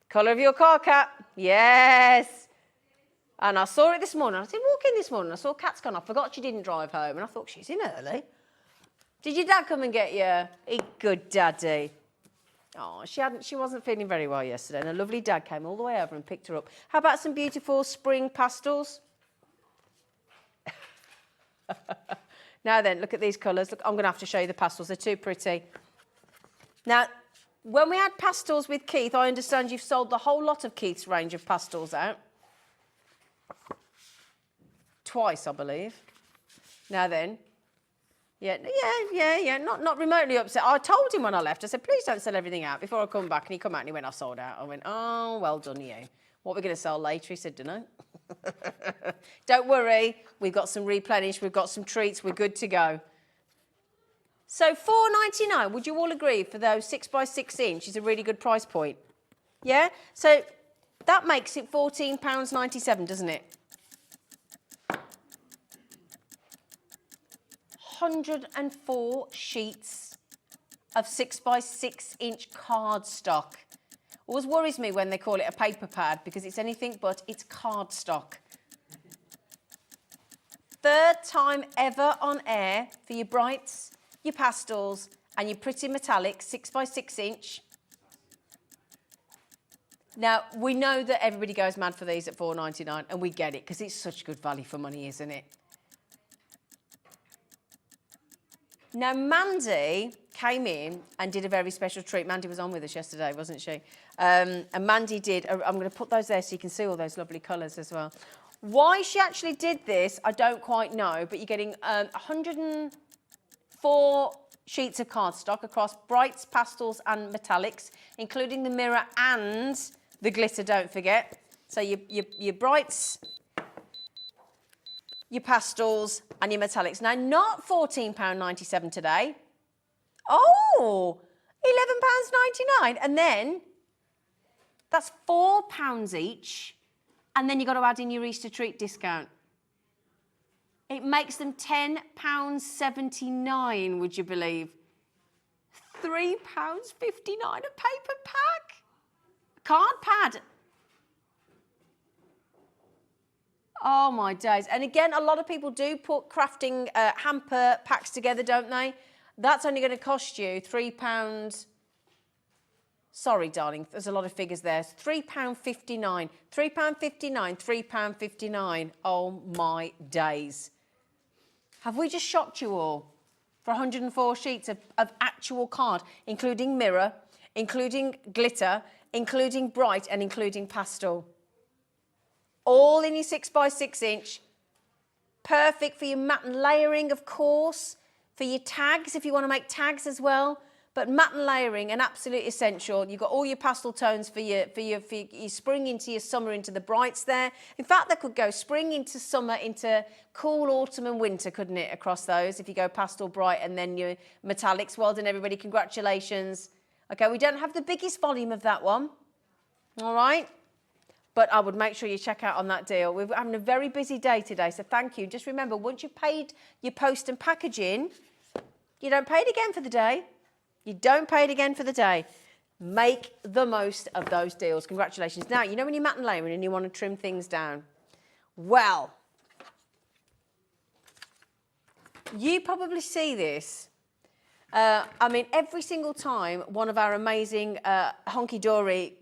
colour of your car, Cat. Yes. And I saw it this morning. I did walk in this morning. I saw Cat's gone. I forgot she didn't drive home. And I thought, she's in early. Did your dad come and get you? Good daddy. Oh, she wasn't feeling very well yesterday. And a lovely dad came all the way over and picked her up. How about some beautiful spring pastels? Now then, look at these colours. Look, I'm going to have to show you the pastels. They're too pretty. Now, when we had pastels with Keith, I understand you've sold the whole lot of Keith's range of pastels out. Twice, I believe. Now then. Yeah, not remotely upset. I told him when I left, I said, please don't sell everything out before I come back. And he come out and he went, I sold out. I went, oh, well done you. What we're going to sell later? He said, dunno. Don't worry, we've got some replenished, we've got some treats, we're good to go. So $4.99, would you all agree for those 6x6 inch is a really good price point? Yeah? So that makes it £14.97, doesn't it? 104 sheets of 6x6 inch cardstock. Always worries me when they call it a paper pad because it's anything but, it's cardstock. Third time ever on air for your brights, your pastels and your pretty metallic 6x6 inch. Now, we know that everybody goes mad for these at $4.99 and we get it because it's such good value for money, isn't it? Now, Mandy came in and did a very special treat. Mandy was on with us yesterday, wasn't she? And Mandy did, I'm going to put those there so you can see all those lovely colours as well. Why she actually did this, I don't quite know, but you're getting 104 sheets of cardstock across brights, pastels and metallics, including the mirror and the glitter, don't forget. So your brights, your pastels and your metallics. Now, not £14.97 today. Oh, £11.99. And then that's £4 each. And then you've got to add in your Easter treat discount. It makes them £10.79, would you believe? £3.59 a paper pack. Card pad. Oh, my days. And again, a lot of people do put crafting hamper packs together, don't they? That's only going to cost you £3. Sorry, darling, there's a lot of figures there. £3.59. £3.59, £3.59. Oh, my days. Have we just shocked you all? For 104 sheets of actual card, including mirror, including glitter, including bright, and including pastel. All in your 6x6 inch. Perfect for your matte and layering, of course. For your tags, if you want to make tags as well. But matte and layering, an absolute essential. You've got all your pastel tones for your spring into your summer, into the brights there. In fact, they could go spring into summer, into cool autumn and winter, couldn't it, across those, if you go pastel, bright, and then your metallics. Well done, everybody. Congratulations. Okay, we don't have the biggest volume of that one. All right. But I would make sure you check out on that deal. We're having a very busy day today, so thank you. Just remember, once you've paid your post and packaging, you don't pay it again for the day. You don't pay it again for the day. Make the most of those deals. Congratulations. Now, you know when you're matte and layering and you want to trim things down? Well, you probably see this. I mean, every single time one of our amazing Hunkydory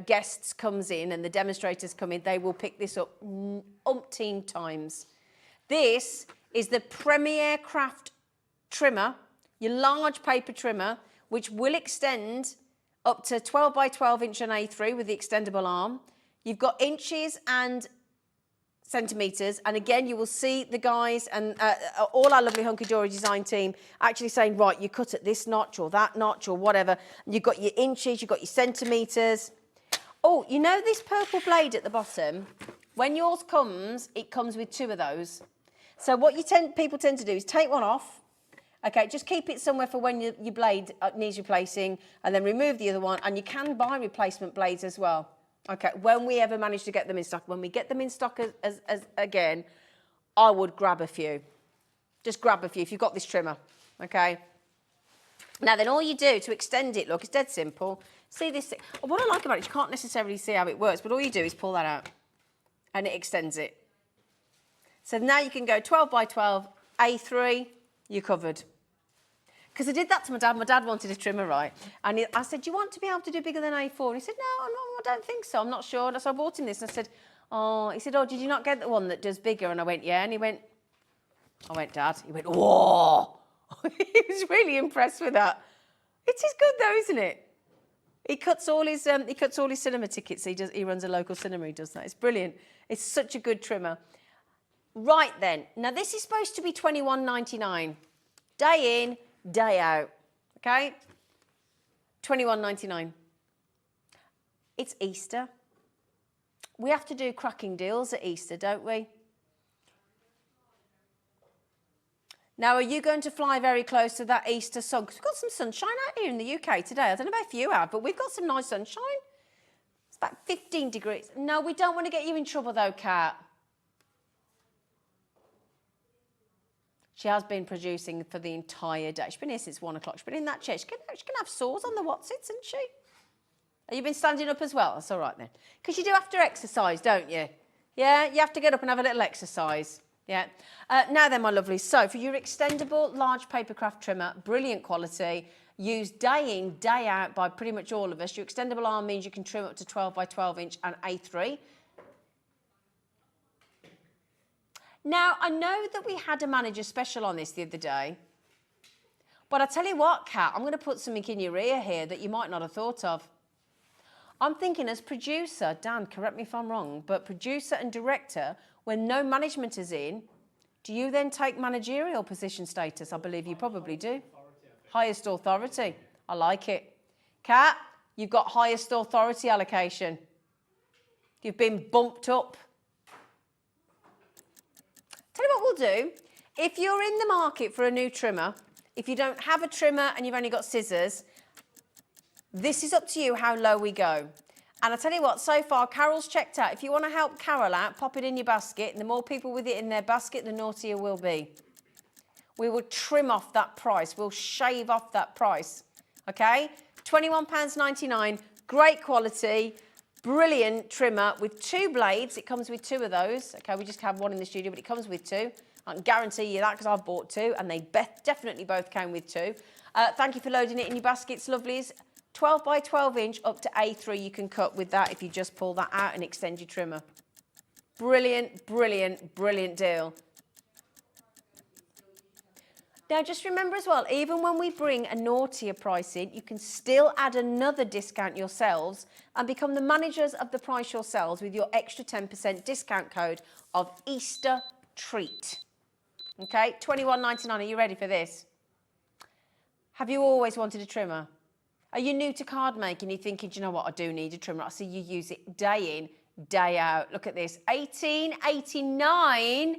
guests comes in and the demonstrators come in, they will pick this up umpteen times. This is the Premier Craft trimmer, your large paper trimmer, which will extend up to 12 by 12 inch on A3 with the extendable arm. You've got inches and centimetres, and again you will see the guys and all our lovely Hunkydory design team actually saying, right, you cut at this notch or that notch or whatever. You've got your inches, you've got your centimetres. Oh, you know this purple blade at the bottom? When yours comes, it comes with two of those. So what people tend to do is take one off. Okay, just keep it somewhere for when your blade needs replacing, and then remove the other one, and you can buy replacement blades as well. Okay, when we ever manage to get them in stock, when we get them in stock as again, I would grab a few. Just grab a few if you've got this trimmer, okay? Now then all you do to extend it, look, it's dead simple. See this thing? What I like about it, you can't necessarily see how it works, but all you do is pull that out and it extends it. So now you can go 12 by 12, A3, you're covered. Because I did that to my dad. My dad wanted a trimmer, right? And I said, do you want to be able to do bigger than A4? And he said, no, I don't think so. I'm not sure. And so I bought him this. And I said, oh, he said, oh, did you not get the one that does bigger? And I went, yeah. And I went, Dad. He went, whoa. He was really impressed with that. It is good though, isn't it? He cuts all his cinema tickets. He runs a local cinema. He does that. It's brilliant. It's such a good trimmer. Right then. Now this is supposed to be $21.99. Day in, day out, okay? $21.99. It's Easter. We have to do cracking deals at Easter, don't we? Now, are you going to fly very close to that Easter sun? Because we've got some sunshine out here in the UK today. I don't know about if you have, but we've got some nice sunshine. It's about 15 degrees. No, we don't want to get you in trouble though, Kat. She has been producing for the entire day. She's been here since 1 o'clock. She's been in that chair. She can have sores on the whatsits, isn't she? Have you been standing up as well? That's all right then. Because you do have to exercise, don't you? Yeah, you have to get up and have a little exercise. Yeah. Now then, my lovelies. So for your extendable large papercraft trimmer, brilliant quality, used day in, day out by pretty much all of us. Your extendable arm means you can trim up to 12 by 12 inch and A3. Now, I know that we had a manager special on this the other day, but I tell you what, Kat, I'm going to put something in your ear here that you might not have thought of. I'm thinking as producer, Dan, correct me if I'm wrong, but producer and director, when no management is in, do you then take managerial position status? I believe you probably do. Highest authority. I like it. Kat, you've got highest authority allocation. You've been bumped up. Tell you what we'll do. If you're in the market for a new trimmer, if you don't have a trimmer and you've only got scissors, this is up to you how low we go. And I tell you what, so far, Carol's checked out. If you want to help Carol out, pop it in your basket. And the more people with it in their basket, the naughtier we'll be. We will trim off that price. We'll shave off that price. Okay? £21.99. Great quality. Brilliant trimmer with 2 blades. It comes with 2 of those. Okay, we just have one in the studio, but it comes with 2. I can guarantee you that because I've bought 2 and they definitely both came with 2. Thank you for loading it in your baskets, lovelies. 12 by 12 inch up to A3 you can cut with that if you just pull that out and extend your trimmer. Brilliant, brilliant, brilliant deal. Now just remember as well, even when we bring a naughtier price in, you can still add another discount yourselves and become the managers of the price yourselves with your extra 10% discount code of Easter Treat. Okay, $21.99. Are you ready for this? Have you always wanted a trimmer? Are you new to card making? You're thinking, do you know what, I do need a trimmer. I see you use it day in, day out. Look at this, $18.89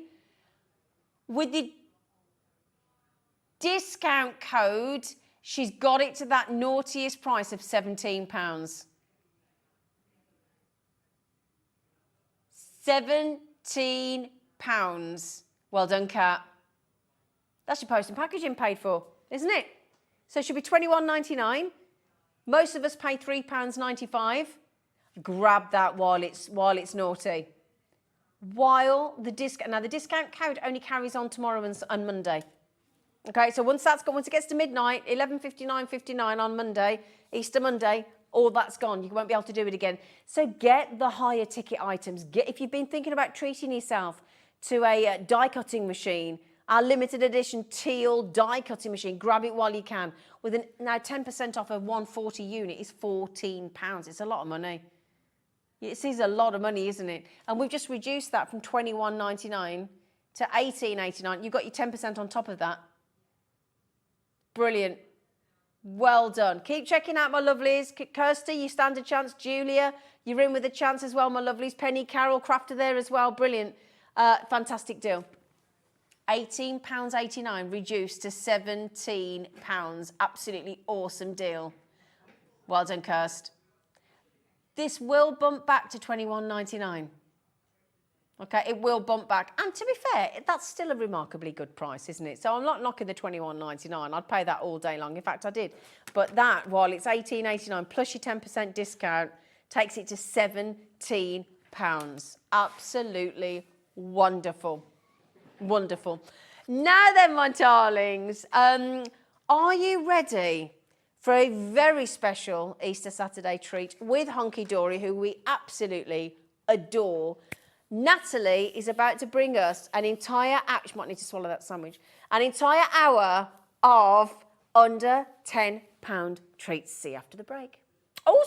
with the discount code. She's got it to that naughtiest price of £17. £17. Well done, Kat. That's your post and packaging paid for, isn't it? So it should be $21.99. Most of us pay £3.95. Grab that while it's naughty. While the discount, now the discount code only carries on tomorrow and Monday. Okay, so once it gets to midnight, 11:59:59 on Monday, Easter Monday, all that's gone. You won't be able to do it again. So get the higher ticket items. If you've been thinking about treating yourself to a die cutting machine, our limited edition teal die cutting machine, grab it while you can. Now 10% off a 140 unit is £14. It's a lot of money. It is a lot of money, isn't it? And we've just reduced that from $21.99 to $18.89. You've got your 10% on top of that. Brilliant. Well done. Keep checking out, my lovelies. Kirsty, you stand a chance. Julia, you're in with a chance as well, my lovelies. Penny, Carol, Crafter there as well. Brilliant. Fantastic deal. £18.89 reduced to £17. Absolutely awesome deal. Well done, Kirst. this will bump back to £21.99. Okay, it will bump back. And to be fair, that's still a remarkably good price, isn't it? So I'm not knocking the £21.99. I'd pay that all day long. In fact, I did. But that, while it's £18.89 plus your 10% discount, takes it to £17. Absolutely wonderful. Wonderful. Now then, my darlings, are you ready for a very special Easter Saturday treat with Hunkydory, who we absolutely adore? Natalie is about to bring us an entire hour, she might need to swallow that sandwich, an entire hour of under £10 treats. See you after the break. Oh,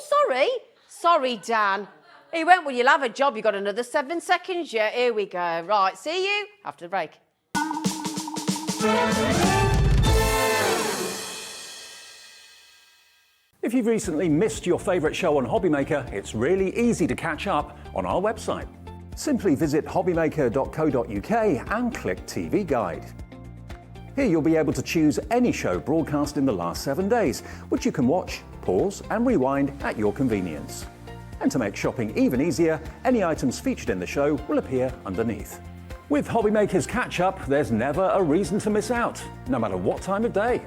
sorry, Dan. He went, well, you'll have a job. You've got another 7 seconds. Yeah, here we go. Right, see you after the break. If you've recently missed your favourite show on HobbyMaker, it's really easy to catch up on our website. Simply visit hobbymaker.co.uk and click TV Guide. Here you'll be able to choose any show broadcast in the last 7 days, which you can watch, pause and rewind at your convenience. And to make shopping even easier, any items featured in the show will appear underneath. With HobbyMaker's catch-up, there's never a reason to miss out, no matter what time of day.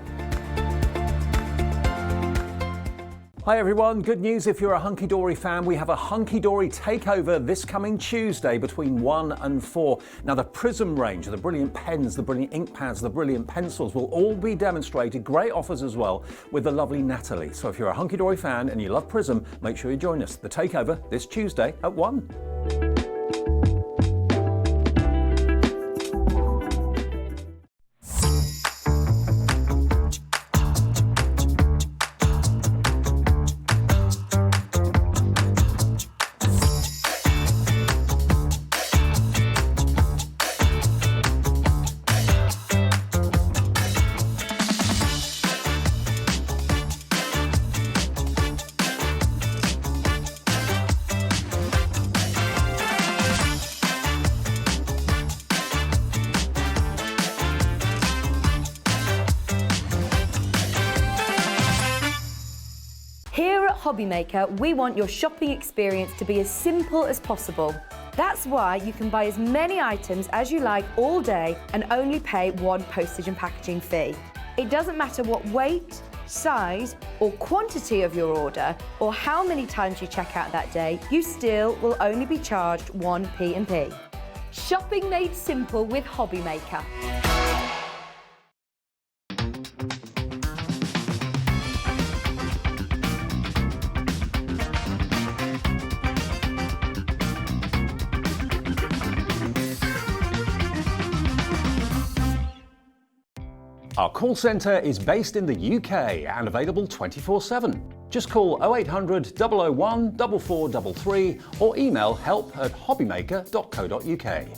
Hi everyone, good news if you're a Hunkydory fan. We have a Hunkydory takeover this coming Tuesday between 1 and 4. Now the Prism range, the brilliant pens, the brilliant ink pads, the brilliant pencils will all be demonstrated. Great offers as well with the lovely Natalie. So if you're a Hunkydory fan and you love Prism, make sure you join us. The takeover this Tuesday at 1. Here at HobbyMaker, we want your shopping experience to be as simple as possible. That's why you can buy as many items as you like all day and only pay one postage and packaging fee. It doesn't matter what weight, size or quantity of your order or how many times you check out that day, you still will only be charged one P&P. Shopping made simple with HobbyMaker. Our call centre is based in the UK and available 24/7. Just call 0800 001 4433 or email help@hobbymaker.co.uk.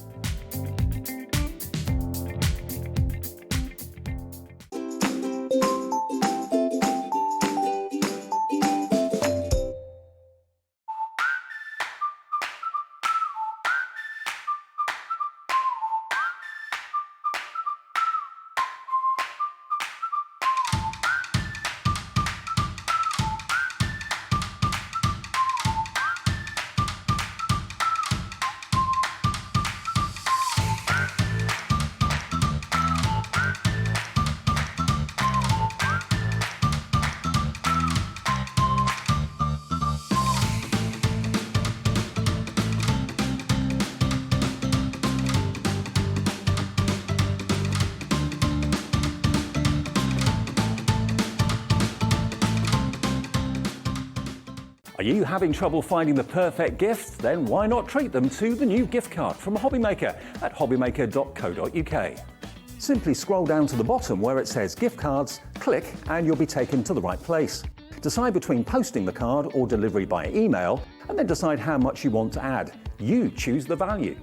Are you having trouble finding the perfect gift? Then why not treat them to the new gift card from HobbyMaker at hobbymaker.co.uk. Simply scroll down to the bottom where it says gift cards, click and you'll be taken to the right place. Decide between posting the card or delivery by email and then decide how much you want to add. You choose the value.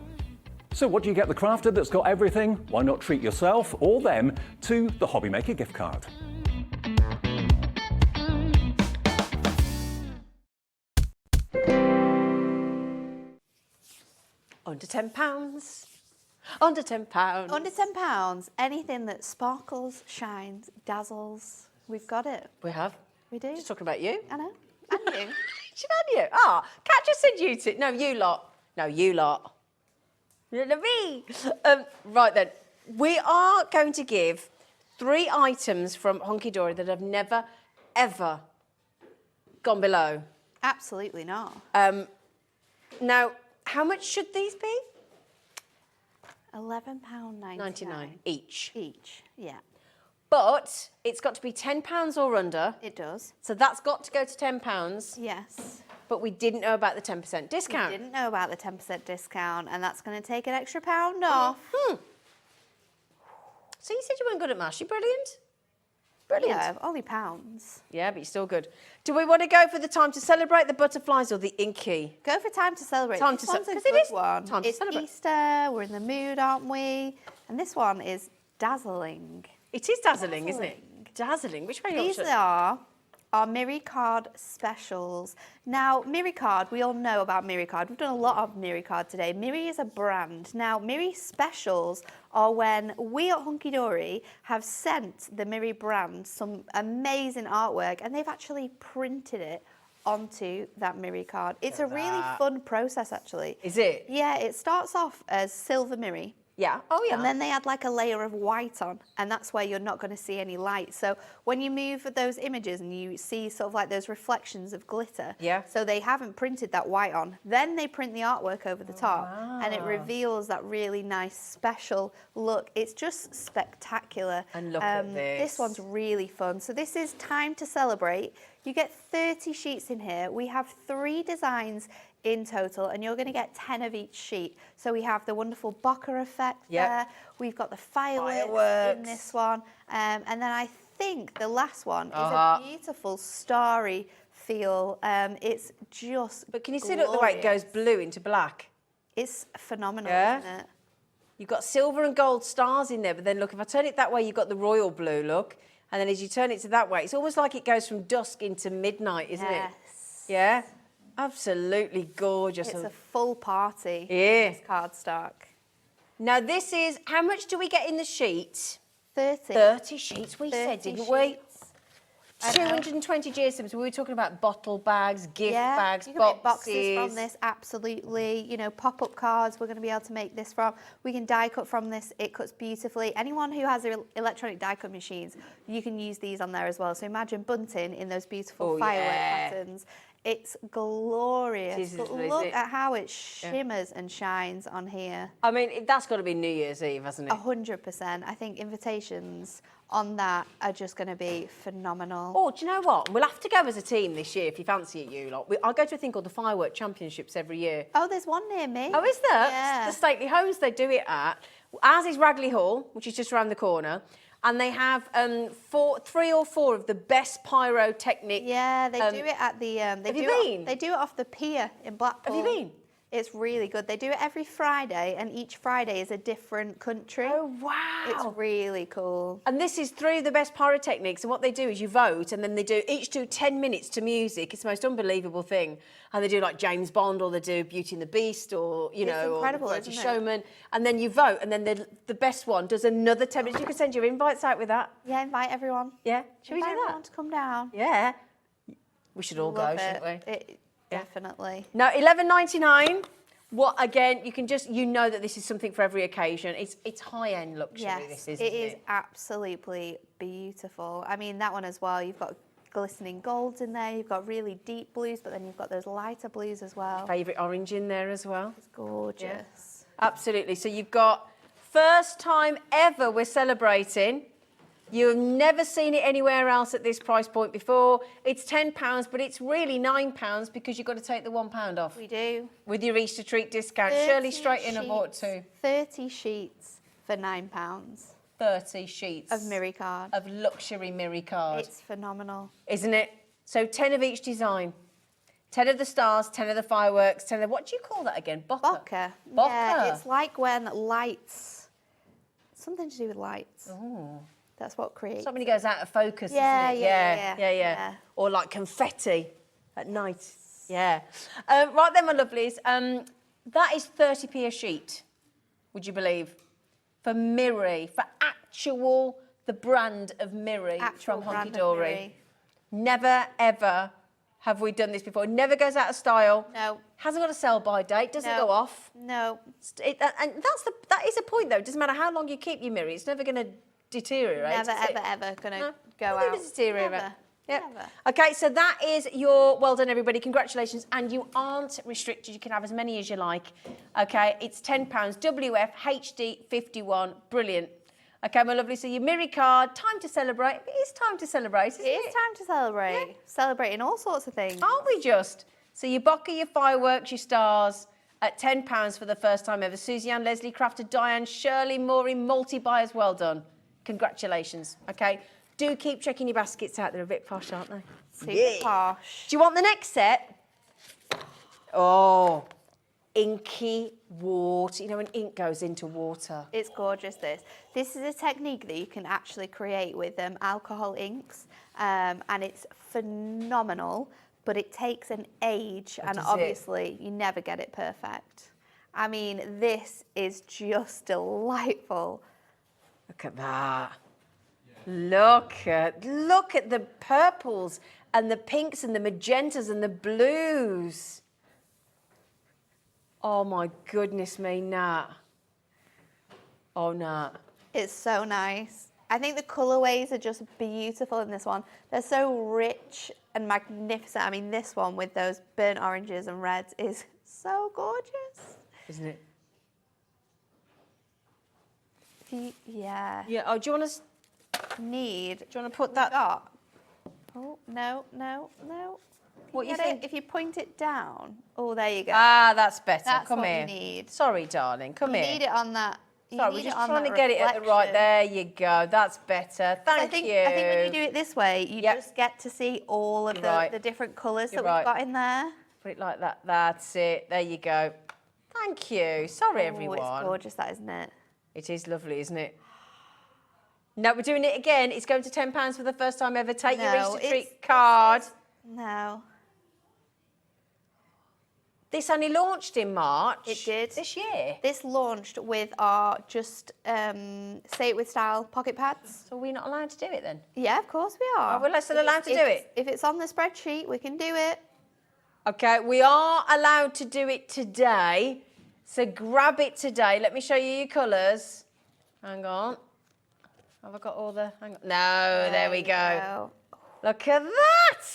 So what do you get the crafter that's got everything? Why not treat yourself or them to the HobbyMaker gift card? Under £10. Under £10. Under £10, anything that sparkles, shines, dazzles, we've got it. We have. We do. Just talking about you. I know. And you. Should I you? Ah, Kat just said you two. No, you lot. No, you lot. No, me. Right then, we are going to give 3 items from Hunkydory that have never, ever gone below. Absolutely not. Now, how much should these be? £11.99. 99 each. Each, yeah. But it's got to be £10 or under. It does. So that's got to go to £10. Yes. But we didn't know about the 10% discount. We didn't know about the 10% discount, and that's going to take an extra £1 off. So you said you weren't good at maths. You're brilliant. Brilliant. Yeah, only pounds. Yeah, but you're still good. Do we want to go for the time to celebrate, the butterflies, or the inky? Go for time to celebrate. Time this to one's celebrate. a 'Cause it good is one. time to It's celebrate. Easter. We're in the mood, aren't we? And this one is dazzling. It is dazzling, isn't it? Dazzling. Which way are you These are our Mirri Card specials. Now, Mirri Card, we all know about Mirri Card. We've done a lot of Mirri Card today. Mirri is a brand. Now, Mirri specials are when we at Hunkydory have sent the Mirri brand some amazing artwork, and they've actually printed it onto that Mirri card. It's a really fun process, actually. Is it? Yeah, it starts off as silver Mirri. Yeah. Oh, yeah. And then they add like a layer of white on, and that's where you're not going to see any light. So when you move those images and you see sort of like those reflections of glitter, Yeah. so they haven't printed that white on. Then they print the artwork over the top, and it reveals that really nice special look. It's just spectacular. And look at this. This one's really fun. So this is time to celebrate. You get 30 sheets in here. We have 3 designs in total, and you're going to get 10 of each sheet. So we have the wonderful bokeh effect there. We've got the fireworks in this one. And then I think the last one is a beautiful starry feel. It's just But can you see, look, the way it goes blue into black? It's phenomenal, Yeah. isn't it? You've got silver and gold stars in there, but then look, if I turn it that way, you've got the royal blue look. And then as you turn it to that way, it's almost like it goes from dusk into midnight, isn't it? Yeah? Absolutely gorgeous. It's a full party. Yeah. This cardstock. Now this is, how much do we get in the sheet? 30. 30 sheets, we 30 said, didn't we? sheets. I know. 220 GSMs. We were talking about bottle bags, gift bags, you can boxes. make boxes from this, absolutely. You know, pop-up cards, we're going to be able to make this from. We can die cut from this, it cuts beautifully. Anyone who has electronic die cut machines, you can use these on there as well. So imagine bunting in those beautiful firework patterns. It's glorious. It is, But isn't it? look at how it shimmers and shines on here. I mean, that's got to be New Year's Eve, hasn't it? 100%. I think invitations on that are just going to be phenomenal. Oh, do you know what? We'll have to go as a team this year if you fancy it, you lot. I go to a thing called the Firework Championships every year. Oh, there's one near me. Oh, is there? Yeah. The stately homes they do it at. Ours is Ragley Hall, which is just around the corner. And they have 3 or 4 of the best pyrotechnic. Yeah, they do it at the. Have you been? They do it off the pier in Blackpool. Have you been? It's really good. They do it every Friday, and each Friday is a different country. Oh, wow. It's really cool. And this is 3 of the best pyrotechnics. And what they do is you vote, and then they each do 10 minutes to music. It's the most unbelievable thing. And they do like James Bond, or they do Beauty and the Beast, or, you know, incredible, or The Greatest isn't it? Showman. And then you vote, and then the best one does another 10 minutes. You can send your invites out with that. Yeah, invite everyone. Yeah. Should we Invite do that? everyone to come down. Yeah. We should all Love go, it. shouldn't we? Definitely. Now, $11.99. What again? You can just know that this is something for every occasion. It's high-end luxury. Yes, This isn't it is absolutely beautiful. I mean, that one as well. You've got glistening golds in there. You've got really deep blues, but then you've got those lighter blues as well. Favourite orange in there as well. It's gorgeous. Absolutely. So you've got first time ever we're celebrating. You've never seen it anywhere else at this price point before. It's £10, but it's really £9 because you've got to take the £1 off. We do. With your Easter treat discount. 30 Shirley straight in and bought sheets- 2. 30 sheets for £9 30 sheets. of Mirri card. Of luxury Mirri card. It's phenomenal. Isn't it? So 10 of each design. 10 of the stars, 10 of the fireworks, 10 of... What do you call that again? Bokeh? Bokeh. Bokeh. Yeah, it's like when lights... Something to do with lights. Ooh. That's what creates... Somebody goes out of focus, Yeah, isn't it? yeah. Yeah. Or like confetti at night. Yeah. Right then, my lovelies. That is 30p a sheet, would you believe? For Mirri, for actual, the brand of Mirri Actual from brand of Hunkydory. Mirri. Never, ever have we done this before. It never goes out of style. No. Hasn't got a sell-by date. Doesn't No. go off. No. And that is a point, though. It doesn't matter how long you keep your Mirri. It's never going to deteriorate. Never, is it? ever going to No, go not out. gonna deteriorate. Never. Yep. Never. Okay, so that is your well done, everybody. Congratulations, and you aren't restricted. You can have as many as you like. Okay, it's £10. WF HD 51. Brilliant. Okay, my lovely. So your Mirri card. Time to celebrate. It is time to celebrate, isn't it? It is time to celebrate. Yeah. Celebrating all sorts of things. Aren't we just? So your Bocker, your fireworks, your stars at £10 for the first time ever. Susie Ann, Leslie Crafter, Diane, Shirley, Maury, multi-buyers. Well done. Congratulations. Okay. Do keep checking your baskets out. They're a bit posh, aren't they? Super posh. Do you want the next set? Oh, inky water. You know when ink goes into water. It's gorgeous, this. This is a technique that you can actually create with alcohol inks, and it's phenomenal, but it takes an age, and does it? obviously you never get it perfect. I mean, this is just delightful. Look at that. Look at the purples and the pinks and the magentas and the blues. Oh my goodness me, Nat. Oh, Nat. It's so nice. I think the colourways are just beautiful in this one. They're so rich and magnificent. I mean, this one with those burnt oranges and reds is so gorgeous. Isn't it? Yeah. Yeah. Oh, do you want to put that? Got. Oh, no. What you Get it? think? If you point it down. Oh, there you go. Ah, that's better. That's Come what here. you need. Sorry, darling. Come you here. need it on that. Sorry, we're just trying to get it at the right. There you go. That's better. Thank you. I think when you do it this way, you Yep. just get to see all of You're right. the different colours You're that right. we've got in there. Put it like that. That's it. There you go. Thank you. Sorry, Oh, everyone. it's gorgeous, that, isn't it? It is lovely, isn't it? No, we're doing it again. It's going to £10 for the first time ever. Take your No, Easter treat card. No. This only launched in March. It did. This year. This launched with our Say It With Style pocket pads. So we're not allowed to do it then? Yeah, of course we are. Oh, we're still allowed to do it? If it's on the spreadsheet, we can do it. Okay, we are allowed to do it today. So grab it today. Let me show you your colours. Hang on. Have I got all the... Hang on. No, there we you go. Look at that!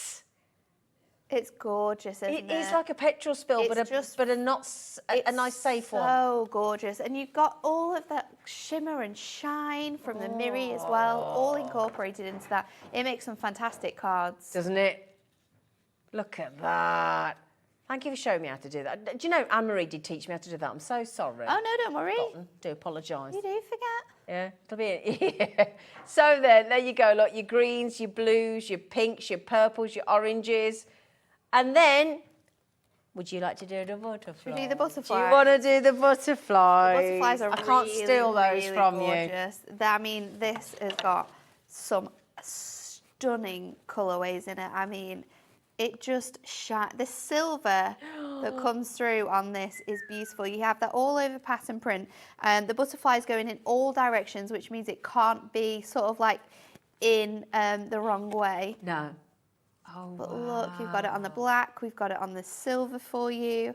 It's gorgeous, isn't it? It is like a petrol spill, It's but a nice safe one. So gorgeous. And you've got all of that shimmer and shine from the Mirri as well, all incorporated into that. It makes some fantastic cards. Doesn't it? Look at that. Thank you for showing me how to do that. Do you know, Anne-Marie did teach me how to do that. I'm so sorry. Oh, no, don't worry. Do apologise. You do forget. Yeah, it'll be yeah. So then, there you go. Look, your greens, your blues, your pinks, your purples, your oranges. And then, would you like to do the butterfly? Should we do the butterfly? Do you want to do the butterflies? The butterflies are I can't steal those really from you. gorgeous. I mean, this has got some stunning colourways in it. I mean, it just shines. The silver that comes through on this is beautiful. You have that all over pattern print. The butterflies going in all directions, which means it can't be sort of like in the wrong way. No. Oh, But look, you've got it on the black, we've got it on the silver for you.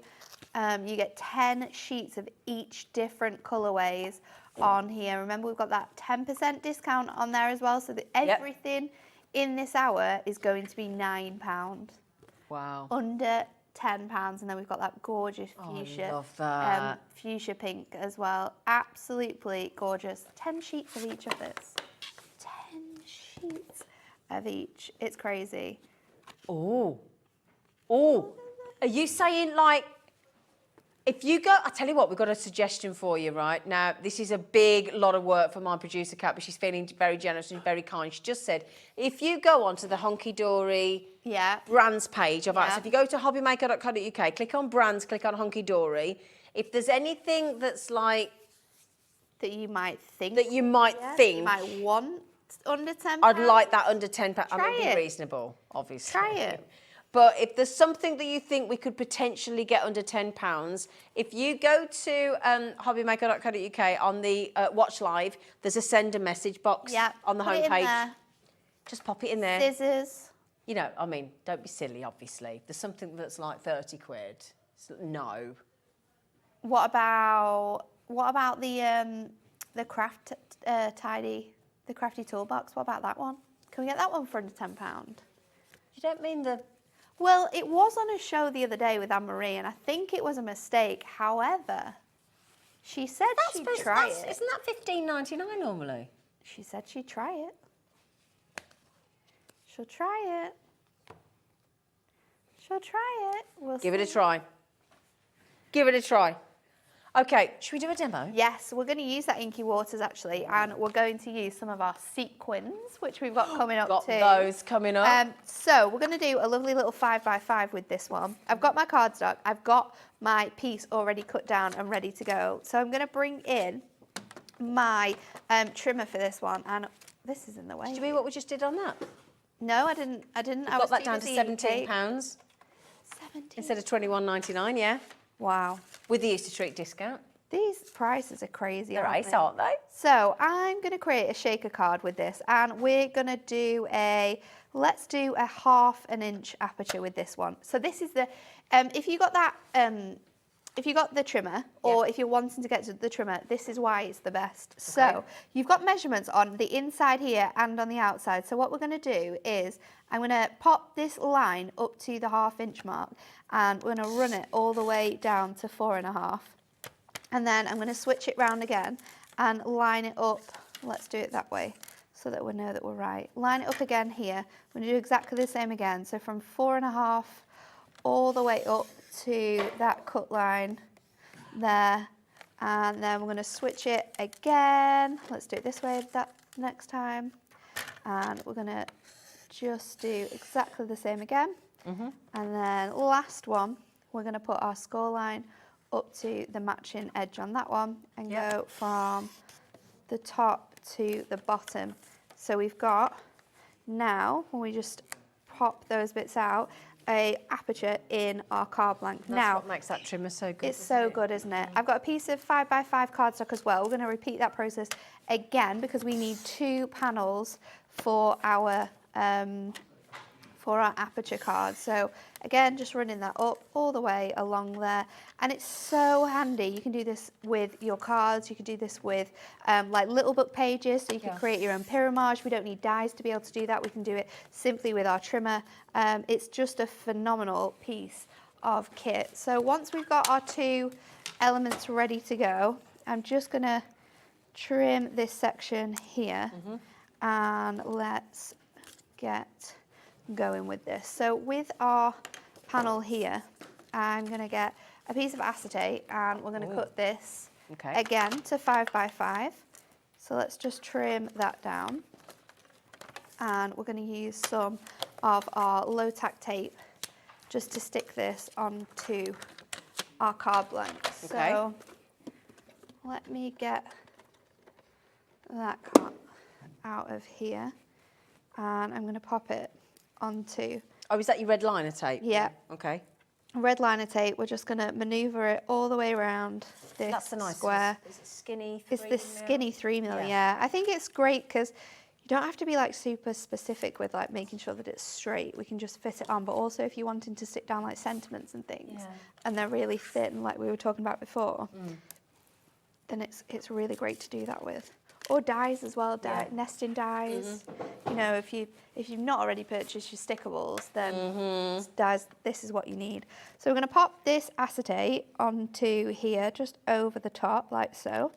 You get 10 sheets of each different colourways on here. Remember, we've got that 10% discount on there as well, so that everything in this hour is going to be £9. Wow. Under £10, and then we've got that gorgeous fuchsia. I love that. Fuchsia pink as well. Absolutely gorgeous. 10 sheets of each of this. 10 sheets of each. It's crazy. Oh. Oh. Are you saying, like, if you go... I tell you what, we've got a suggestion for you, right? Now, this is a big lot of work for my producer, Kat, but she's feeling very generous and very kind. She just said, if you go onto the Hunkydory brands page of ours, so if you go to hobbymaker.co.uk, click on brands, click on Hunkydory, if there's anything that's like... That you might think. That you might think. You might want under £10. I'd like that under £10. I Try mean, be it. reasonable, obviously. Try it. But if there's something that you think we could potentially get under £10, if you go to hobbymaker.co.uk on the Watch Live, there's a send a message box on the Put it in homepage. there. Just pop it in there. Scissors. You know, I mean, don't be silly, obviously. There's something that's like 30 quid. No. What about the craft the crafty toolbox? What about that one? Can we get that one for under £10? You don't mean the... Well, it was on a show the other day with Anne-Marie, and I think it was a mistake. However, she said she'd try it. Isn't that $15.99 normally? She said she'd try it. She'll try it. She'll try it. We'll Give it a see. try. Give it a try. Okay, should we do a demo? Yes, we're going to use that Inky Waters actually, and we're going to use some of our sequins, which we've got coming up Got too. those coming up. So we're going to do a lovely little 5x5 with this one. I've got my cardstock, I've got my piece already cut down and ready to go. So I'm going to bring in my trimmer for this one, and this is in the way. Did you read what we just did on that? No, I didn't. I Got that down to £17 £17 instead of £21.99, yeah. Wow. With the Easter Street discount. These prices are crazy, They're aren't nice, they? aren't they? So I'm going to create a shaker card with this, and we're going to do let's do a 1/2 inch aperture with this one. So this is the, if you got that, if you got the trimmer, or if you're wanting to get to the trimmer, this is why it's the best. Okay. So you've got measurements on the inside here and on the outside. So what we're going to do is I'm going to pop this line up to the 1/2 inch mark, and we're going to run it all the way down to 4.5. And then I'm going to switch it round again and line it up. Let's do it that way so that we know that we're right. Line it up again here. We're going to do exactly the same again. So from 4.5 all the way up to that cut line there. And then we're going to switch it again. Let's do it this way that next time. And we're going to just do exactly the same again. And then last one, we're going to put our score line up to the matching edge on that one and go from the top to the bottom. So we've got now, when we just pop those bits out, a aperture in our card blank. That's now what makes that trimmer so good. It's so good, isn't it? I've got a piece of 5x5 cardstock as well. We're going to repeat that process again because we need 2 panels for our aperture card. So again, just running that up all the way along there, and it's so handy. You can do this with your cards, you can do this with like little book pages, so you can create your own pyramage. We don't need dies to be able to do that. We can do it simply with our trimmer. It's just a phenomenal piece of kit. So once we've got our 2 elements ready to go, I'm just gonna trim this section here, and let's get going with this. So with our panel here, I'm going to get a piece of acetate, and we're going to cut this again to 5x5. So let's just trim that down, and we're going to use some of our low tack tape just to stick this onto our card blank. So let me get that cut out of here, and I'm going to pop it onto. Oh, is that your red liner tape? Yeah. Okay. Red liner tape. We're just going to manoeuvre it all the way around this That's the nice square. Is it skinny? It's the skinny 3mm. Yeah. I think it's great because you don't have to be like super specific with like making sure that it's straight. We can just fit it on. But also, if you're wanting to stick down like sentiments and things, and they're really thin, like we were talking about before, then it's really great to do that with. Or dies as well, nesting dies. You know, if you've not already purchased your stickables, then dies. This is what you need. So we're going to pop this acetate onto here, just over the top, like so.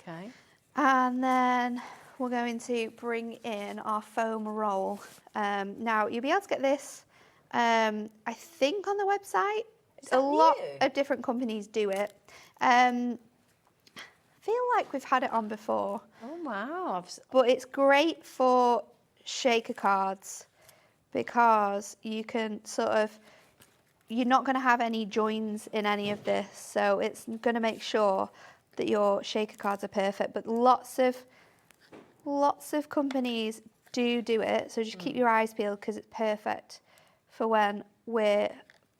Okay. And then we're going to bring in our foam roll. Now you'll be able to get this, I think, on the website. A lot of different companies do it. Feel like we've had it on before. Oh wow. But it's great for shaker cards because you can sort of, you're not going to have any joins in any of this, so it's going to make sure that your shaker cards are perfect. But lots of companies do it, so just keep your eyes peeled because it's perfect for when we're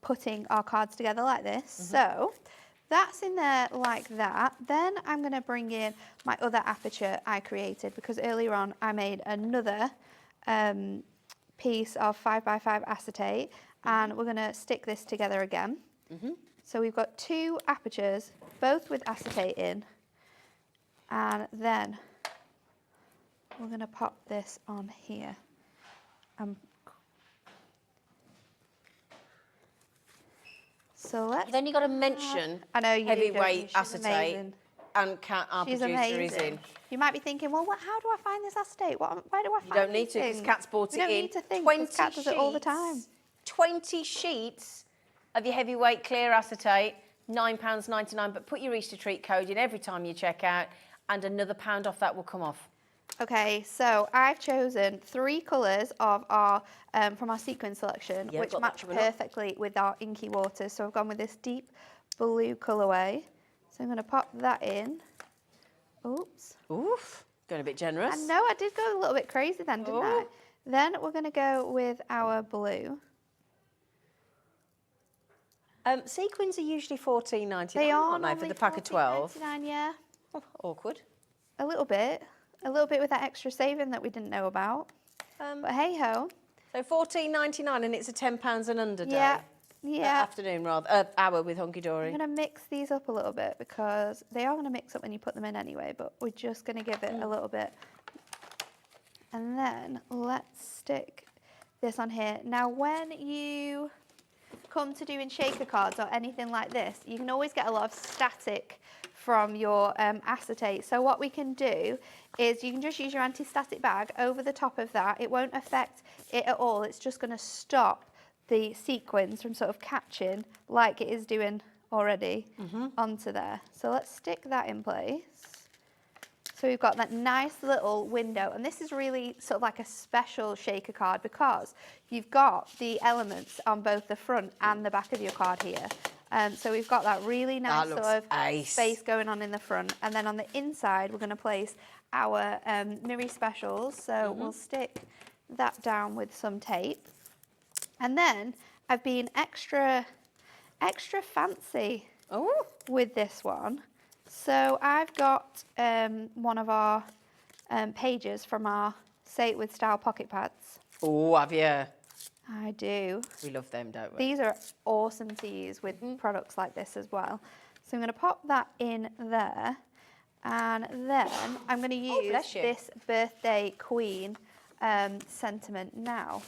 putting our cards together like this. So that's in there like that. Then I'm going to bring in my other aperture I created because earlier on I made another piece of 5x5 acetate, and we're going to stick this together again. So we've got 2 apertures, both with acetate in, and then we're going to pop this on here. So let's. Then you got to mention I know you do, don't you? heavyweight She's acetate, amazing. and our She's producer is amazing. in. You might be thinking, well, how do I find this acetate? Why do I find You don't need these to, because things? Kat's bought it You don't in. need to think, 'cause Kat does it all the time. 20 sheets of your heavyweight clear acetate, £9.99, but put your Easter treat code in every time you check out, and another £1 off that will come off. Okay, so I've chosen 3 colours of our from our sequin selection, Yeah, which got that match coming up. perfectly with our inky water. So I've gone with this deep blue colourway. So I'm going to pop that in. Oops. Oof, going a bit generous. I know I did go a little bit crazy then, didn't I? Oh. Then we're going to go with our blue. Sequins are usually £14.99, They are aren't they, for normally the pack of 12? $14.99, yeah. Oh, awkward. A little bit with that extra saving that we didn't know about. But hey ho. So £14.99, and it's a £10 and under day. Yeah, yeah. Afternoon, rather. Hour with Hunkydory. I'm going to mix these up a little bit because they are going to mix up when you put them in anyway, but we're just going to give it a little bit. And then let's stick this on here. Now, when you come to doing shaker cards or anything like this, you can always get a lot of static from your acetate. So what we can do is you can just use your anti-static bag over the top of that. It won't affect it at all. It's just going to stop the sequins from sort of catching like it is doing already onto there. So let's stick that in place. So we've got that nice little window, and this is really sort of like a special shaker card because you've got the elements on both the front and the back of your card here. So we've got that really nice sort of space going on in the front, and then on the inside we're going to place our Mirri specials. So we'll stick that down with some tape, and then I've been extra fancy with this one. So I've got one of our pages from our Say It With Style pocket pads. Oh, have you? I do. We love them, don't we? These are awesome to use with products like this as well. So I'm going to pop that in there, and then I'm going to use this birthday queen sentiment. Now,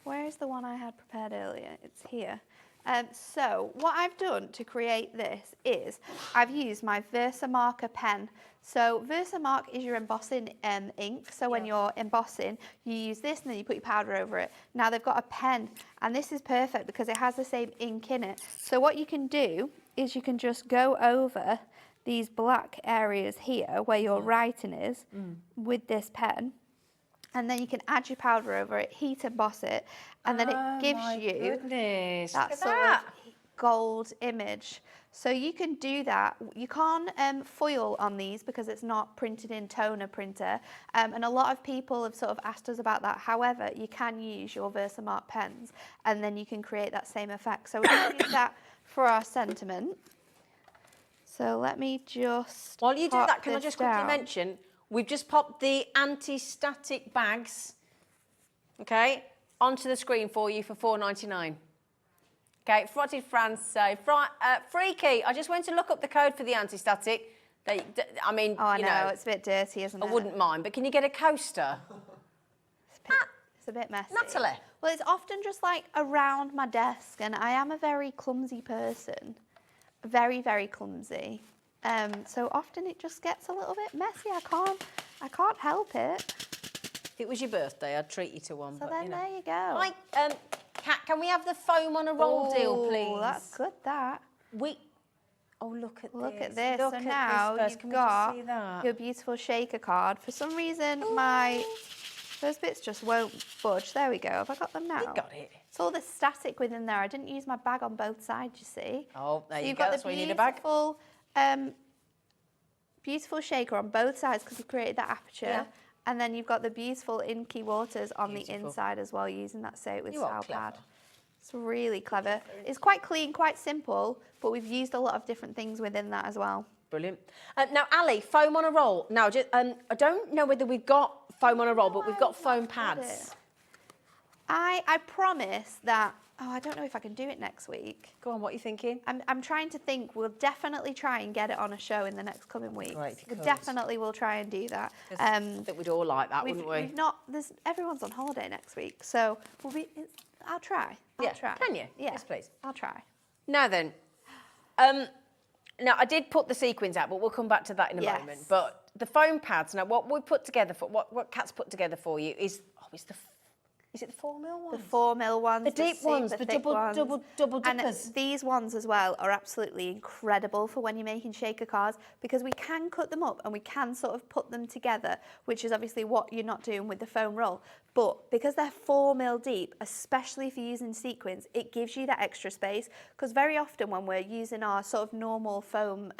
where is the one I had prepared earlier? It's here. So what I've done to create this is I've used my Versamarker pen. So Versamark is your embossing ink. So when you're embossing, you use this and then you put your powder over it. Now they've got a pen, and this is perfect because it has the same ink in it. So what you can do is you can just go over these black areas here where your writing is with this pen. And then you can add your powder over it, heat emboss it, and then it gives you that sort of gold image. So you can do that. You can't foil on these because it's not printed in toner printer. And a lot of people have sort of asked us about that. However, you can use your Versamark pens and then you can create that same effect. So we're going to use that for our sentiment. So let me just While you do that, can I just quickly down. mention, we've just popped the anti-static bags, okay, onto the screen for you for $4.99. Okay, what did France say? Freaky, I just went to look up the code for the anti-static. I mean, Oh, I you know, it's a bit dirty, isn't it? I wouldn't mind, but can you get a coaster? It's a bit messy. Natalie. Well, it's often just like around my desk, and I am a very clumsy person. Very, very clumsy. So often it just gets a little bit messy. I can't help it. If it was your birthday, I'd treat you to one. So but, then you know. there you go. Right, Kat, can we have the foam on a roll deal, please? Oh, that's good, that. Oh, look at this. Look at this. Look So at now this first. you've Can we just got see that? your beautiful shaker card. For some reason, my those bits just won't budge. There we go. Have I got them now? You got it. It's all the static within there. I didn't use my bag on both sides, you see. Oh, there So you you've go. got That's the why you need a bag. Beautiful shaker on both sides because we've created that aperture. Yeah. And then you've got the beautiful inky waters on the Beautiful. inside as well, using that Say It With You are Style clever. pad. It's really clever. It's quite clean, quite simple, but we've used a lot of different things within that as well. Brilliant. Now, Ali, foam on a roll. Now, just, I don't know whether we've got foam on a roll, but we've got foam pads. I promise that, I don't know if I can do it next week. Go on, what are you thinking? I'm trying to think. We'll definitely try and get it on a show in the next coming weeks. Great, if you We could. definitely will try and do that. I think we'd all like that, wouldn't we? We've not. Everyone's on holiday next week, so I'll try. I'll try. Can you? Yeah. Yes, please. I'll try. Now then, now I did put the sequins out, but we'll come back to that in a Yes. moment. But the foam pads, now what we put together for what Kat's put together for you is is it the 4mm ones? The 4mm ones, The deep ones, super the thick ones. double And dippers. these ones as well are absolutely incredible for when you're making shaker cars, because we can cut them up and we can sort of put them together, which is obviously what you're not doing with the foam roll. But because they're 4mm deep, especially if you're using sequins, it gives you that extra space. Because very often when we're using our sort of normal foam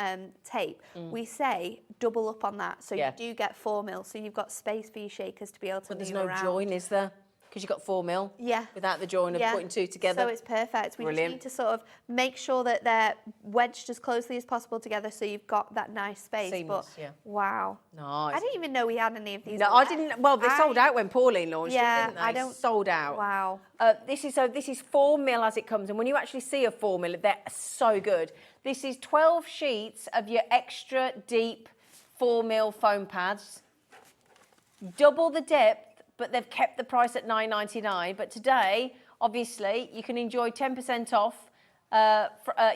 tape, we say double up on that. So you do get 4mm, so you've got space for your shakers to be able to But move there's no around. join, is there? Because you've got 4mm. Yeah. Without the join of putting two together. So it's perfect. We Brilliant. just need to sort of make sure that they're wedged as closely as possible together, so you've got that nice space. Seamless, but yeah. wow. Nice. I didn't even know we had any of these. No, I didn't. Well, they sold out when Pauline launched Yeah, it, didn't they? I don't. Sold out. Wow. This is 4mm as it comes, and when you actually see a 4mm, they're so good. This is 12 sheets of your extra deep 4mm foam pads, double the depth, but they've kept the price at $9.99. But today, obviously, you can enjoy 10% off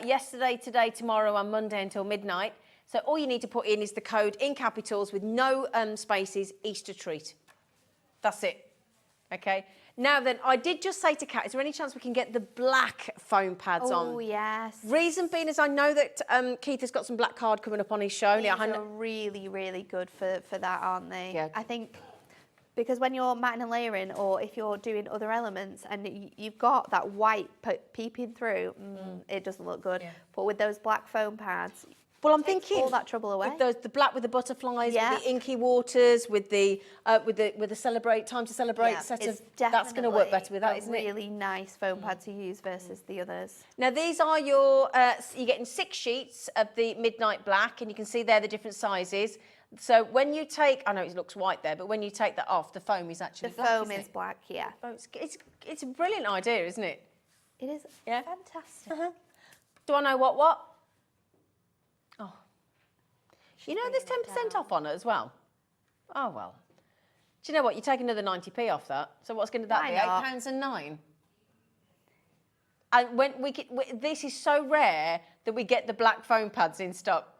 yesterday, today, tomorrow, and Monday until midnight. So all you need to put in is the code in capitals with no spaces, Easter treat. That's it. Okay. Now then, I did just say to Kat, is there any chance we can get the black foam pads on? Oh yes. Reason being is I know that Keith has got some black card coming up on his show. These are really, really good for that, aren't they? Yeah. I think because when you're matting and layering, or if you're doing other elements and you've got that white peeping through, it doesn't look good. Yeah. But with those black foam pads, Well, I'm takes thinking all that trouble away. with the black with the butterflies, Yeah. with the inky waters, with the celebrate time to celebrate Yeah, set it's of. That's going to work better with that, isn't a it? really nice foam pad to use versus the others. Now these are your. You're getting 6 sheets of the midnight black, and you can see there the different sizes. So when you take, I know it looks white there, but when you take that off, the foam is actually The black, foam isn't is it? black, yeah. Oh, it's a brilliant idea, isn't it? It is Yeah. fantastic. Do I know what? Oh. You know there's 10% off on it as well? Oh, well. Do you know what? You take another 90p off that. So what's going to that Why be? not? £8.09? And when this is so rare that we get the black foam pads in stock.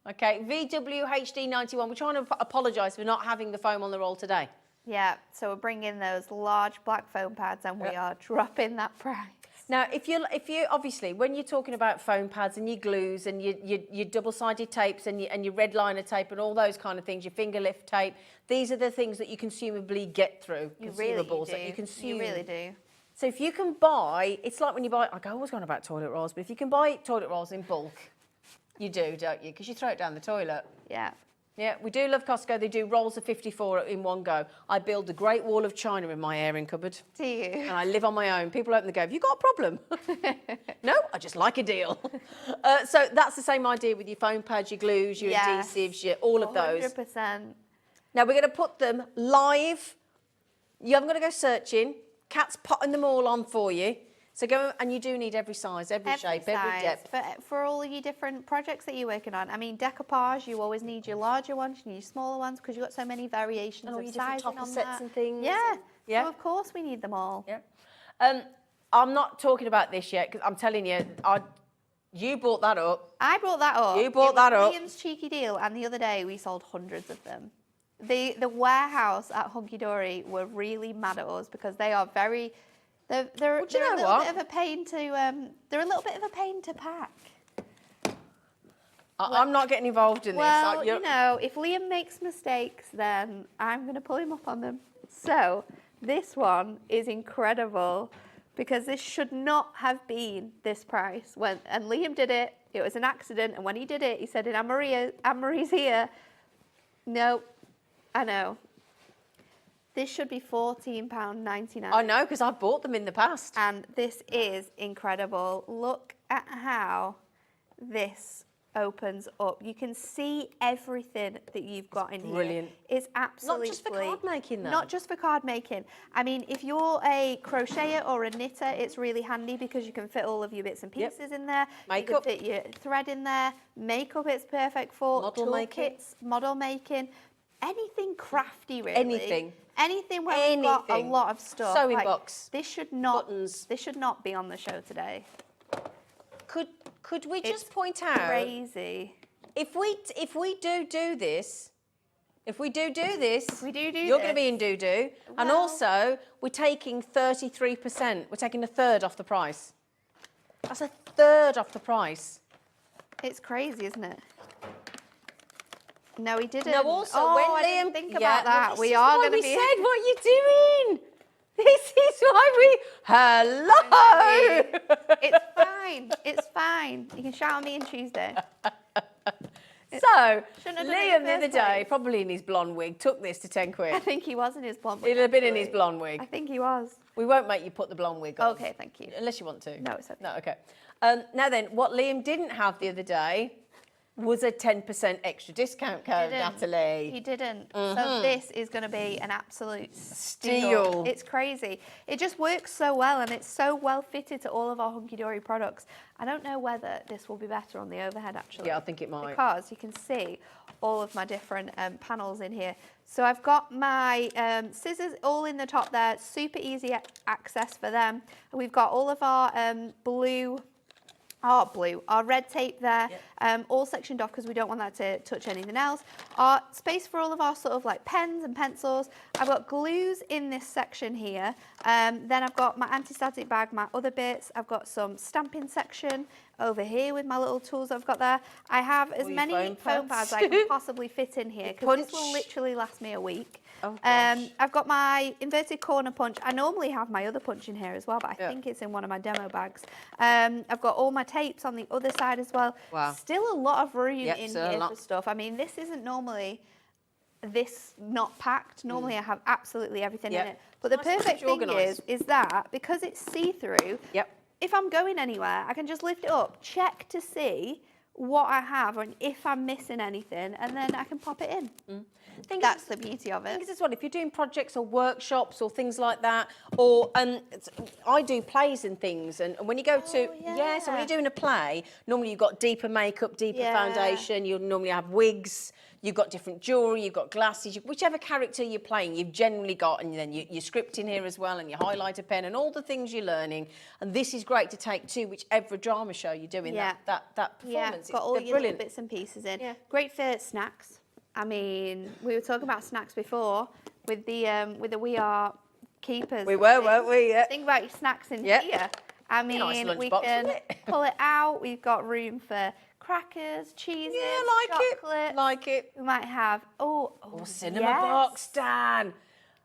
Okay, VWHD91. We're trying to apologise for not having the foam on the roll today. Yeah, so we're bringing those large black foam pads and we are dropping that price. Now, if you obviously, when you're talking about foam pads and your glues and your double-sided tapes and your red liner tape and all those kind of things, your finger lift tape, these are the things that you consumably get through. You really consumables do. that you consume. You really do. So if you can buy, it's like when you buy, I always go on about toilet rolls, but if you can buy toilet rolls in bulk, you do, don't you? Because you throw it down the toilet. Yeah. Yeah, we do love Costco. They do rolls of 54 in one go. I build a great wall of china in my airing cupboard. Do you? And I live on my own. People open the go, have you got a problem? No, I just like a deal. So that's the same idea with your foam pads, your glues, your adhesives, all of those. 100%. Now we're going to put them live. You haven't got to go searching. Kat's potting them all on for you. So go, and you do need every size, every shape, every depth. But for all of your different projects that you're working on, I mean, decoupage, you always need your larger ones, you need your smaller ones, because you've got so many variations of your different sizing topper on sets that. and things. Yeah. Yeah. So of course we need them all. Yeah. I'm not talking about this yet, because I'm telling you, you brought that up. I brought that up. You brought that up. Liam's cheeky deal, and the other day we sold hundreds of them. The warehouse at Hunkydory were really mad at us because they are very. They're a little bit of a pain to pack. I'm not getting involved in this. Well, you know, if Liam makes mistakes, then I'm going to pull him up on them. So this one is incredible because this should not have been this price. And Liam did it. It was an accident. And when he did it, he said, Anne-Marie's here. No, I know. This should be £14.99. I know, because I've bought them in the past. And this is incredible. Look at how this opens up. You can see everything that you've got in brilliant. here. It's absolutely... Not just for card making, though. Not just for card making. I mean, if you're a crocheter or a knitter, it's really handy because you can fit all of your bits and pieces in there. Makeup. You can fit your thread in there. Makeup it's perfect for. Model making. Toolkits, model making. Anything crafty, really. Anything. Anything where we've got a lot of stuff. Sewing box. This should not. Buttons. This should not be on the show today. Could we just It's point out? Crazy. If we do this, we do you're going to be in doo-doo. And Well- also, we're taking 33%. We're taking a third off the price. That's a third off the price. It's crazy, isn't it? No, he didn't. No, also, oh, when I Liam... didn't think Yeah, about that. this We is are why going to we be... said, what are you doing? This is why we... Hello! It's fine. It's fine. You can shout at me on Tuesday. So, Shouldn't have done it Liam in the the other first day, place. probably in his blonde wig, took this to 10 I quid. think he was in his blonde wig. It'd have been in his actually. blonde wig. I think he was. We won't make you put the blonde wig on. Okay, thank you. Unless you want to. No, it's okay. No, okay. Now then, what Liam didn't have the other day was a 10% extra discount code, Natalie. He didn't. So this is going to be an absolute Steal. It's crazy. It just works so well, and it's so well fitted to all of our Hunkydory products. I don't know whether this will be better on the overhead, actually. Yeah, I think it might. Because you can see all of my different panels in here. So I've got my scissors all in the top there. Super easy access for them. And we've got all of our our red tape there, all sectioned off because we don't want that to touch anything else. Our space for all of our sort of like pens and pencils. I've got glues in this section here. Then I've got my anti-static bag, my other bits. I've got some stamping section over here with my little tools I've got there. I have as your many foam foam pads. pads I can possibly fit in here because this will punch. literally last me a week. Oh, gosh. I've got my inverted corner punch. I normally have my other punch in here as well, but I Yeah. think it's in one of my demo bags. I've got all my tapes on the other side as well. Wow. Still a lot of room Yep, in still a here lot. for stuff. I mean, this isn't normally this not packed. Normally I have absolutely everything Yep. in it. But the Nice to keep perfect you thing organised. is that because it's see-through, Yep. if I'm going anywhere, I can just lift it up, check to see what I have and if I'm missing anything, and then I can pop it in. That's the beauty of I it. think as well, if you're doing projects or workshops or things like that, or I do plays and things, and when you go to so when yeah. you're doing a play, normally you've got deeper makeup, deeper Yeah. foundation. You'll normally have wigs. You've got different jewellery. You've got glasses. Whichever character you're playing, you've generally got, and then your script in here as well, and your highlighter pen, and all the things you're learning. And this is great to take to whichever drama show you're doing. Yeah. That Yeah, performance. got all They're your little brilliant. bits and pieces in. Yeah. Great for snacks. I mean, we were talking about snacks before with the We Are Keepers. We were, thing. weren't we? Yeah. Think about your snacks in Yeah. here. I mean, Nice we lunchbox, can isn't it? pull it out. We've got room for crackers, cheeses, chocolate. Like it. We might have Or cinema box, Dan.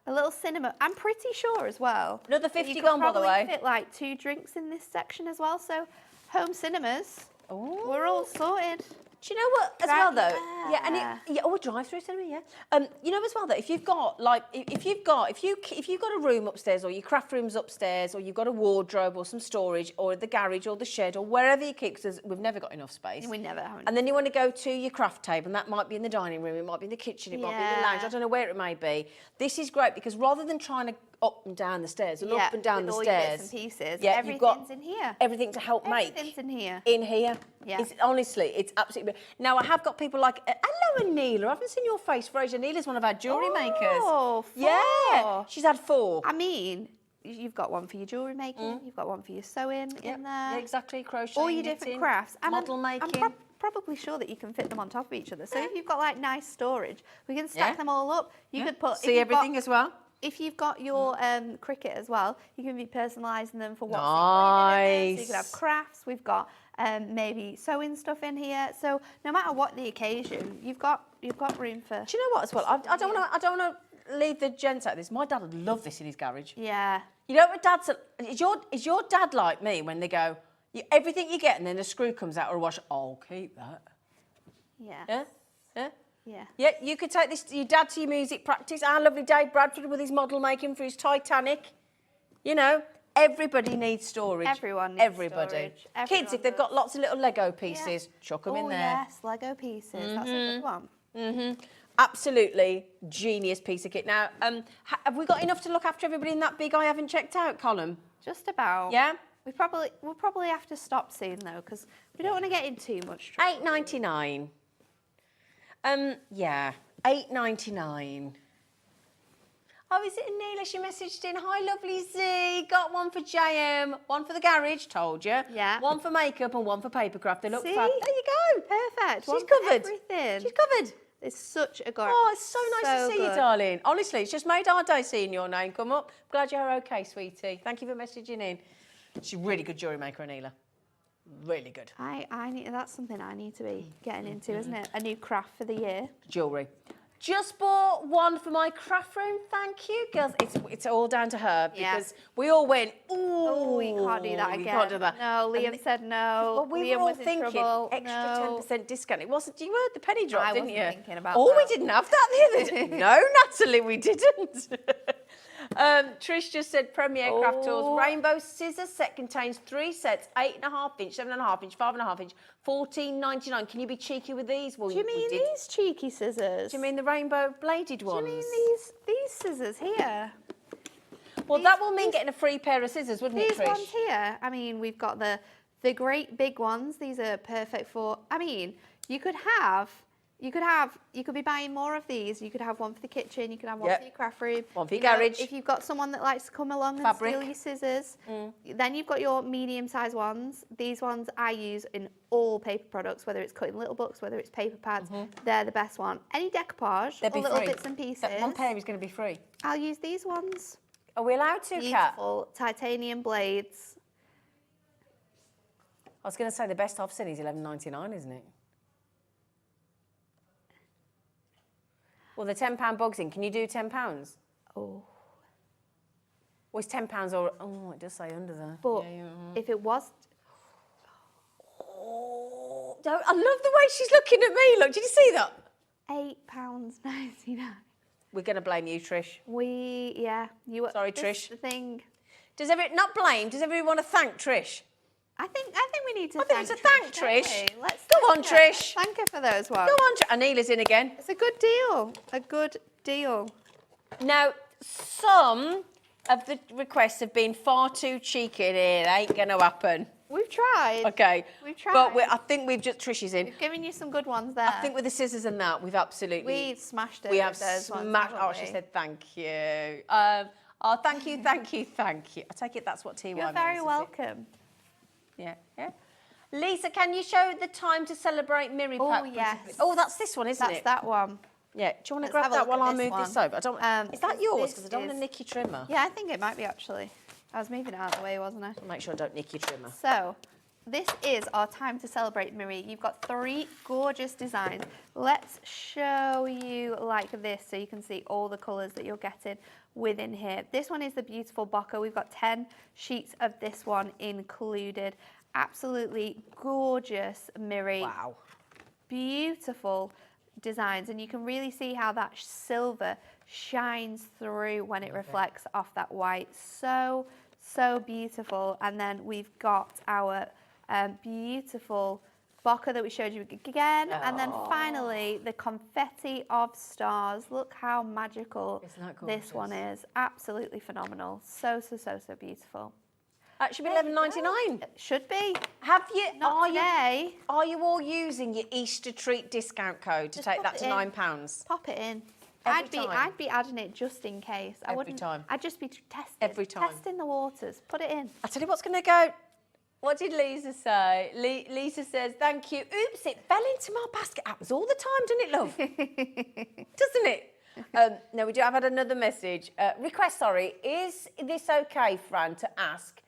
A little cinema. I'm pretty sure as well. Another that 50 you could gone, by the probably way. Fit like 2 drinks in this section as well. So home cinemas. Ooh. We're all sorted. Do you know what? As well, though, Yeah. drive-through cinema, yeah. You know, as well, though, if you've got like, if you've got a room upstairs, or your craft room's upstairs, or you've got a wardrobe or some storage, or the garage or the shed, or wherever you keep, because we've never got enough space. We never have. And then you want to go to your craft table, and that might be in the dining room, it might be in the kitchen, it might be in the lounge. I don't know where it may be. This is great because rather than trying to up and down the stairs and up and down with the all your stairs, bits and pieces. yeah, you've got Everything's in here. everything to help make. Everything's in here. In here. Yeah. It's, honestly, it's absolutely... Now, I have got people like, hello, Anila. I haven't seen your face for ages. Anila's one of our jewellery makers. Oh, 4. Yeah. She's had 4. I mean, you've got one for your jewellery making. You've got one for your sewing in there. Yeah, exactly. Crochet, All your different knitting, crafts. And model I'm making. probably sure that you can fit them on top of each other. So if you've got like nice storage, we can stack them all up. You could put... See everything as well. If you've got your cricket as well, you can be personalising them for what's Nice. included in there. So you could have crafts. We've got maybe sewing stuff in here. So no matter what the occasion, you've got room for. Do you know what as well? I don't want to leave the gents out of this. My dad would love this in his garage. Yeah. You know what Dad's... Is your dad like me when they go, everything you get and then a screw comes out or a wash, I'll keep that. Yeah. Yeah? Yeah? Yeah. Yeah, you could take this to your dad to your music practice. Our lovely Dave Bradford with his model making for his Titanic. You know, Everybody needs storage. Everyone needs Everybody. storage. Kids, Everyone if they've got does. lots of little Lego pieces, chuck them in Oh, there. yes, Lego pieces. That's a good one. Absolutely genius piece of kit. Now, have we got enough to look after everybody in that big I haven't checked out column? Just about. Yeah? We'll probably have to stop soon though, because we don't want to get in too much trouble. $8.99. Yeah, $8.99. Oh, is it Aneela? She messaged in. Hi, lovely Z. Got one for JM, one for the garage, told you. Yeah. One for makeup and one for papercraft. They look See? fab. There you go. Perfect. She's One for covered. everything. She's covered. It's such a good. Oh, it's so nice to see you, good. darling. Honestly, it's just made our day seeing your name come up. Glad you're okay, sweetie. Thank you for messaging in. She's a really good jewellery maker, Aneela. Really good. I need. That's something I need to be getting into, isn't it? A new craft for the year. Jewellery. Just bought one for my craft room, thank you, girls. It's all down to her because we all went, ooh. Oh, you can't do that again. You can't do that. No, Liam said no. Well, we Liam were all was in thinking trouble. extra 10% discount. It wasn't, you heard the penny drop, I didn't wasn't you? thinking about Oh, that. we didn't have that the other day. No, Natalie, we didn't. Trish just said Premier Craft Tools. Rainbow scissors set contains 3 sets, 8.5 inch, 7.5 inch, 5.5 inch, $14.99. Can you be cheeky with these? Well, Do you mean these cheeky scissors? Do you mean the rainbow bladed ones? Do you mean these scissors here? Well, that will mean getting a free pair of scissors, wouldn't it, These Trish? ones here. I mean, we've got the great big ones. These are perfect for. I mean, you could be buying more of these. You could have one for the kitchen. You could have one for your craft room. One for your garage. If you've got someone that likes to come along and steal your scissors, then you've got your medium-sized ones. These ones I use in all paper products, whether it's cutting little books, whether it's paper pads. They're the best one. Any decoupage or little bits and pieces. One pair is going to be free. I'll use these ones. Are we allowed to, Kat? Beautiful titanium blades. I was going to say the best I've seen is $11.99, isn't it? Well, the £10 bogs in. Can you do £10? Oh. Well, it's £10 or... Oh, it does say under there. But if it was... Oh, I love the way she's looking at me. Look, did you see that? £8.99. We're going to blame you, Trish. Sorry, Trish. The thing. Not blame, does everyone want to thank Trish? I think we need to thank Trish. Let's Go on, thank her. Trish. Thank her for those ones. Go on, Aneela's in again. It's a good deal. A good deal. Now, some of the requests have been far too cheeky. It ain't going to happen. We've tried. Okay. We've tried. But I think we've just... Trish is in. We've given you some good ones there. I think with the scissors and that, we've absolutely... We've smashed it. We have those ones, smashed... haven't Oh, she we? said thank you. Thank you, thank you, thank you. I take it that's what TY means. You're very is it? welcome. Yeah. Lisa, can you show the time to celebrate Mirri Oh, Pack? yes. Oh, that's this one, isn't That's it? that one. Yeah. Do you want to Let's grab have a that look while at I this move this one. over? Is that yours? Because I don't want to is- nick your trimmer. Yeah, I think it might be actually. I was moving it out of the way, wasn't I? I'll make sure I don't nick your trimmer. So, this is our time to celebrate, Mirri. You've got 3 gorgeous designs. Let's show you like this so you can see all the colours that you're getting within here. This one is the beautiful Bocca. We've got 10 sheets of this one included. Absolutely gorgeous, Mirri. Wow. Beautiful designs, and you can really see how that silver shines through when it reflects off that white. So beautiful. And then we've got our beautiful Bocca that we showed you again. And then finally, the confetti of stars. Look how magical this one is. Absolutely phenomenal. So beautiful. That should be $11.99. Should be. Have you? Not today. Are you all using your Easter treat discount code to take pop that it to in. £9? Pop it in. Every time. I'd be adding it just in case. I Every wouldn't. time. I'd just be testing. Every time. Testing the waters. Put it in. I'll tell you what's going to go. What did Lisa say? Lisa says, thank you. Oops, it fell into my basket. Happens all the time, doesn't it, love? Doesn't it? No, I've had another message. Request, sorry. Is this okay, Fran, to ask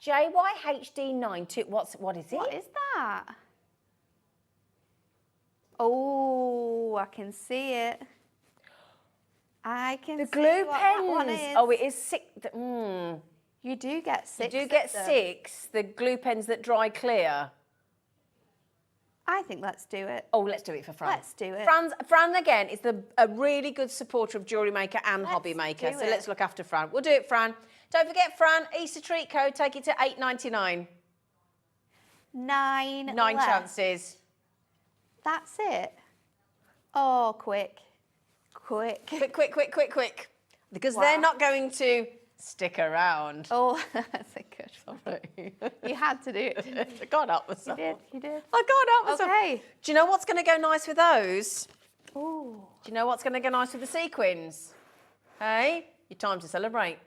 JYHD92? What is it? What is that? Oh, I can see it. I can The see glue what that one pens. is. Oh, it is 6. You do get 6. You do get of them. 6. The glue pens that dry clear. I think let's do it. Oh, let's do it for Fran. Let's do it. Fran again, is a really good supporter of Jewellery Maker and HobbyMaker. So let's look after Fran. We'll do it, Fran. Don't forget, Fran, Easter treat code, take it to $8.99. 9 Nine left. chances. That's it. Oh, quick. Quick. Quick. Because they're not going to stick around. Oh, that's a good one. Sorry. You had to do it, didn't you? I can't help myself. You did. I can't help myself. Okay. Do you know what's going to go nice with those? Ooh. Do you know what's going to go nice with the sequins? Hey, your time to celebrate.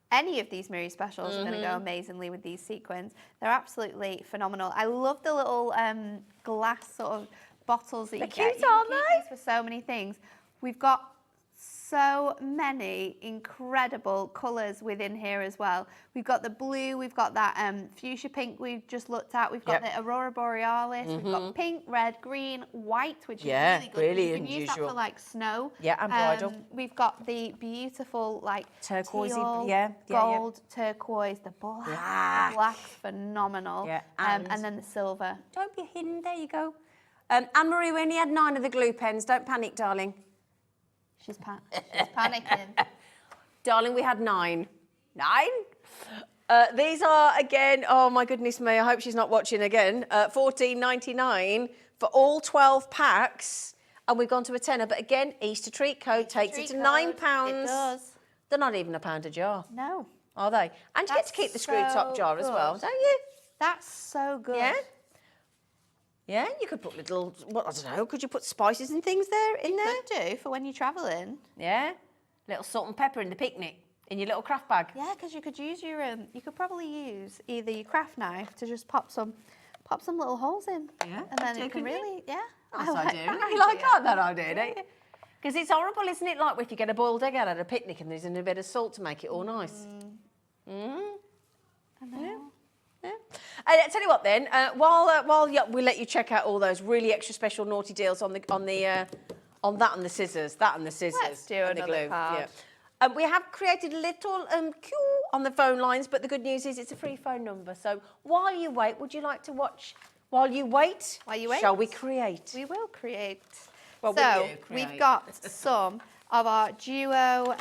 Any of these Mirri specials are going to go amazingly with these sequins. They're absolutely phenomenal. I love the little glass sort of bottles that you get. Cute, You aren't can keep they? these for so many things. We've got so many incredible colours within here as well. We've got the blue, we've got that fuchsia pink we've just looked at, we've got the Aurora Borealis, we've got pink, red, green, white, which is really good. really You can use that unusual. for like snow. Yeah, and bridal. We've got the beautiful like Turquoisey, teal, yeah. gold, turquoise, the black. The black's phenomenal. Yeah, and then the silver. Don't be hidden. There you go. Anne-Marie, we only had 9 of the glue pens. Don't panic, darling. She's panicking. Darling, we had 9. 9? These are, again, oh my goodness me, I hope she's not watching again, $14.99 for all 12 packs. And we've gone to a tenner. But again, Easter treat code takes it to £9. It does. They're not even £1 a jar, No. are they? And you get to keep the screwed top jar as well, don't you? That's so good. Yeah? Yeah, you could put little, I don't know, could you put spices and things there? Could do for when you're travelling. Yeah. Little salt and pepper in the picnic, in your little craft bag. Yeah, because you could use your you could probably use either your craft knife to just pop some little holes in. Yeah, And then do, it can couldn't you? really, yeah. Nice idea. that You like idea. that idea, don't you? Because it's horrible, isn't it? Like if you get a boiled egg out at a picnic and there's a bit of salt to make it all nice. I know. Yeah. I tell you what then, while we let you check out all those really extra special naughty deals on that and the scissors, Let's do and the another glue. card. Yeah. We have created a little queue on the phone lines, but the good news is it's a free phone number. So while you wait, would you like to watch? While you wait, shall we create? We will create. Well, so will you create? we've got some of our duo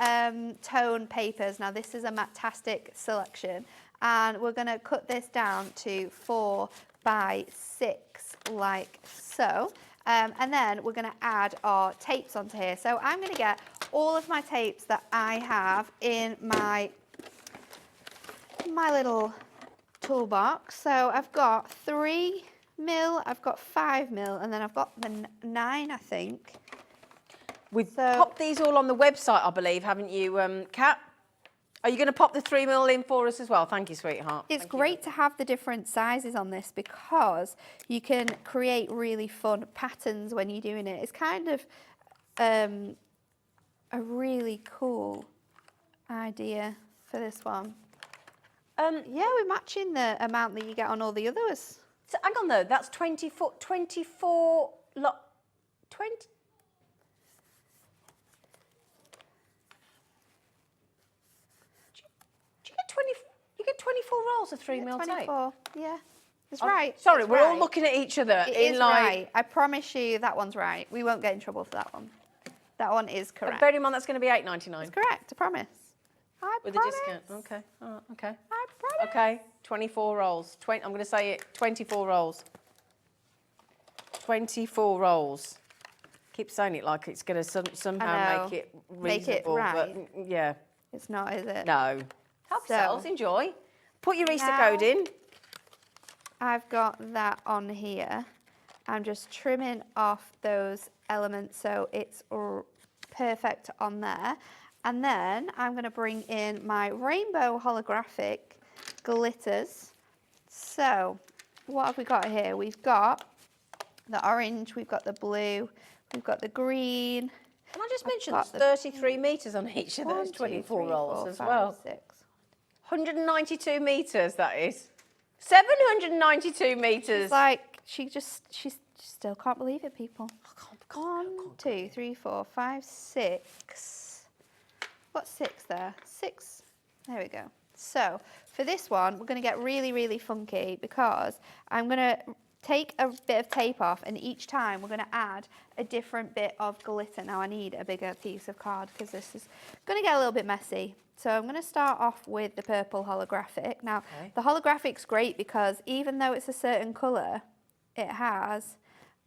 tone papers. Now this is a matastic selection. And we're going to cut this down to 4 by 6 like so. And then we're going to add our tapes onto here. So I'm going to get all of my tapes that I have in my little toolbox. So I've got 3 mil, I've got 5 mil, and then I've got the 9, I think. We've popped these all on the website, I believe, haven't you, Kat? Are you going to pop the 3 mil in for us as well? Thank you, sweetheart. It's great to have the different sizes on this because you can create really fun patterns when you're doing it. It's kind of a really cool idea for this one. Yeah, we're matching the amount that you get on all the others. So hang on though, that's 24 lot, 20. You get 24 rolls of 3 mil tape. 24, yeah. It's right. Sorry, it's we're all right. looking at each other. It in is like, right. I promise you that one's right. We won't get in trouble for that one. That one is correct. Bear in mind that's going to be $8.99. It's correct, I promise. I With promise. a discount. Okay. Oh, okay. I promise. Okay. 24 rolls. I'm going to say it. 24 rolls. 24 rolls. Keep saying it like it's going to somehow make it reasonable. Make it right. But yeah. It's not, is it? No. Help So- yourselves. Enjoy. Put your Easter Now- code in. I've got that on here. I'm just trimming off those elements so it's perfect on there. And then I'm going to bring in my rainbow holographic glitters. So what have we got here? We've got the orange, we've got the blue, we've got the green. Can I just mention got there's 33 metres on each of 1, those 2, 24 3, rolls 4, as 5, well? 6. 192 metres, that is. 792 metres. It's like she still can't believe it, people. 1, 2, 3, 4, 5, 6. What's 6 there? 6. There we go. So for this one, we're going to get really, really funky because I'm going to take a bit of tape off, and each time we're going to add a different bit of glitter. Now I need a bigger piece of card because this is going to get a little bit messy. So I'm going to start off with the purple holographic. Now the holographic's great because even though it's a certain colour, it has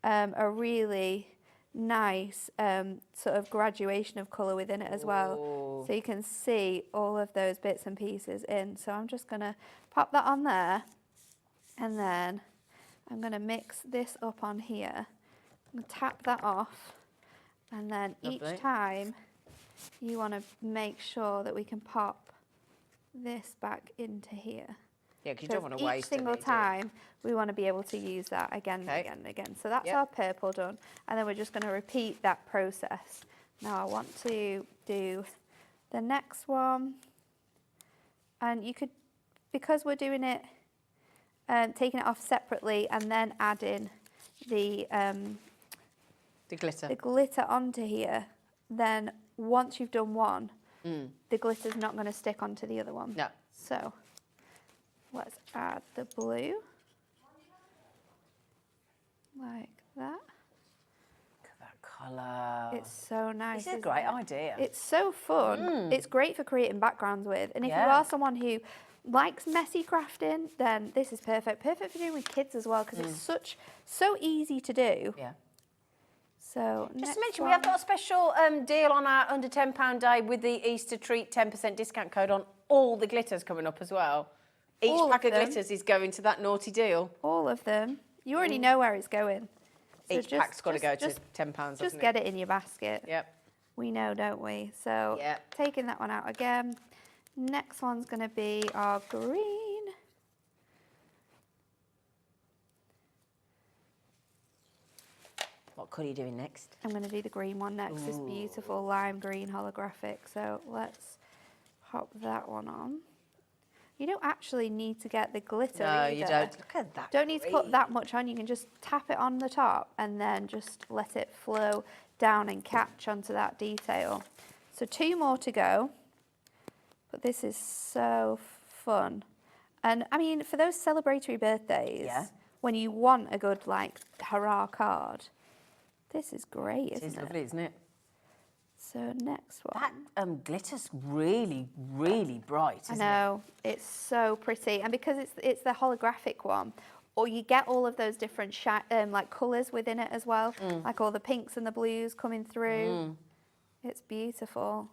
a really nice sort of graduation of colour within it as well. So you can see all of those bits and pieces in. So I'm just going to pop that on there, and then I'm going to mix this up on here. I'm going to tap that off, and then each time you want to make sure that we can pop this back into here. Yeah, because you don't want to waste each single time we want to be able to use that again and again and again. So that's our purple done, and then we're just going to repeat that process. Now I want to do the next one, and you could, because we're doing it, taking it off separately and then adding the glitter onto here, then once you've done one, the glitter's not going to stick onto the other one. No. So let's add the blue, like that. Look at that colour. It's so nice. It's a great idea. It's so fun. It's great for creating backgrounds with. And if you are someone who likes messy crafting, then this is perfect. Perfect for doing with kids as well, because it's so easy to do. Yeah. So just to mention, we have got a special deal on our under £10 day with the Easter treat 10% discount code on all the glitters coming up as well. Each pack of glitters is going to that naughty deal. All of them. You already know where it's going. So Each pack's got to go to £10. Just get it in your basket. Yep. We know, don't we? So taking that one out again. Next one's going to be our green. What colour are you doing next? I'm going to do the green one next. This beautiful lime green holographic. So let's pop that one on. You don't actually need to get the glitter either. You don't. Look at that. Don't need to put that much on. You can just tap it on the top and then just let it flow down and catch onto that detail. So 2 more to go. But this is so fun. And I mean, for those celebratory birthdays, when you want a good, like, hurrah card, this is great, isn't it? It is lovely, isn't it? So next one. That glitter's really, really bright, isn't it? I know, it's so pretty. And because it's the holographic one, or you get all of those different like colours within it as well, like all the pinks and the blues coming through. It's beautiful.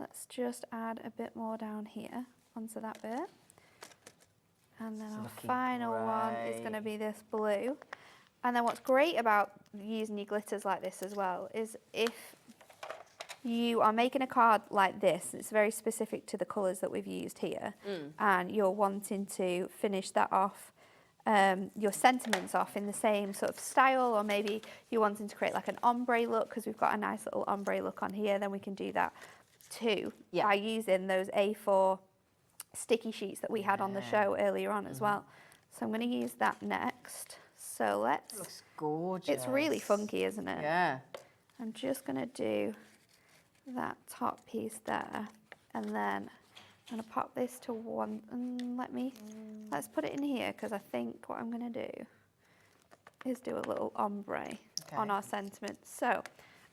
Let's just add a bit more down here onto that bit. And then our final one is going to be this blue. And then what's great about using your glitters like this as well is if you are making a card like this, it's very specific to the colours that we've used here, and you're wanting to finish that off, your sentiments off in the same sort of style, or maybe you're wanting to create like an ombre look, because we've got a nice little ombre look on here, then we can do that too by using those A4 sticky sheets that we had on the show earlier on as well. So I'm going to use that next. So let's... It looks gorgeous. It's really funky, isn't it? Yeah. I'm just going to do that top piece there, and then I'm going to pop this to one, and let's put it in here, because I think what I'm going to do is do a little ombre on our sentiment. So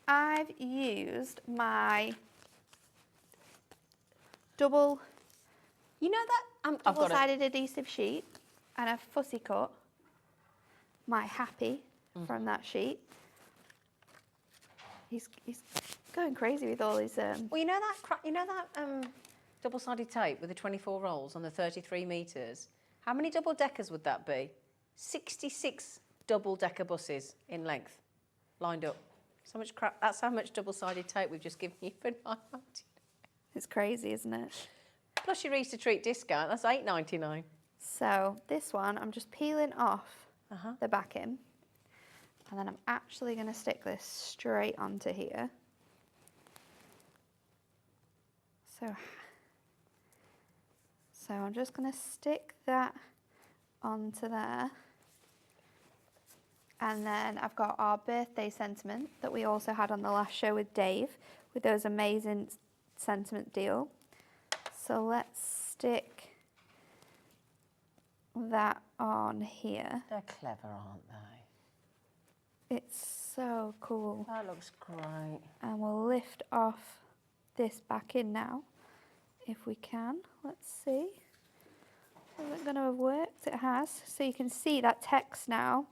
I've used my double-sided adhesive sheet, and I've fussy cut my happy from that sheet. He's going crazy with all his. Well, you know that double-sided tape with the 24 rolls on the 33 metres. How many double deckers would that be? 66 double-decker buses in length, lined up. So much crap. That's how much double-sided tape we've just given you for 9.99. It's crazy, isn't it? Plus your Easter treat discount. That's £8.99. So this one, I'm just peeling off the backing, and then I'm actually going to stick this straight onto here. So I'm just going to stick that onto there. And then I've got our birthday sentiment that we also had on the last show with Dave, with those amazing sentiment deal. So let's stick that on here. They're clever, aren't they? It's so cool. That looks great. And we'll lift off this back in now, if we can. Let's see. Is it going to have worked? It has. So you can see that text now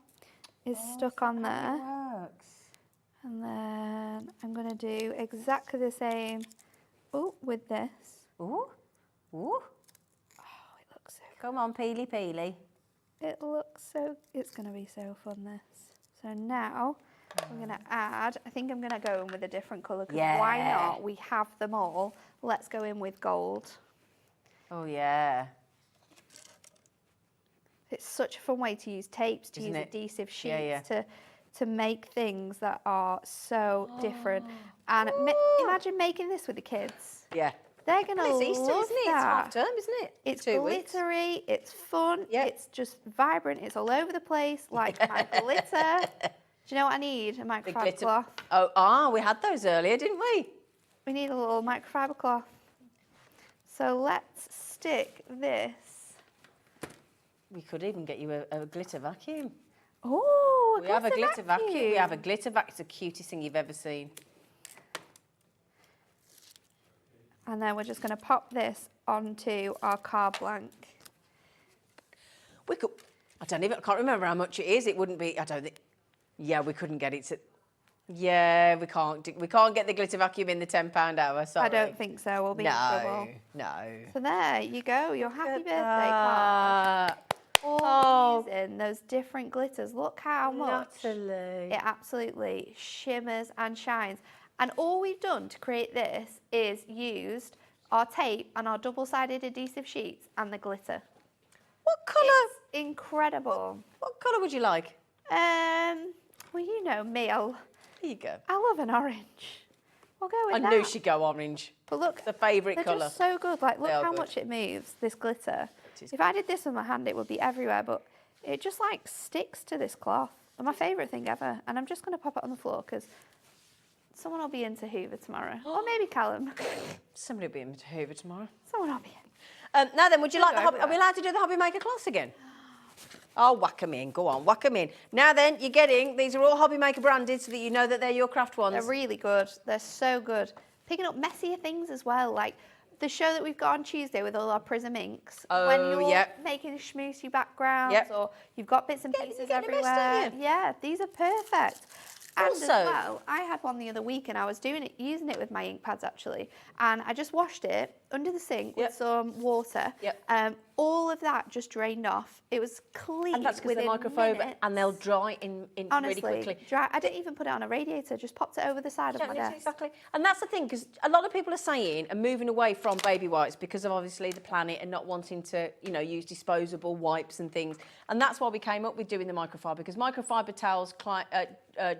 is stuck on there. It works. And then I'm going to do exactly the same with this. Ooh. Ooh. Oh, it looks so Come on, peely peely. It looks so, it's going to be so fun, this. So now we're going to add, I think I'm going to go in with a different colour, because why not? We have them all. Let's go in with gold. Oh, yeah. It's such a fun way to use tapes, to use adhesive sheets, to make things that are so different. And imagine making this with the kids. Yeah. They're going to love It's Easter, isn't it? that. It's half term, isn't it? It's 2 weeks. glittery, it's fun, it's just vibrant, it's all over the place, like my glitter. Do you know what I need? A microfiber cloth. Oh, we had those earlier, didn't we? We need a little microfiber cloth. So let's stick this. We could even get you a glitter vacuum. Oh, We have a glitter vacuum. We have a glitter vacuum. It's the cutest thing you've ever seen. And then we're just going to pop this onto our card blank. We could. I can't remember how much it is. It wouldn't be. I don't think. Yeah, we couldn't get it to. Yeah, we can't. We can't get the glitter vacuum in the £10 hour. Sorry. I don't think so. We'll be in trouble. No. So there you go. Your happy birthday card. All using those different glitters. Look how much it absolutely shimmers and shines. And all we've done to create this is used our tape and our double-sided adhesive sheets and the glitter. What colour? It's incredible. What colour would you like? Well, you know me. Here you go. I love an orange. We'll go with I that. knew she'd go orange. But look, the favourite they're colour. just so good. Like, look They are how good. much it moves, this glitter. It is If I did this with my hand, it would be everywhere, but it just, like, sticks to this cloth. And my favourite thing ever. And I'm just going to pop it on the floor, because someone will be into Hoover tomorrow. Or maybe Callum. Somebody will be in Hoover tomorrow. Someone will be in. Now then, would you like the hobby? Are we everywhere. allowed to do the HobbyMaker class again? Oh, whack them in. Go on, whack them in. Now then, you're getting, these are all HobbyMaker branded so that you know that they're your craft ones. They're really good. They're so good. Picking up messier things as well, like the show that we've got on Tuesday with all our Prism inks. When you're making schmoosey backgrounds or you've got bits and pieces everywhere. Yeah, these are perfect. And Also, as well, I had one the other week and I was using it with my ink pads actually, and I just washed it under the sink with some water. All of that just drained off. It was clean. And that's because they're microfiber and they'll dry in Honestly, really quickly. dry. I didn't even put it on a radiator, just popped it over the side of my desk. Exactly. And that's the thing, because a lot of people are saying and moving away from baby wipes because of obviously the planet and not wanting to, use disposable wipes and things. And that's why we came up with doing the microfiber, because microfiber towels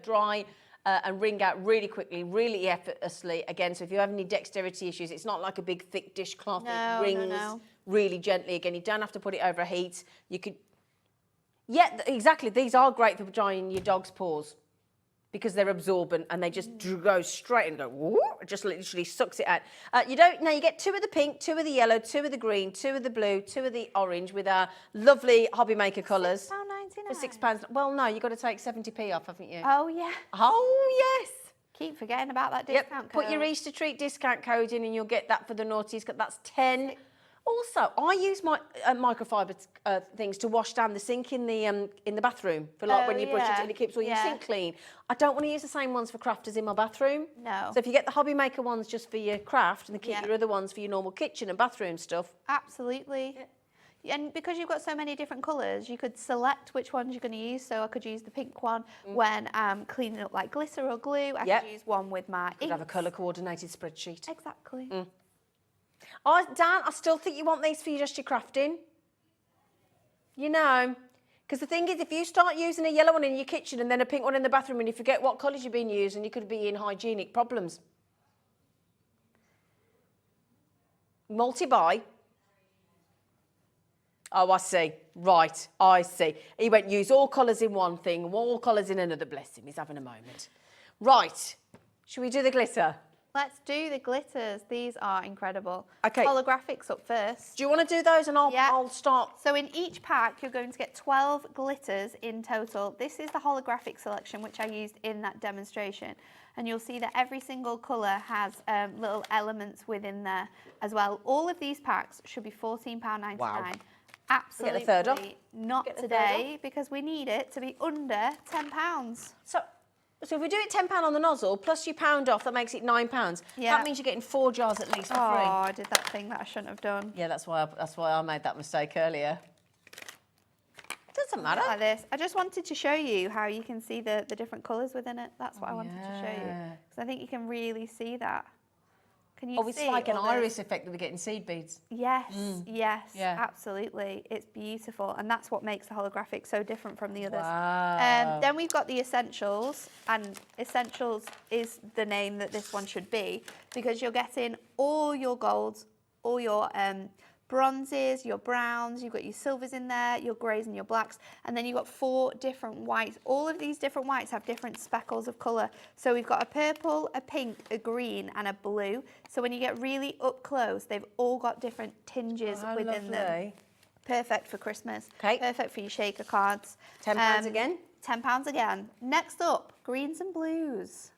dry and wring out really quickly, really effortlessly. Again, so if you have any dexterity issues, it's not like a big thick dishcloth. It rings really gently. Again, you don't have to put it over a heat. You could, exactly. These are great for drying your dog's paws because they're absorbent and they just go straight and go, whoop, just literally sucks it out. You get 2 of the pink, 2 of the yellow, 2 of the green, 2 of the blue, 2 of the orange with our lovely HobbyMaker colours. £6.99. For £6. Well, no, you've got to take 70p off, haven't you? Oh, yeah. Oh, yes. Keep forgetting about that discount code. Put your Easter treat discount code in and you'll get that for the naughties. That's 10. Also, I use my microfiber things to wash down the sink in the bathroom for when you brush it and it keeps all your sink clean. I don't want to use the same ones for craft as in my bathroom. No. So if you get the HobbyMaker ones just for your craft and keep your other ones for your normal kitchen and bathroom stuff. Absolutely. And because you've got so many different colours, you could select which ones you're going to use. So I could use the pink one when I'm cleaning up like glitter or glue. I could use one with my Could have a colour-coordinated spreadsheet. Exactly. Oh, Dan, I still think you want these for just your crafting. Because the thing is, if you start using a yellow one in your kitchen and then a pink one in the bathroom and you forget what colours you've been using, you could be in hygienic problems. Multi-buy. Oh, I see. Right, I see. He went use all colours in one thing, all colours in another. Bless him, he's having a moment. Right, should we do the glitter? Let's do the glitters. These are incredible. Okay. Holographics up first. Do you want to do those and Yeah. I'll start? So in each pack, you're going to get 12 glitters in total. This is the holographic selection, which I used in that demonstration. And you'll see that every single colour has little elements within there as well. All of these packs should be £14.99. Wow. Absolutely Get the third off? not Get the third today, because we need it to be under £10. So if we do it £10 on the nozzle, plus you pound off, that makes it £9. Yeah. That means you're getting 4 jars at least for Oh, free. I did that thing that I shouldn't have done. Yeah, that's why I made that mistake earlier. Doesn't matter. Like this. I just wanted to show you how you can see the different colours within it. That's what I wanted to show you. yeah. Because I think you can really see that. Can you Oh, it's see like an all the- iris effect that we're getting seed beads. Yes, yes, Yeah. absolutely. It's beautiful. And that's what makes the holographic so different from the others. Wow. Then we've got the essentials. And essentials is the name that this one should be, because you're getting all your golds, all your bronzes, your browns, you've got your silvers in there, your greys and your blacks, and then you've got 4 different whites. All of these different whites have different speckles of colour. So we've got a purple, a pink, a green and a blue. So when you get really up close, they've all got different tinges Oh, within them. lovely. Perfect for Christmas. Okay. Perfect for your shaker cards. £10 again? £10 again. Next up, greens and blues.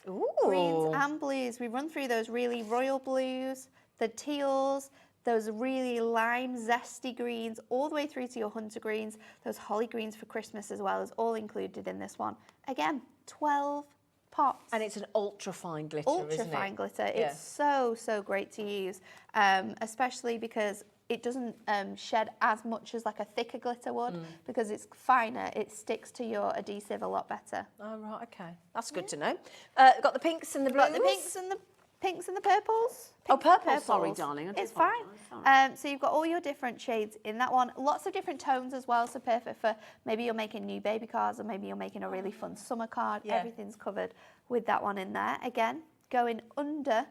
Ooh. Greens and blues. We run through those really royal blues, the teals, those really lime, zesty greens, all the way through to your hunter greens, those holly greens for Christmas as well, is all included in this one. Again, 12 pots. And it's an ultra fine glitter, Ultra isn't it? fine glitter. Yeah. It's so great to use, especially because it doesn't shed as much as like a thicker glitter would, because it's finer. It sticks to your adhesive a lot better. Oh, right, okay. That's good to know. Got the pinks and the blues? Got the pinks and the purples. Oh, Pinks and purple, sorry, darling. I do It's fine. apologise, So you've got all your different shades in that one. Lots of different tones as well, so perfect for maybe you're making new baby cards, or maybe you're making a really fun summer card. Yeah. Everything's covered with that one in there. Again, going under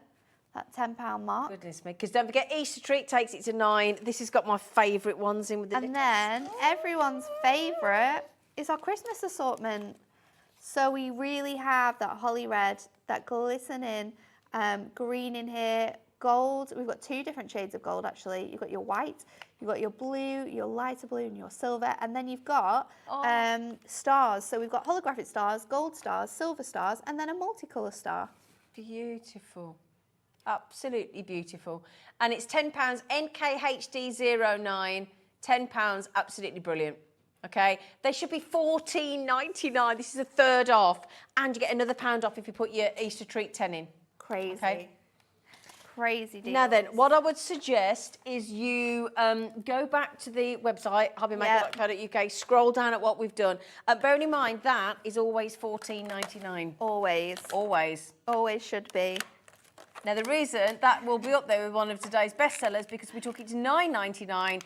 that £10 mark. Goodness me. Because don't forget, Easter treat takes it to 9. This has got my favourite ones in with the And then everyone's favourite is our Christmas assortment. So we really have that holly red, that glistening green in here, gold. We've got 2 different shades of gold actually. You've got your white, you've got your blue, your lighter blue and your silver, and then you've got stars. So we've got holographic stars, gold stars, silver stars, and then a multicolour star. Beautiful. Absolutely beautiful. And it's £10, NKHD09, £10, absolutely brilliant. Okay, they should be $14.99. This is a third off, and you get another £1 off if you put your Easter treat 10 in. Crazy. Okay. Crazy deal. Now then, what I would suggest is you go back to the website, hobbymaker.co.uk, scroll down at what we've done. Bearing in mind, that is always $14.99. Always. Always. Always should be. Now, the reason that will be up there with one of today's bestsellers, because we took it to $9.99.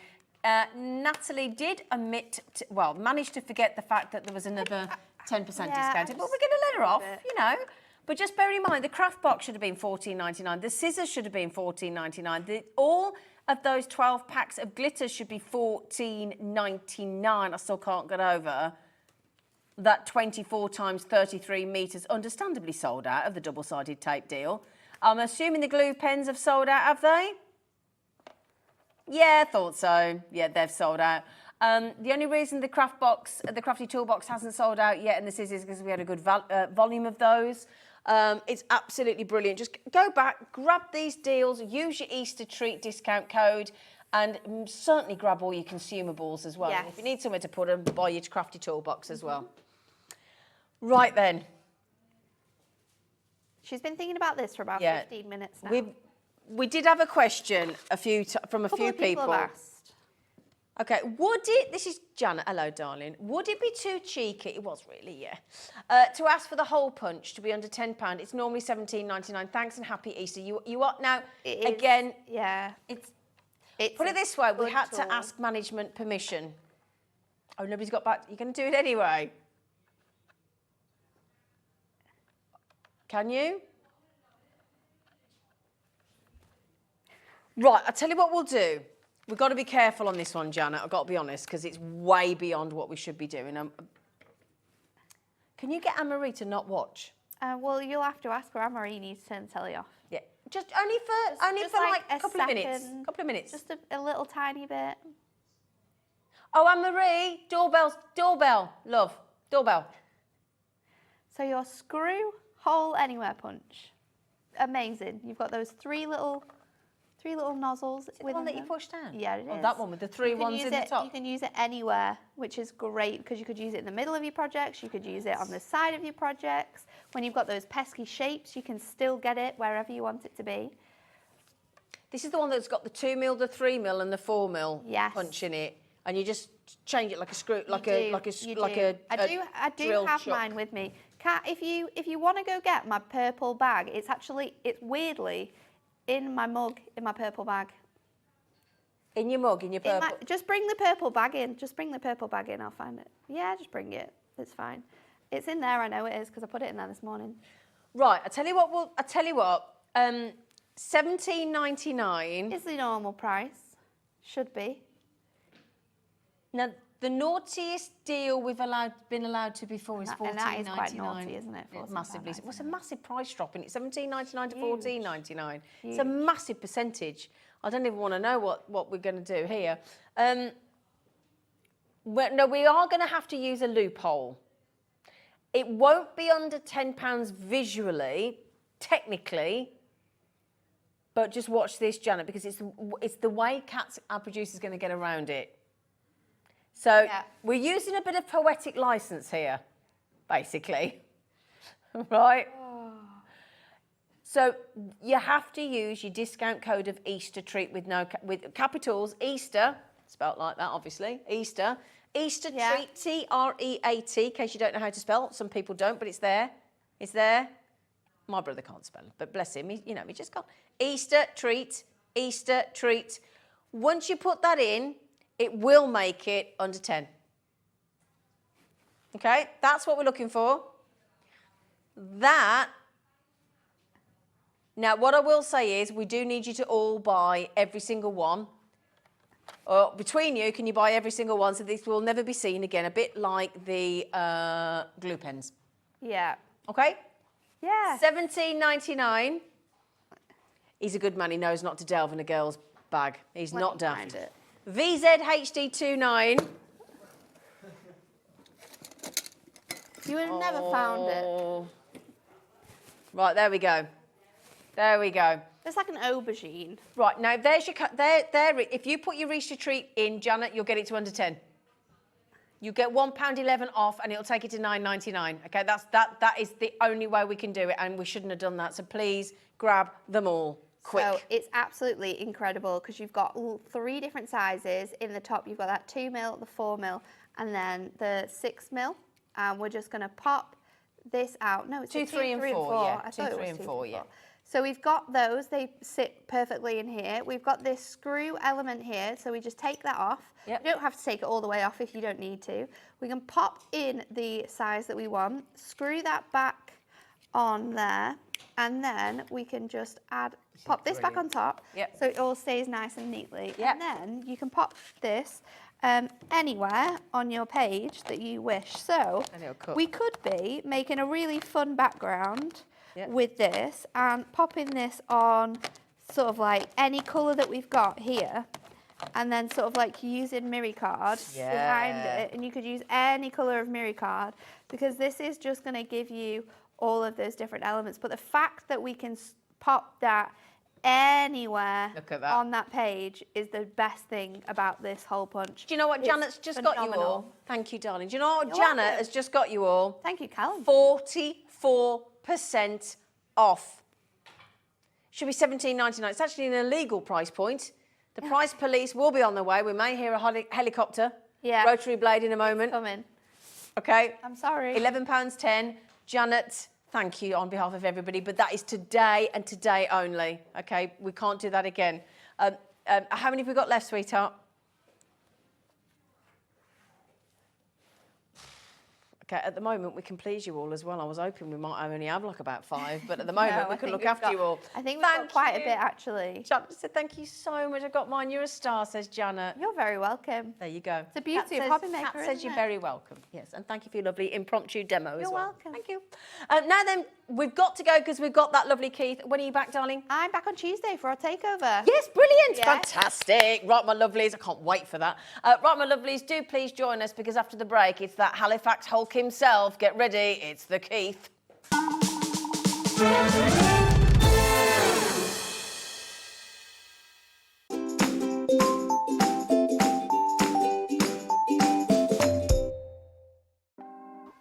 Natalie did managed to forget the fact that there was another 10% discount. But we're going to let her off, you know. But just bear in mind, the craft box should have been $14.99. The scissors should have been $14.99. All of those 12 packs of glitters should be $14.99. I still can't get over that 24 times 33 metres, understandably sold out of the double-sided tape deal. I'm assuming the glue pens have sold out, have they? Yeah, thought so. Yeah, they've sold out. The only reason the crafty toolbox hasn't sold out yet, and the scissors, because we had a good volume of those. It's absolutely brilliant. Just go back, grab these deals, use your Easter treat discount code, and certainly grab all your consumables as well. Yes. If you need somewhere to put them, buy your crafty toolbox as well. Right then. She's been thinking about this for about 15 minutes now. We did have a question from a few people. Have asked. Okay, this is Janet, hello darling, would it be too cheeky, it was really, yeah, to ask for the hole punch to be under £10? It's normally $17.99. Thanks and happy Easter. You are now, again, yeah. It's put it this way, we had to ask management permission. Oh, nobody's got back, you're going to do it anyway? Can you? Right, I'll tell you what we'll do. We've got to be careful on this one, Janet, I've got to be honest, because it's way beyond what we should be doing. Can you get Anne-Marie to not watch? Well, you'll have to ask Grandma. He needs to turn the telly off. Yeah, just only for like a couple of minutes. second. Couple of minutes. Just a little tiny bit. Oh, Anne-Marie, doorbell, love, doorbell. So your screw hole anywhere punch, amazing. You've got those three little nozzles. Is it the one that you push down? Yeah, it is. Oh, that one with the three ones in the top. You can use it anywhere, which is great because you could use it in the middle of your projects. You could use it on the side of your projects. When you've got those pesky shapes, you can still get it wherever you want it to be. This is the one that's got the 2mm, the 3mm, and the 4mm Yes. punch in it, and you just change it like a screw, I do have mine with me. Kat, if you want to go get my purple bag, it's weirdly in my mug, in my purple bag. In your mug, in your purple. Just bring the purple bag in. Just bring the purple bag in. I'll find it. Yeah, just bring it. It's fine. It's in there. I know it is because I put it in there this morning. Right. I tell you what. $17.99 is the normal price. Should be. Now, the naughtiest deal we've been allowed to before is $14.99. And that is quite naughty, isn't it? Massively. It's a massive price drop, and it's $17.99 to $14.99. It's a massive percentage. I don't even want to know what we're going to do here. No, we are going to have to use a loophole. It won't be under £10 visually, technically, but just watch this, Janet, because it's the way our producer's going to get around it. So we're using a bit of poetic license here, basically, right? Oh. So you have to use your discount code of Easter treat with capitals, Easter, spelt like that, obviously, Easter treat, T-R-E-A-T, in case you don't know how to spell. Some people don't, but it's there. It's there. My brother can't spell, but bless him, he just can't. Easter treat, Easter treat. Once you put that in, it will make it under 10. Okay, that's what we're looking for. Now, what I will say is we do need you to all buy every single one. Or between you, can you buy every single one so this will never be seen again? A bit like the glue pens. Yeah. Okay? Yeah. $17.99. He's a good man. He knows not to delve in a girl's bag. He's not daft. VZHD29. You would have never found it. Right, there we go. There we go. It's like an aubergine. Right, now there's your there. If you put your Easter treat in, Janet, you'll get it to under 10. You get £1.11 off, and it'll take it to $9.99. Okay, that is the only way we can do it, and we shouldn't have done that. So please grab them all. Quick. So it's absolutely incredible because you've got 3 different sizes. In the top, you've got that 2mm, the 4mm, and then the 6mm. We're just going to pop this out. No, it's 2, 3, and 4. Yeah, I 2, 3, and 4. Yeah. So we've got those. They sit perfectly in here. We've got this screw element here. So we just take that off. Yep. You don't have to take it all the way off if you don't need to. We can pop in the size that we want. Screw that back on there. And then we can just pop this back on top, so it all stays nice and neatly. Yep. And then you can pop this anywhere on your page that you wish. So we could be making a really fun background with this and popping this on sort of like any colour that we've got here, and then sort of like using Mirri card behind it. And you could use any colour of Mirri card because this is just going to give you all of those different elements. But the fact that we can pop that anywhere on that page is the best thing about this whole punch. Do you know what Janet's just got you all? Thank you, darling. Do you know what Janet has just got you all? Thank you, Callum. 44% off. Should be $17.99. It's actually an illegal price point. The price police will be on the way. We may hear a helicopter, rotary blade in a moment. It's coming. Okay. I'm sorry. £11.10. Janet, thank you on behalf of everybody, but that is today and today only, okay? We can't do that again. How many have we got left, sweetheart? Okay, at the moment we can please you all as well. I was hoping we might only have like about 5, but at the moment No, we I can think look we've after got- you all. I think we've got quite a bit actually. Janet said thank you so much. I got mine. You're a star, says Janet. You're very welcome. There you go. It's a beauty of Kat HobbyMaker, says isn't you're it? very welcome. Yes, and thank you for your lovely impromptu demo as You're well. welcome. Thank you. Now then, we've got to go because we've got that lovely Keith. When are you back, darling? I'm back on Tuesday for our takeover. Yes, brilliant, Yeah. fantastic. Right, my lovelies, I can't wait for that. Right, my lovelies, do please join us because after the break, it's that Halifax Hulk himself. Get ready, it's the Keith.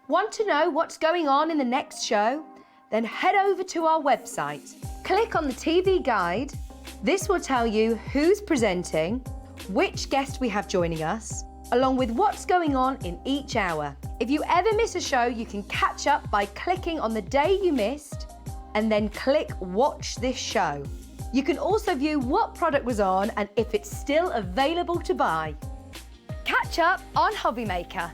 Want to know what's going on in the next show? Then head over to our website. Click on the TV guide. This will tell you who's presenting, which guest we have joining us, along with what's going on in each hour. If you ever miss a show, you can catch up by clicking on the day you missed and then click Watch This Show. You can also view what product was on and if it's still available to buy. Catch up on HobbyMaker.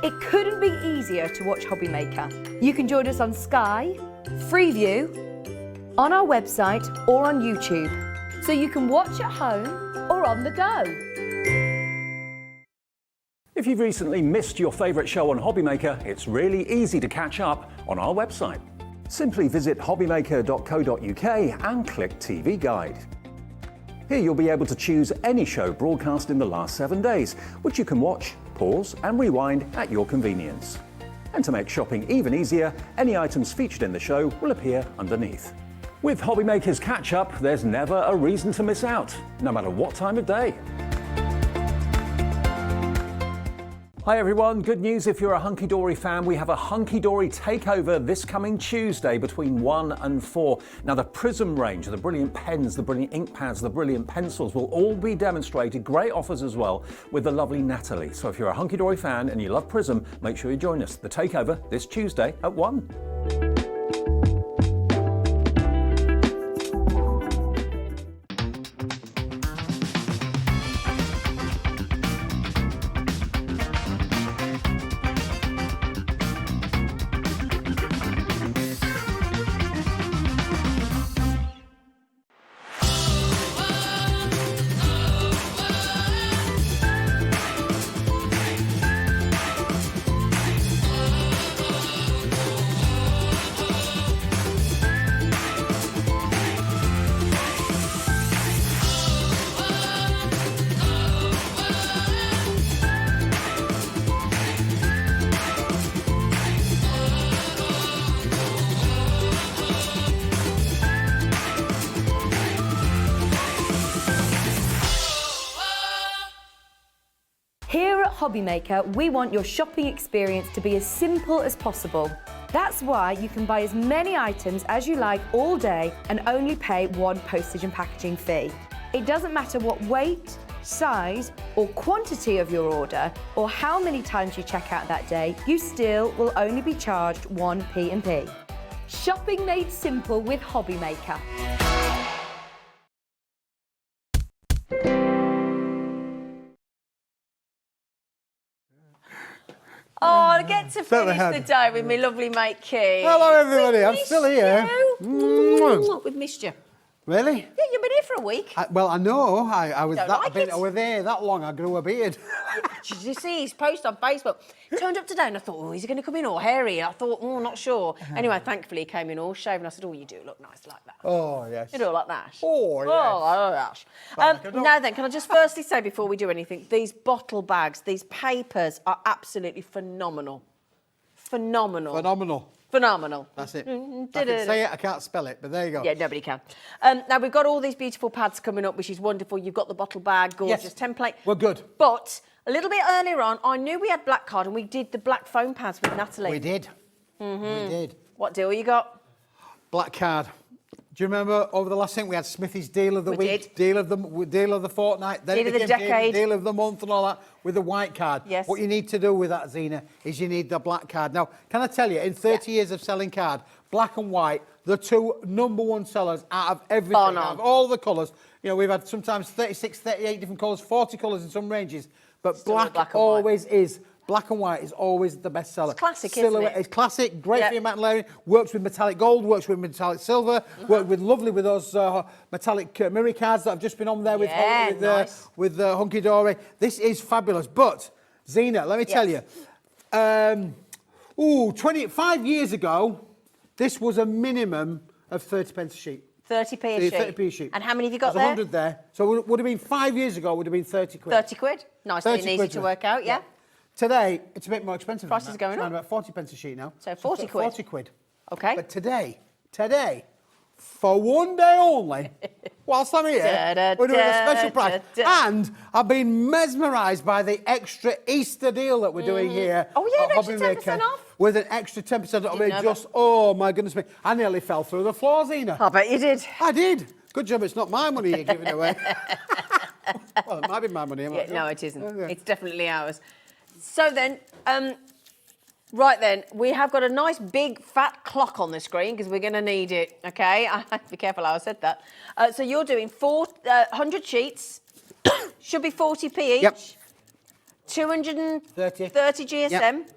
It couldn't be easier to watch HobbyMaker. You can join us on Sky, Freeview, on our website or on YouTube, so you can watch at home or on the go. If you've recently missed your favourite show on HobbyMaker, it's really easy to catch up on our website. Simply visit hobbymaker.co.uk and click TV Guide. Here you'll be able to choose any show broadcast in the last 7 days, which you can watch, pause and rewind at your convenience. And to make shopping even easier, any items featured in the show will appear underneath. With HobbyMaker's catch-up, there's never a reason to miss out, no matter what time of day. Hi everyone, good news if you're a Hunkydory fan. We have a Hunkydory takeover this coming Tuesday between 1 and 4. Now the Prism range, the brilliant pens, the brilliant ink pads, the brilliant pencils will all be demonstrated. Great offers as well with the lovely Natalie. So if you're a Hunkydory fan and you love Prism, make sure you join us. The takeover this Tuesday at 1. Here at HobbyMaker, we want your shopping experience to be as simple as possible. That's why you can buy as many items as you like all day and only pay one postage and packaging fee. It doesn't matter what weight, size or quantity of your order or how many times you check out that day, you still will only be charged one P&P. Shopping made simple with HobbyMaker. Oh, I get to finish the day with my lovely mate Keith. Hello, everybody. I'm still here. We've missed you. Really? Yeah, you've been here for a week. Well, I know. I was Don't that. like I it. was there that long. I grew a beard. Did you see his post on Facebook? Turned up today and I thought, oh, is he going to come in all hairy? I thought, oh, not sure. Anyway, thankfully he came in all shaven. I said, oh, you do look nice like that. Oh yes. You do like that. Oh yes. Oh, gosh. Now then, can I just firstly say before we do anything, these bottle bags, these papers are absolutely phenomenal. Phenomenal. Phenomenal. Phenomenal. That's it. I can say it, I can't spell it, but there you go. Yeah, nobody can. Now, we've got all these beautiful pads coming up, which is wonderful. You've got the bottle bag, gorgeous template. We're good. But a little bit earlier on, I knew we had black card, and we did the black foam pads with Natalie. We did. We did. What deal you got? Black card. Do you remember over the last thing we had Smithy's deal of the week, deal of the fortnight, then Deal of the decade, deal of the month and all that with the white card. Yes. What you need to do with that, Zena, is you need the black card. Now, can I tell you, in 30 years of selling card, black and white, the two #1 sellers out of everything, out of all the colours. You know, we've had sometimes 36, 38 different colours, 40 colours in some ranges, but black always is. Black and white is always the best seller. It's classic, isn't it? It's classic, great for your matte layering, works with metallic gold, works with metallic silver, works with lovely with those metallic Mirri cards that have just been on there with Hunkydory. This is fabulous. But, Zena, let me tell you, 25 years ago, this was a minimum of 30 pence a sheet. 30p a sheet. 30p a sheet. And how many have you got There's there? 100 there. So it would have been 5 years ago, would have been 30 quid. 30 quid. Nice and easy quid to work out, yeah. Today, it's a bit more expensive. Prices are going it's up. around about 40 pence a sheet now. So 40 quid. 40 quid. Okay. But today, for one day only, whilst I'm here, we're doing a special price. And I've been mesmerised by the extra Easter deal that we're doing here. Oh, yeah, at an extra 10% off. With an extra 10% off. It just, oh my goodness me. I nearly fell through the floor, Zena. I bet you did. I did. Good job it's not my money you're giving away. Well, it might be my money. No, it isn't. It's definitely ours. So then, right then, we have got a nice big fat clock on the screen because we're going to need it, okay? Be careful how I said that. So you're doing 100 sheets, should be 40p each, Yep. 230 GSM, Yep.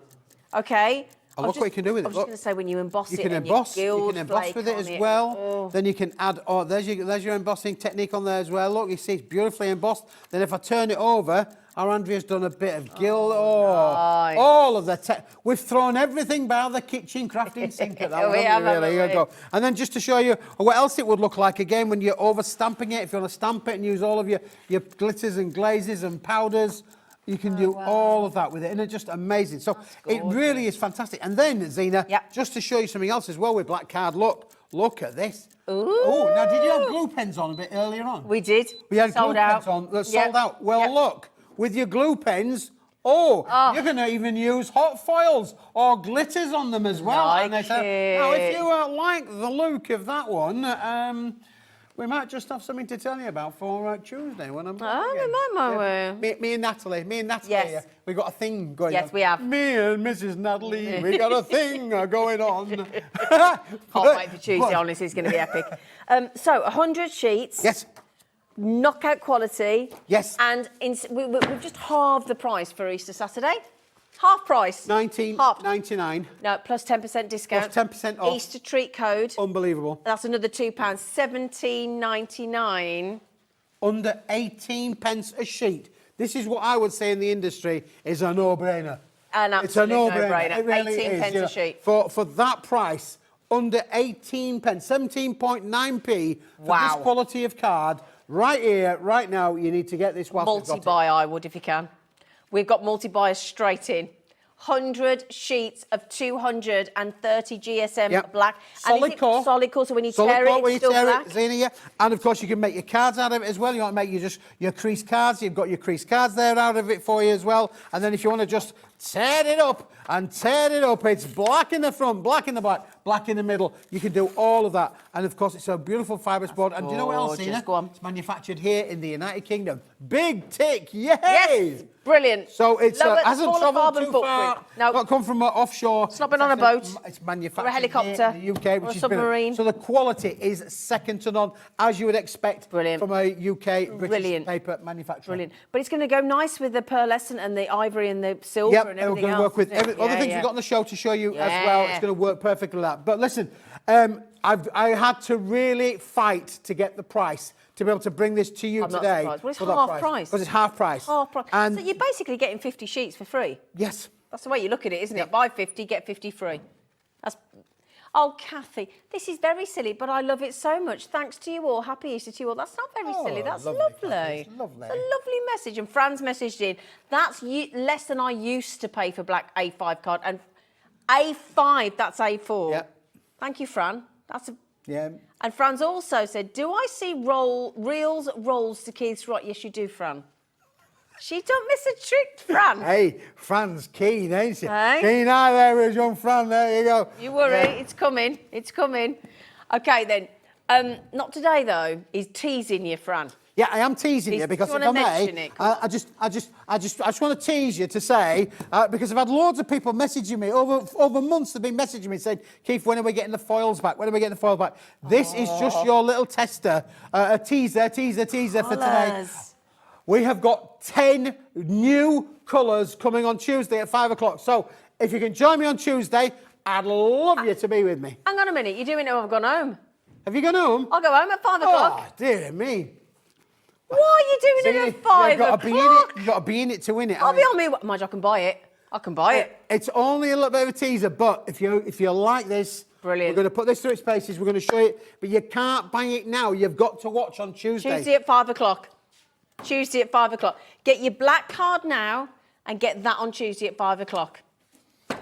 okay? Oh, look what you can do with it. I was just going to say, when you emboss You it, can and emboss. you You can emboss with it as well. Oh. Then you can add. Oh, there's your embossing technique on there as well. Look, you see it's beautifully embossed. Then if I turn it over, our Andrea's done a bit of gilt. Nice. All of the we've thrown everything by the kitchen crafting sink at that. We have, really. Here haven't you go. And then just to show you what else it would look like again when you're over stamping it. If you want to stamp it and use all of your glitters and glazes and powders. You can do all of that with it, and it's just amazing. So it really is fantastic. And then, Zena, just to show you something else as well with black card, look at this. Ooh. Oh, now did you have glue pens on a bit earlier on? We did. We had sold glue out. pens on that sold out. Well, look, with your glue pens, you're going to even use hot foils or glitters on them as well. Like and they said, now, if you like the look of that one, we might just have something to tell you about for Tuesday when I'm back again. Me and Natalie. Yes. We've got a thing going on. Yes, we have. Me and Mrs. Natalie, we got a thing going on. Can't wait for Tuesday, honestly, it's going to be epic. So, 100 sheets. Yes. Knockout quality. Yes. And we've just halved the price for Easter Saturday. Half price. $19.99. No, plus 10% discount. Plus 10% off. Easter treat code. Unbelievable. That's another £2. $17.99. Under 18 pence a sheet. This is what I would say in the industry is a no-brainer. An It's a absolute no-brainer. no-brainer. It really 18 is, pence you know. a sheet. For that price, under 18 pence, 17.9p for this quality of card, right here, right now, you need to get this whilst we've got it. Multi-buy, I would, if you can. We've got multi-buyers straight in. 100 sheets of 230 GSM black. Solid core. Solid core, so when you tear it, it's still black. Zena, yeah. And of course, you can make your cards out of it as well. You want to make your crease cards. You've got your crease cards there out of it for you as well. And then if you want to just tear it up, it's black in the front, black in the back, black in the middle. You can do all of that. And of course, it's a beautiful fibrous board. And do you know what else, Zena? Go on. It's manufactured here in the United Kingdom. Big tick, yay! Yes, brilliant. So it hasn't travelled carbon too footprint. far. No. Not come from offshore. It's not been on a boat. It's manufactured or a helicopter. here in the UK, or which a is submarine. brilliant. So the quality is second to none, as you would expect from a UK British paper manufacturer. Brilliant. But it's going to go nice with the pearlescent and the ivory and the silver and everything else. We're going to work with other things we've got on the show to show you as well. It's going to work perfectly with that. But listen, I had to really fight to get the price to be able to bring this to you today. Well, it's half price. Because it's half price. Half price. And so you're basically getting 50 sheets for free. Yes. That's the way you look at it, isn't it? Buy 50, get 50 free. That's... Oh, Kathy, this is very silly, but I love it so much. Thanks to you all. Happy Easter to you all. That's not very silly. That's lovely. It's lovely. It's a lovely message. And Fran's messaged in. That's less than I used to pay for black A5 card. And A5, that's A4. Yeah. Thank you, Fran. That's a... Yeah. And Fran's also said, do I see rolls to Keith's right? Yes, you do, Fran. She don't miss a trick, Fran. Hey, Fran's keen, ain't she? Hey? Keen eye there with young Fran, there you go. You worry, it's coming, it's coming. Okay then, not today though, he's teasing you, Fran. Yeah, I am teasing you because if I may, I just want to tease you to say, because I've had loads of people messaging me, over months they've been messaging me saying, Keith, when are we getting the foils back? When are we getting the foils back? This is just your little tester, a teaser for today. We have got 10 new colours coming on Tuesday at 5 o'clock. So if you can join me on Tuesday, I'd love you to be with me. Hang on a minute, you're doing it when I've gone home. Have you gone home? I'll go home at 5 o'clock. Oh, dear me. Why are you doing it at 5 o'clock? You've got to be in it to win it. I'll be on me. Mind, I can buy it. I can buy it. It's only a little bit of a teaser, but if you like this, brilliant. We're going to put this through its paces. We're going to show it, but you can't buy it now. You've got to watch on Tuesday. Tuesday at 5 o'clock. Tuesday at 5 o'clock. Get your black card now and get that on Tuesday at 5 o'clock.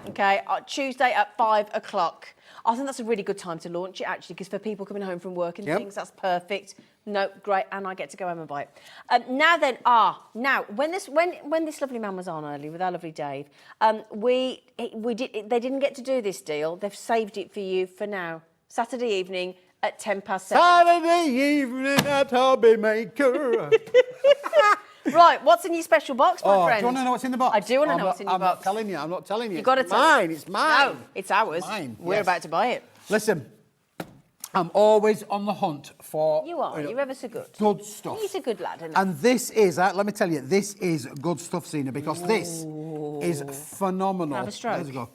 Okay, Tuesday at 5 o'clock. I think that's a really good time to launch it, actually, because for people coming home from work and things, that's perfect. No, great, and I get to go home and buy it. Now then, when this lovely man was on earlier with our lovely Dave, they didn't get to do this deal. They've saved it for you for now, Saturday evening at 7:10. Saturday evening at HobbyMaker. Right, what's in your special box, my friend? Do you want to know what's in the box? I do want to know what's in your box. I'm not telling you. You've got to tell mine. It's mine. No, it's ours. Mine. We're about to buy it. Listen, I'm always on the hunt for... You are. You're ever so good. Good stuff. He's a good lad, isn't he? And this is, let me tell you, this is good stuff, Zena, because this is phenomenal. Can I have a stroke? There you go.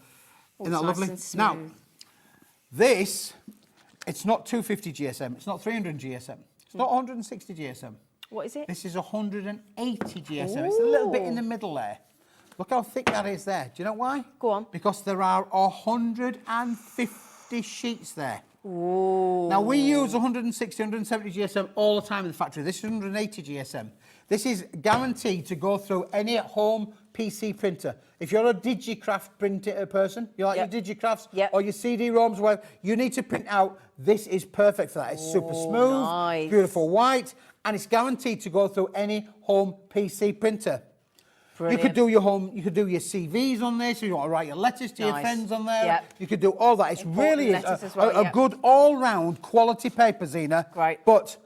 Isn't It's that nice lovely? and smooth. Now, this, it's not 250 GSM, it's not 300 GSM, it's not 160 GSM. What is it? This is 180 GSM. It's a little bit in the middle there. Look how thick that is there. Do you know why? Go on. Because there are 150 sheets there. Ooh. Now, we use 160, 170 GSM all the time in the factory. This is 180 GSM. This is guaranteed to go through any home PC printer. If you're a Digicraft printer person, you like your Digicrafts or your CD-ROMs, well, you need to print out. This is perfect for that. It's super smooth, nice. beautiful white, and it's guaranteed to go through any home PC printer. Brilliant. You could do your CVs on there, so you want to write your letters to your friends on there. Yep. You could do all that. It really is a good all-round quality paper, Zena. Great. But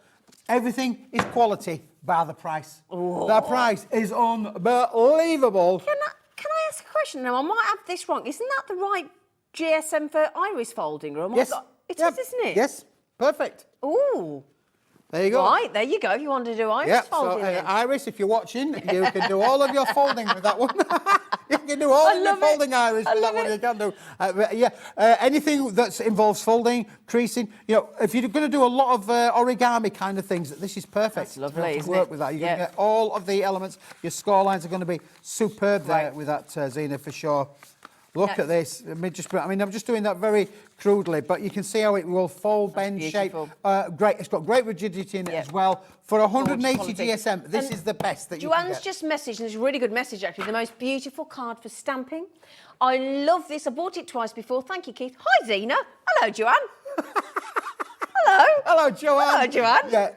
everything is quality bar the price. Ooh. The price is unbelievable. Can I ask a question now? I might have this wrong. Isn't that the right GSM for iris folding? Or Yes. It is, isn't it? Yes, perfect. Ooh. There you go. Right, there you go. If you want to do iris folding. So, Iris, if you're watching, you can do all of your folding with that one. You can do all of your folding, Iris, with that one. You can do. Anything that involves folding, creasing. You know, if you're going to do a lot of origami kind of things, this is perfect. That's lovely, to isn't work it? with that. You're going to get all of the elements. Your score lines are going to be superb there with that, Zena, for sure. Look at this. I'm just doing that very crudely, but you can see how it will fold, bend, shape. Great. It's got great rigidity in it as well. For 180 GSM, this is the best that you can get. Joanne's just messaged, and it's a really good message, actually. The most beautiful card for stamping. I love this. I bought it twice before. Thank you, Keith. Hi, Zena. Hello, Joanne. Hello. Hello, Joanne. Hello, Joanne. Yeah.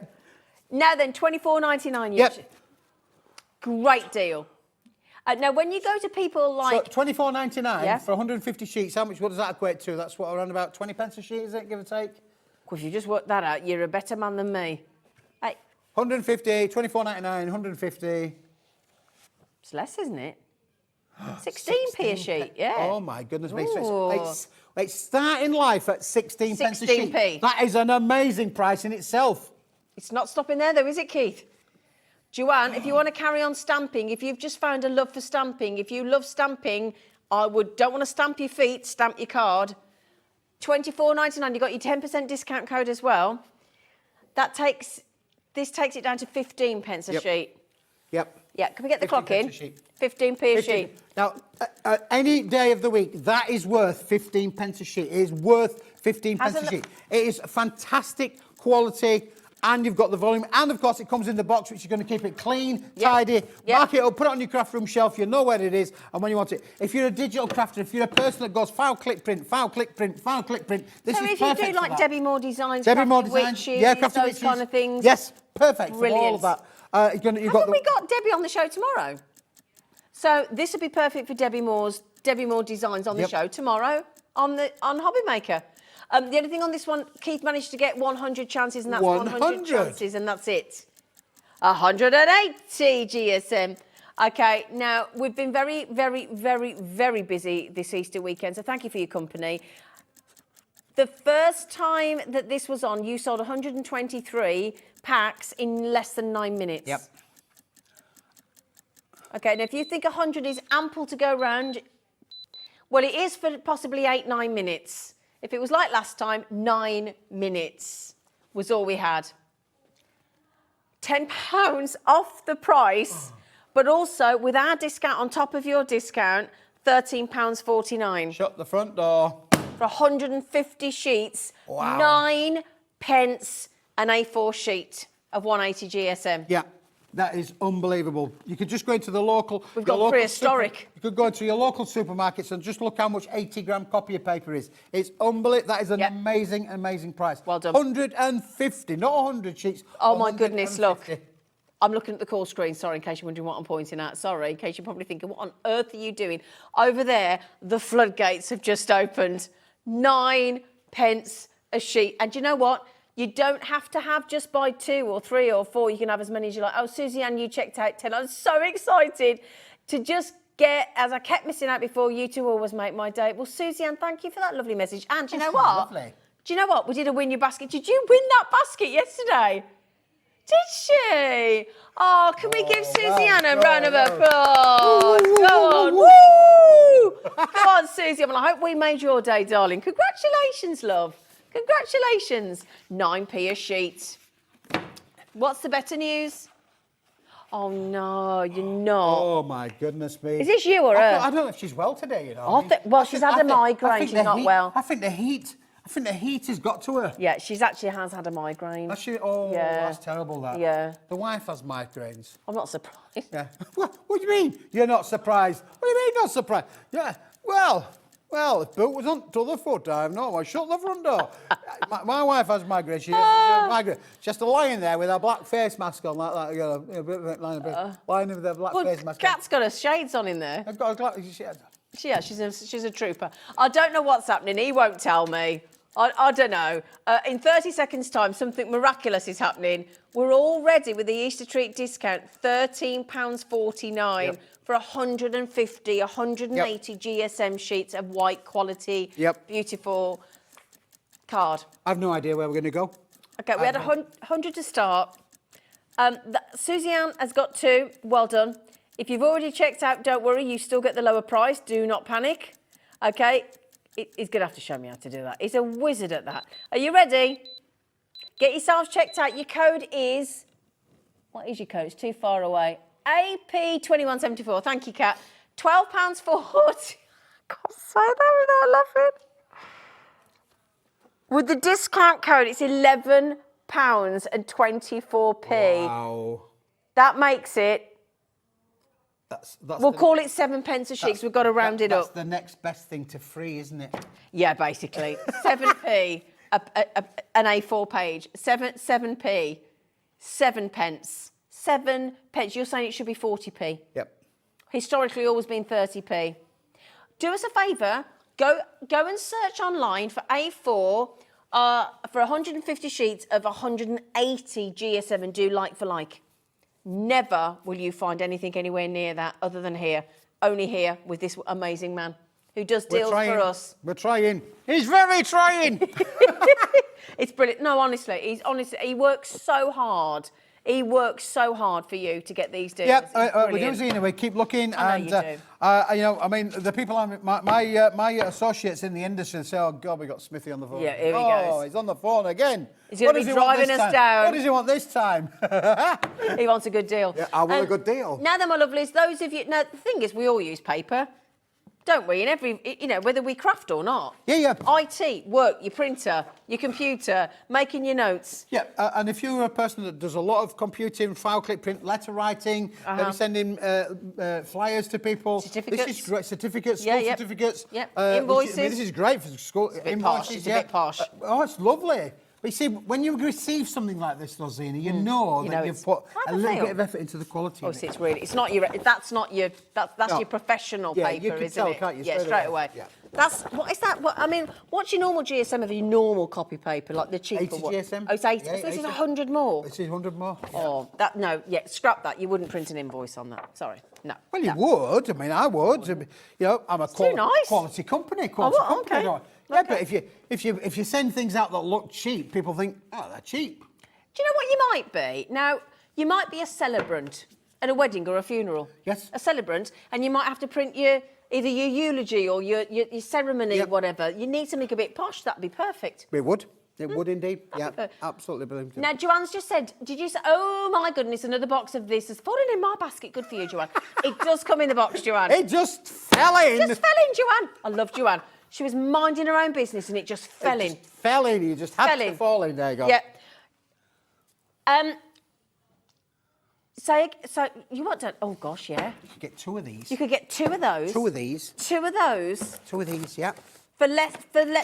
Now then, $24.99. Yep. Great deal. Now, when you go to people like... So $24.99 for 150 sheets, what does that equate to? That's what, around about 20 pence a sheet, is it, give or take? Of course, you just worked that out. You're a better man than me. Hey. 150, $24.99, 150. It's less, isn't it? 16p a sheet, yeah. Oh, my goodness me. So it's starting life at 16 pence a sheet. 16p. That is an amazing price in itself. It's not stopping there, though, is it, Keith? Joanne, if you want to carry on stamping, if you've just found a love for stamping, if you love stamping, don't want to stamp your feet, stamp your card. $24.99, you got your 10% discount code as well. This takes it down to 15 pence a sheet. Yep. Yeah, can we get the clock in? 15p a sheet. Now, any day of the week, that is worth 15 pence a sheet. It is worth 15 pence a sheet. It is fantastic quality. and you've got the volume, and of course it comes in the box, which is going to keep it clean, tidy, mark it up, put it on your craft room shelf, you know where it is and when you want it. If you're a digital crafter, if you're a person that goes file, click, print, file, click, print, file, click, print, this So is if you perfect do for like that. Debbie Moore designs, Debbie Moore crafted designs, witches, crafted those witches, kind of things. Yes, perfect for all Brilliant. of that. You've Haven't got we got Debbie on the show tomorrow? So this would be perfect for Debbie Moore designs on the show tomorrow on HobbyMaker. The only thing on this one, Keith managed to get 100 chances, and that's 100 chances, and that's it. 180 GSM. Okay, now we've been very, very, very, very busy this Easter weekend, so thank you for your company. The first time that this was on, you sold 123 packs in less than 9 minutes. Yep. Okay, now if you think 100 is ample to go round, well, it is for possibly 8-9 minutes. If it was like last time, 9 minutes was all we had. £10 off the price, but also with our discount on top of your discount, £13.49. Shut the front door. For 150 sheets, Wow. 9 pence an A4 sheet of 180 GSM. Yeah, that is unbelievable. You could just go into the local... We've your got local prehistoric. you could go into your local supermarkets and just look how much 80-gram copier paper is. It's unbelievable. That is an amazing, amazing price. Well done. 150, not 100 sheets. Oh, my goodness, look. 150. I'm looking at the call screen, sorry, in case you're wondering what I'm pointing at. Sorry, in case you're probably thinking, what on earth are you doing? Over there, the floodgates have just opened. 9 pence a sheet. And do you know what? You don't have to have just buy 2 or 3 or 4. You can have as many as you like. Oh, Susie Ann, you checked out 10. I'm so excited to just get, as I kept missing out before, you two always make my day. Well, Susie Ann, thank you for that lovely message. And do you know what? Lovely. Do you know what? We did a win your basket. Did you win that basket yesterday? Did she? Oh, can we give Susie Ann a round of applause? Go on. Woo! Go on, Susie. Well, I hope we made your day, darling. Congratulations, love. Congratulations. 9p a sheet. What's the better news? Oh, no, you're not. Oh, my goodness me. Is this you or her? I don't know if she's well today, you know. Well, she's had a migraine. She's not well. I think the heat has got to her. Yeah, she's actually has had a migraine. Has she? Oh, Yeah. that's terrible, that. Yeah. The wife has migraines. I'm not surprised. Yeah. What do you mean? You're not surprised? What do you mean not surprised? Yeah. Well, if boot was on the other foot, I have no. I shut the front door. my wife has migraine. She has migraine. She has to lie in there with her black face mask on, like that. You know, lying with her black face mask Kat's got her shades on in there. on. I've got She's a trooper. I don't know what's happening. He won't tell me. I don't know. In 30 seconds' time, something miraculous is happening. We're all ready with the Easter treat discount, £13.49 for 150, 180 GSM sheets of white quality, beautiful card. I've no idea where we're going to go. Okay, we had 100 to start. Susie Ann has got 2. Well done. If you've already checked out, don't worry. You still get the lower price. Do not panic. Okay. He's going to have to show me how to do that. He's a wizard at that. Are you ready? Get yourselves checked out. Your code is... What is your code? It's too far away. AP2174. Thank you, Kat. £12.40. I can't say that without laughing. With the discount code, it's £11.24p. Wow. That makes it... We'll call it 7 pence a sheet because we've got to round it up. That's the next best thing to free, isn't it? Yeah, basically. 7p, an A4 page. 7p, 7 pence. 7 pence. You're saying it should be 40p? Yep. Historically, always been 30p. Do us a favour. Go and search online for A4 for 150 sheets of 180 GSM and do like for like. Never will you find anything anywhere near that other than here. Only here with this amazing man who does deals for us. We're trying. He's very trying. It's brilliant. No, honestly, he works so hard. He works so hard for you to get these deals. Yep, we do, Zena. We keep looking, I know and you do. you know, I mean, the people, my associates in the industry say, "Oh God, we got Smithy on the phone." Yeah, here he goes. goes. He's on the phone again. He's going to be driving us down. What does he want this time? He wants a good deal. Yeah, I want a good deal. Now then, my lovelies, those of you... Now, the thing is, we all use paper. don't we? In every, whether we craft or not. Yeah. IT, work, your printer, your computer, making your notes. Yeah, and if you're a person that does a lot of computing, file click print, letter writing, maybe sending flyers to people. Certificates. This is great. Certificates, school certificates. Yeah. Invoices. Invoices. This is great for school. It's a bit invoices, posh. It's a bit posh. It's lovely. But you see, when you receive something like this, though, Zena, you know that you've put a little bit of effort into the quality. Oh, see, it's not your. That's not your. That's your professional paper, you can isn't tell, it? can't you? Yeah, straight away. Yeah. That's what is that? What I mean, what's your normal GSM of your normal copy paper, like the cheaper 80 one? GSM. Oh, it's 80. Yeah, So this is 80. 100 more. This is 100 more. Yeah. Oh, scrap that. You wouldn't print an invoice on that. Sorry, no. Well, you would. I mean, I would. You know, I'm a too nice. quality company. Okay. Yeah, but if you send things out that look cheap, people think, oh, they're cheap. Do you know what you might be? Now, you might be a celebrant at a wedding or a funeral. Yes. A celebrant, and you might have to print either your eulogy or your ceremony, whatever. You need something a bit posh. That'd be perfect. It would. It would indeed. Yeah, absolutely brilliant. Now, Joanne's just said, did you say, oh my goodness, another box of this has fallen in my basket. Good for you, Joanne. It does come in the box, Joanne. It just fell in. It just fell in, Joanne. I love Joanne. She was minding her own business and it just fell in. Fell in. You just had to fall in. There you go. Yeah. So you want to? Oh gosh, yeah. You could get 2 of these. You could get 2 of those. 2 of these. 2 of those. 2 of these. Yeah. For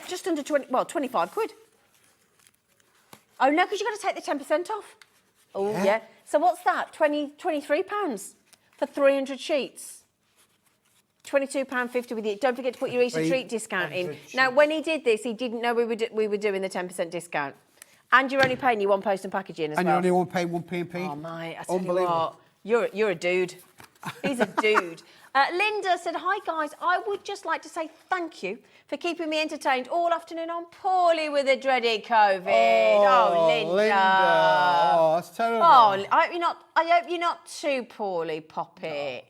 just under 25 quid. Oh no, because you've got to take the 10% off. Oh yeah. So what's that? £23 for 300 sheets. £22.50 with it. Don't forget to put your Easter treat discount in. Now, when he did this, he didn't know we were doing the 10% discount. And you're only paying your one post and packaging as well. And you only want to pay 1 P&P. Oh, mate, I tell you what, you're a dude. He's a dude. Linda said, hi, guys. I would just like to say thank you for keeping me entertained all afternoon. I'm poorly with the dreaded COVID. Oh, Linda. Oh, that's terrible. Oh, I hope you're not too poorly, Poppy.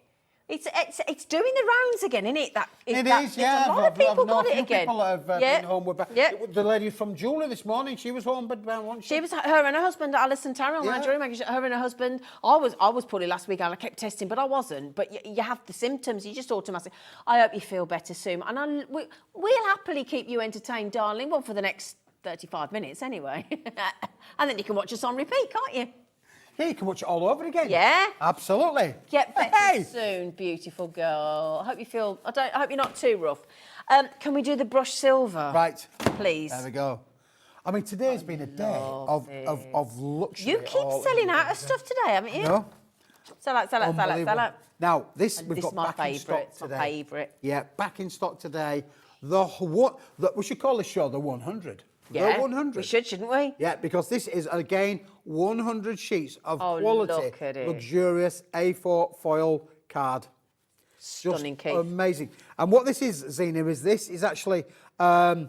It's doing the rounds again, isn't it? It is, yeah. A lot of people got it again. People have been home with back. The lady from Julie this morning, she was home, but wasn't she? She was, her and her husband, Alison Tarrell, her and her husband. I was poorly last week and I kept testing, but I wasn't. But you have the symptoms, you just automatically. I hope you feel better soon. And we'll happily keep you entertained, darling. Well, for the next 35 minutes anyway. And then you can watch us on repeat, can't you? Yeah, you can watch it all over again. Yeah. Absolutely. Get better soon, beautiful girl. I hope you're not too rough. Can we do the brushed silver? Right. Please. There we go. I mean, today's been a day of luxury. You keep selling out of stuff today, haven't you? No. Sell out. Now, we've got my back in stock today. My favourite. Yeah, back in stock today. We should call this show the 100. Yeah, the 100. We should, shouldn't we? Yeah, because this is, again, 100 sheets of quality, luxurious A4 foil card. Stunning, Keith. Amazing. And what this is, Zena, is actually, you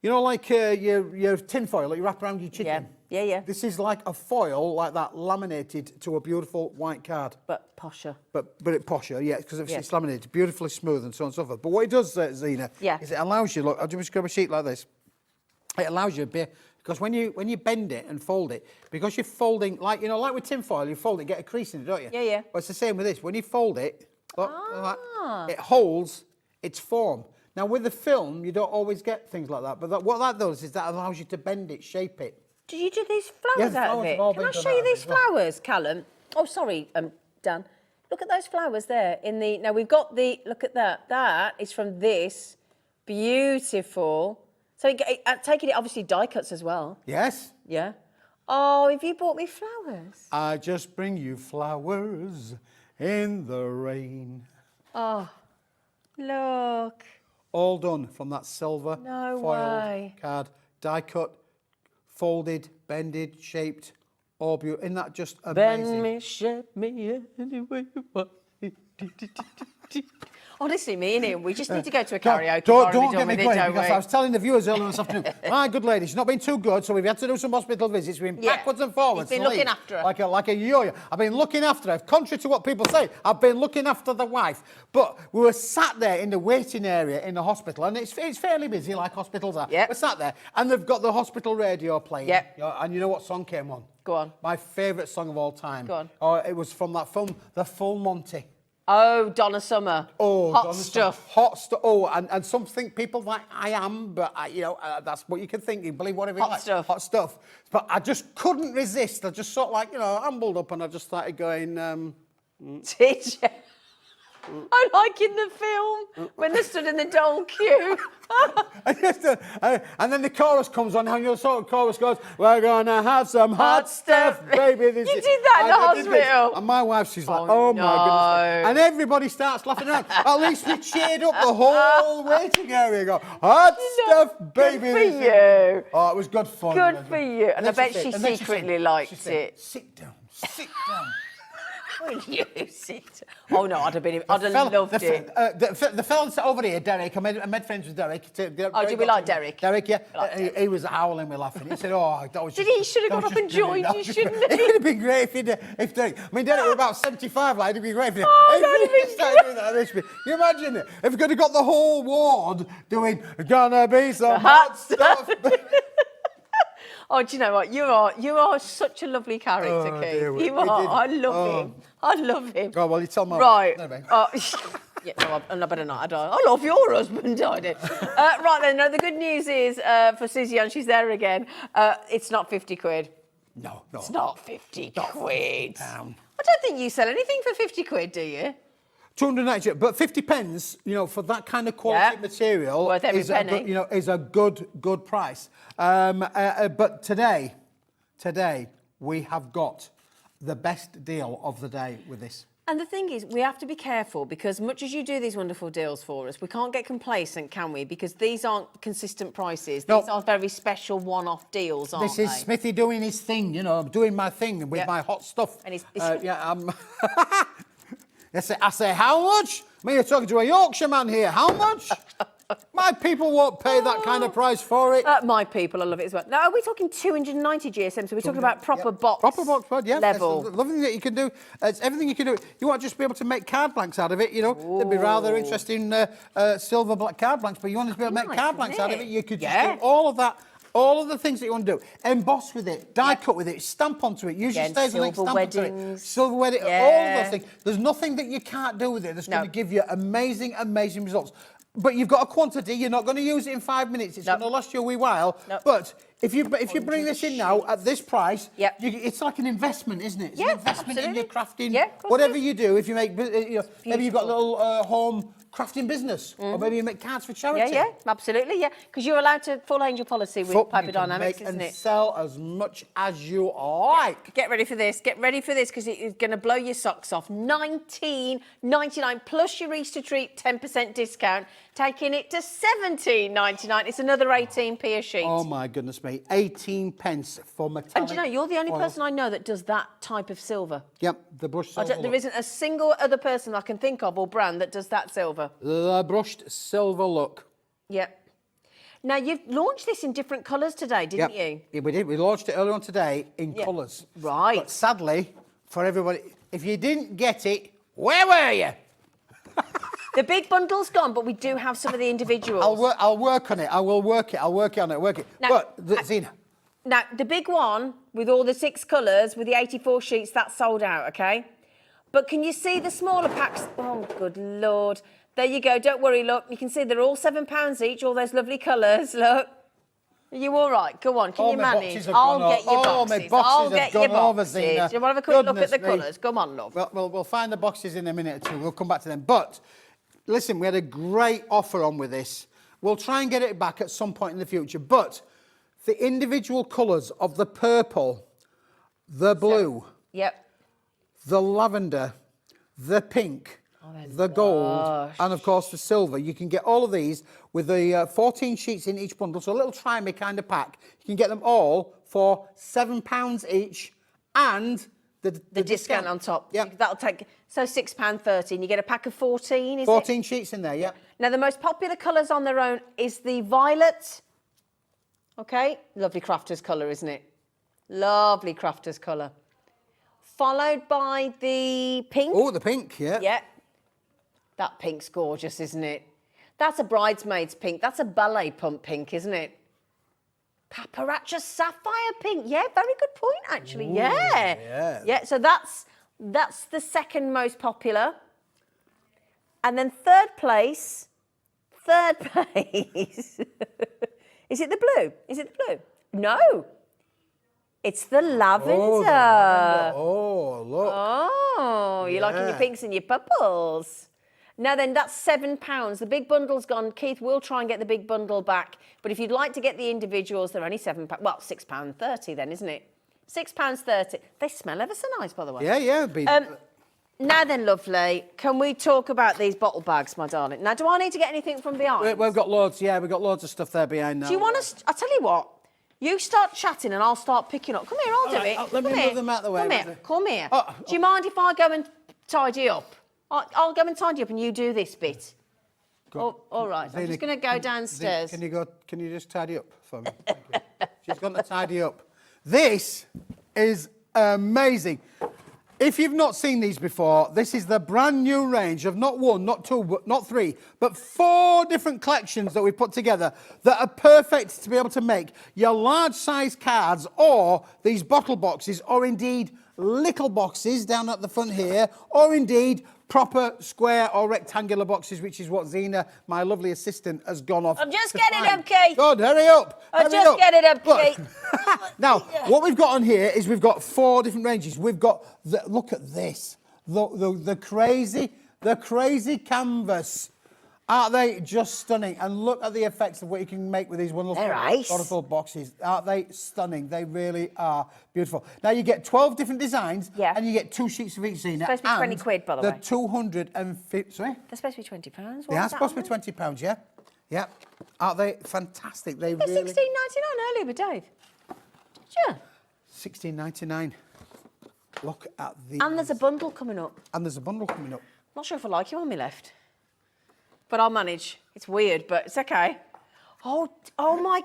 know, like your tin foil that you wrap around your chicken? Yeah. This is like a foil like that, laminated to a beautiful white card. But posher. But it posher, yeah, because it's laminated, beautifully smooth and so on and so forth. But what it does, Zena, is it allows you, look, I'll just grab a sheet like this. It allows you a bit, because when you bend it and fold it, because you're folding, like with tin foil, you fold it, get a crease in it, don't you? Yeah. Well, it's the same with this. When you fold it, look, like that, it holds its form. Now, with the film, you don't always get things like that. But what that does is that allows you to bend it, shape it. Did you do these flowers out of it? Can I show you these flowers, Callum? Oh, sorry, Dan. Look at those flowers there. Now, we've got look at that. That is from this. Beautiful. So taking it, obviously, die cuts as well. Yes. Yeah. Oh, have you bought me flowers? I just bring you flowers in the rain. Oh, look. All done from that silver foil card. Die cut, folded, bended, shaped, all beautiful. Isn't that just amazing? Bend me, shape me any way you want. Honestly, me and him, we just need to go to a karaoke bar. Don't get me going, because I was telling the viewers earlier this afternoon, my good lady, she's not been too good, so we've had to do some hospital visits. We've been backwards and forwards. You've been looking after her. Like a yo-yo. I've been looking after her. Contrary to what people say, I've been looking after the wife. But we were sat there in the waiting area in the hospital, and it's fairly busy, like hospitals are. Yep. We're sat there, and they've got the hospital radio playing. Yep. And you know what song came on? Go on. My favourite song of all time. Go on. Oh, it was from that film, The Full Monty. Oh, Donna Summer. Oh, hot stuff. Hot stuff. Oh, and some think people like I am, but that's what you can think. You believe whatever you like. Stuff. Hot stuff. But I just couldn't resist. I just sort of like, ambled up and I just started going. Did you? I like in the film when they stood in the dole queue. And then the chorus comes on, and your sort of chorus goes, "We're gonna have some hot stuff, baby." You did that in the hospital. And my wife, she's like, Oh, "Oh my goodness!" And everybody starts laughing around. At least we cheered up the whole waiting area. Go, hot stuff, baby. Good for you. Oh, it was good fun. Good for you. And I bet she secretly liked it. Sit down. Sit down. You sit. Oh no, I'd have loved it. The fella over here, Derek. I made friends with Derek. Oh, do we like Derek? Derek, yeah. Like he was howling with laughing. He said, "Oh, that was." Did he? Should have got up and joined you, shouldn't he? It would have been great if Derek. I mean, Derek was about 75. Like, it'd be great if he that'd doing that. Can you imagine it? If we could have got the whole ward doing "Gonna be some hot stuff." Oh, do you know what? You are such a lovely character, Keith. Dear, You are. I love him. I love him. Oh, well, you tell my right. Anyway. Yeah, no, I better not. I love your husband, I did. Right then, no, the good news is for Susie Ann, she's there again. It's not 50 quid. No. It's not 50 quid. Pound. I don't think you sell anything for 50 quid, do you? 290, but 50 pence, for that kind of quality material worth every is penny. is a good price. But today we have got the best deal of the day with this. And the thing is, we have to be careful because much as you do these wonderful deals for us, we can't get complacent, can we? Because these aren't consistent prices. No. These are very special one-off deals, aren't This is Smithy doing his thing, I'm doing my thing with my hot stuff. And he's I say, how much? I mean, you're talking to a Yorkshireman here. How much? My people won't pay that kind of price for it. My people, I love it as well. Now, are we talking 290 GSM? So we're talking about proper box Proper box bud, yeah. level. It's lovely that you can do. It's everything you can do. You won't just be able to make card blanks out of it, There'd be rather interesting silver black card blanks, but you want to be able to make card blanks out of it. You could just do all of that. All of the things that you want to do. Emboss with it, die cut with it, stamp onto it, use your stays and stamp onto it. Silver wedding, all of those things. There's nothing that you can't do with it that's going to give you amazing results. But you've got a quantity, you're not going to use it in 5 minutes, it's going to last you a wee while. But if you bring this in now at this price, it's like an investment, isn't it? It's an investment in your crafting. Whatever you do, if you make, maybe you've got a little home crafting business, or maybe you make cards for charity. Yeah, absolutely, because you're allowed to full angel policy with Piper Dienamics, isn't it? And sell as much as you like. Get ready for this. Get ready for this because it's going to blow your socks off. $19.99 plus your Easter treat 10% discount, taking it to $17.99. It's another 18p a sheet. Oh my goodness me, 18 pence for metallic. And you're the only person I know that does that type of silver. Yep, the brushed silver. There isn't a single other person I can think of or brand that does that silver. The brushed silver look. Yep. Now, you've launched this in different colours today, didn't you? Yeah, we did. We launched it earlier on today in colours. Right. But sadly, for everybody, if you didn't get it, where were you? The big bundle's gone, but we do have some of the individuals. I'll work on it. I will work it. I'll work on it. Now, Zena. Now, the big one with all the 6 colours with the 84 sheets, that's sold out, OK? But can you see the smaller packs? Oh, good Lord. There you go. Don't worry, look. You can see they're all £7 each, all those lovely colours, look. Are you all right? Go on, can you manage? I'll get your boxes. I'll get your boxes. Do you want to have a quick look at the colours? Come on, love. Well, we'll find the boxes in a minute or two. We'll come back to them. But, listen, we had a great offer on with this. We'll try and get it back at some point in the future. But the individual colours of the purple, the blue, the lavender, the pink, the gold, and of course the silver. You can get all of these with the 14 sheets in each bundle, so a little try-me kind of pack. You can get them all for £7 each, and the discount on top. That'll take, so £6.30, and you get a pack of 14, is 14 it? sheets in there, Now, the most popular colours on their own is the violet. OK, lovely crafter's colour, isn't it? Lovely crafter's colour. Followed by the pink. Oh, the pink, Yeah. That pink's gorgeous, isn't it? That's a bridesmaid's pink. That's a ballet pump pink, isn't it? Paparazzi sapphire pink. Yeah, very good point, actually. Ooh, yeah. So that's the second most popular. And then third place. Is it the blue? Is it the blue? No. It's the lavender. Oh, look. Oh, you're liking your pinks and your purples. Now then, that's £7. The big bundle's gone. Keith, we'll try and get the big bundle back. But if you'd like to get the individuals, they're only £7. Well, £6.30 then, isn't it? £6.30. They smell ever so nice, by the way. Yeah. Now then, lovely, can we talk about these bottle bags, my darling? Now, do I need to get anything from behind? We've got loads, we've got loads of stuff there behind now. Do you want us? I'll tell you what. You start chatting and I'll start picking up. Come here, I'll do it. Let me move them out the way. Come here. Oh, Do you mind if I go and tidy up? I'll go and tidy up and you do this bit. All right. I'm just going to go downstairs. Can you just tidy up for me? Thank you. She's going to tidy up. This is amazing. If you've not seen these before, this is the brand new range of not one, not two, not three, but 4 different collections that we put together that are perfect to be able to make your large size cards or these bottle boxes, or indeed little boxes down at the front here, or indeed proper square or rectangular boxes, which is what Zena, my lovely assistant, has gone off. I'm just getting it up, Kate. Good, hurry up. Get it up, Kate. Now, what we've got on here is we've got 4 different ranges. We've got, look at this, the crazy canvas. Aren't they just stunning? And look at the effects of what you can make with these wonderful boxes. Aren't they stunning? They really are beautiful. Now, you get 12 different designs, and you get 2 sheets of each, Zena. It's supposed to be 20 quid, by the way. The 250, sorry? They're supposed to be £20. They are supposed to be £20, yeah? Yeah. Aren't they fantastic? They're really... £16.99 earlier with Dave. Sure. £16.99. Look at these. And there's a bundle coming up. Not sure if I like you on me left. But I'll manage. It's weird, but it's okay. Oh my...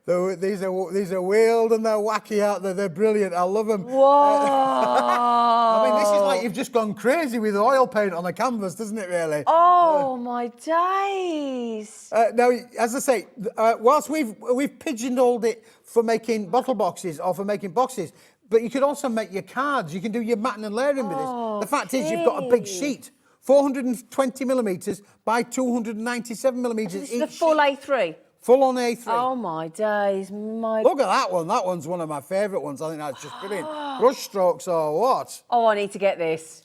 these are wild and they're wacky, aren't they? They're brilliant. I love them. Whoa! I mean, this is like you've just gone crazy with oil paint on a canvas, doesn't it, really? Oh, my days. Now, as I say, whilst we've pigeonholed it for making bottle boxes or for making boxes, but you could also make your cards. You can do your matting and layering with this. The fact is, you've got a big sheet. 420 millimetres by 297 millimetres each. This is the full A3? Full on A3. Oh, my days. Look at that one. That one's one of my favourite ones. I think that's just brilliant. Brush strokes or what? Oh, I need to get this.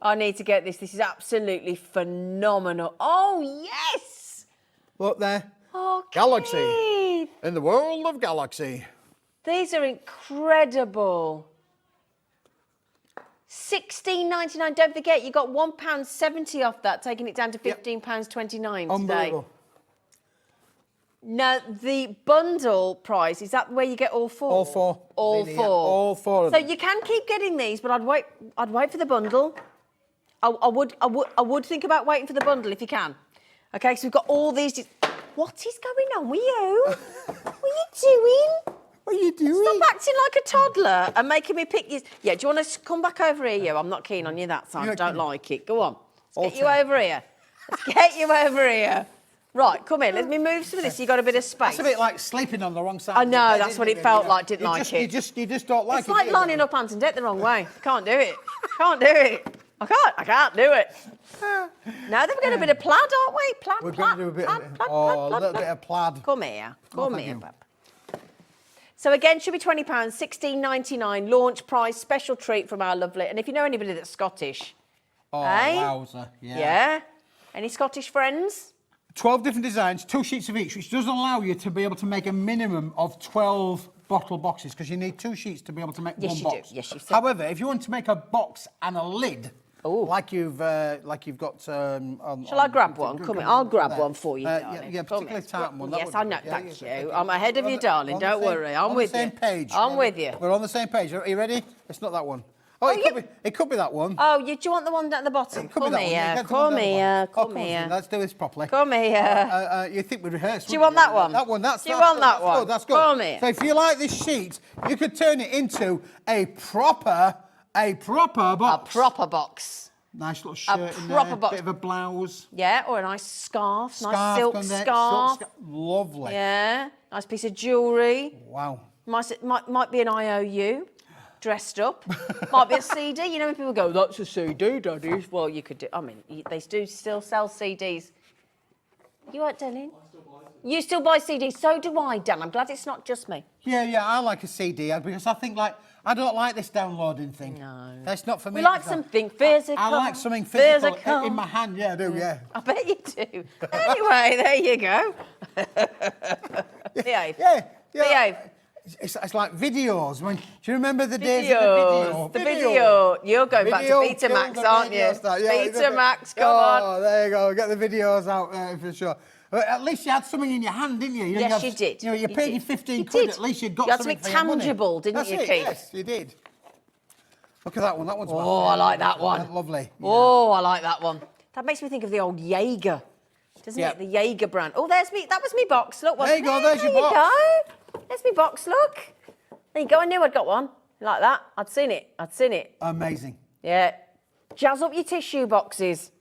This is absolutely phenomenal. Oh, yes! Look there. Oh, Galaxy. In the world of Galaxy. These are incredible. £16.99. Don't forget, you got £1.70 off that, taking it down to £15.29 today. Unbelievable. Now, the bundle price, is that where you get all 4? All 4. All 4. Yeah, all 4 of so them. you can keep getting these, but I'd wait for the bundle. I would think about waiting for the bundle if you can. Okay, so we've got all these. What is going on with you? What are you doing? What are you doing? Stop acting like a toddler and making me pick you. Yeah, do you want to come back over here, you? I'm not keen on you that side. I don't like it. Go on. Let's get you over here. Let's get you over here. Right, come here. Let me move some of this. You got a bit of space. That's a bit like sleeping on the wrong side. I know, that's what it felt like. Didn't like it. You just don't like it. It's like lining up hands and deck the wrong way. Can't do it. Can't do it. I can't do it. Now then, we're going to do a bit of plaid, aren't we? Plaid, We're plaid, going to do a bit plaid, of plaid, a plaid, little plaid. bit of plaid. Come here. Come here, you. bub. So again, should be £20, £16.99, launch price, special treat from our lovely. And if you know anybody that's Scottish, wowza, yeah. Any Scottish friends? 12 different designs, 2 sheets of each, which does allow you to be able to make a minimum of 12 bottle boxes, because you need 2 sheets to be able to make one box. Yes, you do. However, if you want to make a box and a lid, like you've got. Shall I grab one? Come here, I'll grab one for you, darling. Yeah, particularly tartan one. Yes, I know. Thank you. I'm ahead of you, darling. Don't worry. I'm with you. On the same page. I'm with you. We're on the same page. Are you ready? It's not that one. Oh, it could be that one. Oh, do you want the one at the bottom? Come here. Come here. Let's do this properly. Come here. You think we rehearsed? Do you want that one? That one. Do you want that one? That's good. Come here. So if you like this sheet, you could turn it into a proper box. A proper box. Nice little shirt in proper there. box. Bit of a blouse. Yeah, or a nice scarf. Nice silk scarf. Lovely. Yeah. Nice piece of jewellery. Wow. Might be an IOU. dressed up. Might be a CD. You know when people go, that's a CD, Daddy. Well, you could do, I mean, they do still sell CDs. You what, darling? You still buy CDs. So do I, Dan. I'm glad it's not just me. Yeah, I like a CD because I think I don't like this downloading thing. No. That's not for me. We like something physical. I like something physical in my hand. Yeah, I do, yeah. I bet you do. Anyway, there you go. Behave. Yeah. Behave. It's like videos. Do you remember the days of the video? The video. You're going back to Betamax, aren't you? Betamax, come on. Oh, there you go. Get the videos out for sure. At least you had something in your hand, didn't you? Yes, you did. You know, you paid your 15 quid. quid. At least you got something for your money. Tangible, didn't you, Keith? Yes, you did. Look at that one. That one's Oh, I like that one. Lovely. Yeah. Oh, I like that one. That makes me think of the old Jaeger, doesn't it? The Jaeger brand. Oh, there's me. That was me box. Look. There you go. There's your box. There you go. There's me box. Look. There you go. I knew I'd got one like that. I'd seen it. Amazing. Yeah. Jazz up your tissue boxes.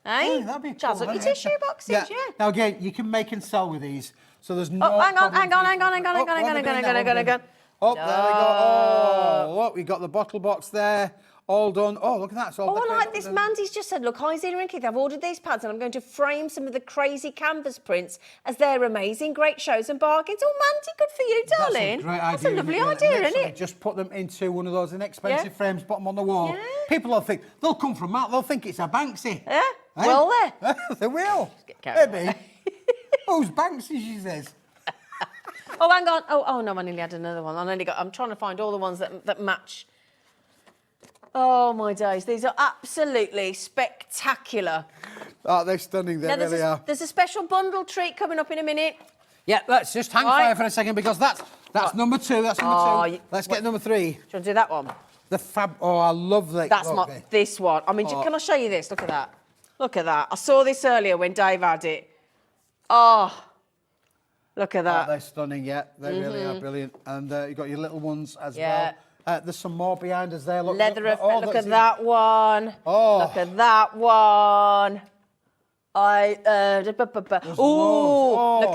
Hey? Yeah, that'd be cool. Jazz up your tissue boxes, yeah. Now again, you can make and sell with these. So there's no. Oh, hang on. Oh, there we go. Oh, look, we got the bottle box there. All done. Oh, look at that. Oh, I like this. Mandy's just said, look, hi, Zena and Keith. I've ordered these pads and I'm going to frame some of the crazy canvas prints as they're amazing, great shows and bargains. Oh, Mandy, good for you, darling. That's a great idea. That's a lovely idea, isn't it? Just put them into one of those inexpensive frames, put them on the wall. Yeah. People will think, they'll come from that, they'll think it's a Banksy. Yeah, well, they will. Maybe. Who's Banksy, she says. Oh, hang on. Oh, no, I nearly had another one. I'm trying to find all the ones that match. Oh, my days. These are absolutely spectacular. Oh, they're stunning. They really are. There's a special bundle treat coming up in a minute. Yeah, let's just hang fire for a second because that's number 2. That's number 2. Let's get number 3. Do you want to do that one? Oh, I love that. That's this one. I mean, can I show you this? Look at that. Look at that. I saw this earlier when Dave had it. Oh, look at that. Oh, they're stunning, yeah. They really are brilliant. And you've got your little ones as well. There's some more behind us there. Look, leather effect. Look at that one. Oh. Look at that one. Look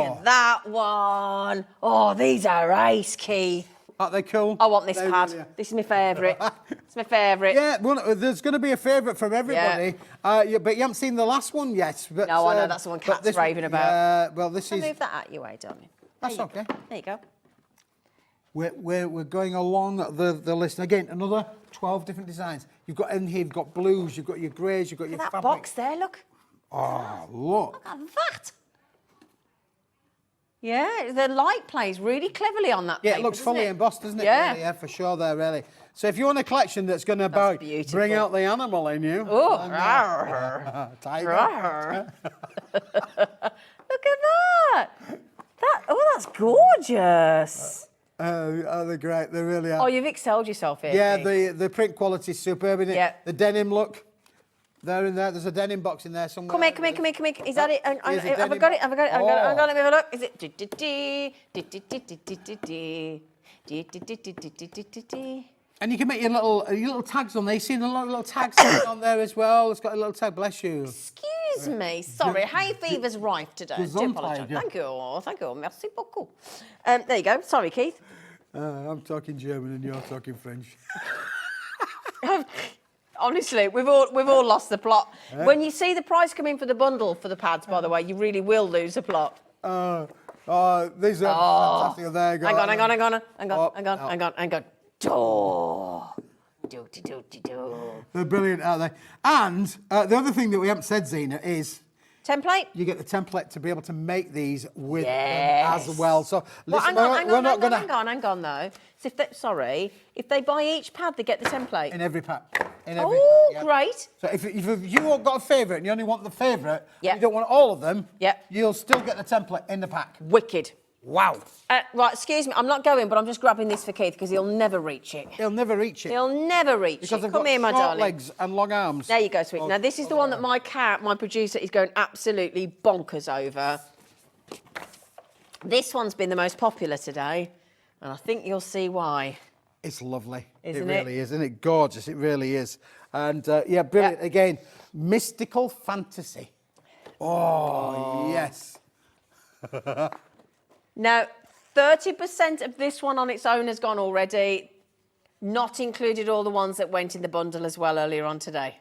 at that one. Oh, these are ace, Keith. Aren't they cool? I want this pad. Really, this is my favourite. It's my favourite. Yeah, well, there's going to be a favourite from everybody. But you haven't seen the last one yet. But, no, I know. That's the one Kat's raving about. Well, this is... Move that out your way, darling. That's okay. There you go. We're going along the list. Again, another 12 different designs. You've got in here, you've got blues, you've got your greys, you've got your fabric. That box there, look. Oh, look. Look at that. Yeah, the light plays really cleverly on that paper, it looks fully embossed, doesn't it? Yeah. Really, for sure there, really. So if you want a collection that's going to bring out the animal in you. Oh, tiger. Look at that. That's gorgeous. Oh, they're great. They really are. Oh, you've excelled yourself here. Yeah, the print quality is superb, isn't it? Yeah. The denim look. They're in there. There's a denim box in there somewhere. Come here. Is that it? Have I got it? Let me have a look. Is it? And you can make your little tags on there. You see the little tags on there as well. It's got a little tag. Bless you. Excuse me. Sorry, hay fever's rife today. I do apologise. Thank you. Merci beaucoup. There you go. Sorry, Keith. I'm talking German and you're talking French. Honestly, we've all lost the plot. When you see the price come in for the bundle for the pads, by the way, you really will lose the plot. These are fantastic. There you go. Hang on. They're brilliant, aren't they? And the other thing that we haven't said, Zena, is... Template? You get the template to be able to make these with them as well. So listen, hang on though. So if they buy each pad, they get the template? In every pack. Great. So if you've got a favourite and you only want the favourite, you don't want all of them, you'll still get the template in the pack. Wicked. Wow. Right, excuse me, I'm not going, but I'm just grabbing this for Keith because he'll never reach it. He'll never reach it. Because Come here, my darling. Legs and long arms. There you go, sweet. Now, this is the one that my producer, is going absolutely bonkers over. This one's been the most popular today, and I think you'll see why. It's lovely. Isn't it? It really is. Isn't it gorgeous? It really is. And, brilliant. Yep. Again, mystical fantasy. Oh. Yes. Now, 30% of this one on its own has gone already. Not included all the ones that went in the bundle as well earlier on today.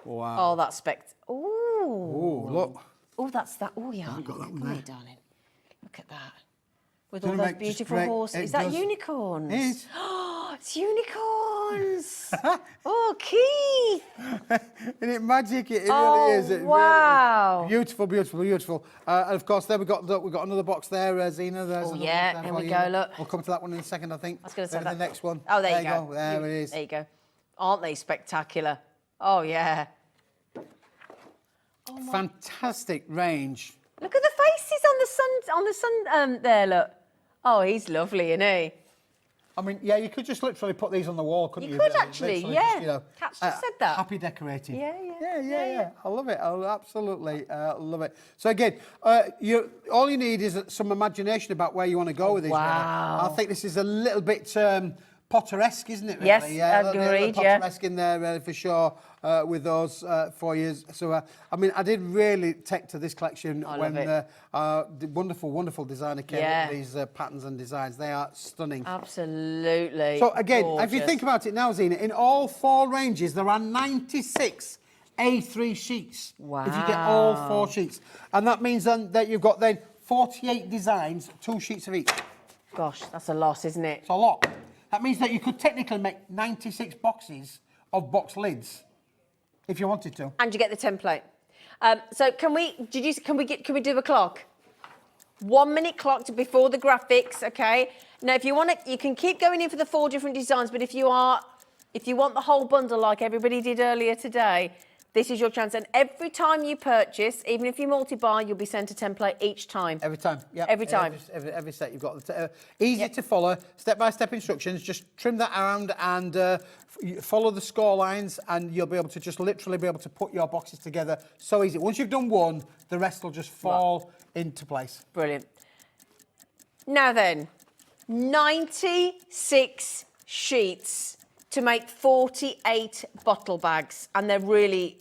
Wow. Oh, that's Ooh. Oh, look. Oh, that's that. Oh, yeah. I've got that one Come there. here, darling. Look at that. With Doesn't all it those make- just beautiful great- horses. it Is that does. unicorns? It is. Oh, it's unicorns. Oh, Keith. Isn't it magic? It Oh, really is. It wow. Really, beautiful, beautiful, beautiful. And of course, there we've got another box there, Zena. There's Oh, another yeah, box there here for we you. go, look. We'll come to that one in a second, I think. I was going to say Then that. the next one. Oh, there you go. There it is. There you go. Aren't they spectacular? Oh, yeah. Fantastic range. Look at the faces on the sun there, look. Oh, he's lovely, isn't he? I mean, yeah, you could just literally put these on the wall, couldn't you? You could actually, Literally yeah. just, you know, Kat's just said that. Happy decorating. Yeah. I love it. I absolutely love it. So again, all you need is some imagination about where you want to go with these. Wow. Really. I think this is a little bit Potteresque, isn't it? Really? Yes, yeah, agreed, yeah. Potteresque in there for sure with those 4 years. So I mean, I did really take to this collection when the wonderful, wonderful designer came up with these patterns and designs. They are stunning. Absolutely. So again, if you gorgeous. think about it now, Zena, in all 4 ranges, there are 96 A3 sheets. Wow. If you get all 4 sheets. And that means then that you've got then 48 designs, 2 sheets of each. Gosh, that's a lot, isn't it? It's a lot. That means that you could technically make 96 boxes of box lids if you wanted to. And you get the template. So can we do a clock? 1 minute clock to before the graphics, okay? Now, if you want to, you can keep going in for the 4 different designs, but if you want the whole bundle like everybody did earlier today, this is your chance. And every time you purchase, even if you multi-buy, you'll be sent a template each time. Every time, yeah. Every time. Every set you've got. Easy to follow, step-by-step instructions. Just trim that around and follow the score lines and you'll be able to just literally be able to put your boxes together. So easy. Once you've done one, the rest will just fall into place. Brilliant. Now then, 96 sheets to make 48 bottle bags, and they're really,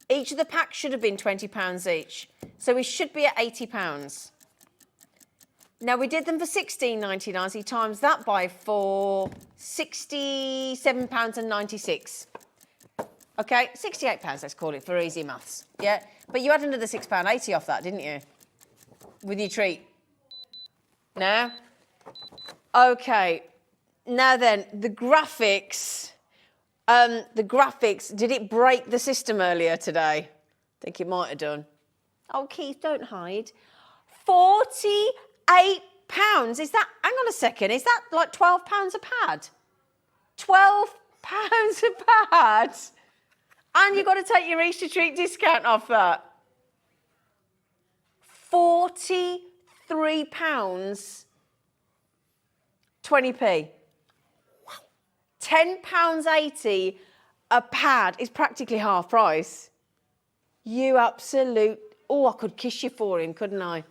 each of the packs should have been £20 each, so we should be at £80. Now we did them for £16.99, so you times that by 4, £67.96. Okay, £68, let's call it for easy maths. Yeah, but you had another £6.80 off that, didn't you? With your treat. No? Okay. Now then, the graphics, did it break the system earlier today? I think it might have done. Oh, Keith, don't hide. £48. Is that, hang on a second, is that like £12 a pad? £12 a pad? And you've got to take your Easter treat discount off that. £43, 20p. £10.80 a pad is practically half price. You absolute... Oh, I could kiss you for him, couldn't I?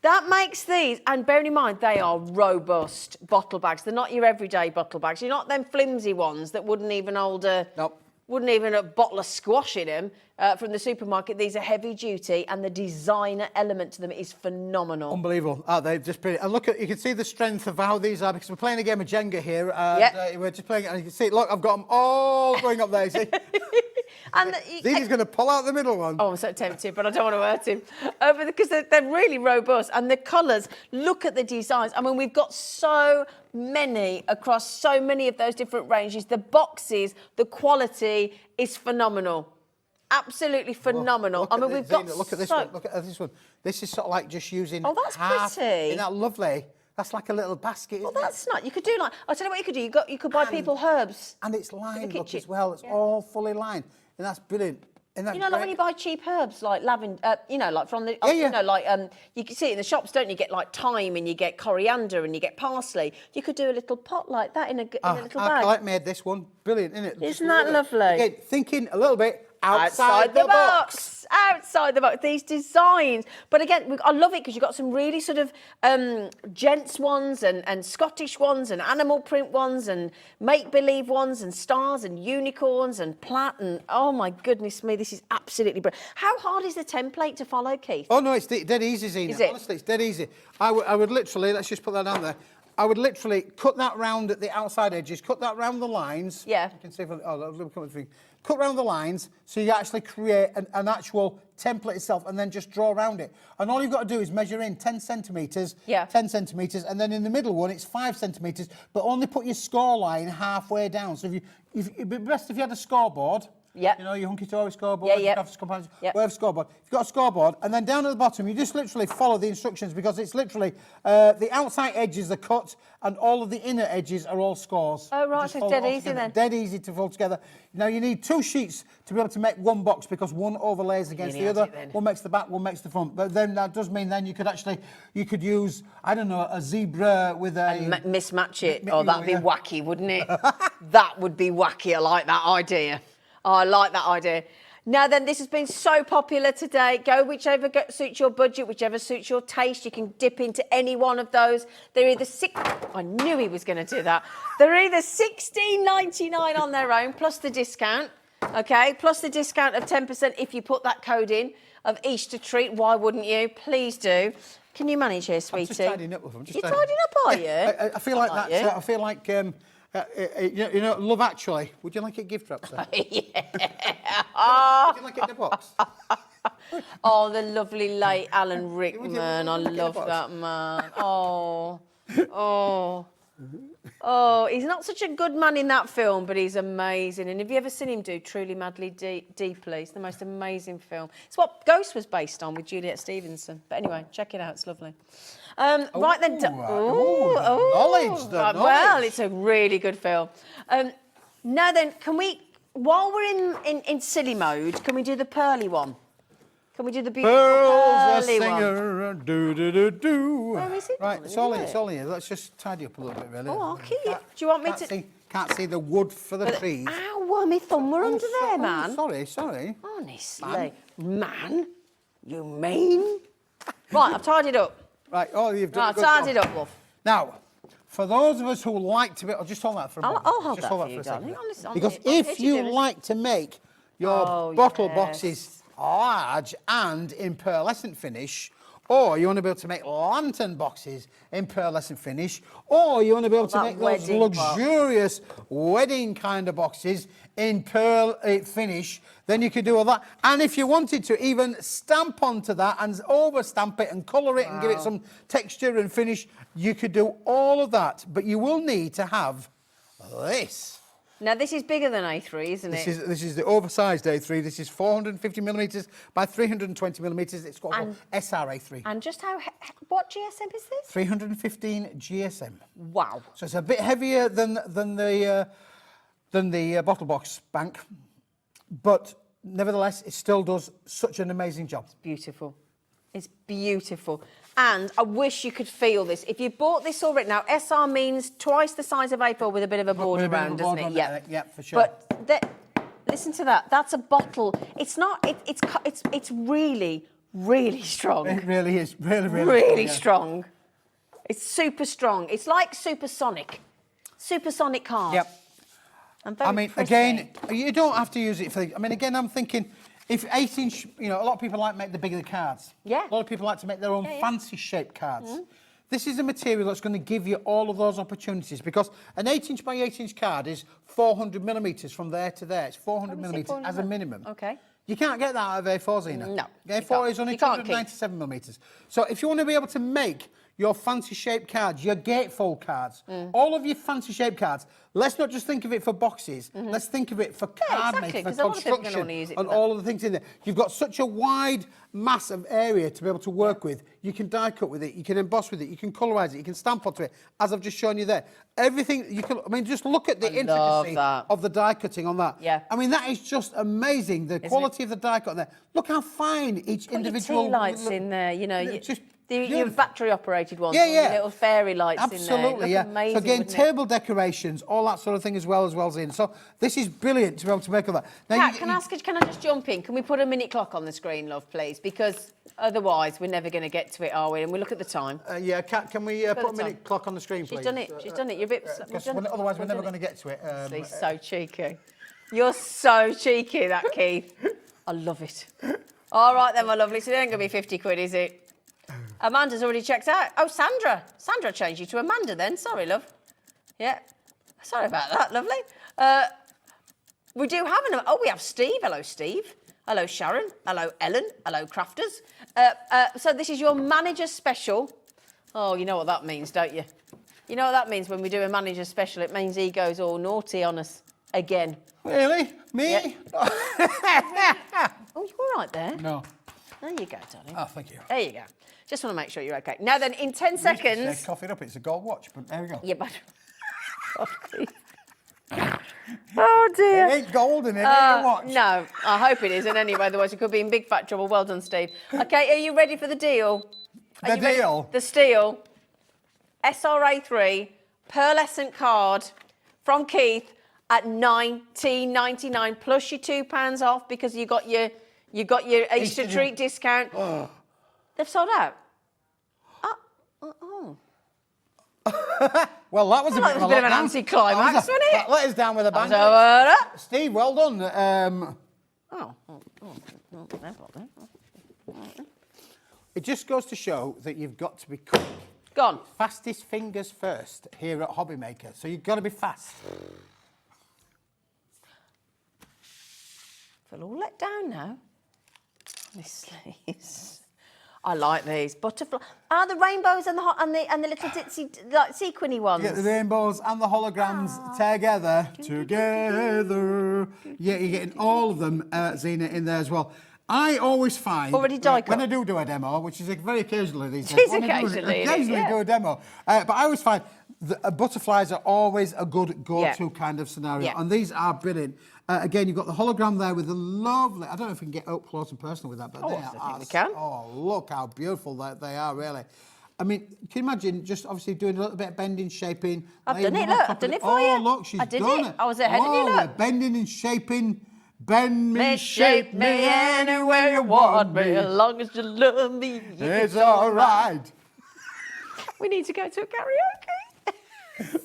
That makes these, and bearing in mind, they are robust bottle bags. They're not your everyday bottle bags. You're not them flimsy ones that wouldn't even hold a... Nope. Wouldn't even a bottle of squash in them from the supermarket. These are heavy duty, and the designer element to them is phenomenal. Unbelievable. Oh, they've just been... And look, you can see the strength of how these are, because we're playing a game of Jenga here. And, we're just playing it, and you can see, look, I've got them all going up there, see? And He's going to pull out the middle one. Oh, I'm so tempted, but I don't want to hurt him. Because they're really robust. And the colours, look at the designs. I mean, we've got so many across so many of those different ranges. The boxes, the quality is phenomenal. Absolutely phenomenal. I mean, we've got Look at this one. Look at this one. This is sort of like just using that's pretty. Isn't that lovely? That's like a little basket, isn't Well, that's not. You could do like... I'll tell you what you could do. You could buy people herbs. And it's lined, look, kitchen. as well. It's all fully lined. And that's brilliant. Isn't that You know, like great? when you buy cheap herbs, like lavender, you know, like from the, Yeah, you know, like you can see it in the shops, don't you? You get like thyme and you get coriander and you get parsley. You could do a little pot like that in a little bag. I made this one. Brilliant, isn't it? Isn't that lovely? Again, thinking a little bit outside the box. Outside the box. These designs. But again, I love it because you've got some really sort of gents ones and Scottish ones and animal print ones and make-believe ones and stars and unicorns and plat and oh my goodness me, this is absolutely brilliant. How hard is the template to follow, Keith? Oh, no, it's dead easy, Zena. Is it? Honestly, it's dead easy. I would literally, let's just put that down there. I would literally cut that round at the outside edges, cut that round the lines. Yeah. You can see if cut round the lines so you actually create an actual template itself and then just draw around it. And all you've got to do is measure in 10 centimetres, 10 centimetres, and then in the middle one it's 5 centimetres, but only put your score line halfway down. So it'd be best if you had a scoreboard. Yep. You know, your Hunkydory scoreboard, whatever scoreboard. You've got a scoreboard, and then down at the bottom, you just literally follow the instructions because it's literally the outside edges are cut and all of the inner edges are all scores. Oh, right, so it's dead easy then. Dead easy to fold together. Now, you need 2 sheets to be able to make one box because one overlays against the other. One makes the back, one makes the front. But then that does mean then you could use, I don't know, a zebra with a... And mismatch it. Oh, that'd be wacky, wouldn't it? That would be wacky. I like that idea. Oh, I like that idea. Now then, this has been so popular today. Go whichever suits your budget, whichever suits your taste. You can dip into any one of those. They're either I knew he was going to do that. They're either $16.99 on their own, plus the discount, okay? Plus the discount of 10% if you put that code in of Easter treat. Why wouldn't you? Please do. Can you manage here, sweetie? I'm just tidying up with them. You're tidying up, are you? I feel like that. I feel like... you know, Love Actually. Would you like it gift wrapped? Yeah. Would you like it in a box? Oh, the lovely late Alan Rickman. I love that man. Oh, he's not such a good man in that film, but he's amazing. And have you ever seen him do Truly Madly Deeply? It's the most amazing film. It's what Ghost was based on with Juliet Stevenson. But anyway, check it out. It's lovely. Right then. Knowledge. Well, it's a really good film. Now then, can we, while we're in silly mode, can we do the pearly one? Can we do the beautiful pearly one? Do. Where is it? Right, it's all here. Let's just tidy up a little bit, really. Oh, I'll keep it. Do you want me to? Can't see the wood for the trees. Ow, my thumb were under there, man. Sorry. Honestly. Man, you mean? Right, I've tied it up. Right, you've done I've tied it up, love. Now, for those of us who like to be... I'll just hold that for a moment. I'll hold just that hold for you, a second. darling. Because if you like to make your bottle boxes large and in pearlescent finish, or you want to be able to make lantern boxes in pearlescent finish, or you want to be able to make those luxurious wedding kind of boxes in pearl finish, then you could do all that. And if you wanted to even stamp onto that and over stamp it and colour it and give it some texture and finish, you could do all of that. But you will need to have this. Now, this is bigger than A3, isn't it? This is the oversized A3. This is 450 millimetres by 320 millimetres. It's got a SRA3. And just what GSM is this? 315 GSM. Wow. So it's a bit heavier than the bottle box bank, but nevertheless, it still does such an amazing job. It's beautiful. It's beautiful. And I wish you could feel this. If you bought this already, now SR means twice the size of A4 with a bit of a border around, doesn't it? Yeah, for sure. But listen to that. That's a bottle. It's not. It's really, really strong. It really is. Really strong. It's super strong. It's like supersonic cards. Yep. And very pretty. Again, you don't have to use it for... again, I'm thinking... If 8-inch, a lot of people like to make the bigger the cards. Yeah. A lot of people like to make their own fancy shaped cards. This is a material that's going to give you all of those opportunities because an 8-inch by 8-inch card is 400 millimetres from there to there. It's 400 millimetres as a minimum. Okay. You can't get that out of A4, Zena. No. A4 is only 297 millimetres. So if you want to be able to make your fancy shaped cards, your gatefold cards, all of your fancy shaped cards, let's not just think of it for boxes, let's think of it for card making, for construction, and all of the things in there. You've got such a wide mass of area to be able to work with. You can die cut with it, you can emboss with it, you can colorise it, you can stamp onto it, as I've just shown you there. Everything, you can, just look at the intricacy of the die cutting on that. Yeah. That is just amazing, the quality of the die cut there. Look how fine each individual... Put your tea lights in there, just your battery operated ones, yeah. little fairy lights in there. Absolutely, yeah. Amazing, so again, table decorations, all that sort of thing as well in. So this is brilliant to be able to make all that. Now, Kat, can I just jump in? Can we put a minute clock on the screen, love, please? Because otherwise we're never going to get to it, are we? And we look at the time. Yeah, Kat, can we put a minute clock on the screen, please? She's done it. She's done it. You're a bit... otherwise we're never going to get to it. He's so cheeky. You're so cheeky, that Keith. I love it. All right then, my lovely. So it ain't going to be 50 quid, is it? Amanda's already checked out. Oh, Sandra. Sandra changed you to Amanda then. Sorry, love. Yeah. Sorry about that, lovely. We do have we have Steve. Hello, Steve. Hello, Sharon. Hello, Ellen. Hello, Crafters. So this is your manager special. Oh, you know what that means, don't you? You know what that means when we do a manager special? It means he goes all naughty on us again. Really? Me? Yeah. Oh, you all right there? No. There you go, darling. Oh, thank you. There you go. Just want to make sure you're okay. Now then, in 10 seconds... Cough it up. It's a gold watch, but there we go. Yeah, but... Oh, dear. It ain't gold in it, ain't a watch. No, I hope it isn't anyway, otherwise it could be in big fat trouble. Well done, Steve. Okay, are you ready for the deal? The deal? The steal. SRA3 pearlescent card from Keith at $19.99 plus your £2 off because you got your Easter treat discount. Oh. They've sold out. Well, that was a bit of an anticlimax, wasn't it? That let us down with a bang. Steve, well done. It just goes to show that you've got to be quick. Gone. Fastest fingers first here at HobbyMaker. So you've got to be fast. Feel all let down now. Honestly. I like these butterfly. The rainbows and the little ditzy like sequiny ones. You get the rainbows and the holograms together. Yeah, you're getting all of them, Zena, in there as well. I always find already die when I do a demo, which is very occasionally these days. It is occasionally. Do a demo, but I always find that butterflies are always a good go-to kind of scenario, and these are brilliant. Again, you've got the hologram there with the lovely. I don't know if we can get up close and personal with that, but they are. We can. Oh, look how beautiful they are, really. I mean, can you imagine just obviously doing a little bit of bending, shaping? I've done it. Look, I've done it for you. Oh, look, she's done it. I was ahead of you. Look, bending and shaping. Bend me, shape me anywhere you want me, as long as you love me. It's all right. We need to go to a karaoke.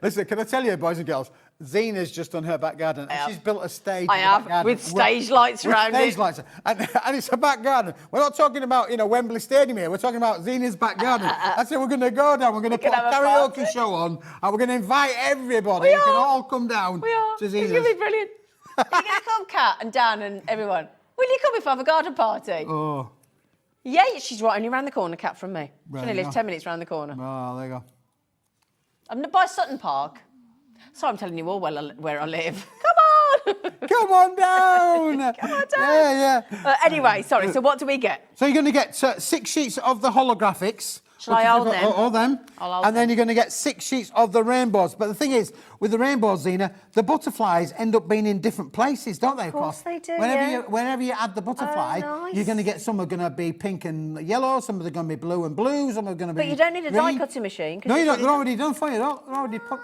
Listen, can I tell you, boys and girls, Zena's just done her back garden. And she's built a stage. I have, with stage lights around it. Stage lights. And it's a back garden. We're not talking about, Wembley Stadium here. We're talking about Zena's back garden. That's it. We're going to go down. We're going to put a karaoke show on. And we're going to invite everybody. You can all come down to Zena's. It's going to be brilliant. Are you going to come, Kat and Dan and everyone? Will you come if I have a garden party? Oh. Yeah, she's right only round the corner, Kat, from me. She Right, only lives 10 minutes round the corner. Oh, there you go. I'm by Sutton Park. So I'm telling you all where I live. Come on! Come on down! Come on down! Yeah. Anyway, sorry, so what do we get? So you're going to get 6 sheets of the holographics. Shall I hold them? All them. I'll hold and then you're going to get 6 sheets of the rainbows. But the thing is, with the rainbows, Zena, the butterflies end up being in different places, don't they? Of course they do, Whenever you add the butterfly, nice. you're going to get some are going to be pink and yellow, some are going to be blue and blue, some are going to be But you don't need a green. die cutting machine. No, you don't. They're already done for you. They're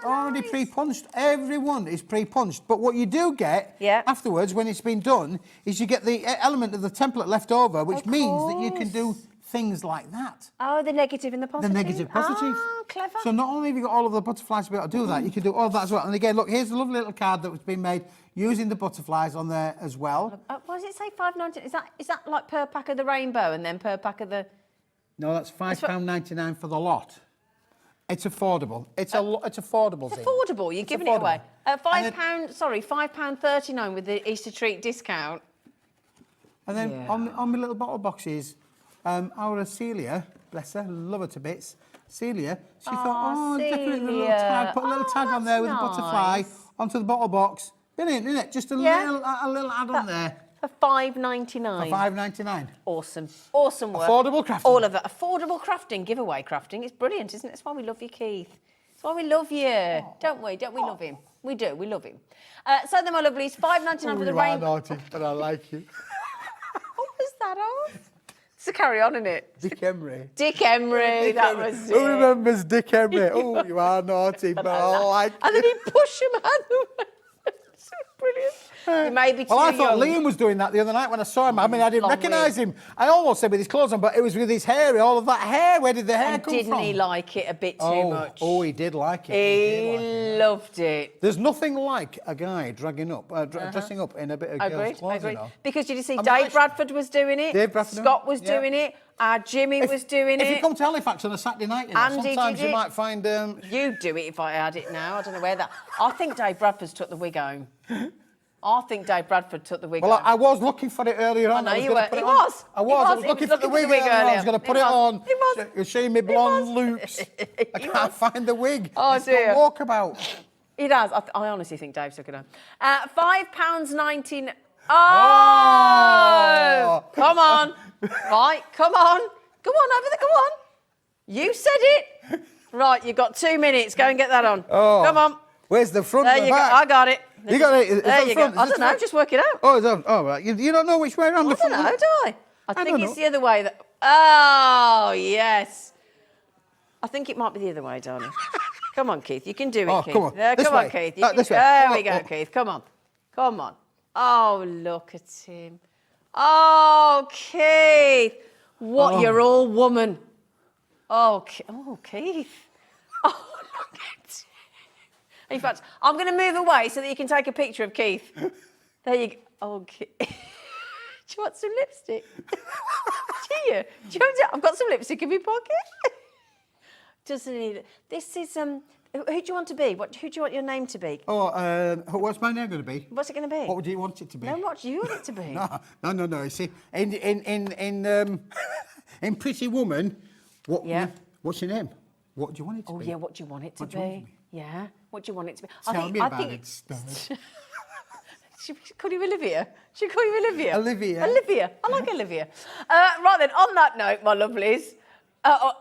already pre-punched. Everyone is pre-punched. But what you do get afterwards, when it's been done, is you get the element of the template left over, which means that you can do things like that. Oh, the negative and the positive. The negative, positive. Oh, clever. So not only have you got all of the butterflies to be able to do that, you can do all of that as well. And again, look, here's a lovely little card that was being made using the butterflies on there as well. What does it say? $5.99. Is that like per pack of the rainbow and then per pack of the? No, that's £5.99 for the lot. It's affordable. It's affordable. It's affordable. You're giving it away. £5.39 with the Easter treat discount. And then on my little bottle boxes, our Celia, bless her, love her to bits. Celia, she thought, definitely a little tag, put a little tag on there with a butterfly onto the bottle box. Brilliant, isn't it? Just a little add-on there. For $5.99. For $5.99. Awesome. Awesome work. Affordable crafting. All of it. Affordable crafting, giveaway crafting. It's brilliant, isn't it? That's why we love you, Keith. That's why we love you. Don't we? Don't we love him? We do. We love him. So then, my lovelies, $5.99 for the rainbow. naughty, but I like you. What was that of? It's a carry on, isn't it? Dick Emery. Dick Emery, that was it. Who remembers Dick Emery? Oh, you are naughty, but I like you. And then he pushed him out of the way. So brilliant. You may be too Well, I thought young. Liam was doing that the other night when I saw him. I mean, I didn't Long recognise wig. him. I almost said with his clothes on, but it was with his hair, all of that hair. Where did the hair And come didn't from? he like it a bit too much? Oh, he did like it. He loved it. There's nothing like a guy dressing up in a bit of girl's Agreed, clothes, agreed. you know. Because did you see I mean, Dave actually- Bradford was doing it? Dave Bradford, Scott was yeah. doing it. Jimmy was doing If it. you come to Halifax on a Saturday night, you know, Andy sometimes did you it. might find... You'd do it if I had it now. I don't know where that... I think Dave Bradford's took the wig home. I think Dave Bradford took the wig Well, home. I was looking for it earlier on. know I was you gonna were. put He it on. was. I He was. I was. was He looking was for the looking wig for the wig earlier on. I was earlier. going to put He it was. on. He was. You're showing me blonde loops. I can't find the wig. Oh, it's dear. got walkabout. He does. I honestly think Dave took it home. £5.19. Oh! Come on. Right, come on. Go on over there, go on. You said it. Right, you've got 2 minutes. Go and get that on. Oh. Come on. Where's the front There and the you go. back? I got it. You got it. Is There that you front? go. I Is this don't know. front? Just work it out. Oh, is that, oh, right. You don't know which way around the I don't front? know, do I? I think don't it's know. the other way. Oh, yes. I think it might be the other way, darling. Come on, Keith. You can do it, Oh, Keith. come on. There, This come on, way. Keith. You can- This way. There Oh, we go, oh. Keith. Come on. Come on. Oh, look at him. Oh, Keith. What? You're all woman. Oh, Keith. Oh, look at him. In fact, I'm going to move away so that you can take a picture of Keith. There you go. Oh, Keith. Do you want some lipstick? Do you? I've got some lipstick in my pocket. Doesn't need. This is who do you want to be? Who do you want your name to be? Oh, what's my name going to be? What's it going to be? What would you want it to be? No, what do you want it to be? No. You see, in Pretty Woman, Yeah. what's your name? What do you want it to Oh be? yeah, what do you want it to What do you want it be? Yeah, what do you want it to be? Tell me about it, Stella. She call you Olivia. She call you Olivia. Olivia. Olivia. I like Olivia. Right then, on that note, my lovelies,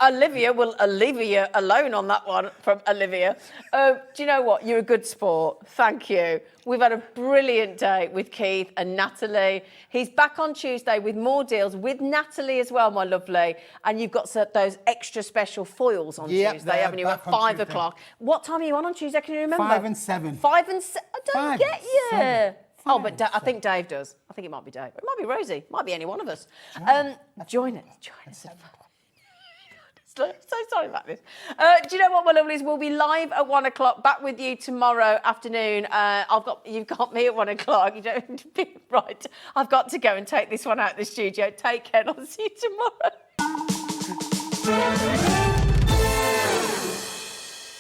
Olivia will leave you alone on that one from Olivia. Do you know what? You're a good sport. Thank you. We've had a brilliant day with Keith and Natalie. He's back on Tuesday with more deals with Natalie as well, my lovely. And you've got those extra special foils on Yep, Tuesday, they're haven't you? At back on 5 Tuesday. o'clock. What time are you on Tuesday? Can you remember? 5 and 7. 5 and 7. I don't 5 get and you. 7. Oh, but I think Dave does. I think it might be Dave. It might be Rosie. It might be any one of us. Join us. So sorry about this. Do you know what, my lovelies? We'll be live at 1 o'clock. Back with you tomorrow afternoon. You've got me at 1 o'clock. You don't be right. I've got to go and take this one out of the studio. Take care. And I'll see you tomorrow.